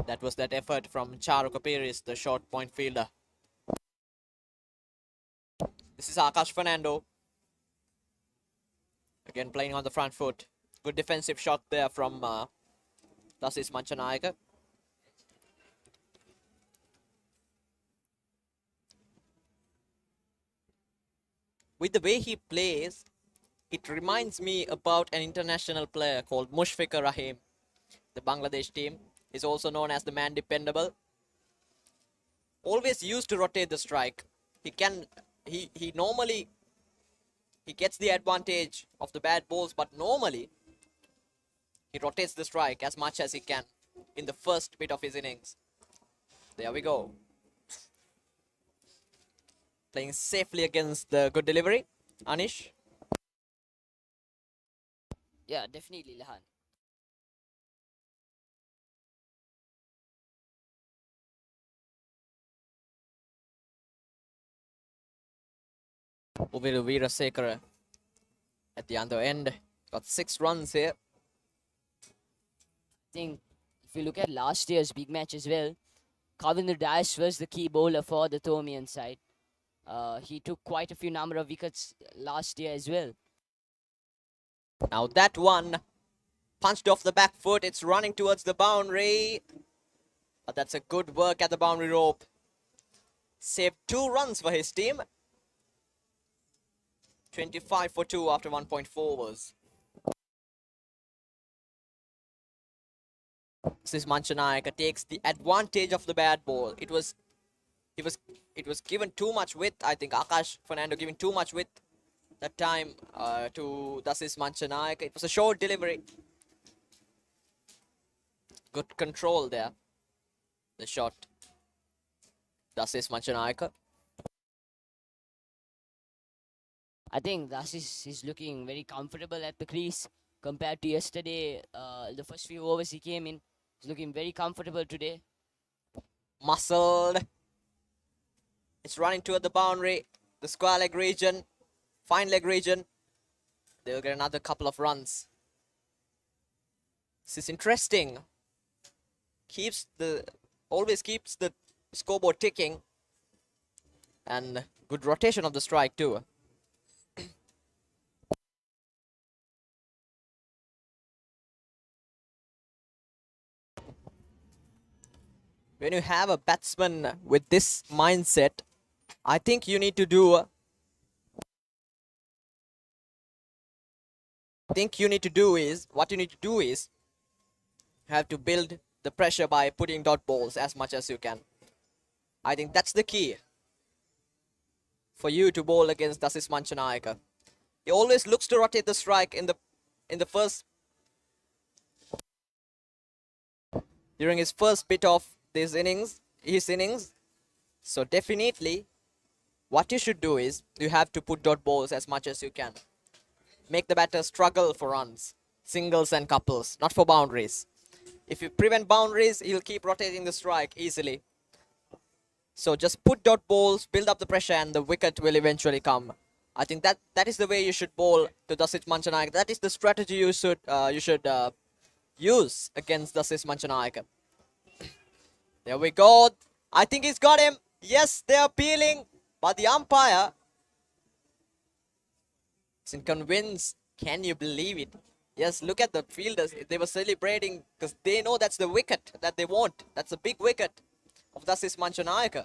That was that effort from Charu Kapiris, the short point fielder. This is Akash Fernando. Again playing on the front foot. Good defensive shot there from Dasis Manchanayaka. With the way he plays, it reminds me about an international player called Mushfiqur Rahim. The Bangladesh team is also known as the man dependable. Always used to rotate the strike. He normally gets the advantage of the bad balls, but normally he rotates the strike as much as he can in the first bit of his innings. There we go. Playing safely against the good delivery. Anish? yeah, definitely Lahan. Uviru Veerasekara at the other end. Got 6 runs here. I think if you look at last year's big match as well, Kavinder Dash was the key bowler for the Tomian side. He took quite a few number of wickets last year as well. Now that one punched off the back foot. It's running towards the boundary. But that's a good work at the boundary rope. Saved 2 runs for his team. 25 for 2 after 1.4 overs. This Manchanayaka takes the advantage of the bad ball. It was given too much width. I think Akash Fernando giving too much width that time to Dasis Manchanayaka. It was a short delivery. Good control there. The shot. Dasis Manchanayaka. I think Dasis is looking very comfortable at the crease compared to yesterday. The first few overs he came in, he's looking very comfortable today. Muscled. It's running toward the boundary. The square leg region. Fine leg region. They'll get another couple of runs. This is interesting. Always keeps the scoreboard ticking. And good rotation of the strike too. When you have a batsman with this mindset, I think you need to do what you need to do is have to build the pressure by putting dot balls as much as you can. I think that's the key for you to bowl against Dasis Manchanayaka. He always looks to rotate the strike during his first bit of his innings. So definitely what you should do is you have to put dot balls as much as you can. Make the batter struggle for runs, singles and couples, not for boundaries. If you prevent boundaries, he'll keep rotating the strike easily. So just put dot balls, build up the pressure, and the wicket will eventually come. I think that is the way you should bowl to Dasit Manchanayaka. That is the strategy you should use against the Sis Manchanayaka. There we go. I think he's got him. Yes, they are appealing, but the umpire isn't convinced. Can you believe it? Yes, look at the fielders. They were celebrating because they know that's the wicket that they want. That's a big wicket of Dasis Manchanayaka.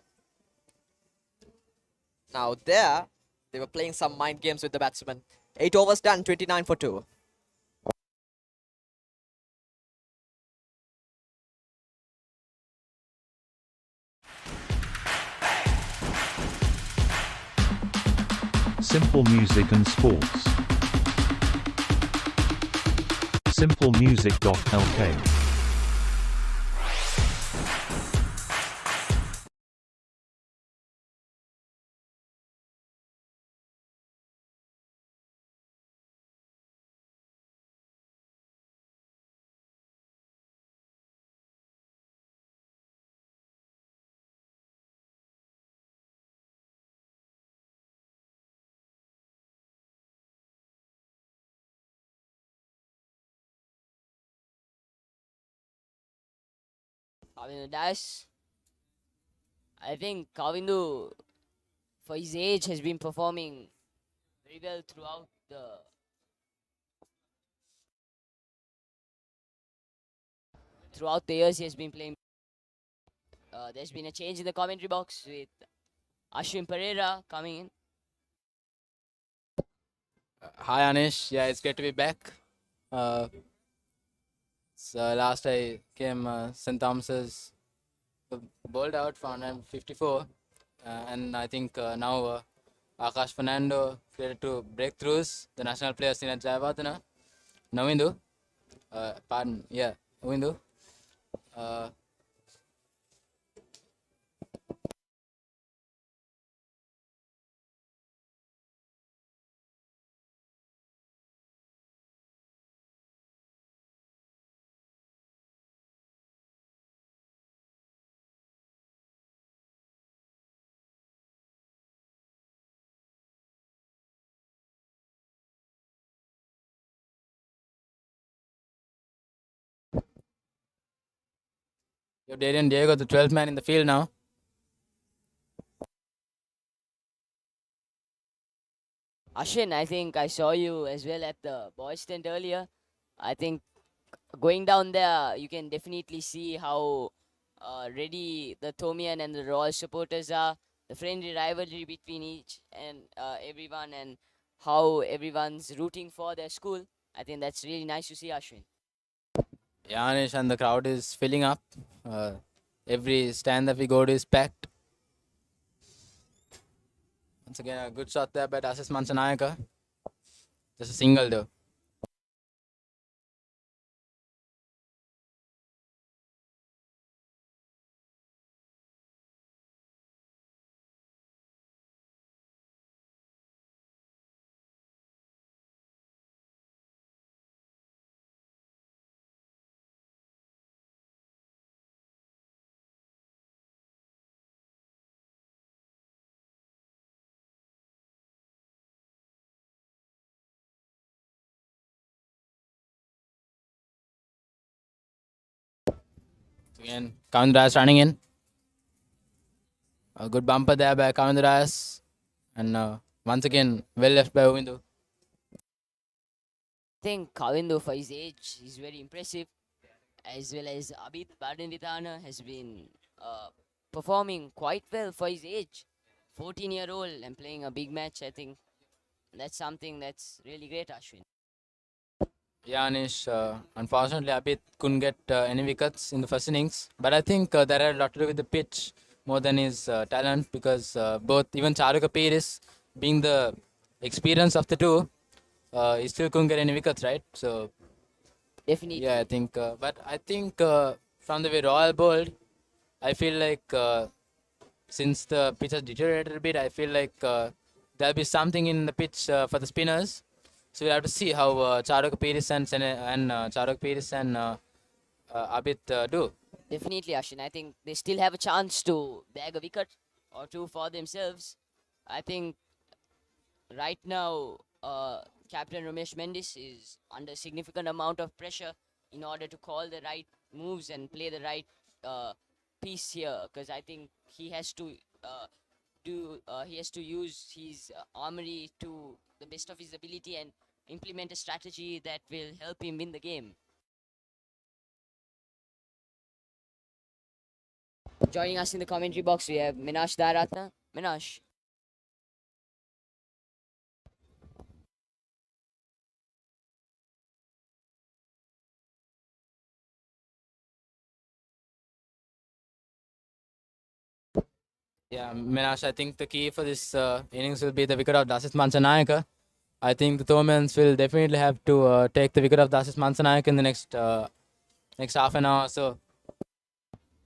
Now there, they were playing some mind games with the batsman. 8 overs done, 29 for 2. Simple music and sports. Simplemusic.lk. Kavindu Dash. I think Kavindu, for his age, has been performing very well throughout the years. He has been playing. There's been a change in the commentary box with Ashwin Pereira coming in. Hi Anish, yeah, it's great to be back. So last I came St. Thomas's bowled out for 154, and I think now Akash Fernando created 2 breakthroughs. The national players in Jayawardena, Navindu, Navindu. You have Darian Diego, the 12th man in the field now. Ashwin, I think I saw you as well at the boys' tent earlier. I think going down there, you can definitely see how ready the Thomian and the Royal supporters are. The friendly rivalry between each and everyone, and how everyone's rooting for their school. I think that's really nice to see, Ashwin. Yeah, Anish, and the crowd is filling up. Every stand that we go to is packed. Once again, a good shot there by Dasis Manchanayaka. Just a single though. Again, Kavindra's running in. A good bumper there by Kavindra's. And once again, well left by Uvindu. I think Kavindu, for his age, is very impressive. As well as Abid Badenditana has been performing quite well for his age. 14-year-old and playing a big match. I think that's something that's really great, Ashwin. Yeah, Anish, unfortunately, Abid couldn't get any wickets in the first innings. But I think that had a lot to do with the pitch more than his talent, because both, even Charuka Peiris, being the experience of the two, he still couldn't get any wickets, right? So, definitely. Yeah, I think. But I think from the way Royal bowled, I feel like since the pitch has deteriorated a bit, I feel like there'll be something in the pitch for the spinners. So we'll have to see how Charok Peiris and Charok Peiris and Abid do. Definitely, Ashwin. I think they still have a chance to bag a wicket or two for themselves. I think right now, Captain Ramesh Mendis is under significant amount of pressure in order to call the right moves and play the right piece here, because I think he has to use his armory to the best of his ability and implement a strategy that will help him win the game. Joining us in the commentary box, we have Minash Daratna. Minash. Yeah, Minash, I think the key for this innings will be the wicket of Dasit Mansanayaka. I think the Thomans will definitely have to take the wicket of Dasit Mansanayaka in the next half an hour or so.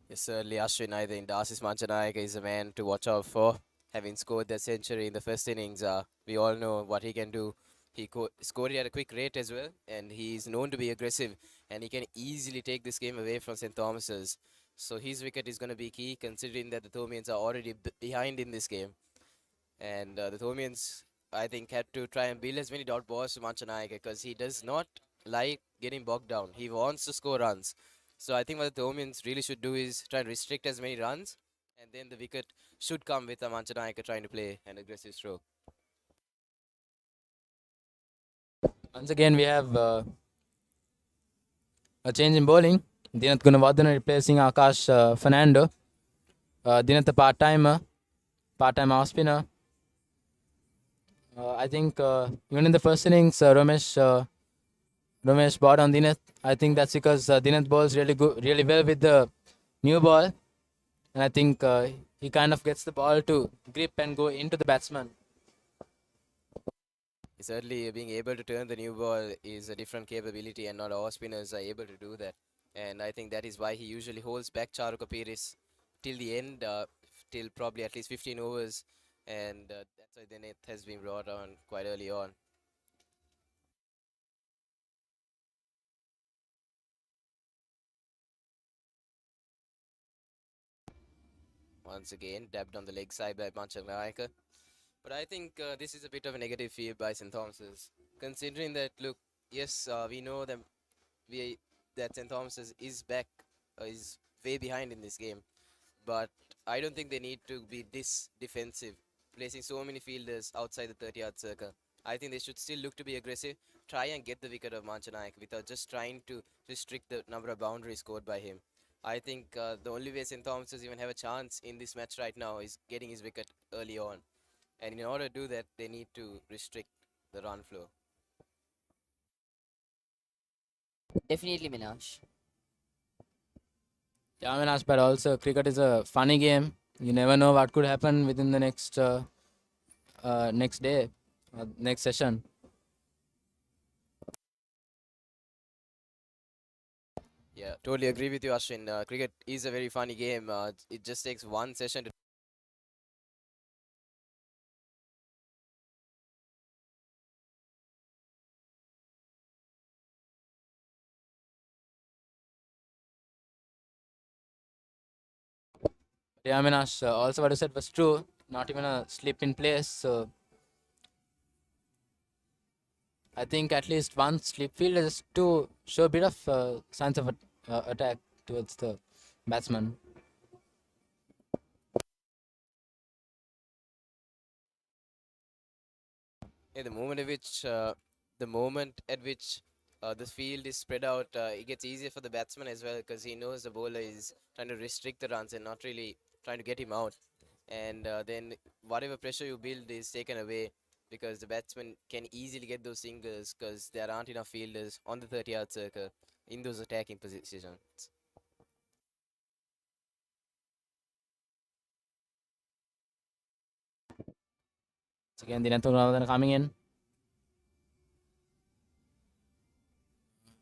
Yes, certainly, Ashwin. I think Dasis Manchanayaka is a man to watch out for. Having scored that century in the first innings, we all know what he can do. He scored it at a quick rate as well, and he is known to be aggressive, and he can easily take this game away from St. Thomas's. So his wicket is going to be key, considering that the Thomians are already behind in this game. And the Thomians, I think, had to try and build as many dot balls to Manchanayaka because he does not like getting bogged down. He wants to score runs. So I think what the Thomans really should do is try and restrict as many runs, and then the wicket should come with Manchanayaka trying to play an aggressive stroke. Once again, we have a change in bowling. Dinath Gunawardena replacing Akash Fernando. Dinath a part-time off spinner. I think even in the first innings, Ramesh bowled on Dinath. I think that's because Dinath bowls really well with the new ball, and I think he kind of gets the ball to grip and go into the batsman. Certainly, being able to turn the new ball is a different capability, and not all spinners are able to do that. And I think that is why he usually holds back Charuka Piris till the end, till probably at least 15 overs, and that's why then it has been brought on quite early on. Once again, dabbed on the leg side by Manchanayaka. But I think this is a bit of a negative field by St. Thomas's, considering that, look, yes, we know that St. Thomas's is is way behind in this game. But I don't think they need to be this defensive, placing so many fielders outside the 30-yard circle. I think they should still look to be aggressive, try and get the wicket of Manchanayak without just trying to restrict the number of boundaries scored by him. I think the only way St. Thomas's even have a chance in this match right now is getting his wicket early on. And in order to do that, they need to restrict the run flow. Definitely, Minash. Yeah, Minash, but also cricket is a funny game. You never know what could happen within the next day, next session. Yeah, totally agree with you, Ashwin. Cricket is a very funny game. It just takes one session to Yeah, Minash, also what you said was true. Not even a slip in place. So I think at least one slip field is to show a bit of signs of attack towards the batsman. Yeah, the moment at which the field is spread out, it gets easier for the batsman as well because he knows the bowler is trying to restrict the runs and not really trying to get him out. And then whatever pressure you build is taken away because the batsman can easily get those singles because there aren't enough fielders on the 30-yard circle in those attacking positions. Again, Dinath Gunawardena coming in.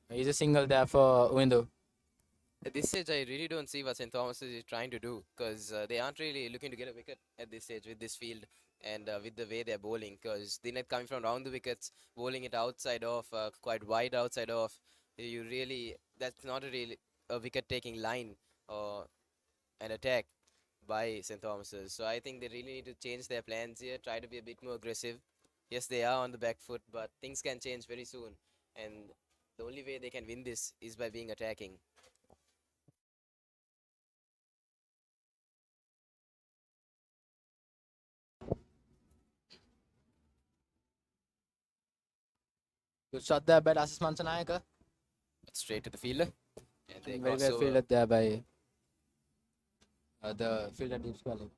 He's a single there for Uindu. At this stage, I really don't see what St. Thomas is trying to do because they aren't really looking to get a wicket at this stage with this field and with the way they're bowling because they're not coming from round the wickets, bowling it outside off, quite wide outside off. That's not a really a wicket-taking line or an attack by St. Thomas's. So I think they really need to change their plans here, try to be a bit more aggressive. Yes, they are on the back foot, but things can change very soon. And the only way they can win this is by being attacking. Good shot there by Dasis Mansanayaka. Straight to the fielder. And they Very cross well over. fielded there by the fielder deep square leg.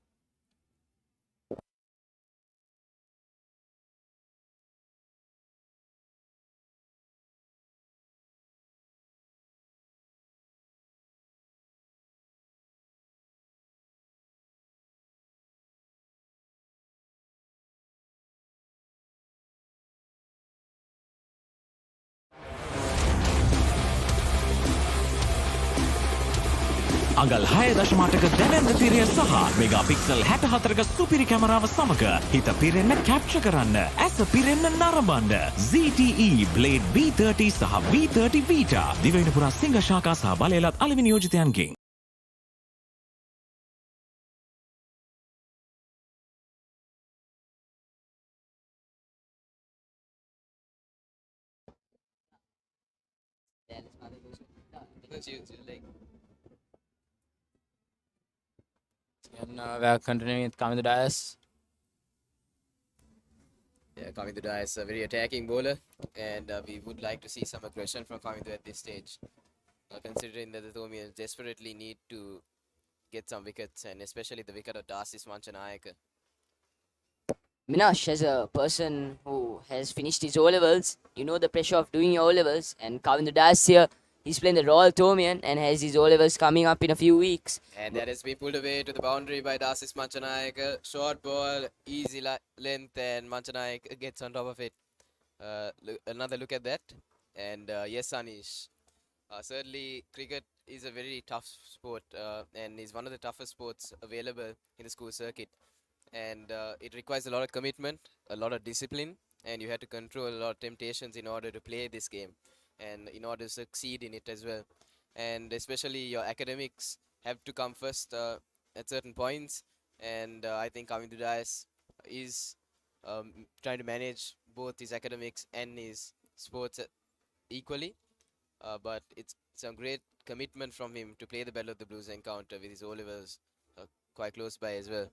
අඟල් 6.8ක දැවැන්ත තිරය සහ mega pixel 64ක සුපිරි කැමරාව සමග හිත පිරෙන්න capture කරන්න ඇස පිරෙන්න නරඹන්න ZTE Blade V30 සහ V30 Vita දිවයින පුරා සිංහ ශාකා සහ බලයලත් අලෙවි නියෝජිතයන්ගෙන් And we are continuing with Kamindu Dias. Yeah, Kamindu is a very attacking bowler, and we would like to see some aggression from Kamindu at this stage, considering that the Thomians desperately need to get some wickets, and especially the wicket of Dasis Manchanayaka. Minash, as a person who has finished his O-levels, you know the pressure of doing your O-levels, and Kavindu Das here, he's playing the Royal Thomian and has his O-levels coming up in a few weeks. And that has been pulled away to the boundary by Dasis Manchanayaka. Short ball, easy length, and Manchanayaka gets on top of it. Another look at that. And yes, Anish, certainly cricket is a very tough sport and is one of the toughest sports available in the school circuit. And it requires a lot of commitment, a lot of discipline, and you have to control a lot of temptations in order to play this game and in order to succeed in it as well. And especially your academics have to come first at certain points, and I think Kamindu Dias is trying to manage both his academics and his sports equally, but it's some great commitment from him to play the Battle of the Blues encounter with his O-levels quite close by as well.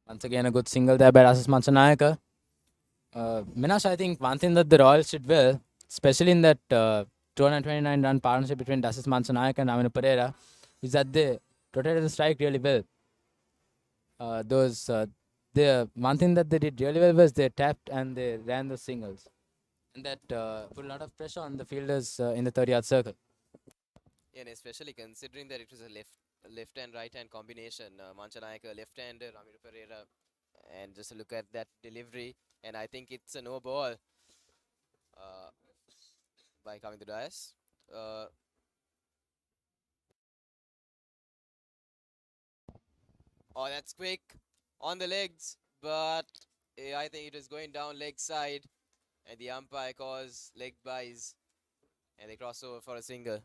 Once again, a good single there by Dasis Manchanayaka. Minash, I think one thing that the Royals did well, especially in that 229 run partnership between Dasis Manchanayaka and Aminu Pereira, is that they rotated the strike really well. The one thing that they did really well was they tapped and they ran the singles. And that put a lot of pressure on the fielders in the 30-yard circle. Yeah, and especially considering that it was a left and right hand combination. Manchanayaka left-hander, Aminu Pereira, and just look at that delivery, and I think it's a no ball by Kamindu Dias. Oh, that's quick on the legs, but I think it was going down leg side, and the umpire calls leg buys, and they cross over for a single.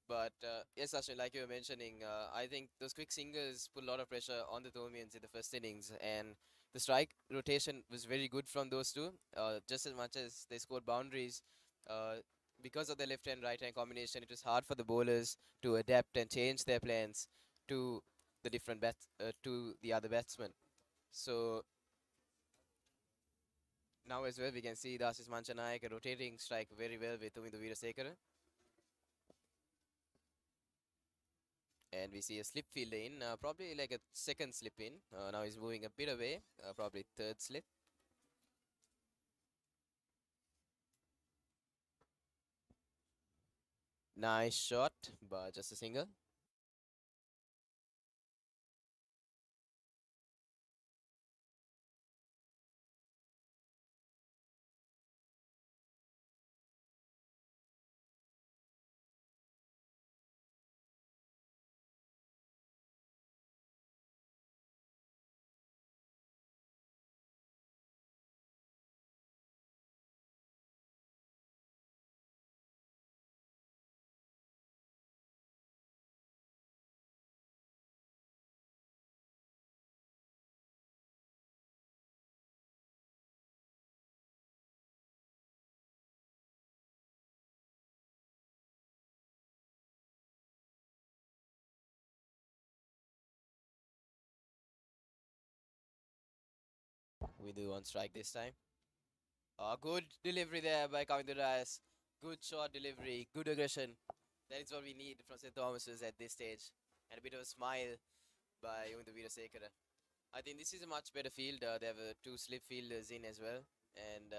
But yes, Ashwin, like you were mentioning, I think those quick singles put a lot of pressure on the Thomians in the first innings, and the strike rotation was very good from those two, just as much as they scored boundaries. Because of the left-hand, right-hand combination, it was hard for the bowlers to adapt and change their plans to the different to the other batsmen. So now as well, we can see Dasis Manchanayaka rotating strike very well with Umindu Veerasekara. And we see a slip fielder in, probably like a second slip in. Now he's moving a bit away, probably third slip. Nice shot, but just a single. Umidu on strike this time. Good delivery there by Kavindu Reyes. Good short delivery, good aggression. That is what we need from St. Thomas's at this stage. And a bit of a smile by Umidu Veerasekara. I think this is a much better field. There were 2 slip fielders in as well. And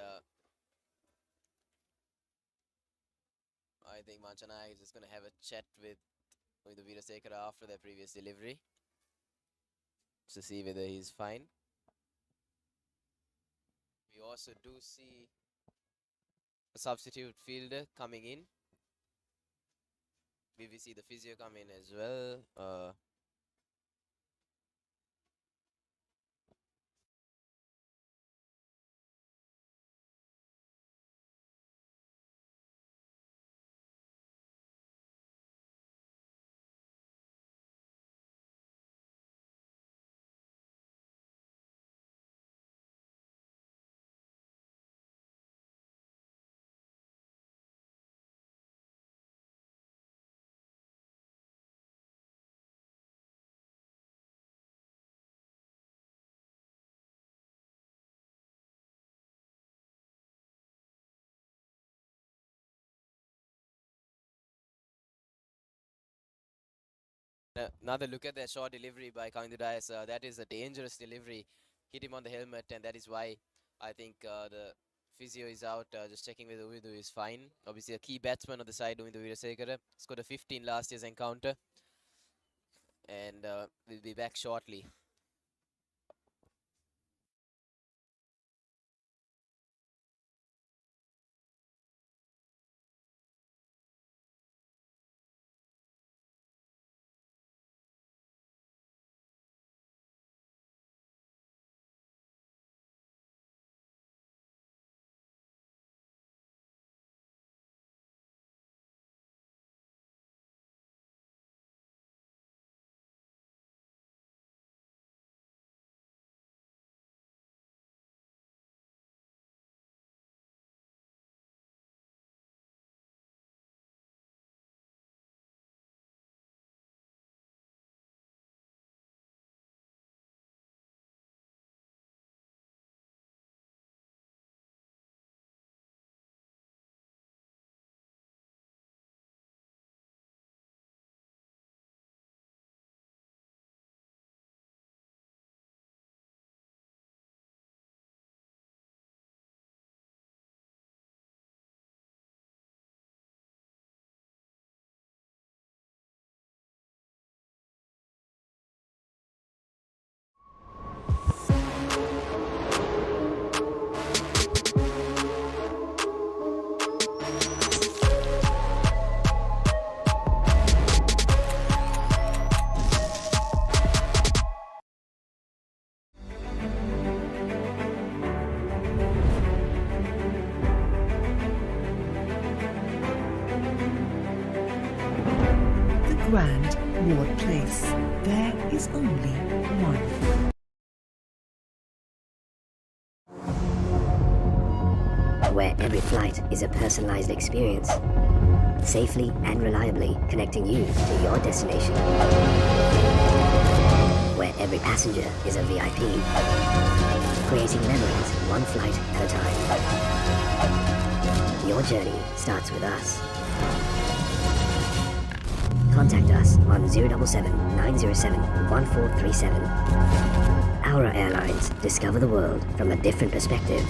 I think Manchana is just going to have a chat with Umidu Veerasekara after their previous delivery to see whether he's fine. We also do see a substitute fielder coming in. We see the physio come in as well. Another look at that short delivery by Kavindu Reyes. That is a dangerous delivery. Hit him on the helmet, and that is why I think the physio is out. Just checking whether Umidu is fine. Obviously, a key batsman on the side, Umidu Veerasekara. Scored a 15 last year's encounter. And we'll be back shortly. Grand Ward Place. There is only one. Where every flight is a personalized experience, safely and reliably connecting you to your destination. Where every passenger is a VIP, creating memories one flight at a time. Your journey starts with us. Contact us on 077 907 1437. Aura Airlines, discover the world from a different perspective.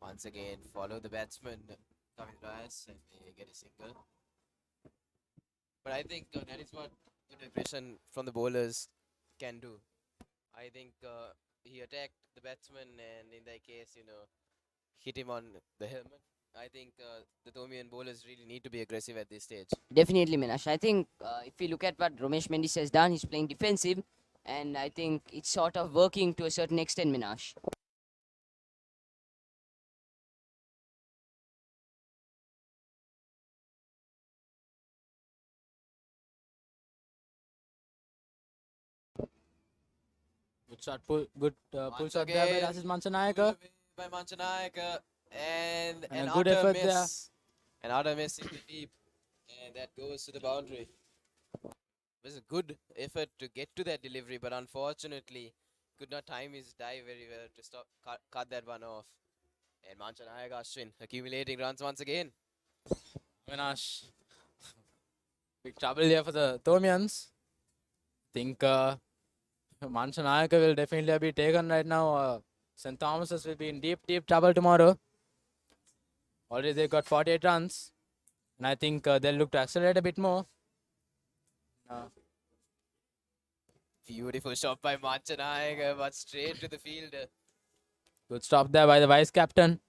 Once again, follow the batsman coming rise and they get a single. But I think that is what good aggression from the bowlers can do. I think he attacked the batsman and in that case, hit him on the helmet. I think the Tomian bowlers really need to be aggressive at this stage. Definitely, Minash. I think if we look at what Ramesh Mendis has done, he's playing defensive, and I think it's sort of working to a certain extent, Minash. Good shot, good pull Once shot there by again, Rasis Manchanayaka. By Manchanayaka and And an a good utter effort miss. An utter miss in the deep, and that goes to the boundary. It was a good effort to get to that delivery, but unfortunately could not time his dive very well to cut that one off. And Manchanayaka Ashwin accumulating runs once again. Avinash. Big trouble here for the Tomians. Think Manchanayaka will definitely be taken right now. St. Thomas's will be in deep trouble tomorrow. Already they got 48 runs. And I think they'll look to accelerate a bit more. Beautiful shot by Manchanayaka, but straight to the fielder. Good stop there by the vice captain.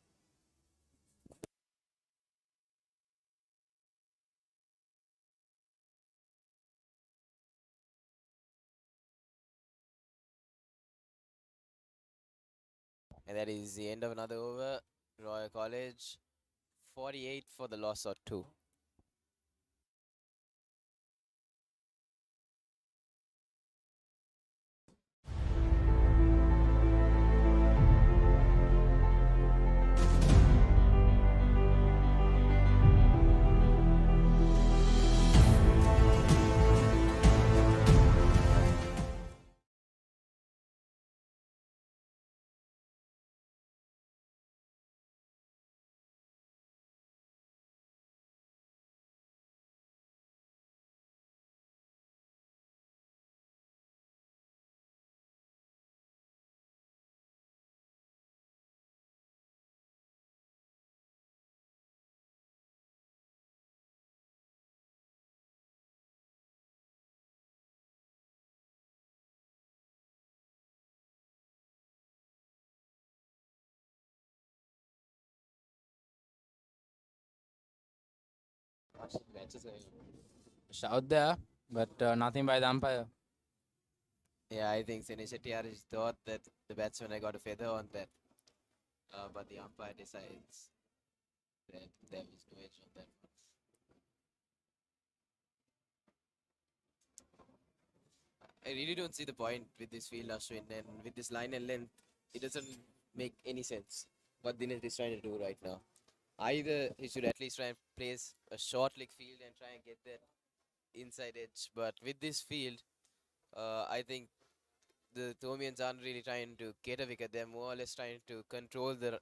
And that is the end of another over. Royal College 48 for the loss of 2. Shout there, but nothing by the umpire. Yeah, I think Sene Shettyarish thought that the batsman had got a feather on that. But the umpire decides that there is no edge on that one. I really don't see the point with this field, Ashwin, and with this line and length, it doesn't make any sense what Dinesh is trying to do right now. Either he should at least try and place a short leg field and try and get that inside edge. But with this field, I think the Tomians aren't really trying to get a wicket. They're more or less trying to control the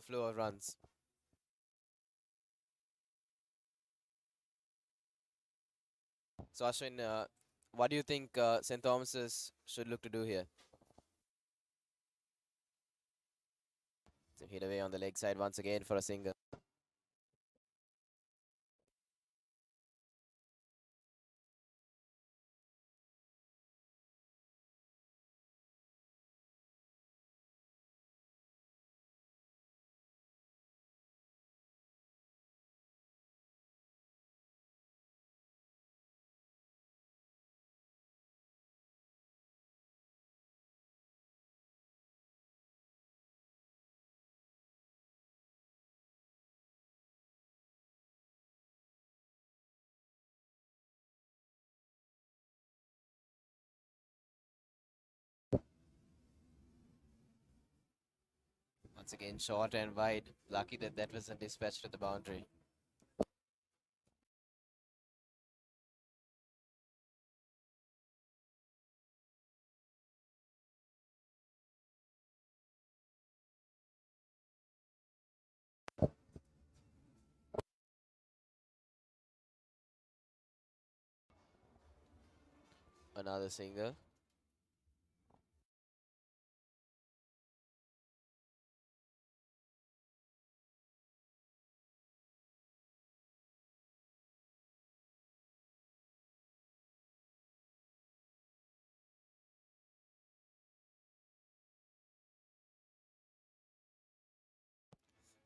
flow of runs. So Ashwin, what do you think St. Thomas's should look to do here? So hit away on the leg side once again for a single. Once again, short and wide. Lucky that that wasn't dispatched to the boundary. Another single.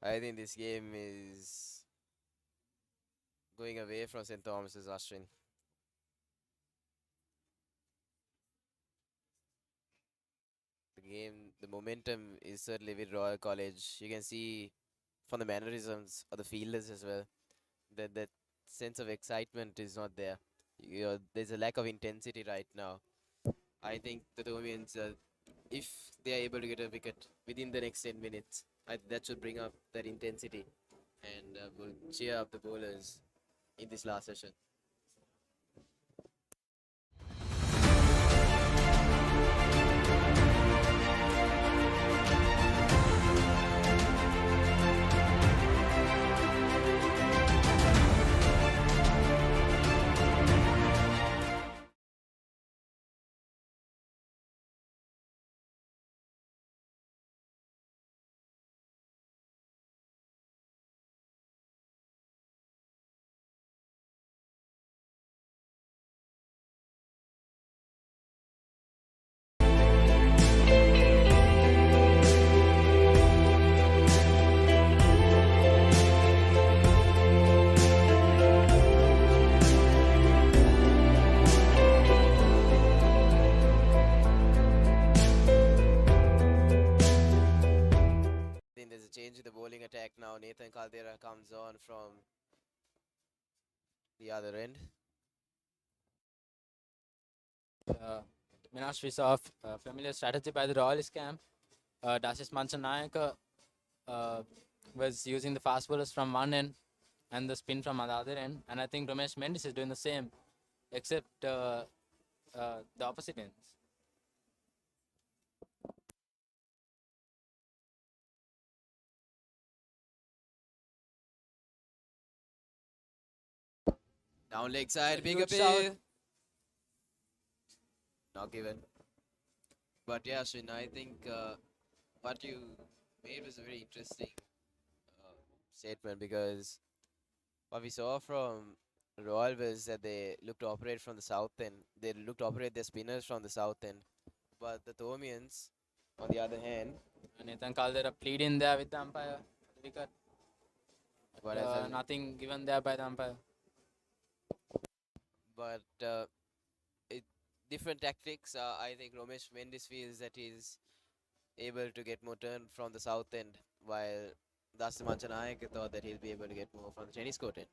I think this game is going away from St. Thomas's, Ashwin. The momentum is certainly with Royal College. You can see from the mannerisms of the fielders as well that sense of excitement is not there. There's a lack of intensity right now. I think the Domians, if they are able to get a wicket within the next 10 minutes, that should bring up that intensity and will cheer up the bowlers in this last session. There's a change in the bowling attack now. Nathan Caldera comes on from the other end. Minash, we saw a familiar strategy by the Royalist camp. Dasis Manchanayaka was using the fast bowlers from one end and the spin from the other end. And I think Ramesh Mendis is doing the same, except the opposite ends. Down leg side, big Good appeal. shot. Not given. But yeah, Shin, I think what you made was a very interesting statement, because what we saw from Royal was that they looked to operate from the south end. They looked to operate their spinners from the south end. But the Thomians, on the other hand, Nathan Caldera plead in there with the umpire. Wicket. But as a- Nothing given there by the umpire. but different tactics. I think Ramesh Mendis feels that he's able to get more turn from the south end, while Dasim Manchanayaka thought that he'll be able to get more from the Chinese court end.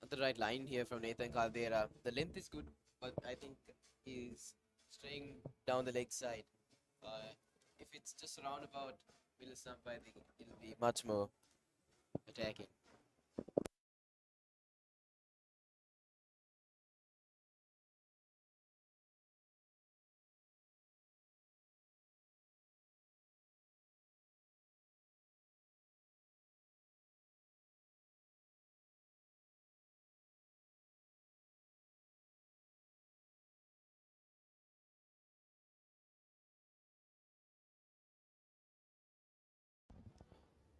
Not the right line here from Nathan Caldera. The length is good, but I think he's straying down the leg side. If it's just roundabout middle stump, I think it'll be much more attacking.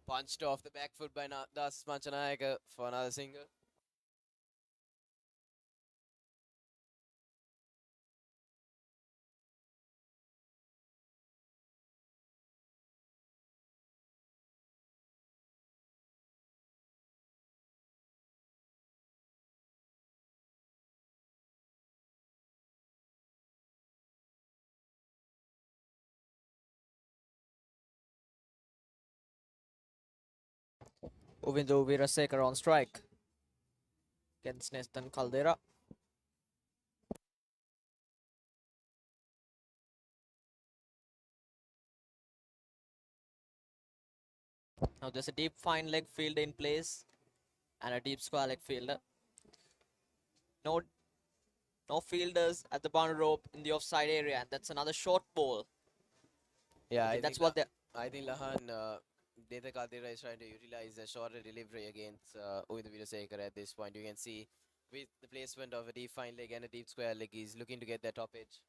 Punched off the back foot by Dasis Manchanayaka for another single. Uvindo Virasekar on strike against Nathan Caldera. Now there's a deep fine leg fielder in place and a deep square leg fielder. No fielders at the boundary rope in the offside area, and that's another short ball. Yeah, Okay, that's what they. I think Lahan, Nathan Caldera is trying to utilize a shorter delivery against Uvindo Virasekar at this point. You can see with the placement of a deep fine leg and a deep square leg, he's looking to get that top edge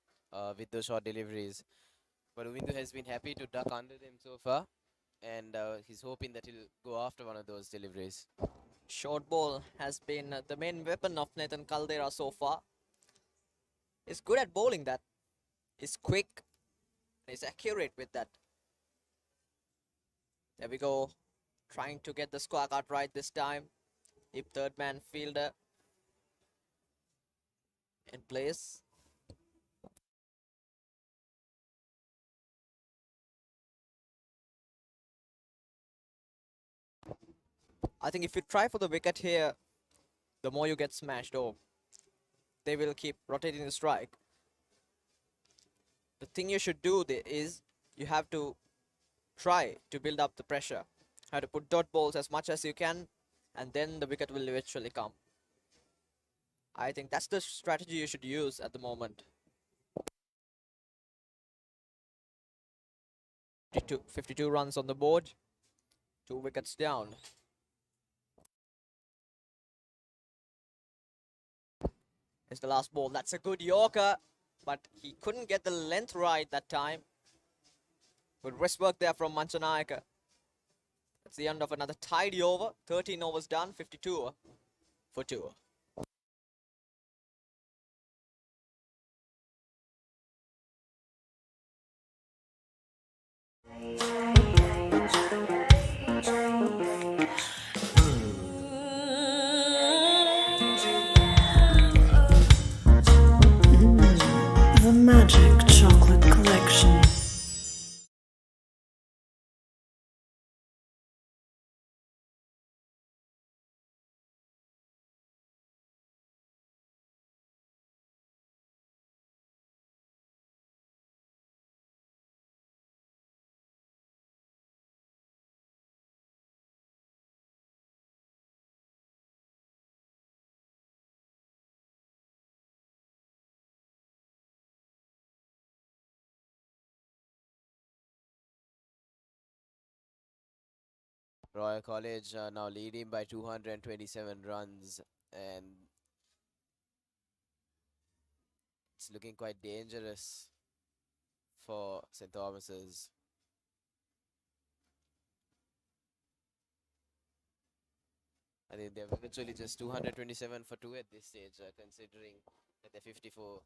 with those short deliveries. But Uvindo has been happy to duck under them so far, and he's hoping that he'll go after one of those deliveries. Short ball has been the main weapon of Nathan Caldera so far. He's good at bowling that. He's quick. He's accurate with that. There we go. Trying to get the square cut right this time. If third man fielder in place. I think if you try for the wicket here, the more you get smashed over. They will keep rotating the strike. The thing you should do is you have to try to build up the pressure. Have to put dot balls as much as you can, and then the wicket will eventually come. I think that's the strategy you should use at the moment. 52 runs on the board, 2 wickets down. It's the last ball. That's a good Yorker, but he couldn't get the length right that time. Good wrist work there from Manchanayaka. That's the end of another tidy over. 13 overs done, 52 for 2. The Magic Chocolate Collection. Royal College are now leading by 227 runs, and it's looking quite dangerous for St. Thomas's. I think they're virtually just 227 for 2 at this stage, considering that they're 54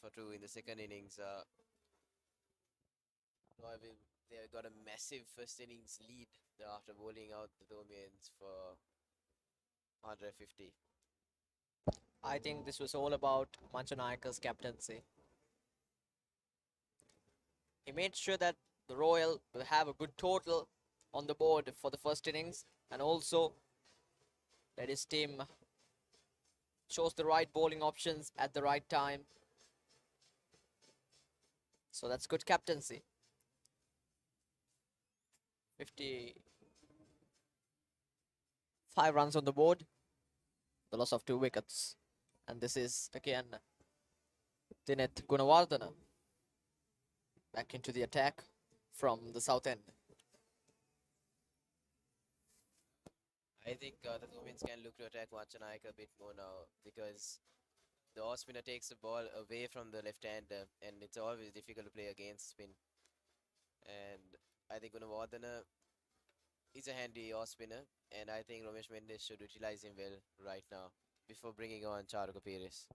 for 2 in the second innings. They've got a massive first innings lead after bowling out the Domians for 150. I think this was all about Manchanayaka's captaincy. He made sure that the Royal will have a good total on the board for the first innings, and also that his team chose the right bowling options at the right time. So that's good captaincy. 55 runs on the board, the loss of 2 wickets. And this is again Dineth Gunawardena back into the attack from the south end. I think the Domians can look to attack Manchanayaka a bit more now, because the off spinner takes the ball away from the left hander, and it's always difficult to play against spin. And I think Gunawardena is a handy off spinner, and I think Romesh Mendes should utilize him well right now before bringing on Charuka Pires.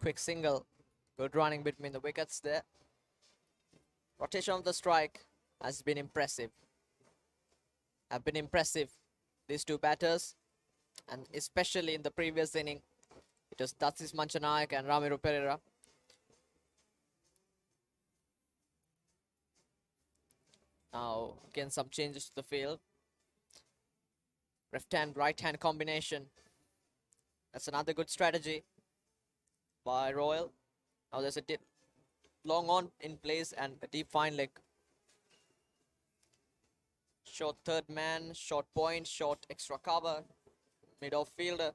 Quick single, good running between the wickets there. Rotation of the strike has been impressive. Have been impressive, these 2 batters, and especially in the previous inning, it was Dasis Manchanayaka and Ramiro Pereira. Now again some changes to the field. Left hand, right hand combination. That's another good strategy by Royal. Now there's a dip, long on in place and a deep fine leg. Short third man, short point, short extra cover, mid off fielder.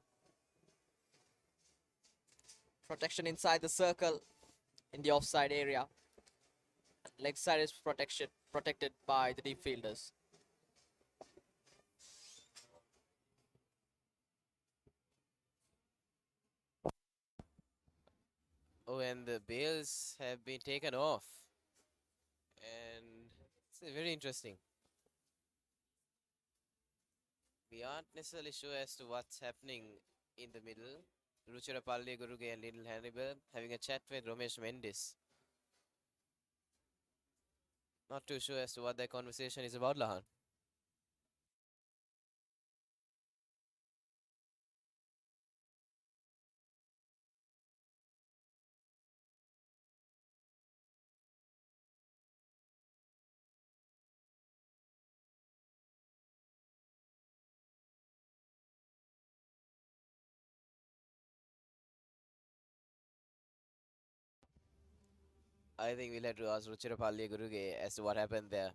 Protection inside the circle in the offside area. Leg side is protected by the deep fielders. Oh, and the bails have been taken off. And it's very interesting. We aren't necessarily sure as to what's happening in the middle. Ruchirapalli, Guruge and Little Hannibal having a chat with Romesh Mendis. Not too sure as to what their conversation is about, Lahan. I think we'll have to ask Ruchirapalli Guruge as to what happened there.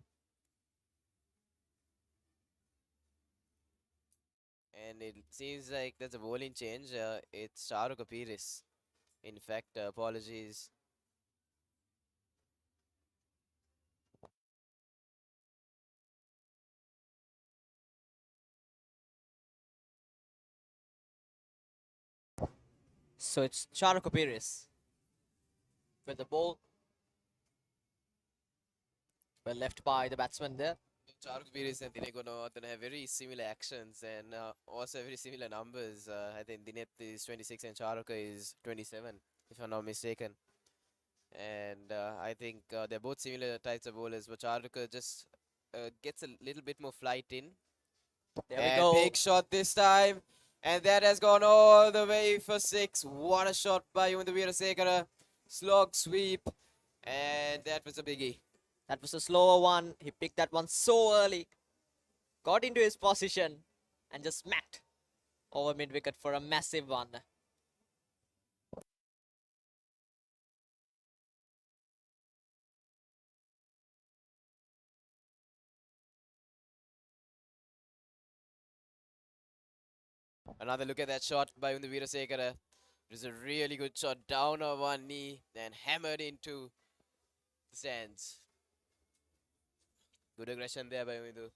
And it seems like there's a bowling change. It's Shahrukh Apiris. In fact, apologies. So it's Charo Kapiris with the ball. Well left by the batsman there. Charuk Piris and Dinesh Gunawardene have very similar actions and also very similar numbers. I think Dinesh is 26 and Charuka is 27, if I'm not mistaken. And I think they're both similar types of bowlers, but Charuka just gets a little bit more flight in. There we And go. big shot this time. And that has gone all the way for 6. What a shot by Yundu Veerasekara. Slog sweep. And that was a biggie. That was a slower one. He picked that one so early. Got into his position and just smacked over mid wicket for a massive one. Another look at that shot by Undu Veerasekara. It was a really good shot down on one knee and hammered into the stands. Good aggression there by Undu.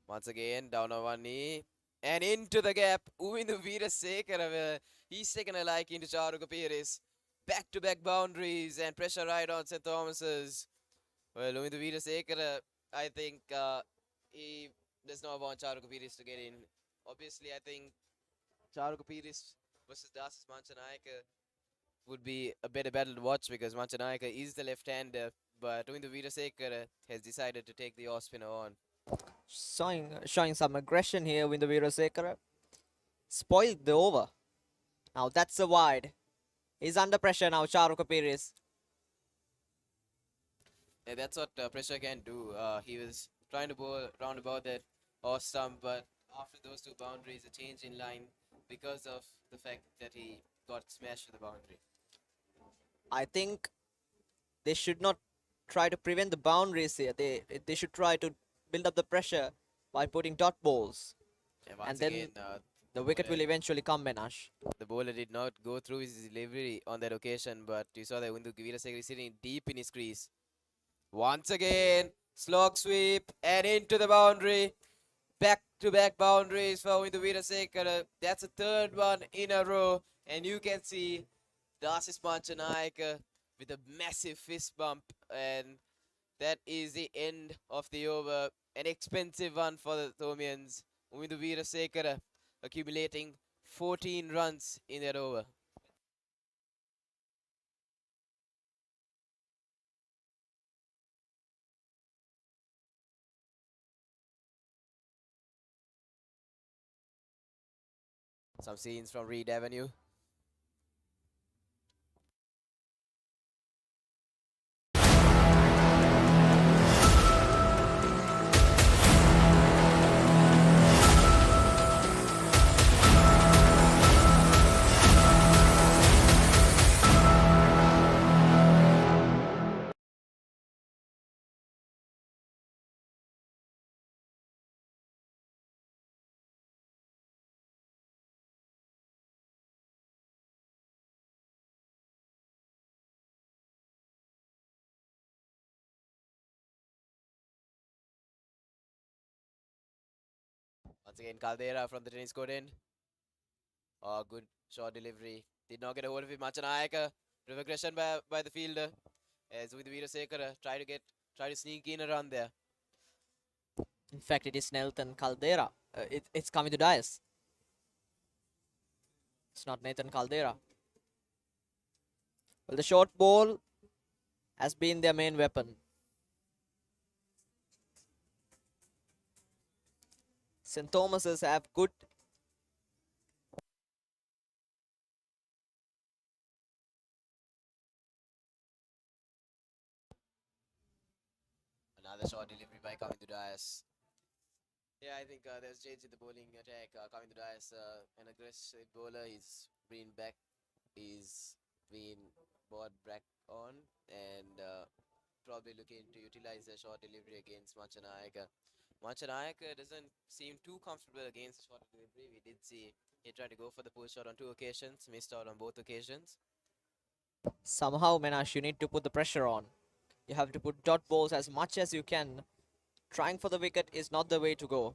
Once again, down on one knee. And into the gap, Uvindu Veerasekara. He's taken a liking to Charuk Apiris. Back-to-back boundaries and pressure right on St. Thomas's. Well, Uvindu Veerasekara, I think he does not want Charuk Apiris to get in. Obviously, I think Charuk Apiris versus Dasis Manchanayaka would be a better battle to watch because Manchanayaka is the left-hander, but Uvindu Veerasekara has decided to take the off-spinner on. Showing some aggression here with the Veerasekara. Spoiled the over. Now that's a wide. He's under pressure now, Charuk Apiris. Yeah, that's what pressure can do. He was trying to bowl round about that off stump, but after those two boundaries, a change in line because of the fact that he got smashed to the boundary. I think they should not try to prevent the boundaries here. They should try to build up the pressure by putting dot balls. Yeah, and once then again, the wicket will eventually come, Menash. The bowler did not go through his delivery on that occasion, but you saw that Undu Veerasekara sitting deep in his crease. Once again, slog sweep and into the boundary. Back-to-back boundaries for Undu Veerasekara. That's a third one in a row. And you can see Dasis Manchanayaka with a massive fist bump. And that is the end of the over. An expensive one for the Thomians. Undu Veerasekara accumulating 14 runs in that over. Some scenes from Reed Avenue. Once again, Caldera from the tennis court end. Oh, good short delivery. Did not get a hold of it. Manchanayaka. Rev aggression by the fielder. as with Veerasekara try to sneak in around there. In fact, it is Nathan Caldera. It's coming to Dias. It's not Nathan Caldera. Well, the short ball has been their main weapon. St. Thomas's have good. Another short delivery by coming to Dias. Yeah, I think there's change in the bowling attack. Coming to Dias, an aggressive bowler. He's been brought back on and probably looking to utilize the short delivery against Manchanayaka. Manchanayaka doesn't seem too comfortable against the short delivery. We did see he tried to go for the pull shot on 2 occasions, missed out on both occasions. Somehow, Menash, you need to put the pressure on. You have to put dot balls as much as you can. Trying for the wicket is not the way to go.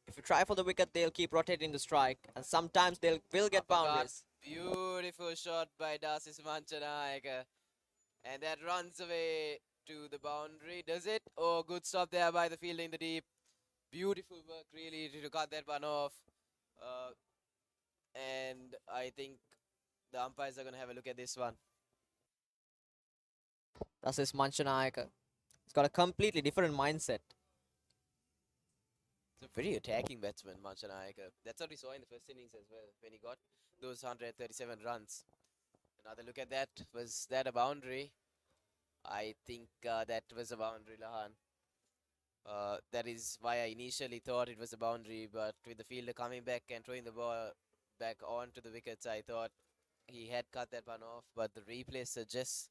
If you try for the wicket, they'll keep rotating the strike, and sometimes they will get boundaries. Beautiful shot by Dasis Manchanayaka. And that runs away to the boundary. Does it? Oh, good stop there by the fielder in the deep. Beautiful work, really, to cut that one off. And I think the umpires are going to have a look at this one. That's his Manchanayaka. He's got a completely different mindset. It's a very attacking batsman, Manchanayaka. That's what we saw in the first innings as well, when he got those 137 runs. Another look at that. Was that a boundary? I think that was a boundary, Lahan. That is why I initially thought it was a boundary, but with the fielder coming back and throwing the ball back onto the wickets, I thought he had cut that one off, but the replay suggests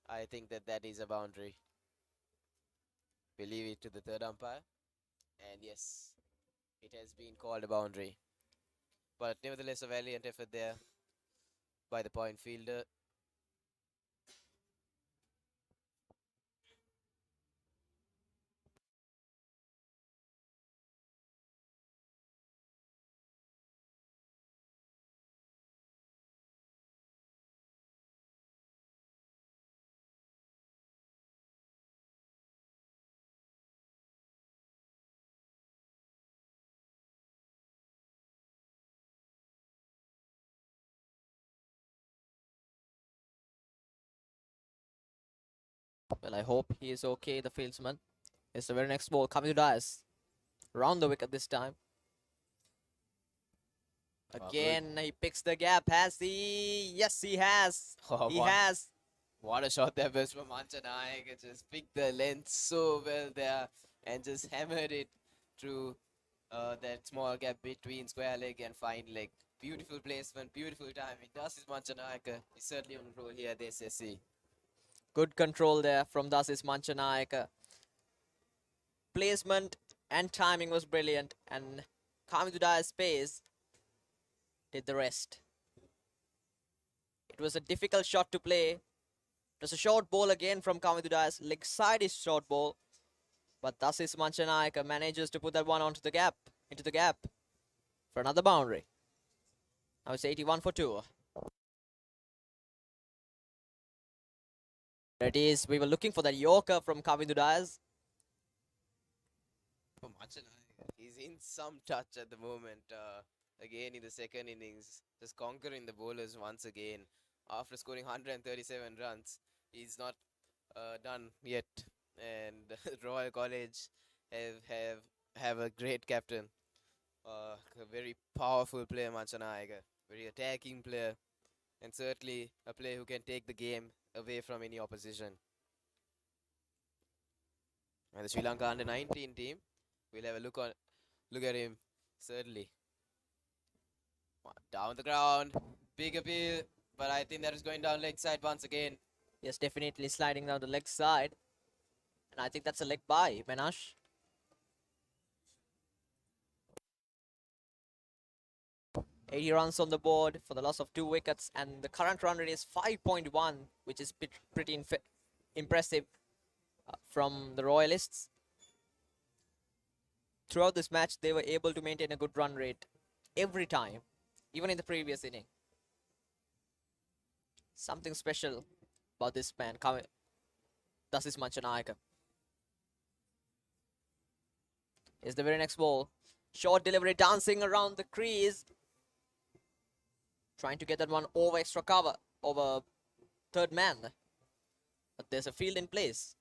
I think that is a boundary. We leave it to the third umpire, and yes, it has been called a boundary. But nevertheless, a valiant effort there by the point fielder. Well, I hope he is okay, the fieldsman. It's the very next ball coming to Dias. Round the wicket this time. Again, he picks the gap. Has he? Yes, he has. Oh, he has. What a shot there was from Manchanayaka. Just picked the length so well there and just hammered it through that small gap between square leg and fine leg. Beautiful placement, beautiful timing. Dasis Manchanayaka is certainly on roll here at the SSC. Good control there from Dasis Manchanayaka. Placement and timing was brilliant, and coming to Dias' pace did the rest. It was a difficult shot to play. It was a short ball again from Kamithu Dias. Leg side is short ball, but Dasis Manchanayaka manages to put that one into the gap for another boundary. Now it's 81 for 2. There it is. We were looking for that Yorker from Kamithu Dias. For Manchanayaka, he's in some touch at the moment. Again in the second innings, just conquering the bowlers once again. After scoring 137 runs, he's not done yet. And Royal College have a great captain. A very powerful player, Manchanayaka. Very attacking player. And certainly a player who can take the game away from any opposition. And the Sri Lanka under-19 team, we'll have a look at him, certainly. Down the ground, big appeal, but I think that is going down leg side once again. Yes, definitely sliding down the leg side. And I think that's a leg by Menash. $80 runs on the board for the loss of 2 wickets, and the current run rate is 5.1, which is pretty impressive from the Royalists. Throughout this match, they were able to maintain a good run rate every time, even in the previous inning. Something special about this man, Dasis Manchanayaka. Is the very next ball. Short delivery, dancing around the crease. Trying to get that one over extra cover, over third man. But there's a field in place.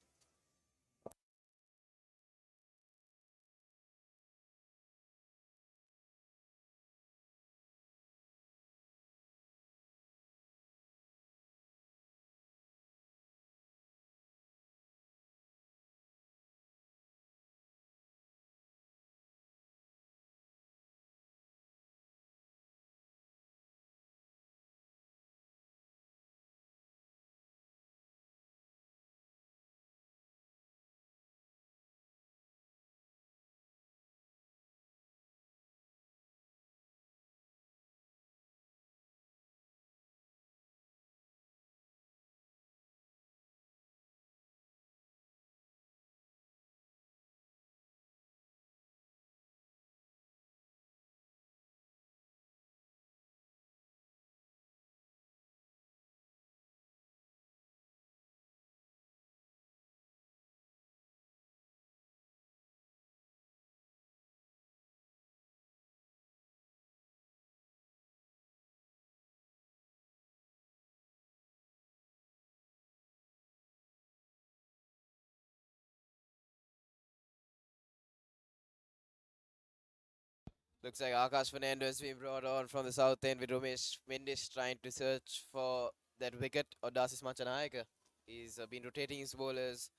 Looks like Akash Fernando has been brought on from the south end with Ramesh Mendes trying to search for that wicket. Dasis Manchanayaka. He's been rotating his bowlers,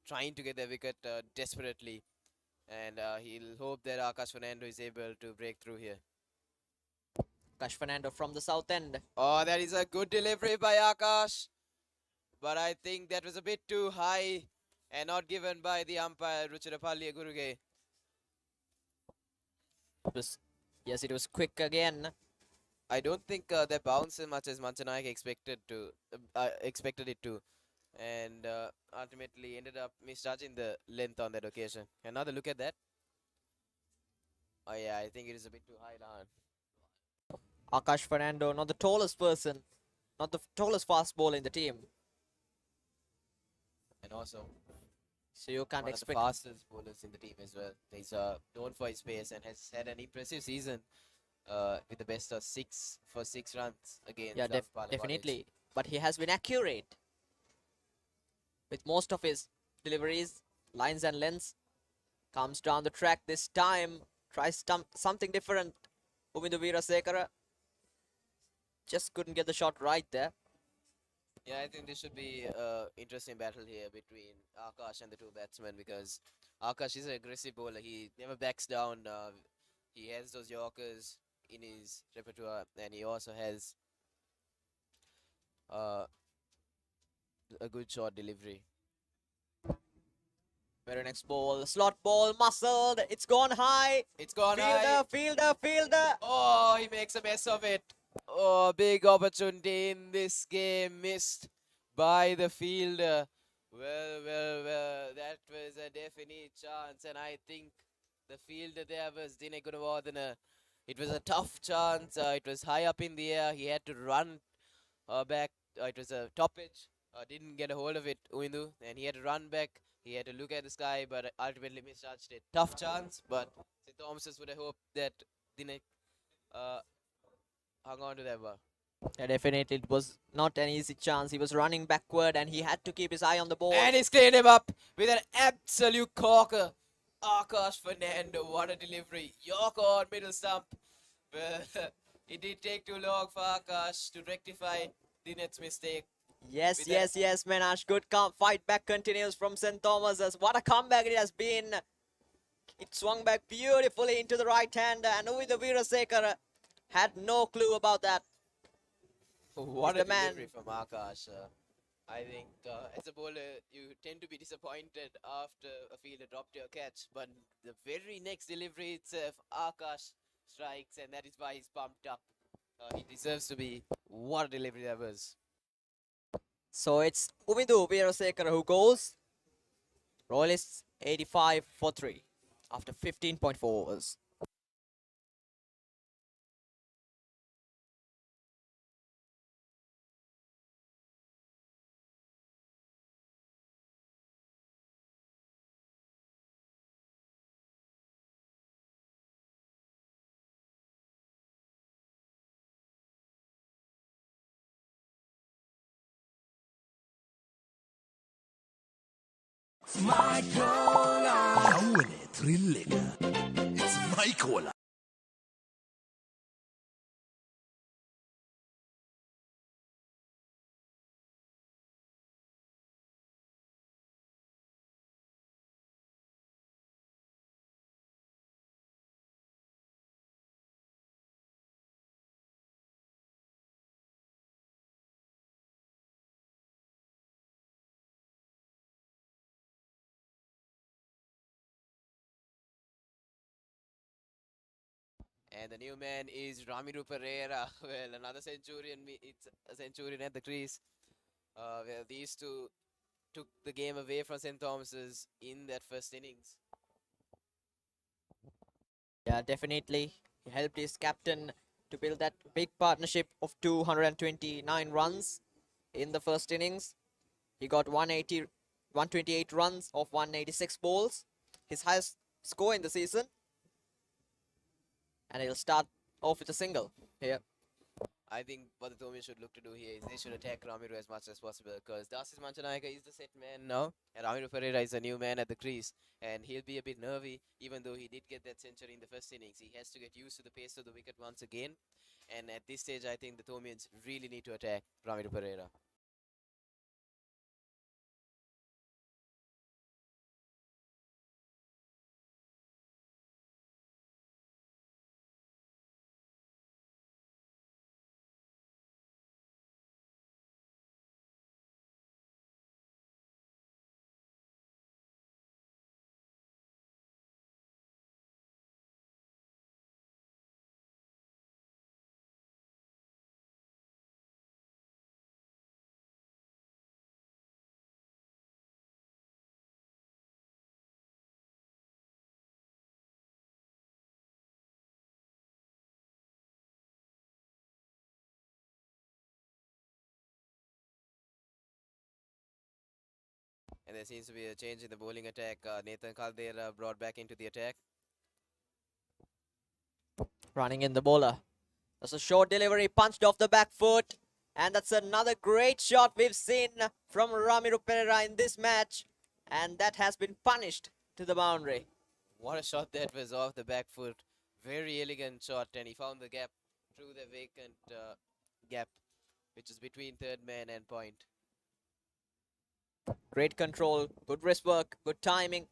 trying to get the wicket desperately. And he'll hope that Akash Fernando is able to break through here. Akash Fernando from the south end. Oh, that is a good delivery by Akash. But I think that was a bit too high and not given by the umpire, Ruchirapalli Guruge. Yes, it was quick again. I don't think they bounced as much as Manchanayaka expected it to. And ultimately ended up misjudging the length on that occasion. Another look at that. Oh yeah, I think it is a bit too high, Lahan. Akash Fernando, not the tallest person, not the tallest fast bowler in the team. And also, so you can't one expect of the fastest bowlers in the team as well. He's known for his pace and has had an impressive season with the best of 6 for 6 runs against definitely. But he has been accurate with most of his deliveries, lines and lengths. Comes down the track this time, tries something different. Umindu Veerasekara just couldn't get the shot right there. Yeah, I think this should be an interesting battle here between Akash and the two batsmen, because Akash is an aggressive bowler. He never backs down. He has those Yorkers in his repertoire, and he also has a good short delivery. Very next ball, slot ball, muscled. It's gone high. It's gone high. Fielder. Oh, he makes a mess of it. Oh, big opportunity in this game missed by the fielder. Well. That was a definite chance, and I think the fielder there was Dinek Gunawardena. It was a tough chance. It was high up in the air. He had to run back. It was a top pitch. Didn't get a hold of it, Uindu, and he had to run back. He had to look at the sky, but ultimately misjudged it. Tough chance, but St. Thomas's would have hoped that Dinek hung on to that bar. Yeah, definitely. It was not an easy chance. He was running backward and he had to keep his eye on the ball. And he's cleared him up with an absolute corker. Akash Fernando, what a delivery. Yorker on middle stump. Well, it did take too long for Akash to rectify Dinet's mistake. Yes, Menash. Good fight back continues from St. Thomas's. What a comeback it has been. It swung back beautifully into the right hand, and Umindu Veerasekara had no clue about that. What a delivery from Akash. I think as a bowler, you tend to be disappointed after a fielder dropped your catch, but the very next delivery itself, Akash strikes, and that is why he's pumped up. He deserves to be. What a delivery that was. So it's Umindu Veerasekara who goes. Royalists 85 for 3 after 15.4 overs. My cola. යව්වනේ thrill එක. It's my cola. And the new man is Ramiru Pereira. Well, another centurion. It's a centurion at the crease. Well, these two took the game away from St. Thomas's in that first innings. Yeah, definitely. He helped his captain to build that big partnership of 229 runs in the first innings. He got 128 runs of 186 balls, his highest score in the season. And he'll start off with a single here. I think what the Thomians should look to do here is they should attack Ramiru as much as possible because Darcis Manchanayaka is the set man now and Ramiru Pereira is a new man at the crease and he'll be a bit nervy even though he did get that century in the first innings. He has to get used to the pace of the wicket once again, and at this stage I think the Thomians really need to attack Ramiru Pereira. And there seems to be a change in the bowling attack. Nathan Caldera brought back into the attack. Running in the bowler. That's a short delivery, punched off the back foot. And that's another great shot we've seen from Ramiru Pereira in this match. And that has been punished to the boundary. What a shot that was off the back foot. Very elegant shot, and he found the gap through the vacant gap, which is between third man and point. Great control, good wrist work, good timing.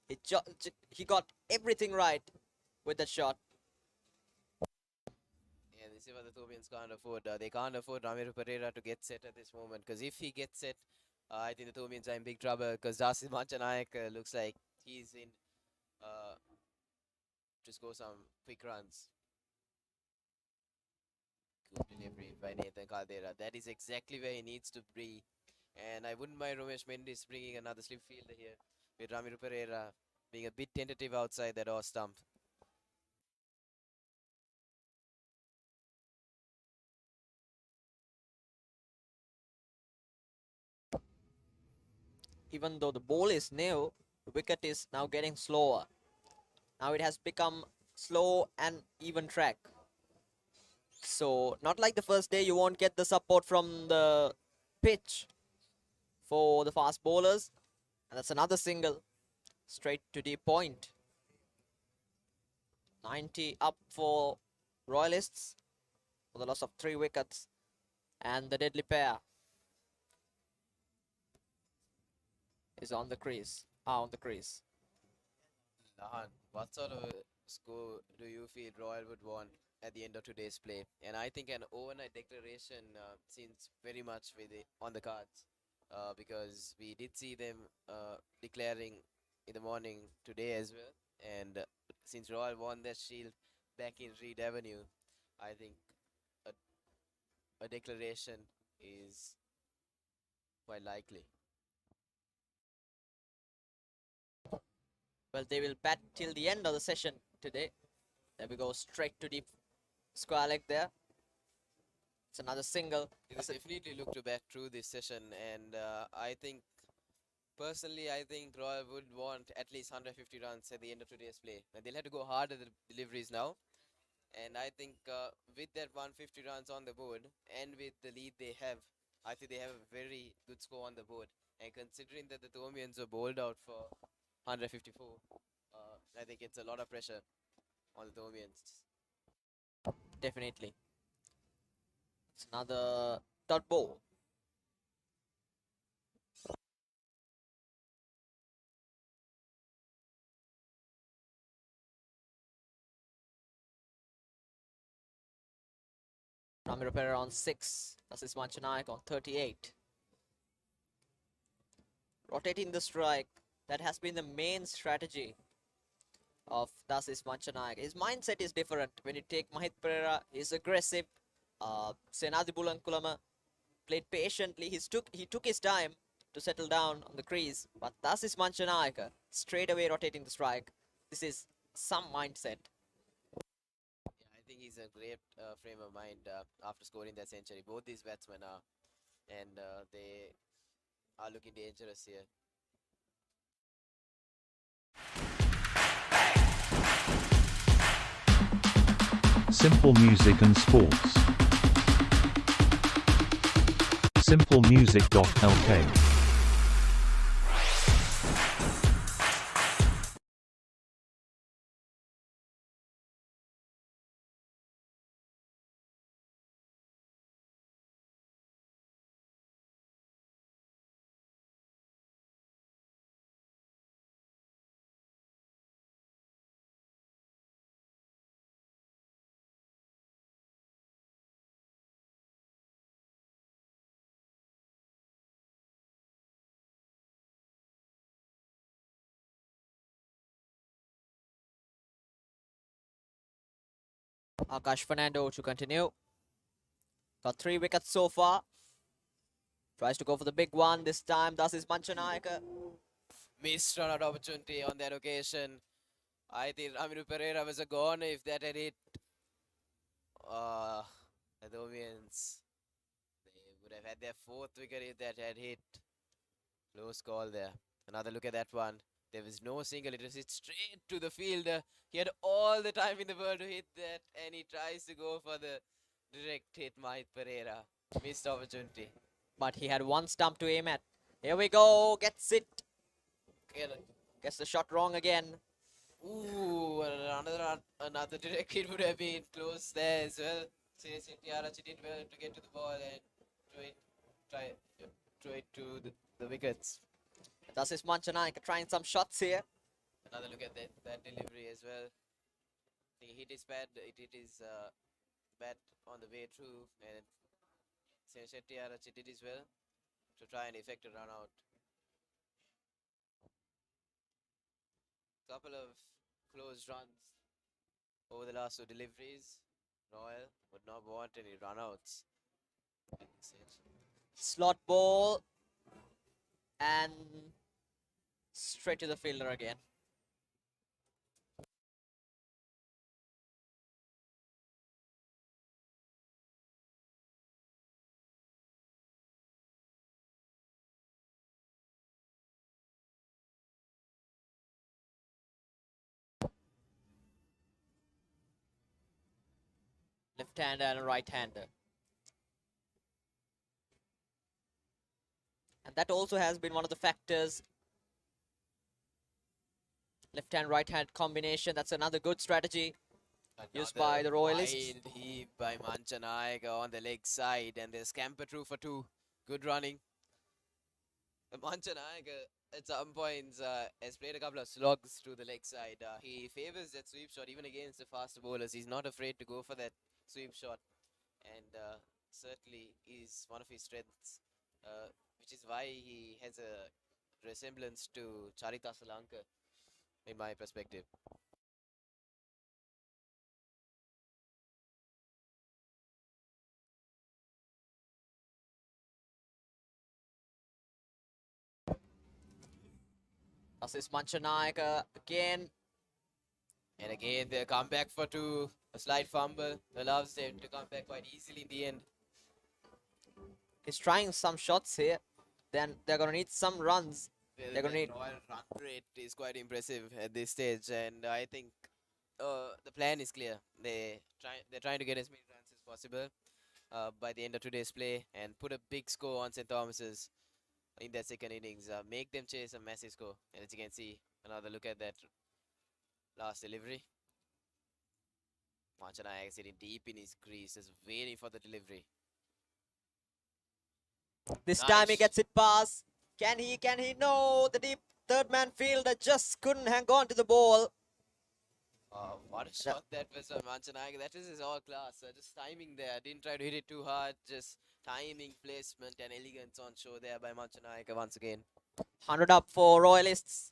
He got everything right with that shot. Yeah, this is what the Thomians can't afford. They can't afford Ramiru Pereira to get set at this moment, because if he gets set, I think the Thomians are in big trouble, because Darcis Manchanayaka looks like he's in to score some quick runs. Good delivery by Nathan Caldera. That is exactly where he needs to be. And I wouldn't mind Romesh Mendes bringing another slip fielder here, with Ramiru Pereira being a bit tentative outside that off stump. Even though the ball is new, the wicket is now getting slower. Now it has become slow and even track. So not like the first day, you won't get the support from the pitch for the fast bowlers. And that's another single straight to deep point. 90 up for Royalists for the loss of 3 wickets. And the deadly pair is on the crease. On the crease. Lahan, what sort of score do you feel Royal would want at the end of today's play? And I think an overnight declaration seems very much on the cards, because we did see them declaring in the morning today as well. And since Royal won their shield back in Reed Avenue, I think a declaration is quite likely. Well, they will bat till the end of the session today. There we go, straight to deep square leg there. It's another single. They will definitely look to bat through this session, and I think, personally, I think Royal would want at least 150 runs at the end of today's play. And they'll have to go hard at the deliveries now. And I think with that 150 runs on the board, and with the lead they have I think they have a very good score on the board. And considering that the Thomians were bowled out for 154, I think it's a lot of pressure on the Thomians. Definitely. It's another dot ball. Ramiro Pereira on 6. That's Manchanayak on 38. Rotating the strike. That has been the main strategy of Dasis Manchanayak. His mindset is different. When you take Mahit Pereira, he's aggressive. Senadi Bulankulama played patiently. He took his time to settle down on the crease. But Dasis Manchanayak straight away rotating the strike. This is some mindset. I think he's a great frame of mind after scoring that century. Both these batsmen are, and they are looking dangerous here. Simple music and sports. Simplemusic.lk. Akash Fernando to continue. Got 3 wickets so far. Tries to go for the big one this time. Dasis Manchanayak. Missed run out opportunity on that occasion. I think Ramiro Pereira was a goner if that had hit. The Thomians, they would have had their 4th wicket if that had hit. Close call there. Another look at that one. There was no single. It was hit straight to the fielder. He had all the time in the world to hit that, and he tries to go for the direct hit. Mahit Pereira. Missed opportunity. But he had one stump to aim at. Here we go. Gets it. Gets the shot wrong again. Ooh, another direct hit would have been close there as well. Tiarachi did well to get to the ball and throw it to the wickets. Dasis Manchanayak trying some shots here. Another look at that delivery as well. He hit his bat. It hit his bat on the way through, and Tiarachi did as well to try and effect a run out. Couple of close runs over the last 2 deliveries. Royal would not want any run-outs. Slot ball. And straight to the fielder again. Left-hander and right-hander. And that also has been one of the factors. Left-hand, right-hand combination. That's another good strategy used by the Royalists. Wild heave by Manchanayak on the leg side, and they scamper through for 2. Good running. Manchanayak at some points has played a couple of slugs to the leg side. He favors that sweep shot even against the faster bowlers. He's not afraid to go for that sweep shot, and certainly is one of his strengths, which is why he has a resemblance to Charita Salanka, in my perspective. Dasis Manchanayak again. And again, they come back for 2. A slight fumble allows them to come back quite easily in the end. He's trying some shots here. Then they're going to need some runs. They're going to need... Royal run rate is quite impressive at this stage, and I think the plan is clear. They're trying to get as many runs as possible. by the end of today's play and put a big score on St. Thomas's in that second innings. Make them chase a massive score. And as you can see, another look at that last delivery. Manchanayaka sitting deep in his crease, just waiting for the delivery. This time he gets it past. Can he? No, the deep third man fielder just couldn't hang on to the ball. What a shot that was from Manchanayaka. That is his all class. Just timing there. Didn't try to hit it too hard. Just timing, placement and elegance on show there by Manchanayaka once again. 100 up for Royalists.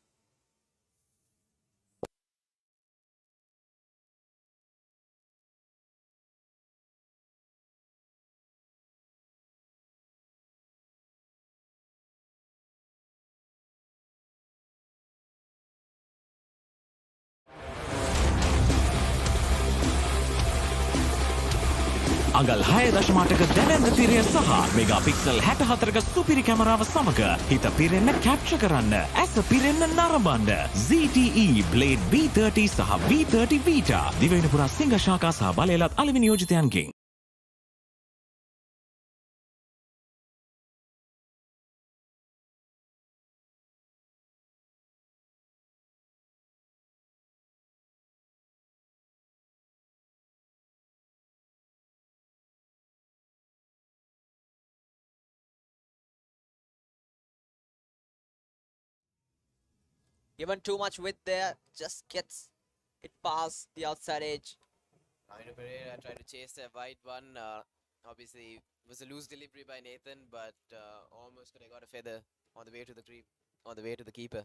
අඟල් 6.8ක දැනෙන්න තිරය සහ megapixel 64ක සුපිරි කැමරාව සමග හිත පිරෙන්න capture කරන්න ඇස පිරෙන්න නරඹන්න ZTE Blade V30 සහ V30 Vita දිවයින පුරා සිංහ ශාඛා සහ බලයලත් අලෙවි නියෝජිතයන්ගෙන් Given too much width there, just gets it past the outside edge. Lavinia Pereira tried to chase that wide one. Obviously, it was a loose delivery by Nathan, but almost could have got a feather on the way to the keeper.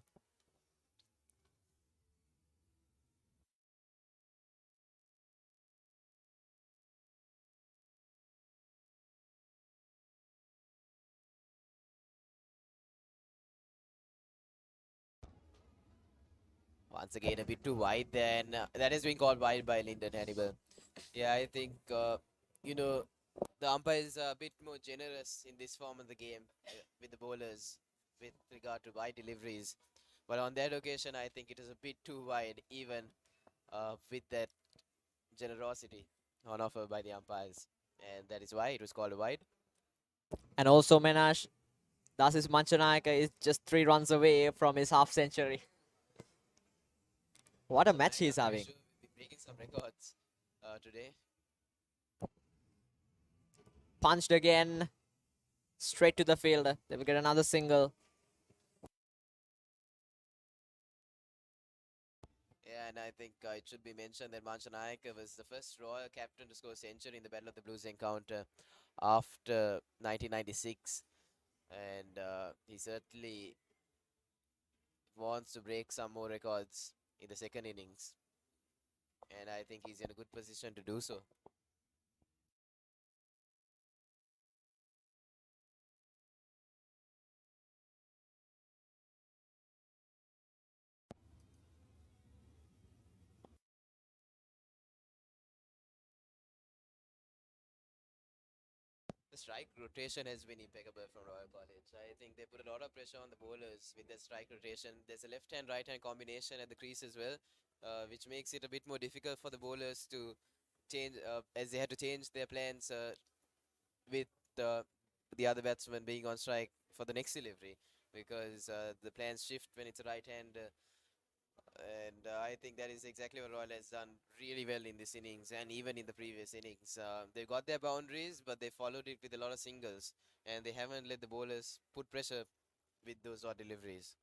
Once again, a bit too wide there, and that has been called wide by Lyndon Hannibal. Yeah, I think, the umpires are a bit more generous in this form of the game with the bowlers with regard to wide deliveries. But on that occasion, I think it is a bit too wide, even with that generosity on offer by the umpires. And that is why it was called a wide. And also, Menash, Dasis Manchanayaka is just 3 runs away from his half century. What a match he's having. Sure we'll be breaking some records today. Punched again. Straight to the field. They will get another single. Yeah, and I think it should be mentioned that Manchanayaka was the first Royal captain to score a century in the Battle of the Blues encounter after 1996. And he certainly wants to break some more records in the second innings. And I think he's in a good position to do so. The strike rotation has been impeccable from Royal College. I think they put a lot of pressure on the bowlers with their strike rotation. There's a left-hand, right-hand combination at the crease as well, which makes it a bit more difficult for the bowlers to change, as they had to change their plans with the other batsman being on strike for the next delivery, because the plans shift when it's a right-hand. And I think that is exactly what Royal has done really well in this innings and even in the previous innings. They've got their boundaries, but they followed it with a lot of singles, and they haven't let the bowlers put pressure with those odd deliveries.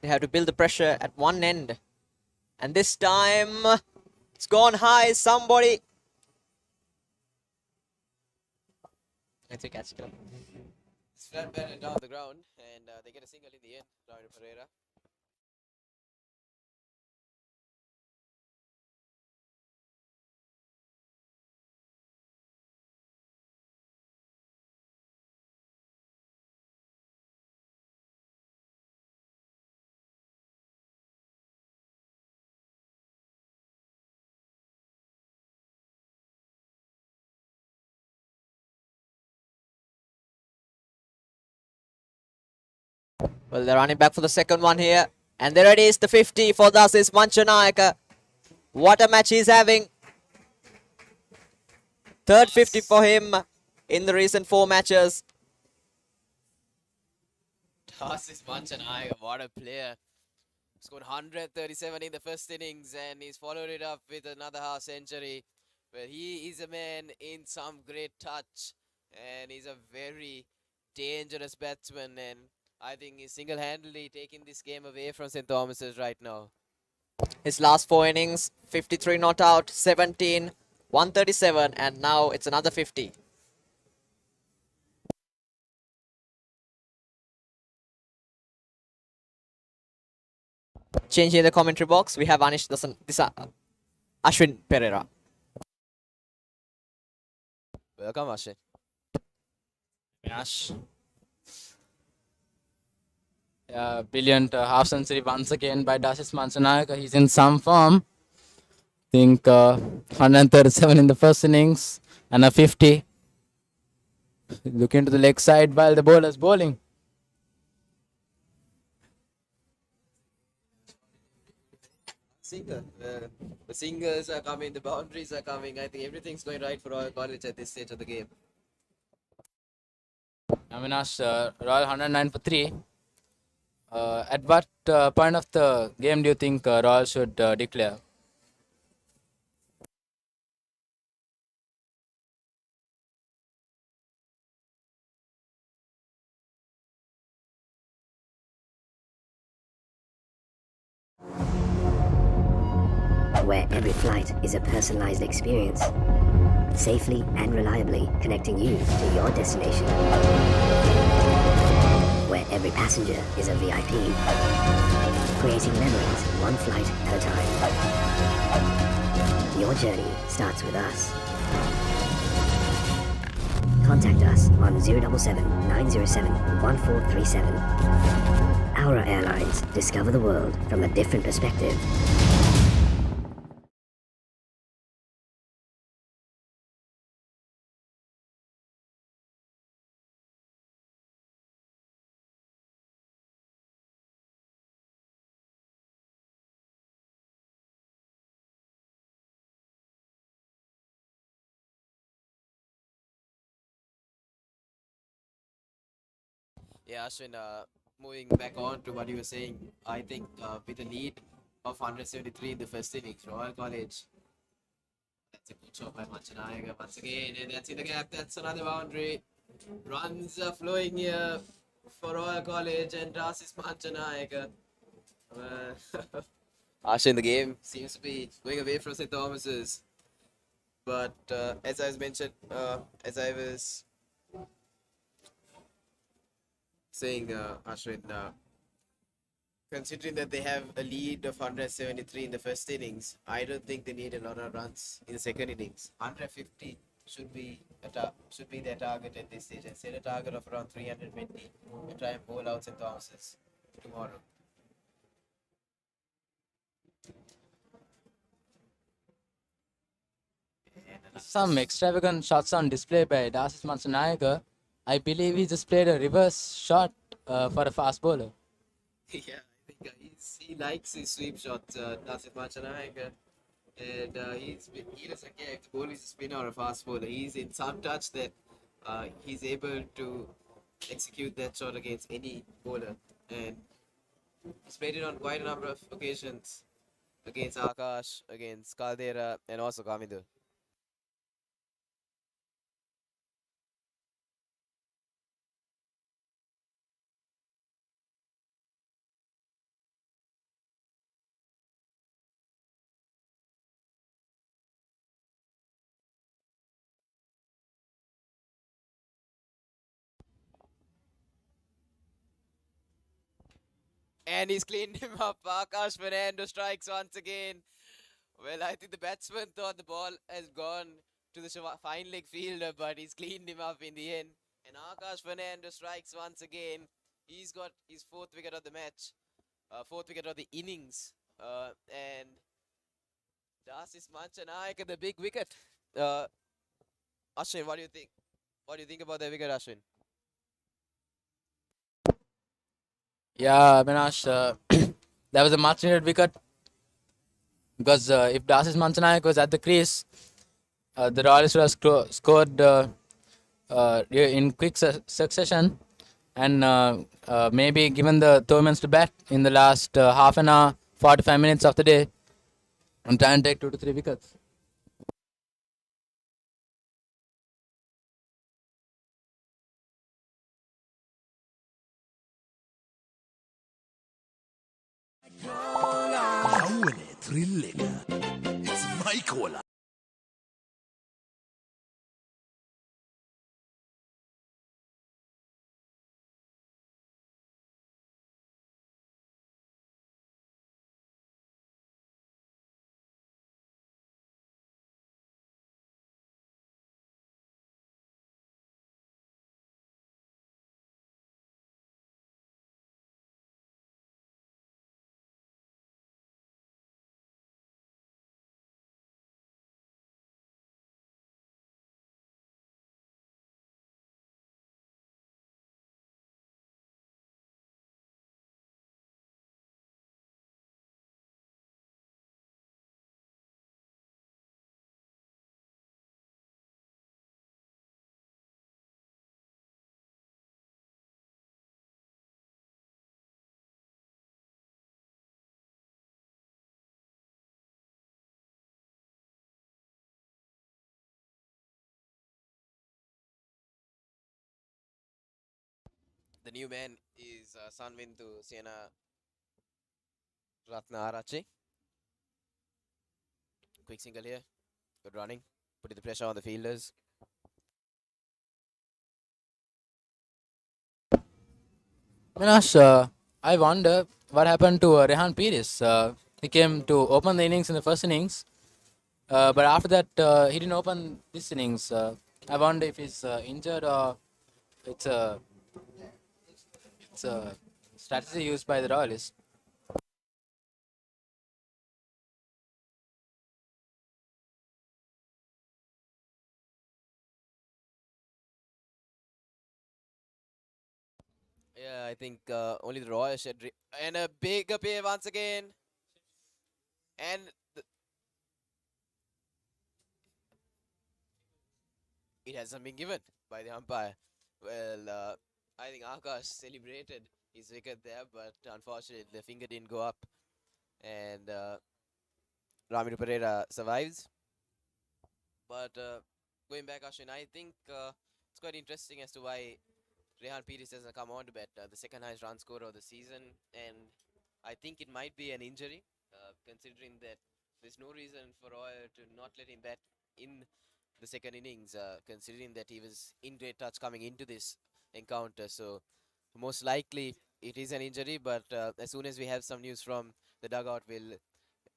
They have to build the pressure at one end. And this time, it's gone high. Somebody. Let's catch it up. It's flat batted down the ground, and they get a single in the end, Lavinia Pereira. Well, they're running back for the second one here. And there it is, the 50 for Dasis Manchanayaka. What a match he's having. Third 50 for him in the recent 4 matches. Tarsis Manchanaya, what a player. Scored 137 in the first innings and he's followed it up with another half century. Well, he is a man in some great touch and he's a very dangerous batsman, and I think he's single-handedly taking this game away from St. Thomas's right now. His last 4 innings, 53 not out, 17, 137, and now it's another 50. Changing the commentary box, we have Ashwin Pereira. Welcome, Ashwin. Ash. Yeah, brilliant half century once again by Dasis Manchanayaka. He's in some form. Think 137 in the first innings and a 50. Looking to the leg side while the bowler's bowling. Singer. The singers are coming, the boundaries are coming. I think everything's going right for Royal College at this stage of the game. Avinash, Royal 109 for 3. At what point of the game do you think Royal should declare? Where every flight is a personalized experience, safely and reliably connecting you to your destination. Where every passenger is a VIP, creating memories one flight at a time. Your journey starts with us. Contact us on 077 907 1437. Aura Airlines, discover the world from a different perspective. Yeah, Ashwin, moving back on to what you were saying, I think with a lead of 173 in the first innings, Royal College. That's a good shot by Manchanayaka once again, and that's in the gap. That's another boundary. Runs are flowing here for Royal College and Dasis Manchanayaka. Ashwin, the game seems to be going away from St. Thomas's. But as I was mentioned, as I was saying, Ashwin, considering that they have a lead of 173 in the first innings, I don't think they need a lot of runs in the second innings. 150 should be their target at this stage, and set a target of around 320 and try and bowl out St. Thomas's tomorrow. Some extravagant shots on display by Dasis Manchanayaka. I believe he just played a reverse shot for a fast bowler. Yeah, I think he likes his sweep shots, Dasit Manchanayaka. And he doesn't care if the bowler is a spinner or a fast bowler. He's in some touch that he's able to execute that shot against any bowler. And he's played it on quite a number of occasions against Akash, against Caldera, and also Kamidu. And he's cleaned him up. Akash Fernando strikes once again. Well, I think the batsman thought the ball has gone to the fine leg fielder, but he's cleaned him up in the end. And Akash Fernando strikes once again. He's got his 4th wicket of the match, 4th wicket of the innings. And Dasis Manchanayaka, the big wicket. Ashwin, what do you think? What do you think about the wicket, Ashwin? Yeah, Avinash, that was a much needed wicket. Because if Dasis Manchanayaka was at the crease, the Royals were scored in quick succession, and maybe given the Thomans to bat in the last half an hour, 45 minutes of the day, and try and take 2 to 3 wickets. යව්වනේ thrill එක. It's my caller. The new man is Sanvindu Sena Ratna Arache. Quick single here. Good running. Putting the pressure on the fielders. Minash, I wonder what happened to Rehan Pires. He came to open the innings in the first innings, but after that he didn't open this innings. I wonder if he's injured or it's a strategy used by the Royalists. Yeah, I think only the Royal should. And a big appeal once again. And it hasn't been given by the umpire. Well, I think Akash celebrated his wicket there, but unfortunately the finger didn't go up. And Ramiro Pereira survives. But going back, Ashwin, I think it's quite interesting as to why Rehan Pires doesn't come on to bat, the second highest run scorer of the season. And I think it might be an injury, considering that there's no reason for Roy to not let him bat in the second innings, considering that he was in great touch coming into this encounter. So most likely it is an injury, but as soon as we have some news from the dugout, we'll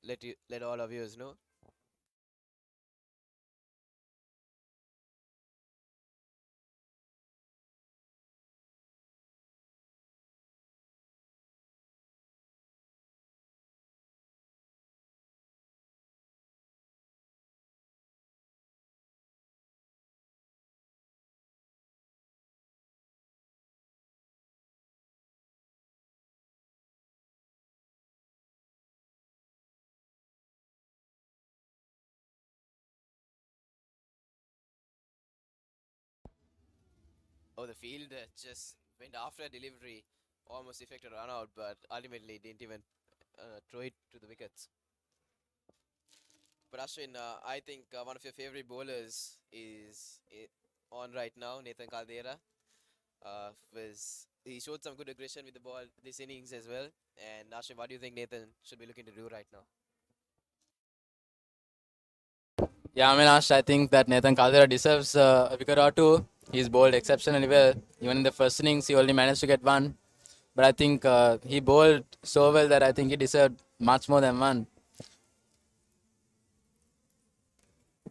let all of you know. Oh, the field just went after a delivery, almost effected a run out, but ultimately didn't even throw it to the wickets. But Ashwin, I think one of your favorite bowlers is on right now, Nathan Caldera. He showed some good aggression with the ball this innings as well. And Ashwin, what do you think Nathan should be looking to do right now? Yeah, Minash, I think that Nathan Caldera deserves a wicket or two. He's bowled exceptionally well. Even in the first innings, he only managed to get one. But I think he bowled so well that I think he deserved much more than one.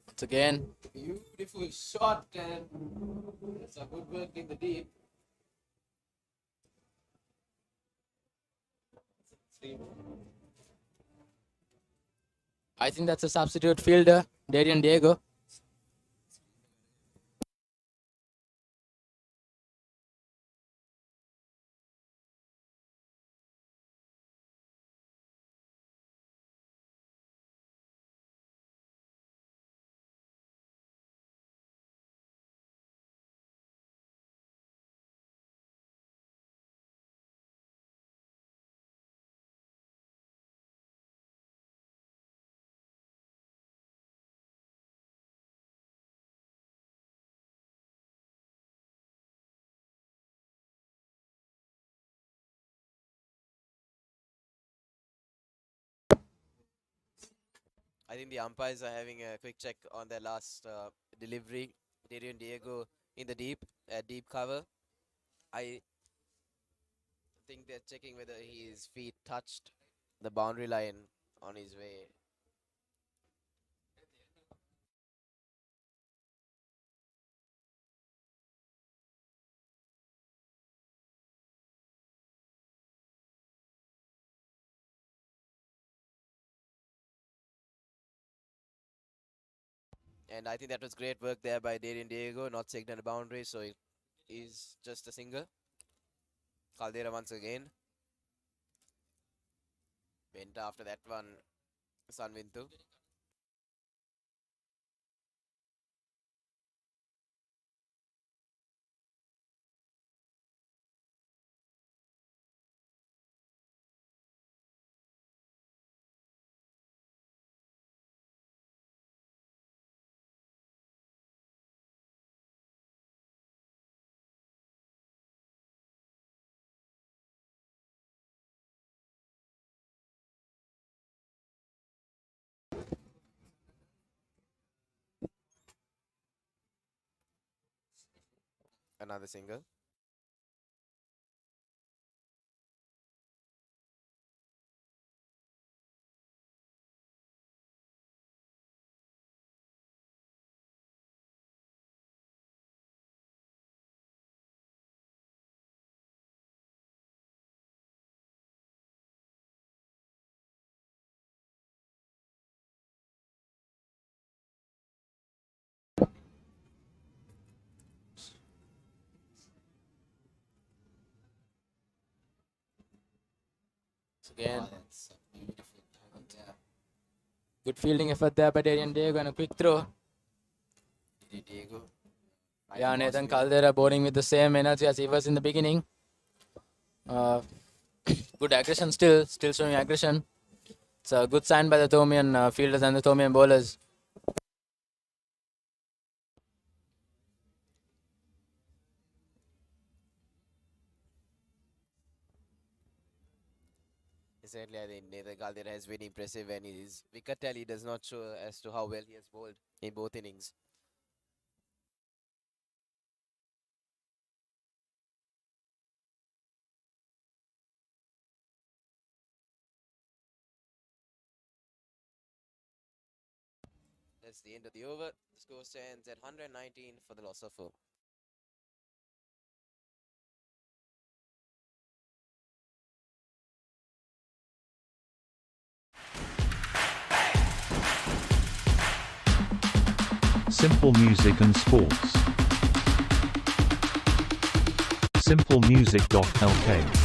Once again, Beautiful shot, and it's a good work in the deep. I think that's a substitute fielder, Darian Diego. I think the umpires are having a quick check on their last delivery. Darian Diego in the deep cover. I think they're checking whether his feet touched the boundary line on his way. And I think that was great work there by Darian Diego, not signaling the boundary, so it is just a single. Caldera once again. Went after that one, Sanvintu. Another single. Again, That's a beautiful tackle there. good fielding effort there by Darian Diego and a quick throw. Darian Diego. Yeah, Nathan Caldera bowling with the same energy as he was in the beginning. Good aggression still showing aggression. It's a good sign by the Thomian fielders and the Thomian bowlers. Certainly, I think Nathan Caldera has been impressive, and his wicket tally does not show as to how well he has bowled in both innings. That's the end of the over. The score stands at 119 for the loss of 4. Simple music and sports. Simplemusic.lk.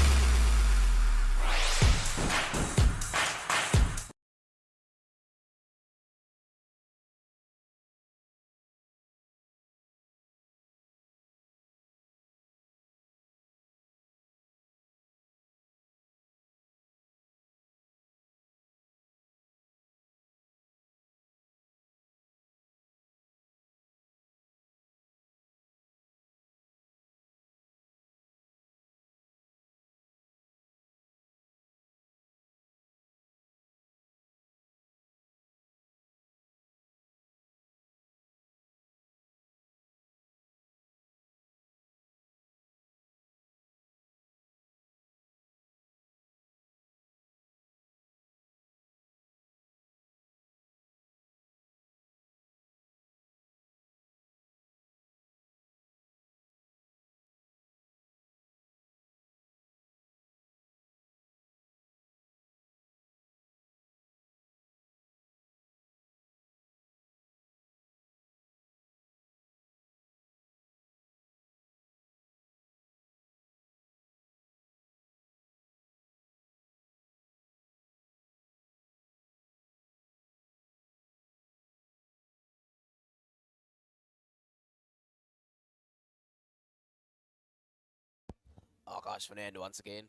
Akash Fernand once again.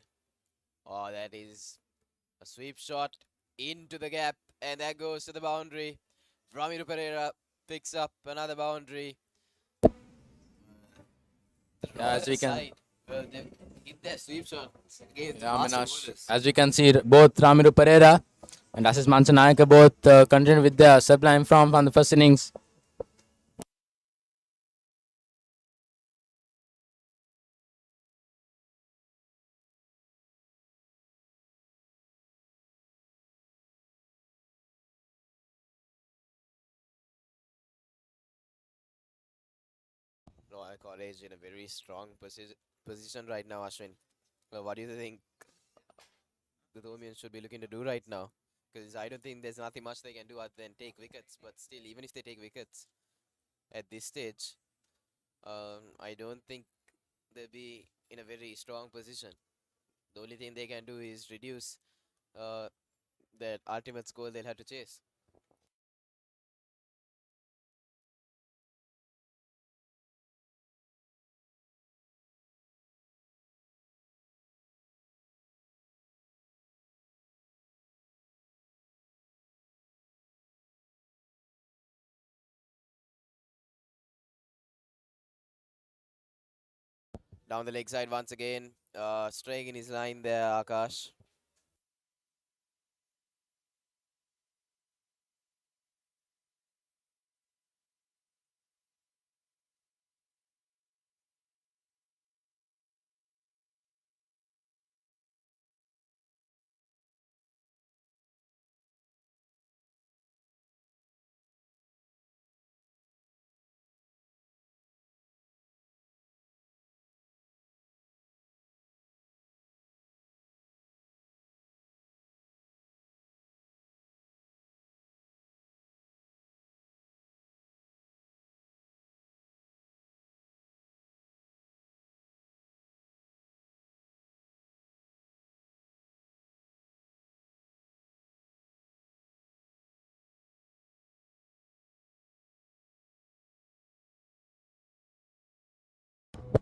Oh, that is a sweep shot into the gap, and that goes to the boundary. Ramiro Pereira picks up another boundary. As we can, Well, they hit their sweep shot against yeah, fast bowlers. as we can see, both Ramiro Pereira and Asis Manchanayaka both continued with their sublime form from the first innings. Royal College in a very strong position right now, Ashwin. What do you think the Domians should be looking to do right now? Because I don't think there's nothing much they can do other than take wickets. But still, even if they take wickets at this stage, I don't think they'll be in a very strong position. The only thing they can do is reduce uh, that ultimate score they'll have to chase. Down the leg side once again, straying in his line there, Akash.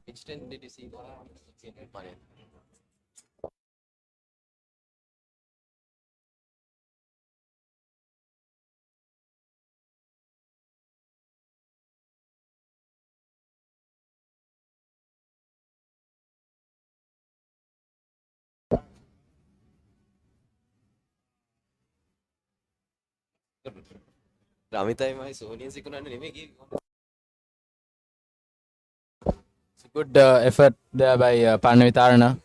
Which 10 did you see? Money. රමිතයි මයි සෝනියන් සිකුනන්න නෙමෙයි කිව්වේ. It's a good effort there by Parnavitarana.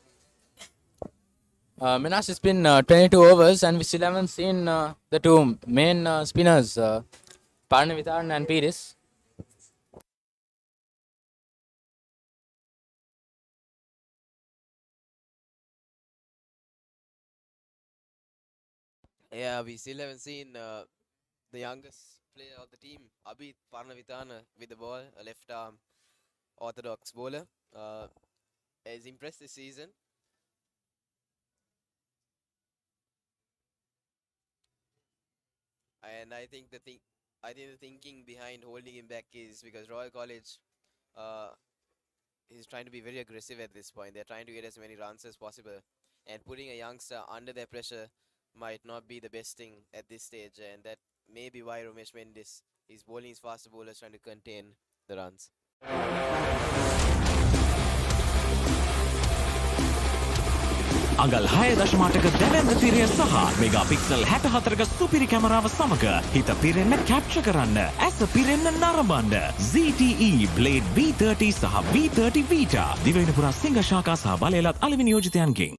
Minash, it's been 22 overs and we still haven't seen the two main spinners, Parnavitarana and Pires. Yeah, we still haven't seen the youngest player of the team, Abhit Parnavitana, with the ball, a left arm orthodox bowler. Has impressed this season. And I think the thinking behind holding him back is because Royal College uh, is trying to be very aggressive at this point. They're trying to get as many runs as possible, and putting a youngster under their pressure might not be the best thing at this stage, and that may be why Romesh Mendis is bowling his faster bowlers trying to contain the runs. අඟල් 6.8ක දැවැන්ත තිරය සහ megapixel 64ක සුපිරි කැමරාව සමග හිත පිරෙන්න capture කරන්න ඇස පිරෙන්න නරඹන්න ZTE Blade V30 සහ V30 Vita දිවයින පුරා සිංහ ශාකා සහ බලයලත් අලෙවි නියෝජිතයන්ගෙන්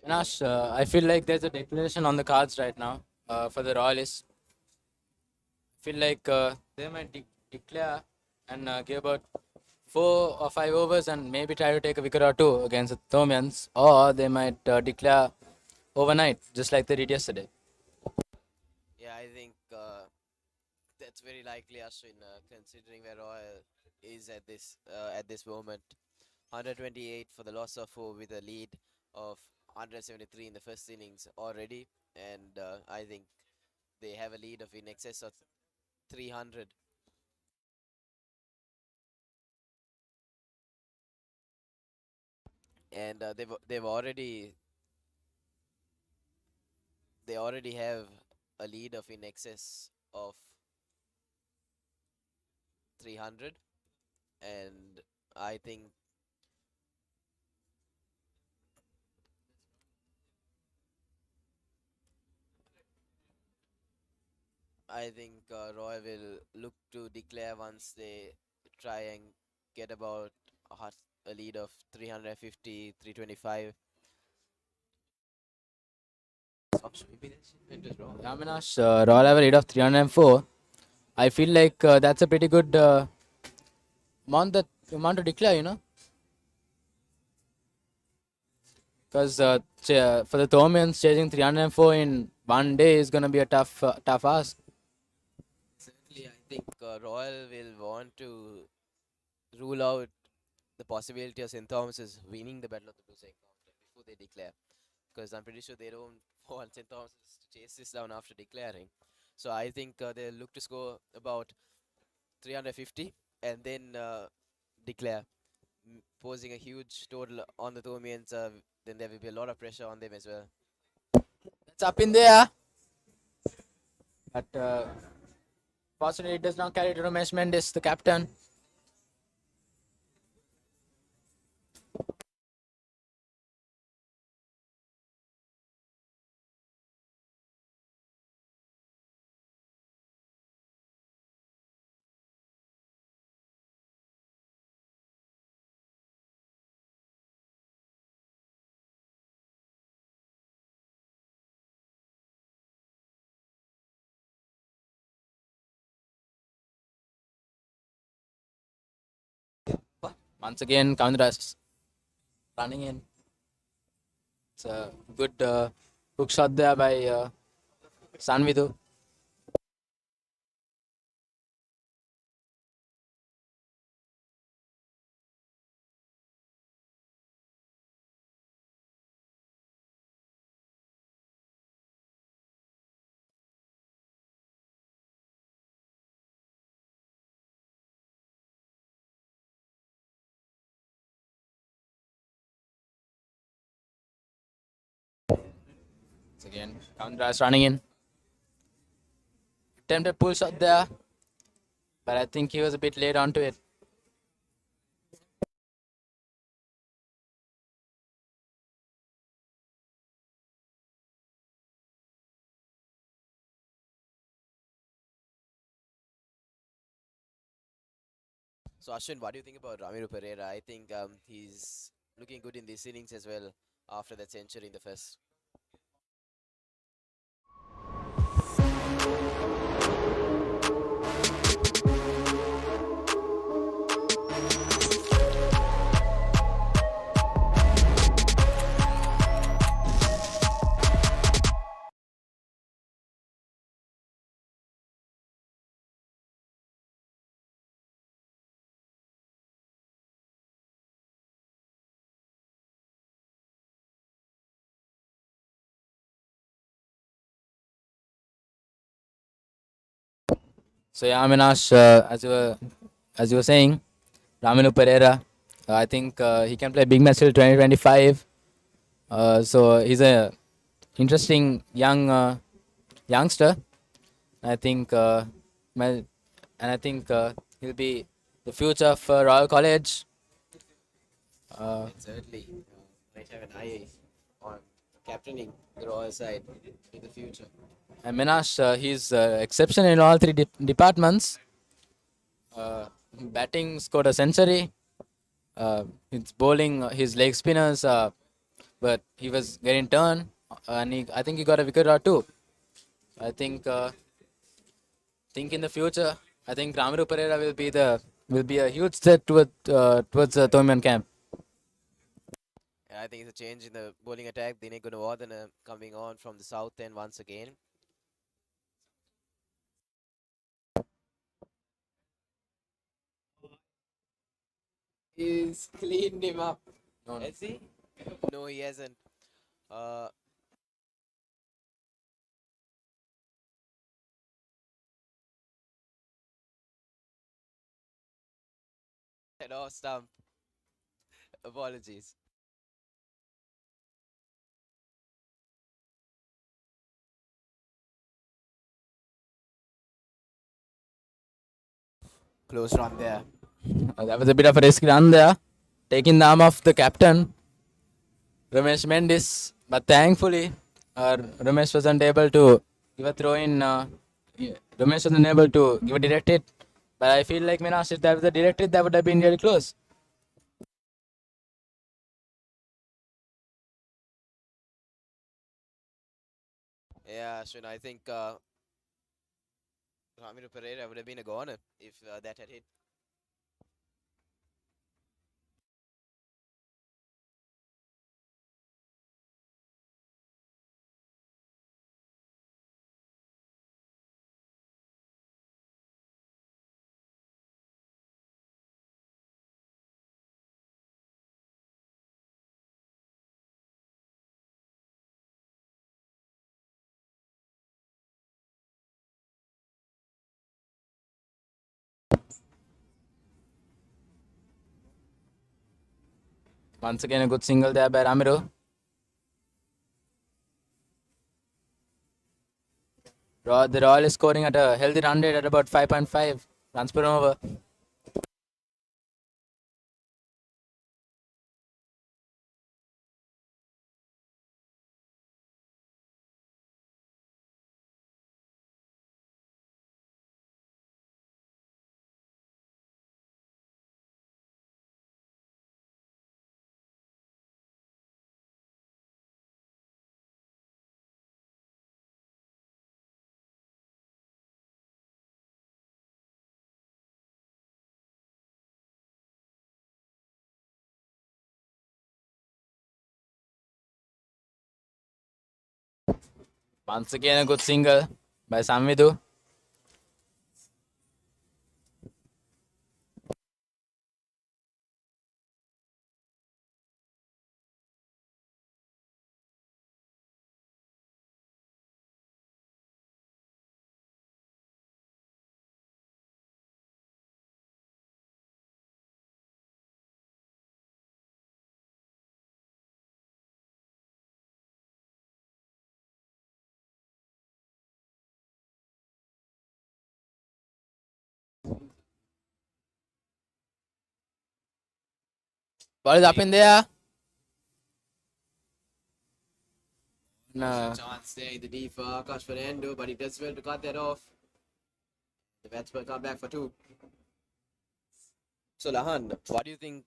Nash, I feel like there's a declaration on the cards right now for the Royalists. Feel like they might declare and give about 4 or 5 overs and maybe try to take a wicket or two against the Thomians, or they might declare overnight, just like they did yesterday. Yeah, I think that's very likely, Ashwin, considering where Royal is at this moment. 128 for the loss of 4 with a lead of 173 in the first innings already, and I think they have a lead of in excess of 300. And they already have a lead of in excess of 300, and I think Roy will look to declare once they try and get about a lead of 350, 325. Avinash, Royal have a lead of 304. I feel like that's a pretty good amount to declare, because for the Thomians, chasing 304 in one day is going to be a tough ask. Certainly, I think Royal will want to rule out the possibility of St. Thomas's winning the Battle of the Blue Encounter before they declare, because I'm pretty sure they don't want St. Thomas's to chase this down after declaring. So I think they'll look to score about 350 and then declare, posing a huge total on the Thomians. Then there will be a lot of pressure on them as well. It's up in there. But fortunately, it does not carry to Ramesh Mendes, the captain. Once again, Kavindra running in. It's a good hook shot there by Sanvidu. Once again, Kavindra is running in. Attempted pull shot there, but I think he was a bit late onto it. So Ashwin, what do you think about Ramiro Pereira? I think he's looking good in these innings as well after that century in the first. So yeah, Avinash, as you were saying, Ramiro Pereira, I think he can play big match till 2025. So he's a interesting youngster. I think I think he'll be the future of Royal College. Certainly might have an eye on captaining the Royal side in the future. And Minash, he's exception in all three departments. Batting scored a century. His bowling, his leg spinners but he was getting turned, and I think he got a wicket or two. I think in the future, I think Ramiru Pereira will be a huge threat towards the Tomian camp. I think it's a change in the bowling attack. Dinesh Gunawardene coming on from the south end once again. He's cleaned him up. No. Has he? No, he hasn't. Head off stump. Apologies. Close run there. That was a bit of a risky run there, taking the arm of the captain, Ramesh Mendis. But thankfully, Ramesh wasn't able to give a throw in. Ramesh wasn't able to give a direct hit. But I feel like, Minash, if that was a direct hit, that would have been really close. Yeah, Ashwin, I think Ramiru Pereira would have been a goner if that had hit. Once again, a good single there by Ramiru. The Royal is scoring at a healthy run rate at about 5.5 runs per over. Once again, a good single by Samvidu. Ball is up in there. No. Chance there in the deep for Akash Fernando, but he does well to cut that off. The batsman come back for two. So Lahan, what do you think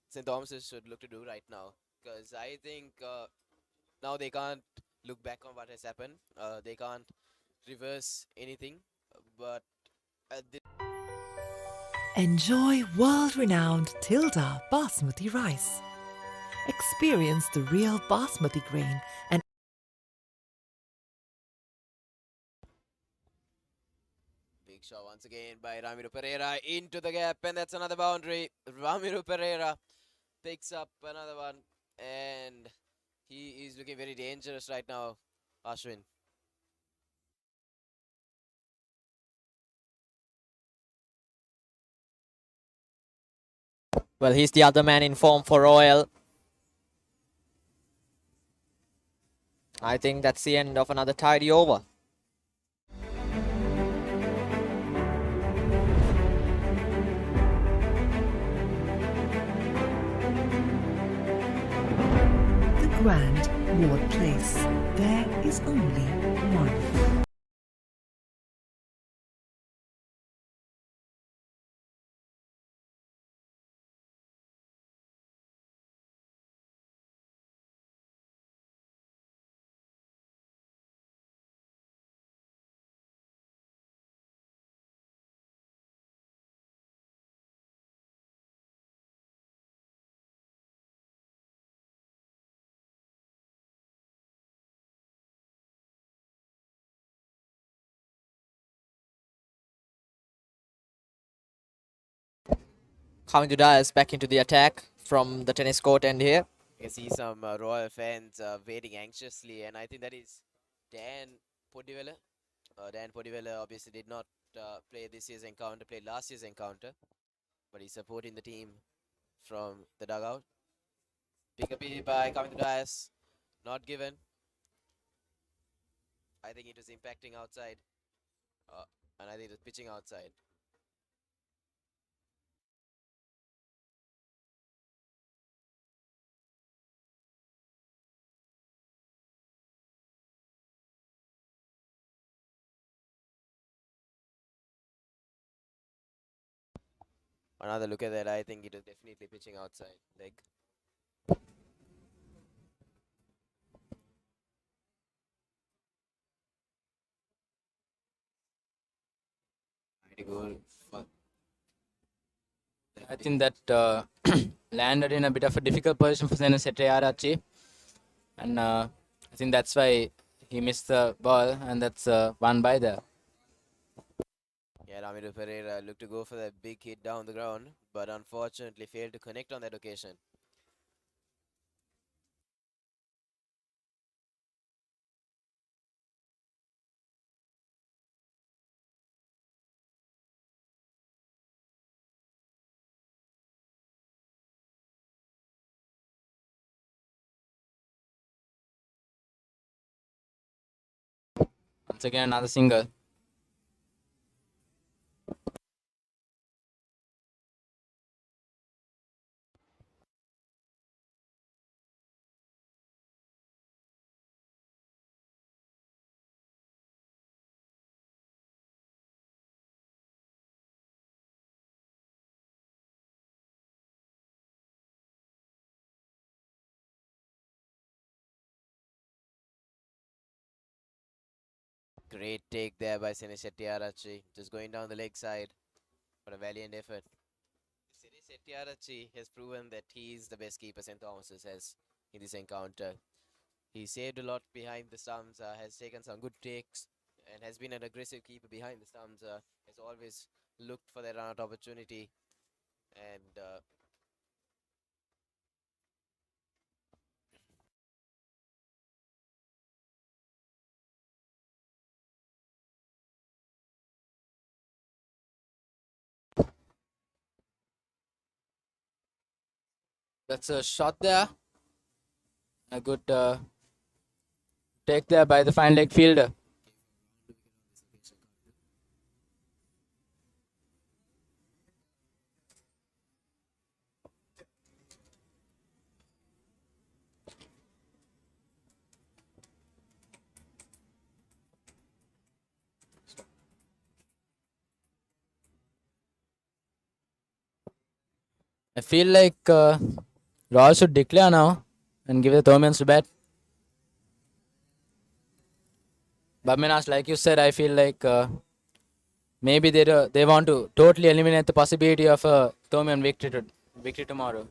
St. Thomas's should look to do right now? Because I think now they can't look back on what has happened. They can't reverse anything. But Enjoy world-renowned Tilda Basmati rice. Experience the real Basmati grain and big shot once again by Ramiru Pereira into the gap, and that's another boundary. Ramiru Pereira picks up another one, and he is looking very dangerous right now, Ashwin. Well, he's the other man in form for Royal. I think that's the end of another tidy over. the Grand Ward Place. There is only one. coming to Dias back into the attack from the tennis court end here. You can see some Royal fans waiting anxiously, and I think that is Dan Podivela. Dan Podivela obviously did not play this year's encounter, played last year's encounter, but he's supporting the team from the dugout. Pick up by coming to Dias, not given. I think it was impacting outside, and I think it was pitching outside. Another look at that, I think it was definitely pitching outside leg. Goal for I think that landed in a bit of a difficult position for Senna Arachi, and I think that's why he missed the ball, and that's one by there. Yeah, Ramiro Pereira looked to go for that big hit down the ground, but unfortunately failed to connect on that occasion. Once again, another single. Great take there by Seneshetti Arachi, just going down the leg side for a valiant effort. Seneshetti Arachi has proven that he is the best keeper St. Thomas's has in this encounter. He saved a lot behind the stumps, has taken some good takes, and has been an aggressive keeper behind the stumps. Has always looked for that run-out opportunity, and That's a shot there. A good take there by the fine leg fielder. I feel like Royal should declare now and give the Thormians to bat. But Minas, like you said, I feel like maybe they want to totally eliminate the possibility of a Thormian victory tomorrow.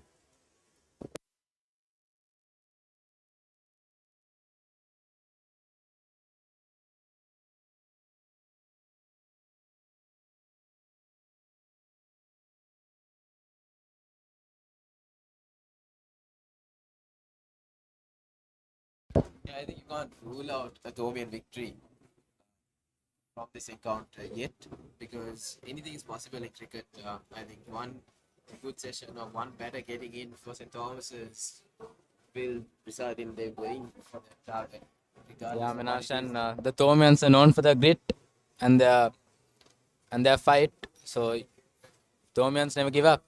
yeah, I think you can't rule out a Thomian victory from this encounter yet, because anything is possible in cricket. I think one good session or one batter getting in for St. Thomas's will result in them going for that target. Yeah, Minas, and the Thormians are known for their grit and their fight. So Thormians never give up.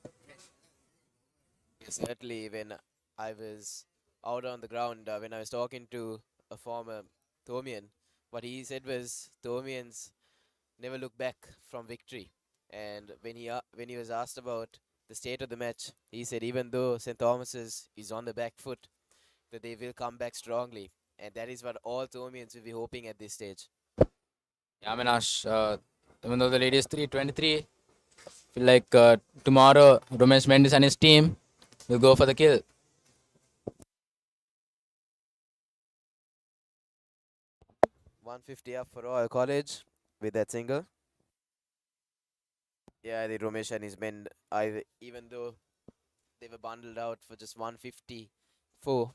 Certainly, when I was out on the ground, when I was talking to a former Thomian, what he said was Thomians never look back from victory. And when he was asked about the state of the match, he said even though St. Thomas's is on the back foot, that they will come back strongly, and that is what all Thomians will be hoping at this stage. Yeah, Minas, even though the lead is 3-23, feel like tomorrow Ramesh Mendes and his team will go for the kill. .150 up for Royal College with that single. Yeah, the Ramesh and his men even though they were bundled out for just 154,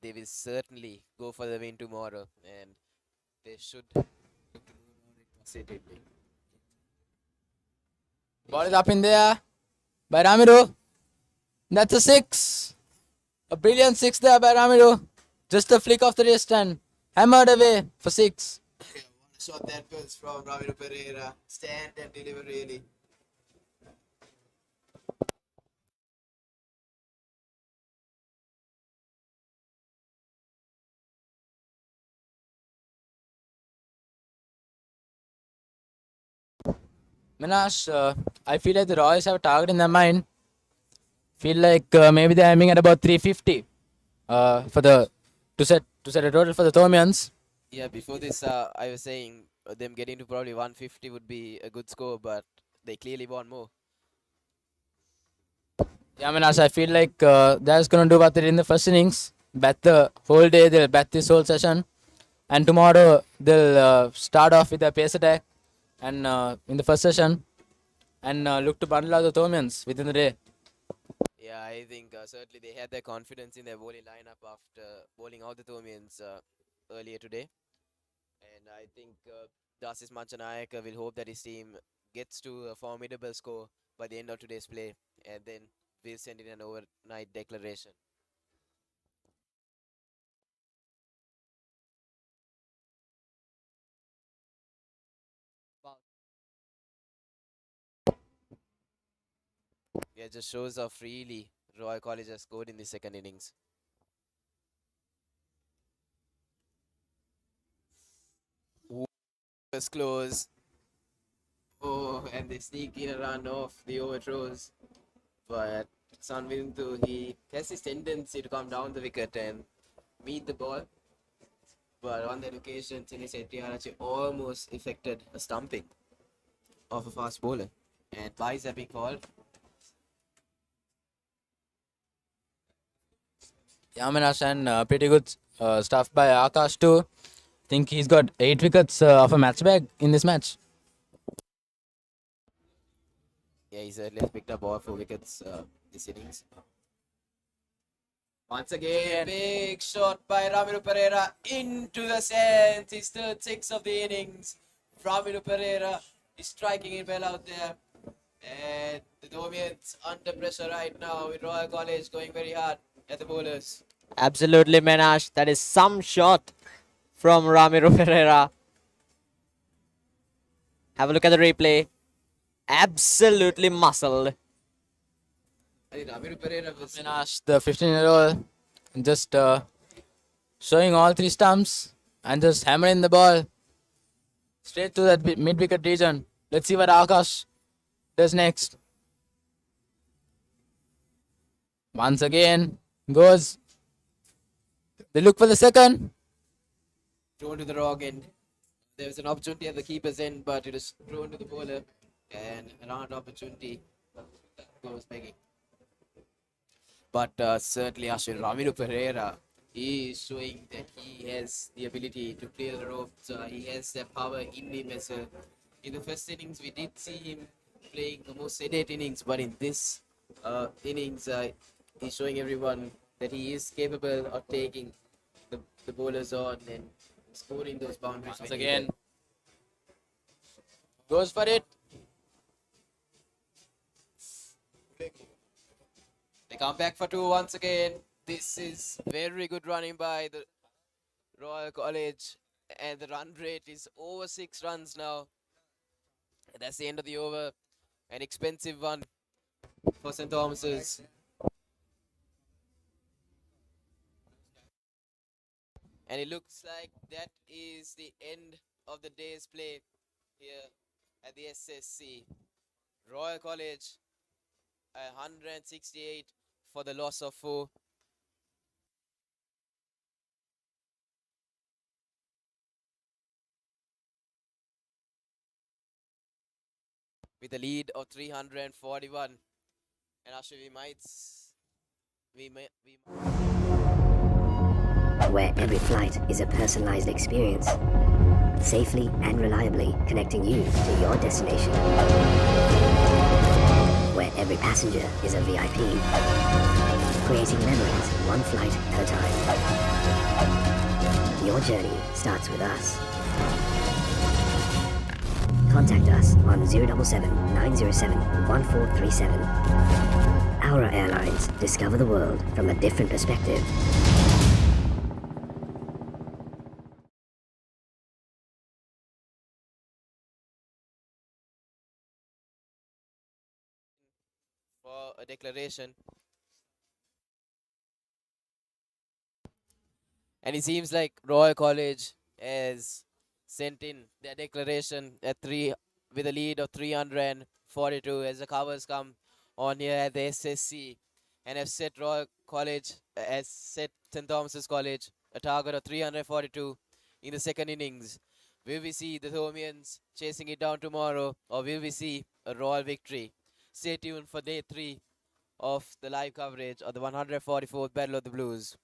they will certainly go for the win tomorrow, and they should look to do it positively. Ball is up in there by Ramiro. That's a 6. A brilliant 6 there by Ramiro. Just a flick of the wrist and hammered away for 6. Shot that was from Ramiro Pereira. Stand and deliver really. Minash, I feel like the Royals have a target in their mind. Feel like maybe they're aiming at about 350 for the to set a total for the Thomians. Yeah, before this, I was saying them getting to probably 150 would be a good score, but they clearly want more. Yeah, Minash, I feel like they're just gonna do what they did in the first innings. Bat the whole day, they'll bat this whole session, and tomorrow they'll start off with a pace attack, and in the first session, and look to bundle out the Thomians within the day. Yeah, I think certainly they had their confidence in their bowling lineup after bowling out the Thomians earlier today. And I think Dasis Manchanayaka will hope that his team gets to a formidable score by the end of today's play, and then we'll send in an overnight declaration. Yeah, just shows how freely Royal College has scored in the second innings. Ooh, was close. Oh, and they sneak in a run off the overthrows. But Sanvindu, he has his tendency to come down the wicket and meet the ball. But on that occasion, Chinese Etiarachi almost effected a stumping of a fast bowler. And byes have been called. Yeah, Minash, and pretty good stuff by Akash too. Think he's got 8 wickets of a match bag in this match. Yeah, he certainly has picked up all 4 wickets this innings. Once again, big shot by Ramiro Pereira into the sands. His third 6 of the innings. Ramiro Pereira is striking it well out there. And the Thomians under pressure right now with Royal College going very hard at the bowlers. Absolutely, Menash. That is some shot from Ramiro Pereira. Have a look at the replay. Absolutely muscled. Ramiro Pereira was Minash, the 15-year-old, just showing all 3 stumps and just hammering the ball straight to that mid-wicket region. Let's see what Akash does next. Once again, goes. They look for the second. thrown to the wrong end. There was an opportunity at the keeper's end, but it was thrown to the bowler. And another opportunity goes begging. But certainly Ashwin Ramiro Pereira is showing that he has the ability to clear the ropes. He has that power in him. In the first innings, we did see him playing the most sedate innings, but in this innings, he's showing everyone that he is capable of taking the bowlers on and scoring those boundaries. Once again, goes for it. They come back for 2 once again. This is very good running by the Royal College, and the run rate is over 6 runs now. That's the end of the over. An expensive one for St. Thomas's. And it looks like that is the end of the day's play here at the SSC. Royal College 168 for the loss of 4. With a lead of 341. And actually where every flight is a personalized experience, safely and reliably connecting you to your destination. Where Every passenger is a VIP, creating memories one flight at a time. Your journey starts with us. Contact us on 077 907 1437. Our Airlines, discover the world from a different perspective. For a declaration. And it seems like Royal College has sent in their declaration at 3 with a lead of 342 as the covers come on here at the SSC and have set Royal College as set St. Thomas's College a target of 342 in the second innings. Will we see the Thomians chasing it down tomorrow, or will we see a Royal victory? Stay tuned for day 3 of the live coverage of the 144th Battle of the Blues.